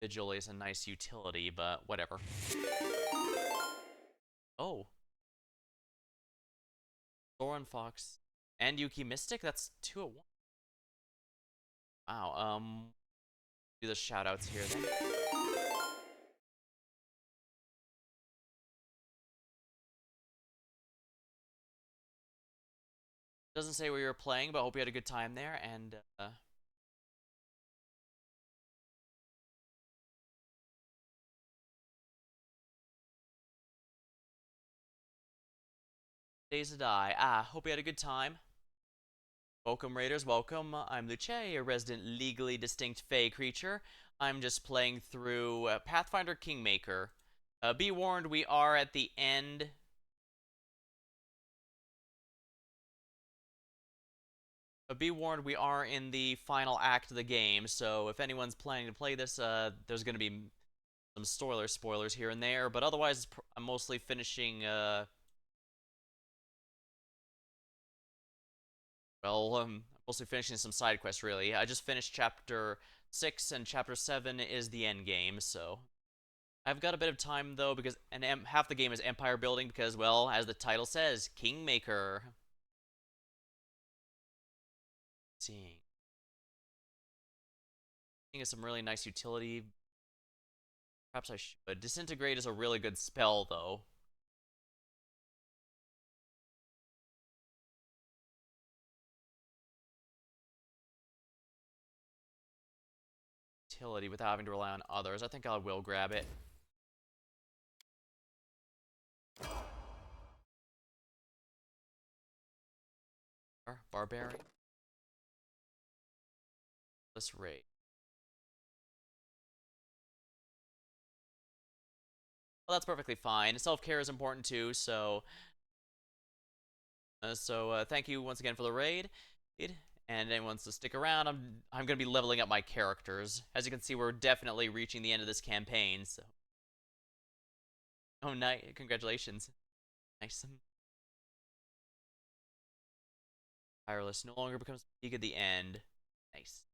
individually is a nice utility, but whatever. Oh. Thorin Fox and Yuki Mystic? That's 2 at 1. Wow, do the shoutouts here then. Doesn't say where you were playing, but I hope you had a good time there, and Days to Die. Hope you had a good time. Welcome, Raiders, welcome. I'm Luce, a resident legally distinct Fey creature. I'm just playing through Pathfinder Kingmaker. Be warned, we are at the end. Be warned, we are in the final act of the game, so if anyone's planning to play this, there's going to be some spoilers here and there, but otherwise, I'm mostly finishing, mostly finishing some side quests, really. I just finished Chapter 6, and Chapter 7 is the end game, so... I've got a bit of time, though, because half the game is empire building, because, well, as the title says, Kingmaker. Seeing is some really nice utility. Perhaps I should. Disintegrate is a really good spell, though. Utility without having to rely on others. I think I will grab it. Barbarian. Let's rate. Well, that's perfectly fine. Self-care is important too, so... thank you once again for the raid. And anyone wants to stick around, I'm going to be leveling up my characters. As you can see, we're definitely reaching the end of this campaign, so... Oh, nice. Congratulations. Nice. Tireless no longer becomes peak at the end. Nice.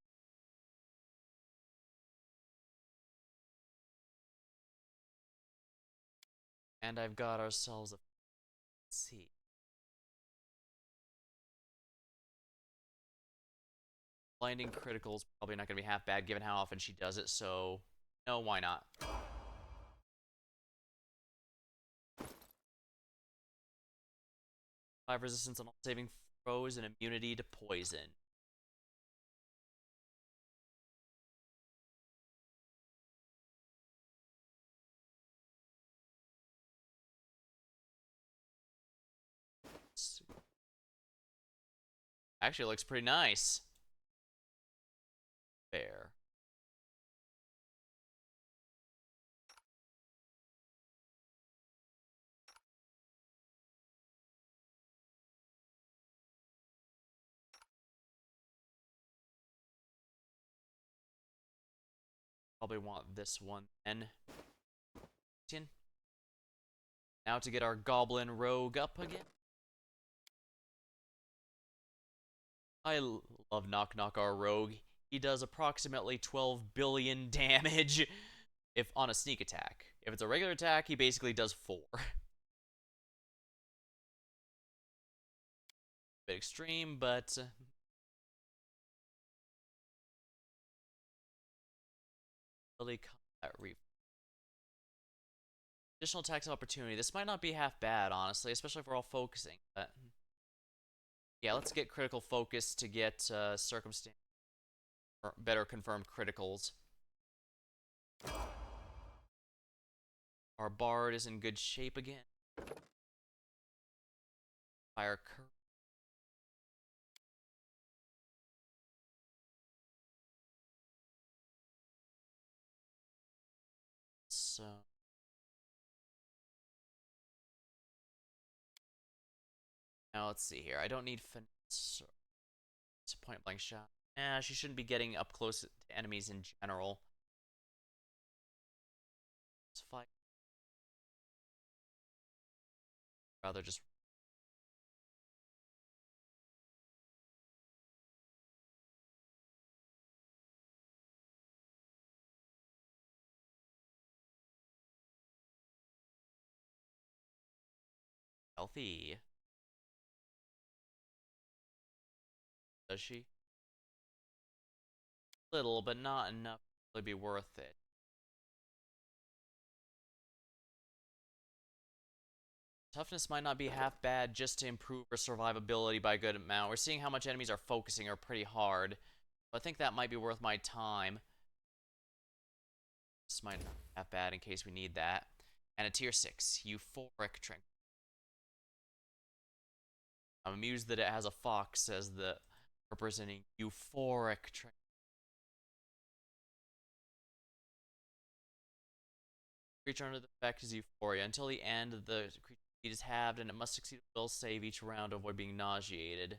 And I've got ourselves a... Let's see. Blinding Critical's probably not going to be half bad given how often she does it, so... No, why not? 5 resistance on all saving throws and immunity to poison. Actually, it looks pretty nice. Fair. Probably want this one then. Now to get our Goblin Rogue up again. I love Knock Knock our Rogue. He does approximately 12 billion damage if on a sneak attack. If it's a regular attack, he basically does 4. Bit extreme, but... Really combat reef. Additional attacks of opportunity. This might not be half bad, honestly, especially if we're all focusing, but... Yeah, let's get critical focus to get circumstance or better confirmed criticals. Our bard is in good shape again. Fire curve. So now let's see here. I don't need finesse. It's a point blank shot. She shouldn't be getting up close to enemies in general. Let's fight. Rather just healthy. Does she? Little, but not enough to really be worth it. Toughness might not be half bad just to improve her survivability by a good amount. We're seeing how much enemies are focusing her pretty hard. So I think that might be worth my time. This might not be half bad in case we need that. And a tier 6, Euphoric Tranquility. I'm amused that it has a fox as the representing euphoric tranquility. Creature under the effect is euphoria. Until the end, the creature is halved, and it must succeed a will save each round to avoid being nauseated.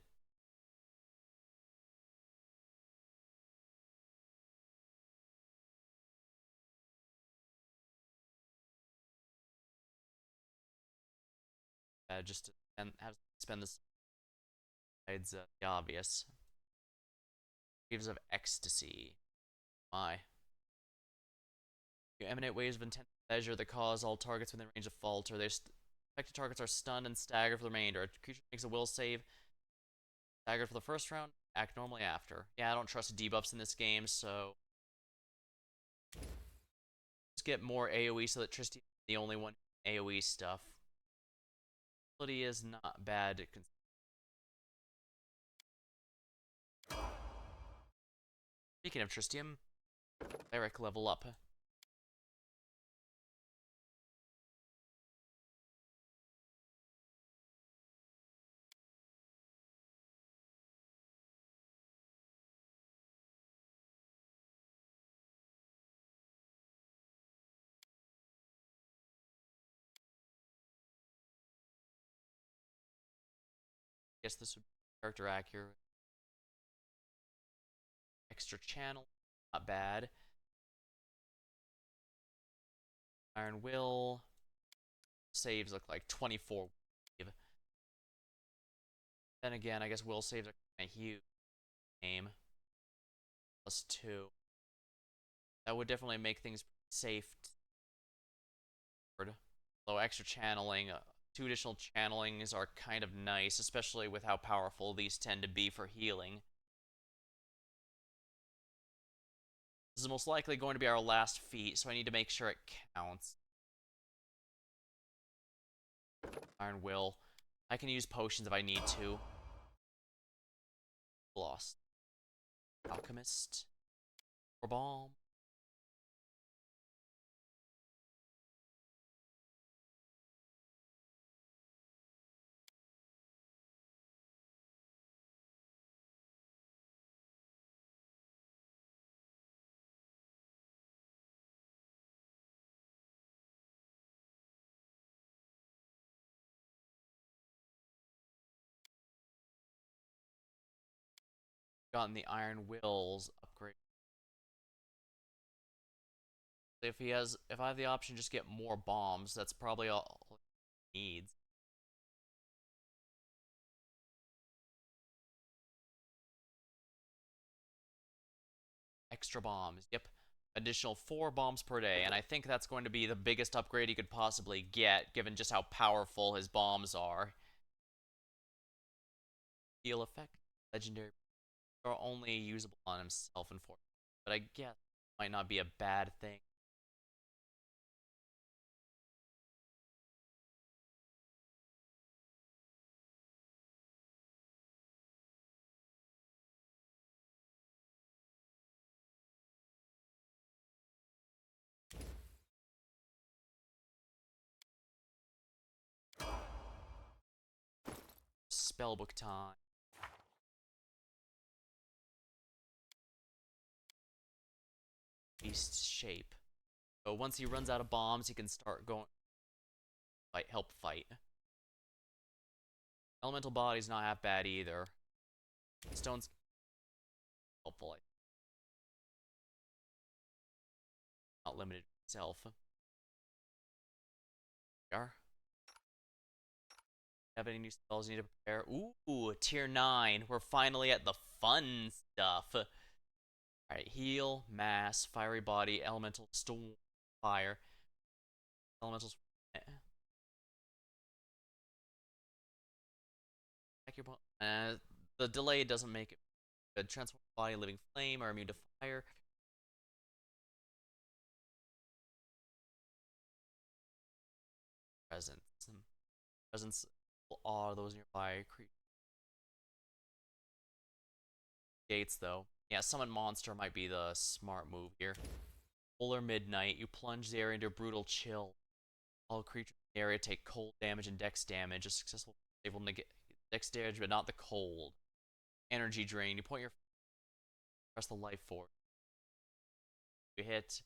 Just to have to spend this besides the obvious. Waves of ecstasy. My. You emanate waves of intense pleasure that cause all targets within range of falter. Their affected targets are stunned and staggered for the remainder. A creature makes a will save. Staggered for the first round. Act normally after. Yeah, I don't trust debuffs in this game, so just get more AoE so that Tristy is the only one AoE stuff. Ability is not bad. Speaking of Tristium, Cleric level up. Guess this would be character accurate. Extra channel, not bad. Iron Will. Saves look like 24. Then again, I guess will saves are kind of huge. Game. +2. That would definitely make things safe. Although extra channeling, 2 additional channelings are kind of nice, especially with how powerful these tend to be for healing. This is most likely going to be our last feat, so I need to make sure it counts. Iron Will. I can use potions if I need to. Lost. Alchemist. Or Bomb. Gotten the Iron Will's upgrade. If I have the option, just get more bombs. That's probably all he needs. Extra bombs. Yep. Additional 4 bombs per day, and I think that's going to be the biggest upgrade he could possibly get, given just how powerful his bombs are. Heal effect. Legendary. Are only usable on himself, unfortunately. But I guess it might not be a bad thing. spellbook time. Beast shape. So once he runs out of bombs, he can start going help fight. Elemental body's not half bad either. Stone's helpful. Not limited to itself. Are. Have any new spells you need to prepare? Ooh, tier 9. We're finally at the fun stuff. Alright, heal, mass, fiery body, elemental, storm, fire. Elementals. The delay doesn't make it good. Transform body, living flame, are immune to fire. Presence. Presence will awe those nearby creatures. Gates, though. Yeah, summon monster might be the smart move here. Polar midnight. You plunge the area into brutal chill. All creatures in the area take cold damage and dex damage. A successful save will negate dex damage, but not the cold. Energy drain. You point your press the life force. You hit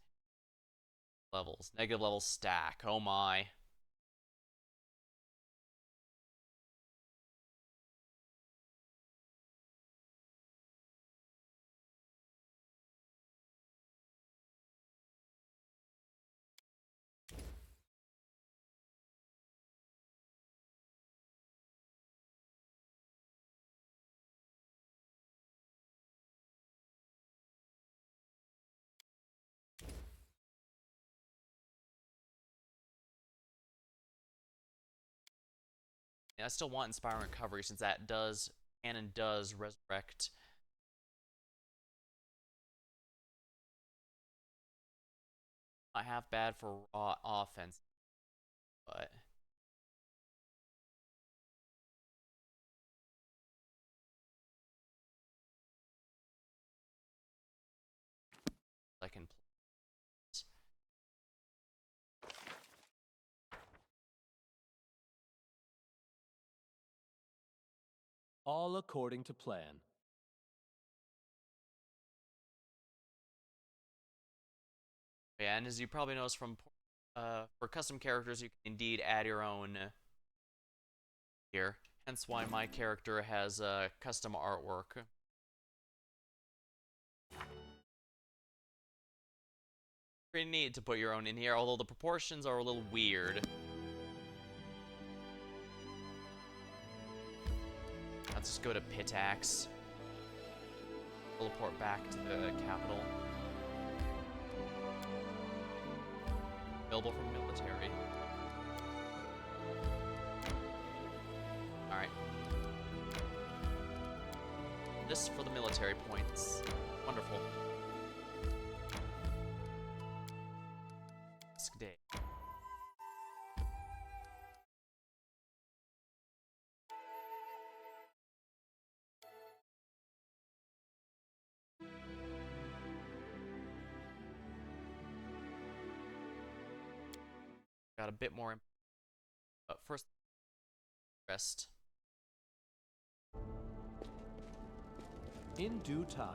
levels. Negative levels stack. Oh my. I still want Inspiring Recovery since that canon does resurrect. Not half bad for raw offense, but I can. All according to plan. Yeah, and as you probably noticed from for custom characters, you can indeed add your own here. Hence why my character has custom artwork. Pretty neat to put your own in here, although the proportions are a little weird. Let's just go to Pitax. Teleport back to the capital. Available from military. Alright. This for the military points. Wonderful. Day. Got a bit more, but first, rest. In due time.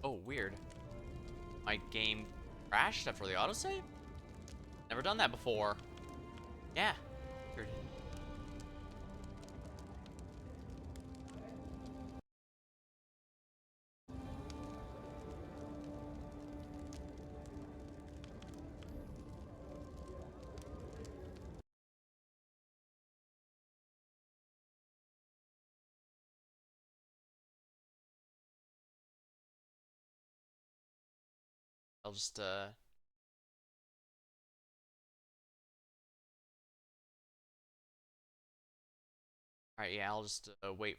Oh, weird. My game crashed after the autosave? Never done that before. Yeah. Weird. I'll just, Alright, yeah, I'll just wait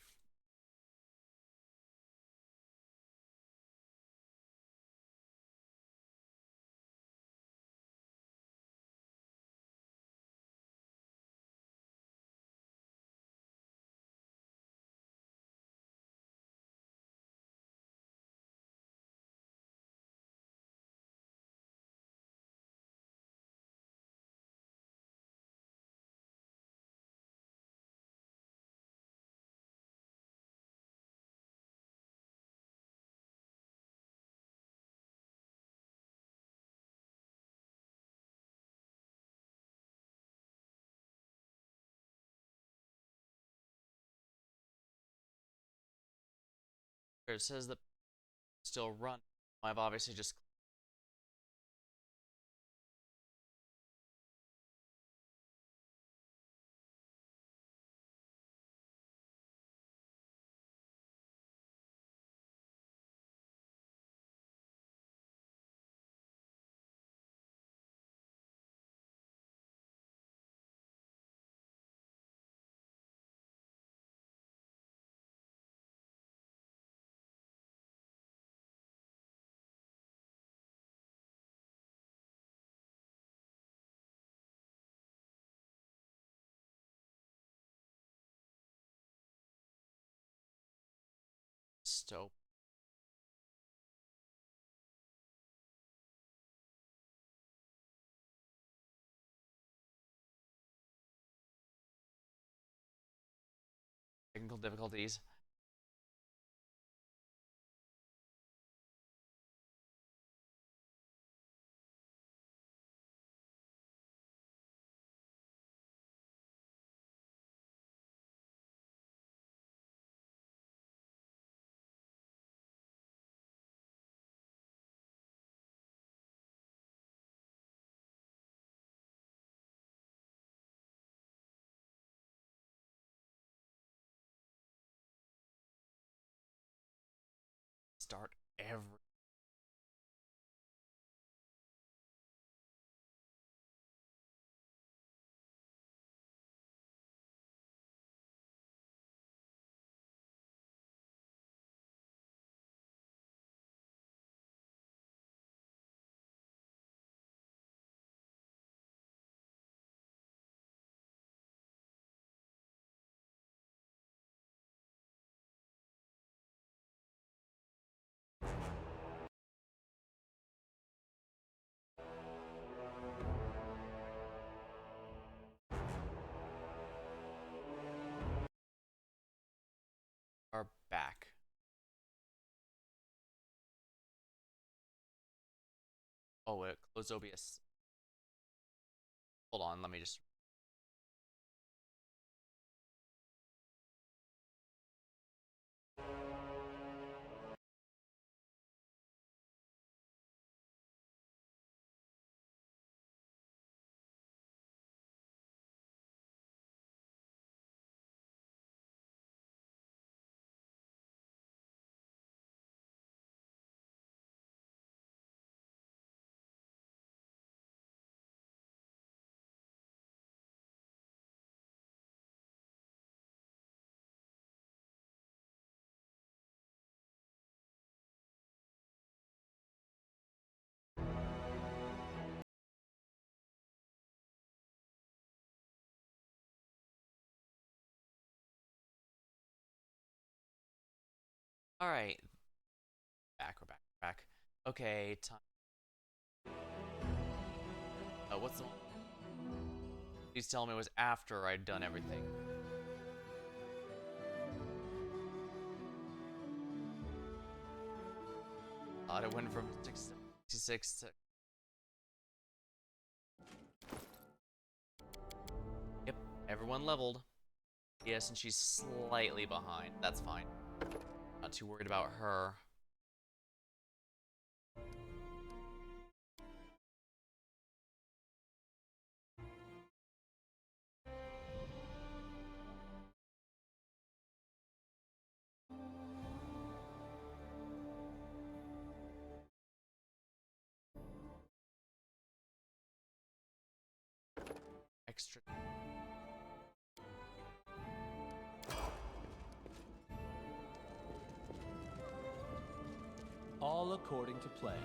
It says that still run. I've obviously just stop. Technical difficulties. Start every. Are back. Oh, it closed OBS. Hold on, let me just. All right, back. We're back. We're back. Okay, time. What's the one? Please tell me it was after I'd done everything. It went from 66 to. Yep, everyone leveled. Yes, and she's slightly behind. That's fine. Not too worried about her. Extra. All according to plan.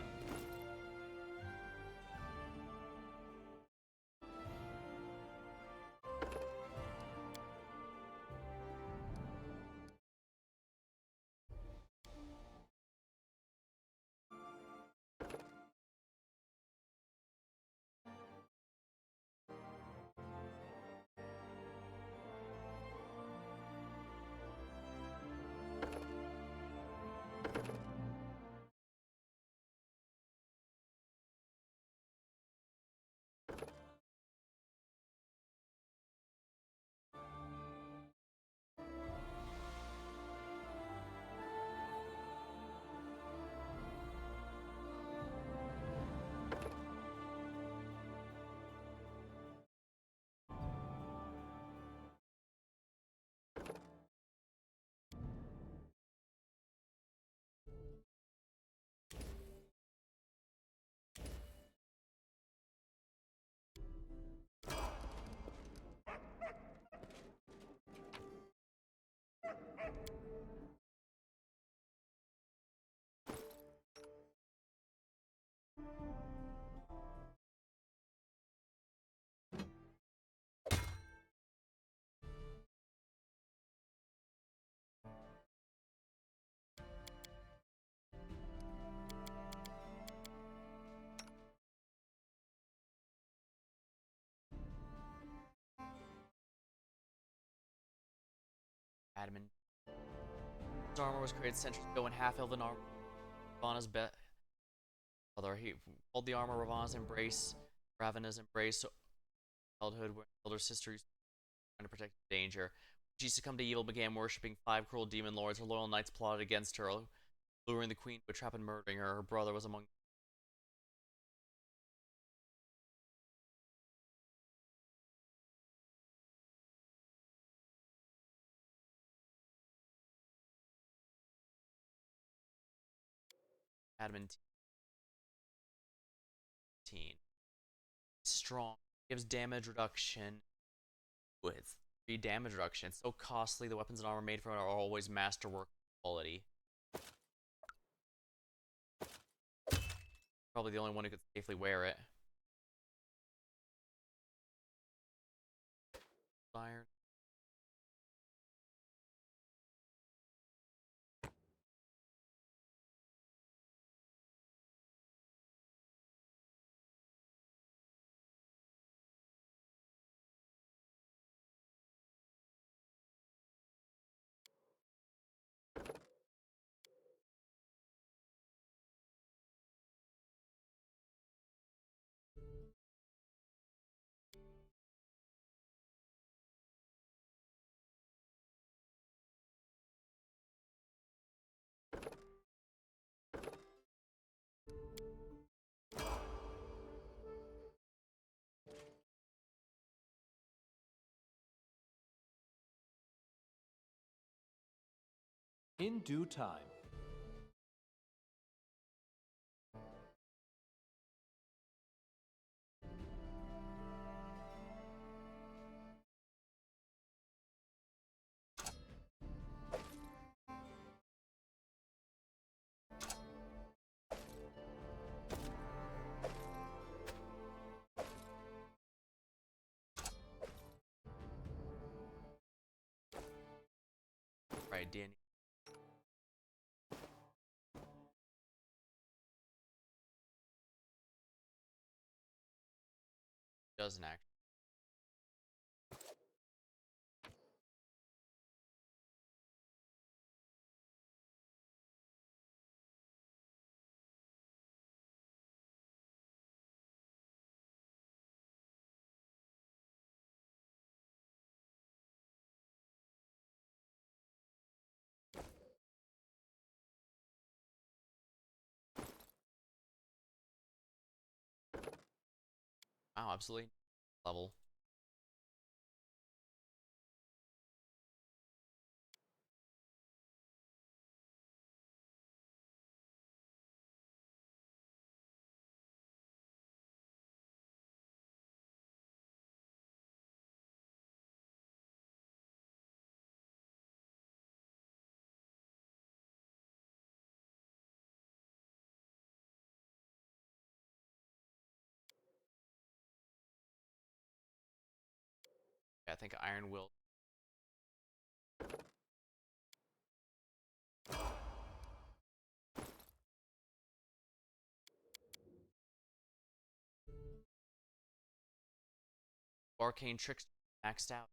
Admin. His armor was created centuries ago in half-elven armor. Ravana's brother. He called the armor Ravana's Embrace. Ravana's Embrace. Childhood, where elder sister used trying to protect from danger. She succumbed to evil, began worshipping 5 cruel demon lords. Her loyal knights plotted against her, luring the queen to a trap and murdering her. Her brother was among adamantine. Strong. Gives damage reduction with 3 damage reduction. It's so costly. The weapons and armor made from it are always masterwork quality. Probably the only one who could safely wear it. Iron. In due time. Right, Danny. Doesn't act. Wow, absolutely level. Yeah, I think Iron will. Arcane tricks maxed out.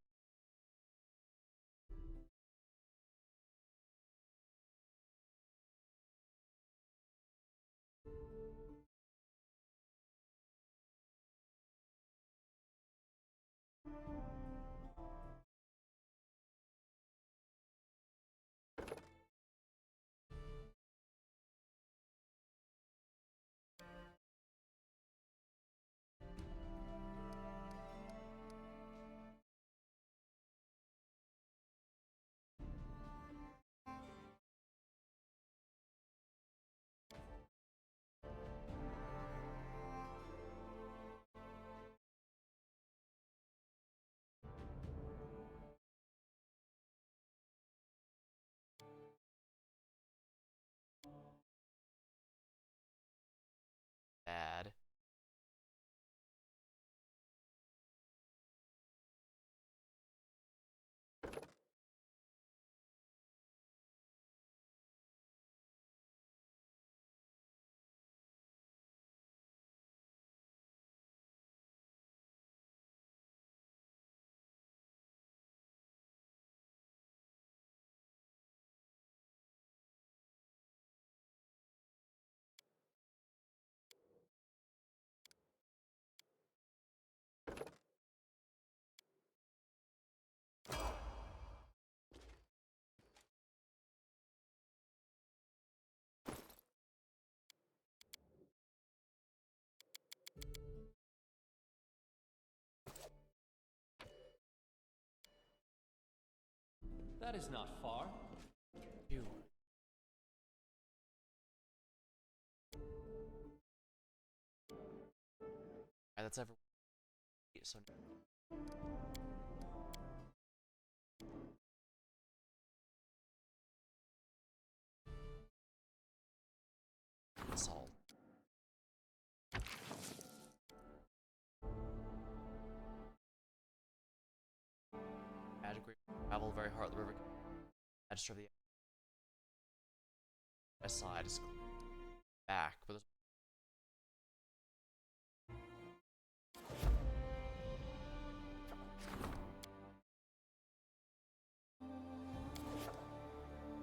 That is not far. Phew. That's ever so. Salt. Magic travel very hard. The river. Register the west side is back, but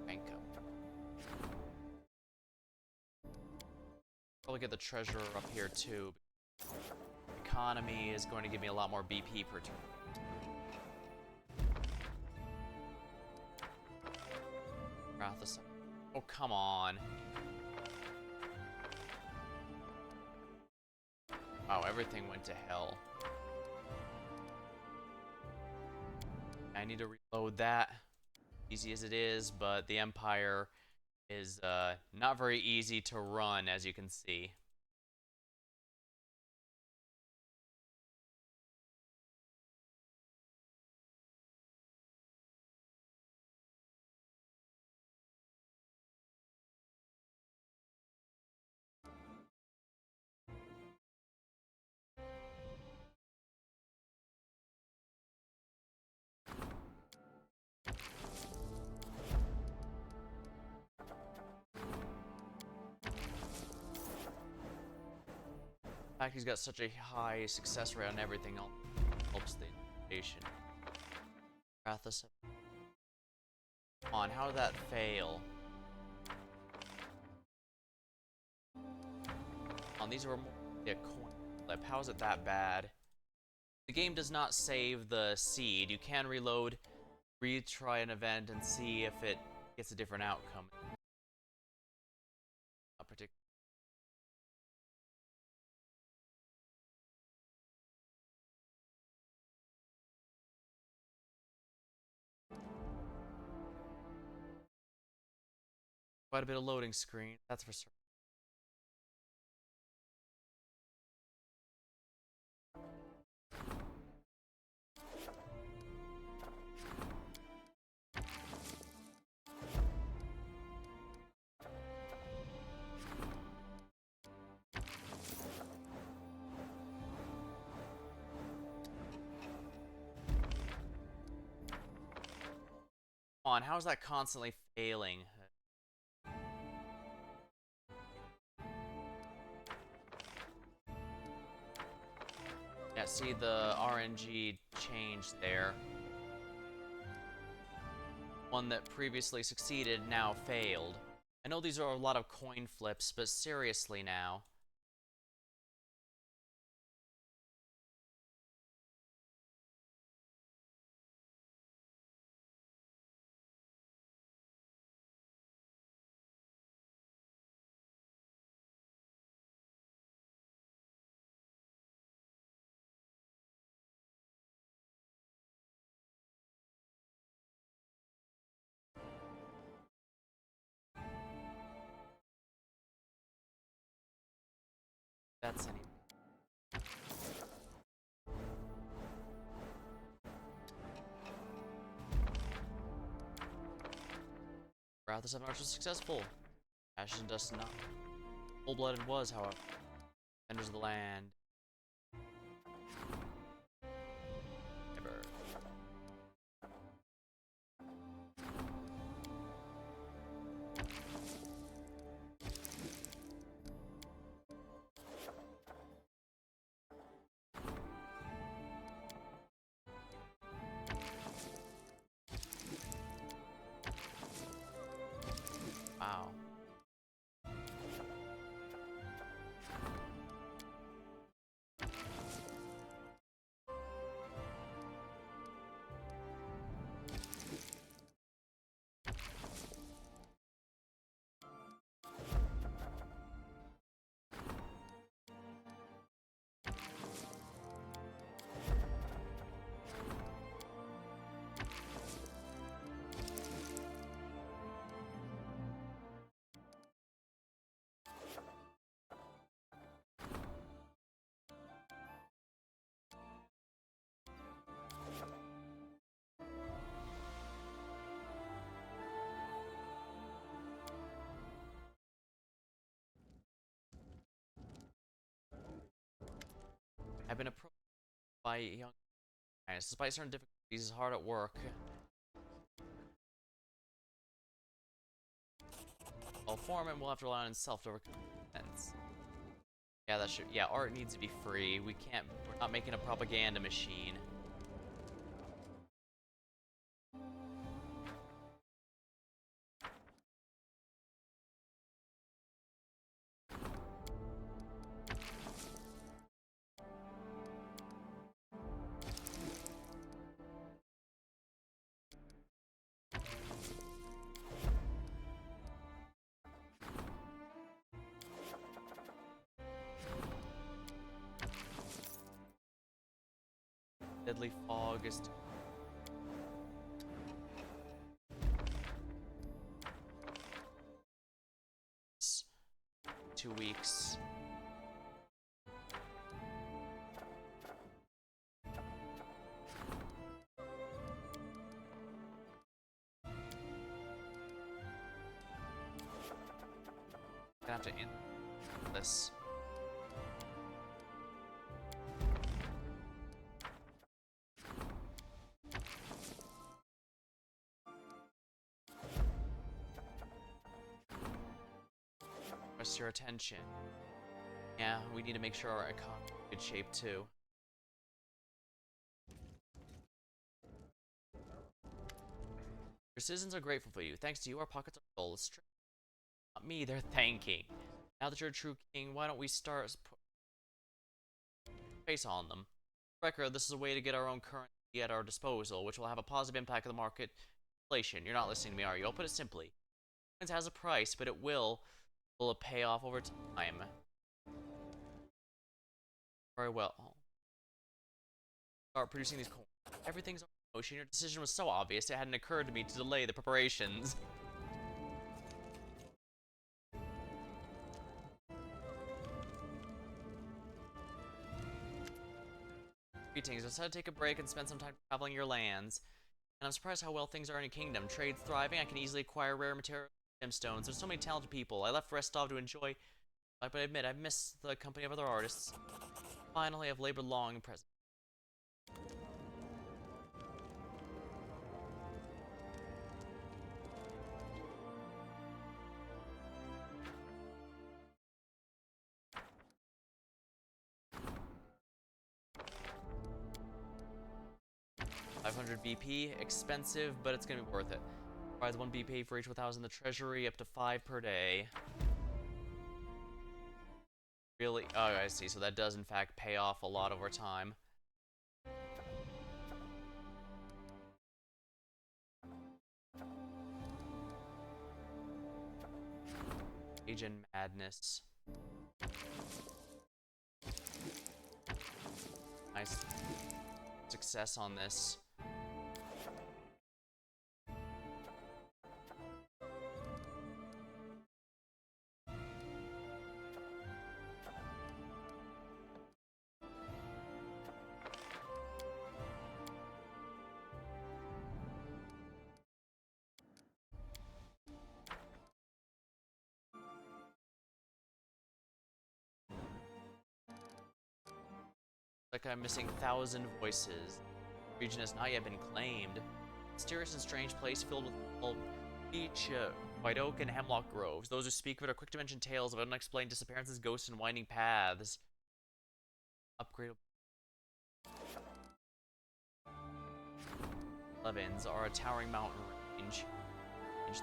Banco. Probably get the treasurer up here too. Economy is going to give me a lot more BP per turn. Oh, come on. Wow, everything went to hell. I need to reload that. Easy as it is, but the Empire is not very easy to run, as you can see. The fact he's got such a high success rate on everything helps the nation. Rathus. Come on, how did that fail? These are more a coin flip. How is it that bad? The game does not save the seed. You can reload, retry an event, and see if it gets a different outcome. Not particularly. Quite a bit of loading screen, that's for certain. Come on, how is that constantly failing? Yeah, see the RNG change there. One that previously succeeded now failed. I know these are a lot of coin flips, but seriously now. That's any. Wrath of Seven Archers successful. Ashes and Dust not. Full-blooded was, however. Enters the land. Never. Wow. I've been approached by young guys. Despite certain difficulties, he's hard at work. Well, foreman will have to rely on himself to overcome defense. Yeah, that should. Yeah, art needs to be free. We can't. We're not making a propaganda machine. Deadly fog is 2 weeks. Gonna have to end this. Rest your attention. Yeah, we need to make sure our economy is in good shape too. Your citizens are grateful for you. Thanks to you, our pockets are full. It's true. Not me, they're thanking. Now that you're a true king, why don't we start face on them? Record, this is a way to get our own currency at our disposal, which will have a positive impact on the market. Inflation. You're not listening to me, are you? I'll put it simply. It has a price, but it will pay off over time. Very well. Start producing these coins. Everything's on motion. Your decision was so obvious, it hadn't occurred to me to delay the preparations. Greetings. I decided to take a break and spend some time traveling your lands. And I'm surprised how well things are in your kingdom. Trade's thriving. I can easily acquire rare materials and gemstones. There's so many talented people. I left Restov to enjoy, but I admit, I've missed the company of other artists. Finally, I've labored long in present. 500 BP, expensive, but it's gonna be worth it. Provides 1 BP for each 1,000 in the treasury, up to 5 per day. Really? Oh, I see. So that does in fact pay off a lot over time. Agent Madness. Nice success on this. Like I'm missing 1,000 voices. The region has not yet been claimed. Mysterious and strange place filled with beach, white oak, and hemlock groves. Those who speak of it are quick to mention tales of unexplained disappearances, ghosts, and winding paths. Upgradable. Levins are a towering mountain range.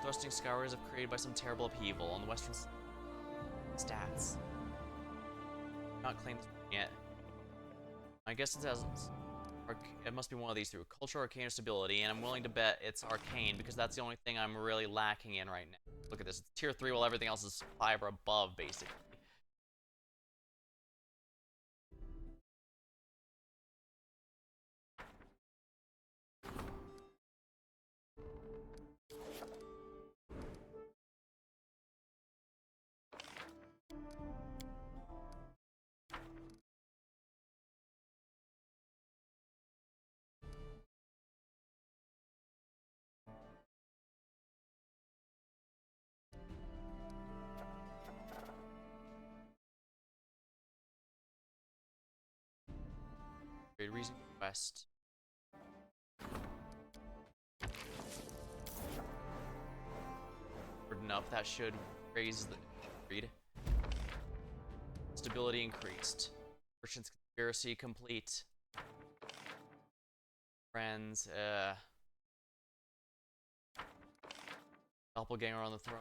Thrusting scours have created by some terrible upheaval on the western stats. Not claimed this yet. I guess it must be one of these two. Culture, arcane, or stability, and I'm willing to bet it's arcane because that's the only thing I'm really lacking in right now. Look at this. It's tier 3 while everything else is 5 or above, basically. Great reason quest. Burden up. That should raise the read. Stability increased. Merchant's conspiracy complete. Friends. Doppelganger on the throne.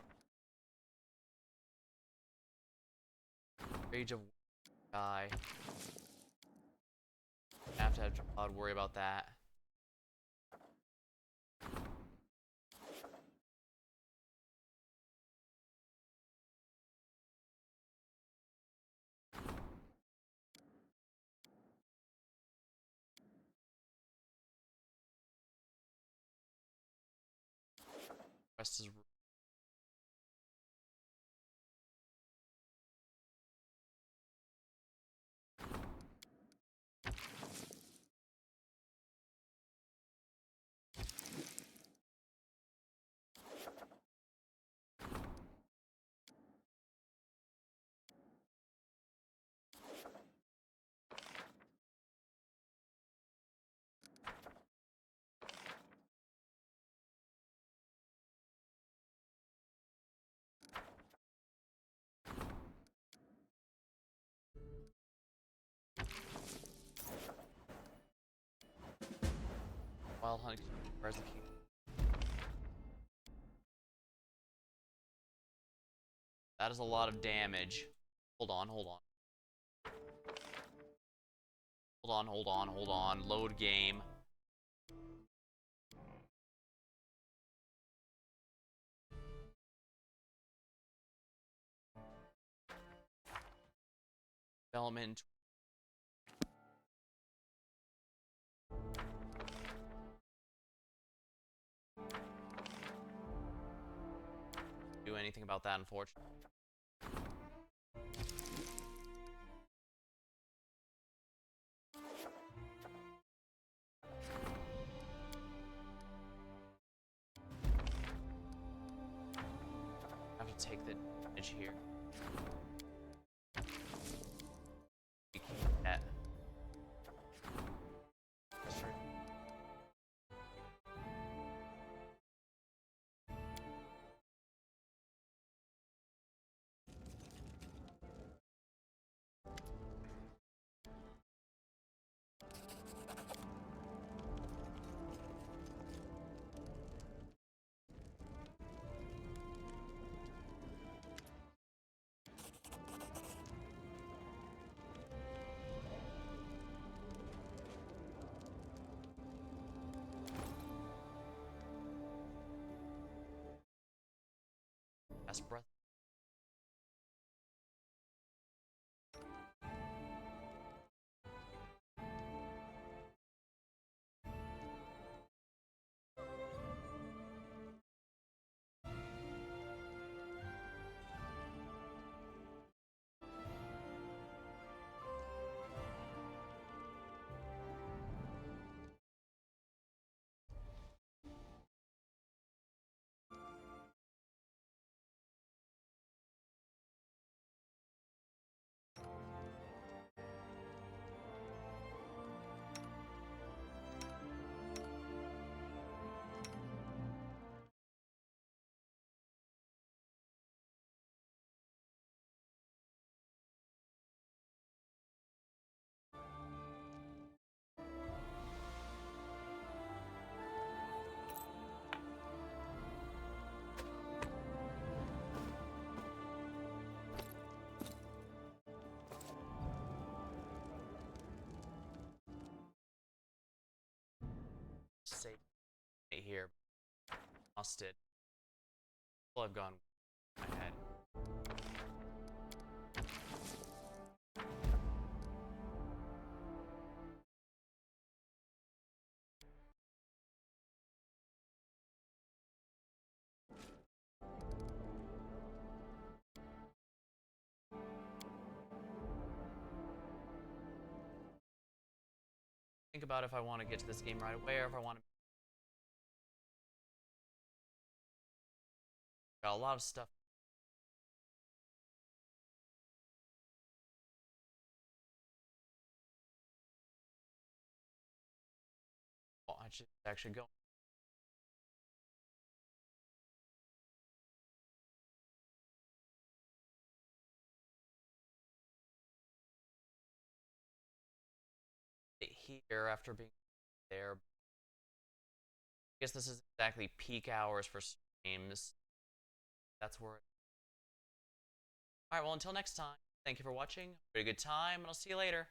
Rage of die. Have to have I'd worry about that. Quest is wild hunt requires the king. That is a lot of damage. Hold on, hold on. Hold on, hold on, hold on. Load game. Development. Do anything about that, unfortunately. I have to take the damage here. You can't get. That's true. Last breath. Save it here. Lost it. Well, I've gone ahead. Think about if I want to get to this game right away or if I want to. Got a lot of stuff. much is actually going. Here after being there. I guess this is exactly peak hours for streams. That's where. Alright, well, until next time, thank you for watching. Have a good time, and I'll see you later.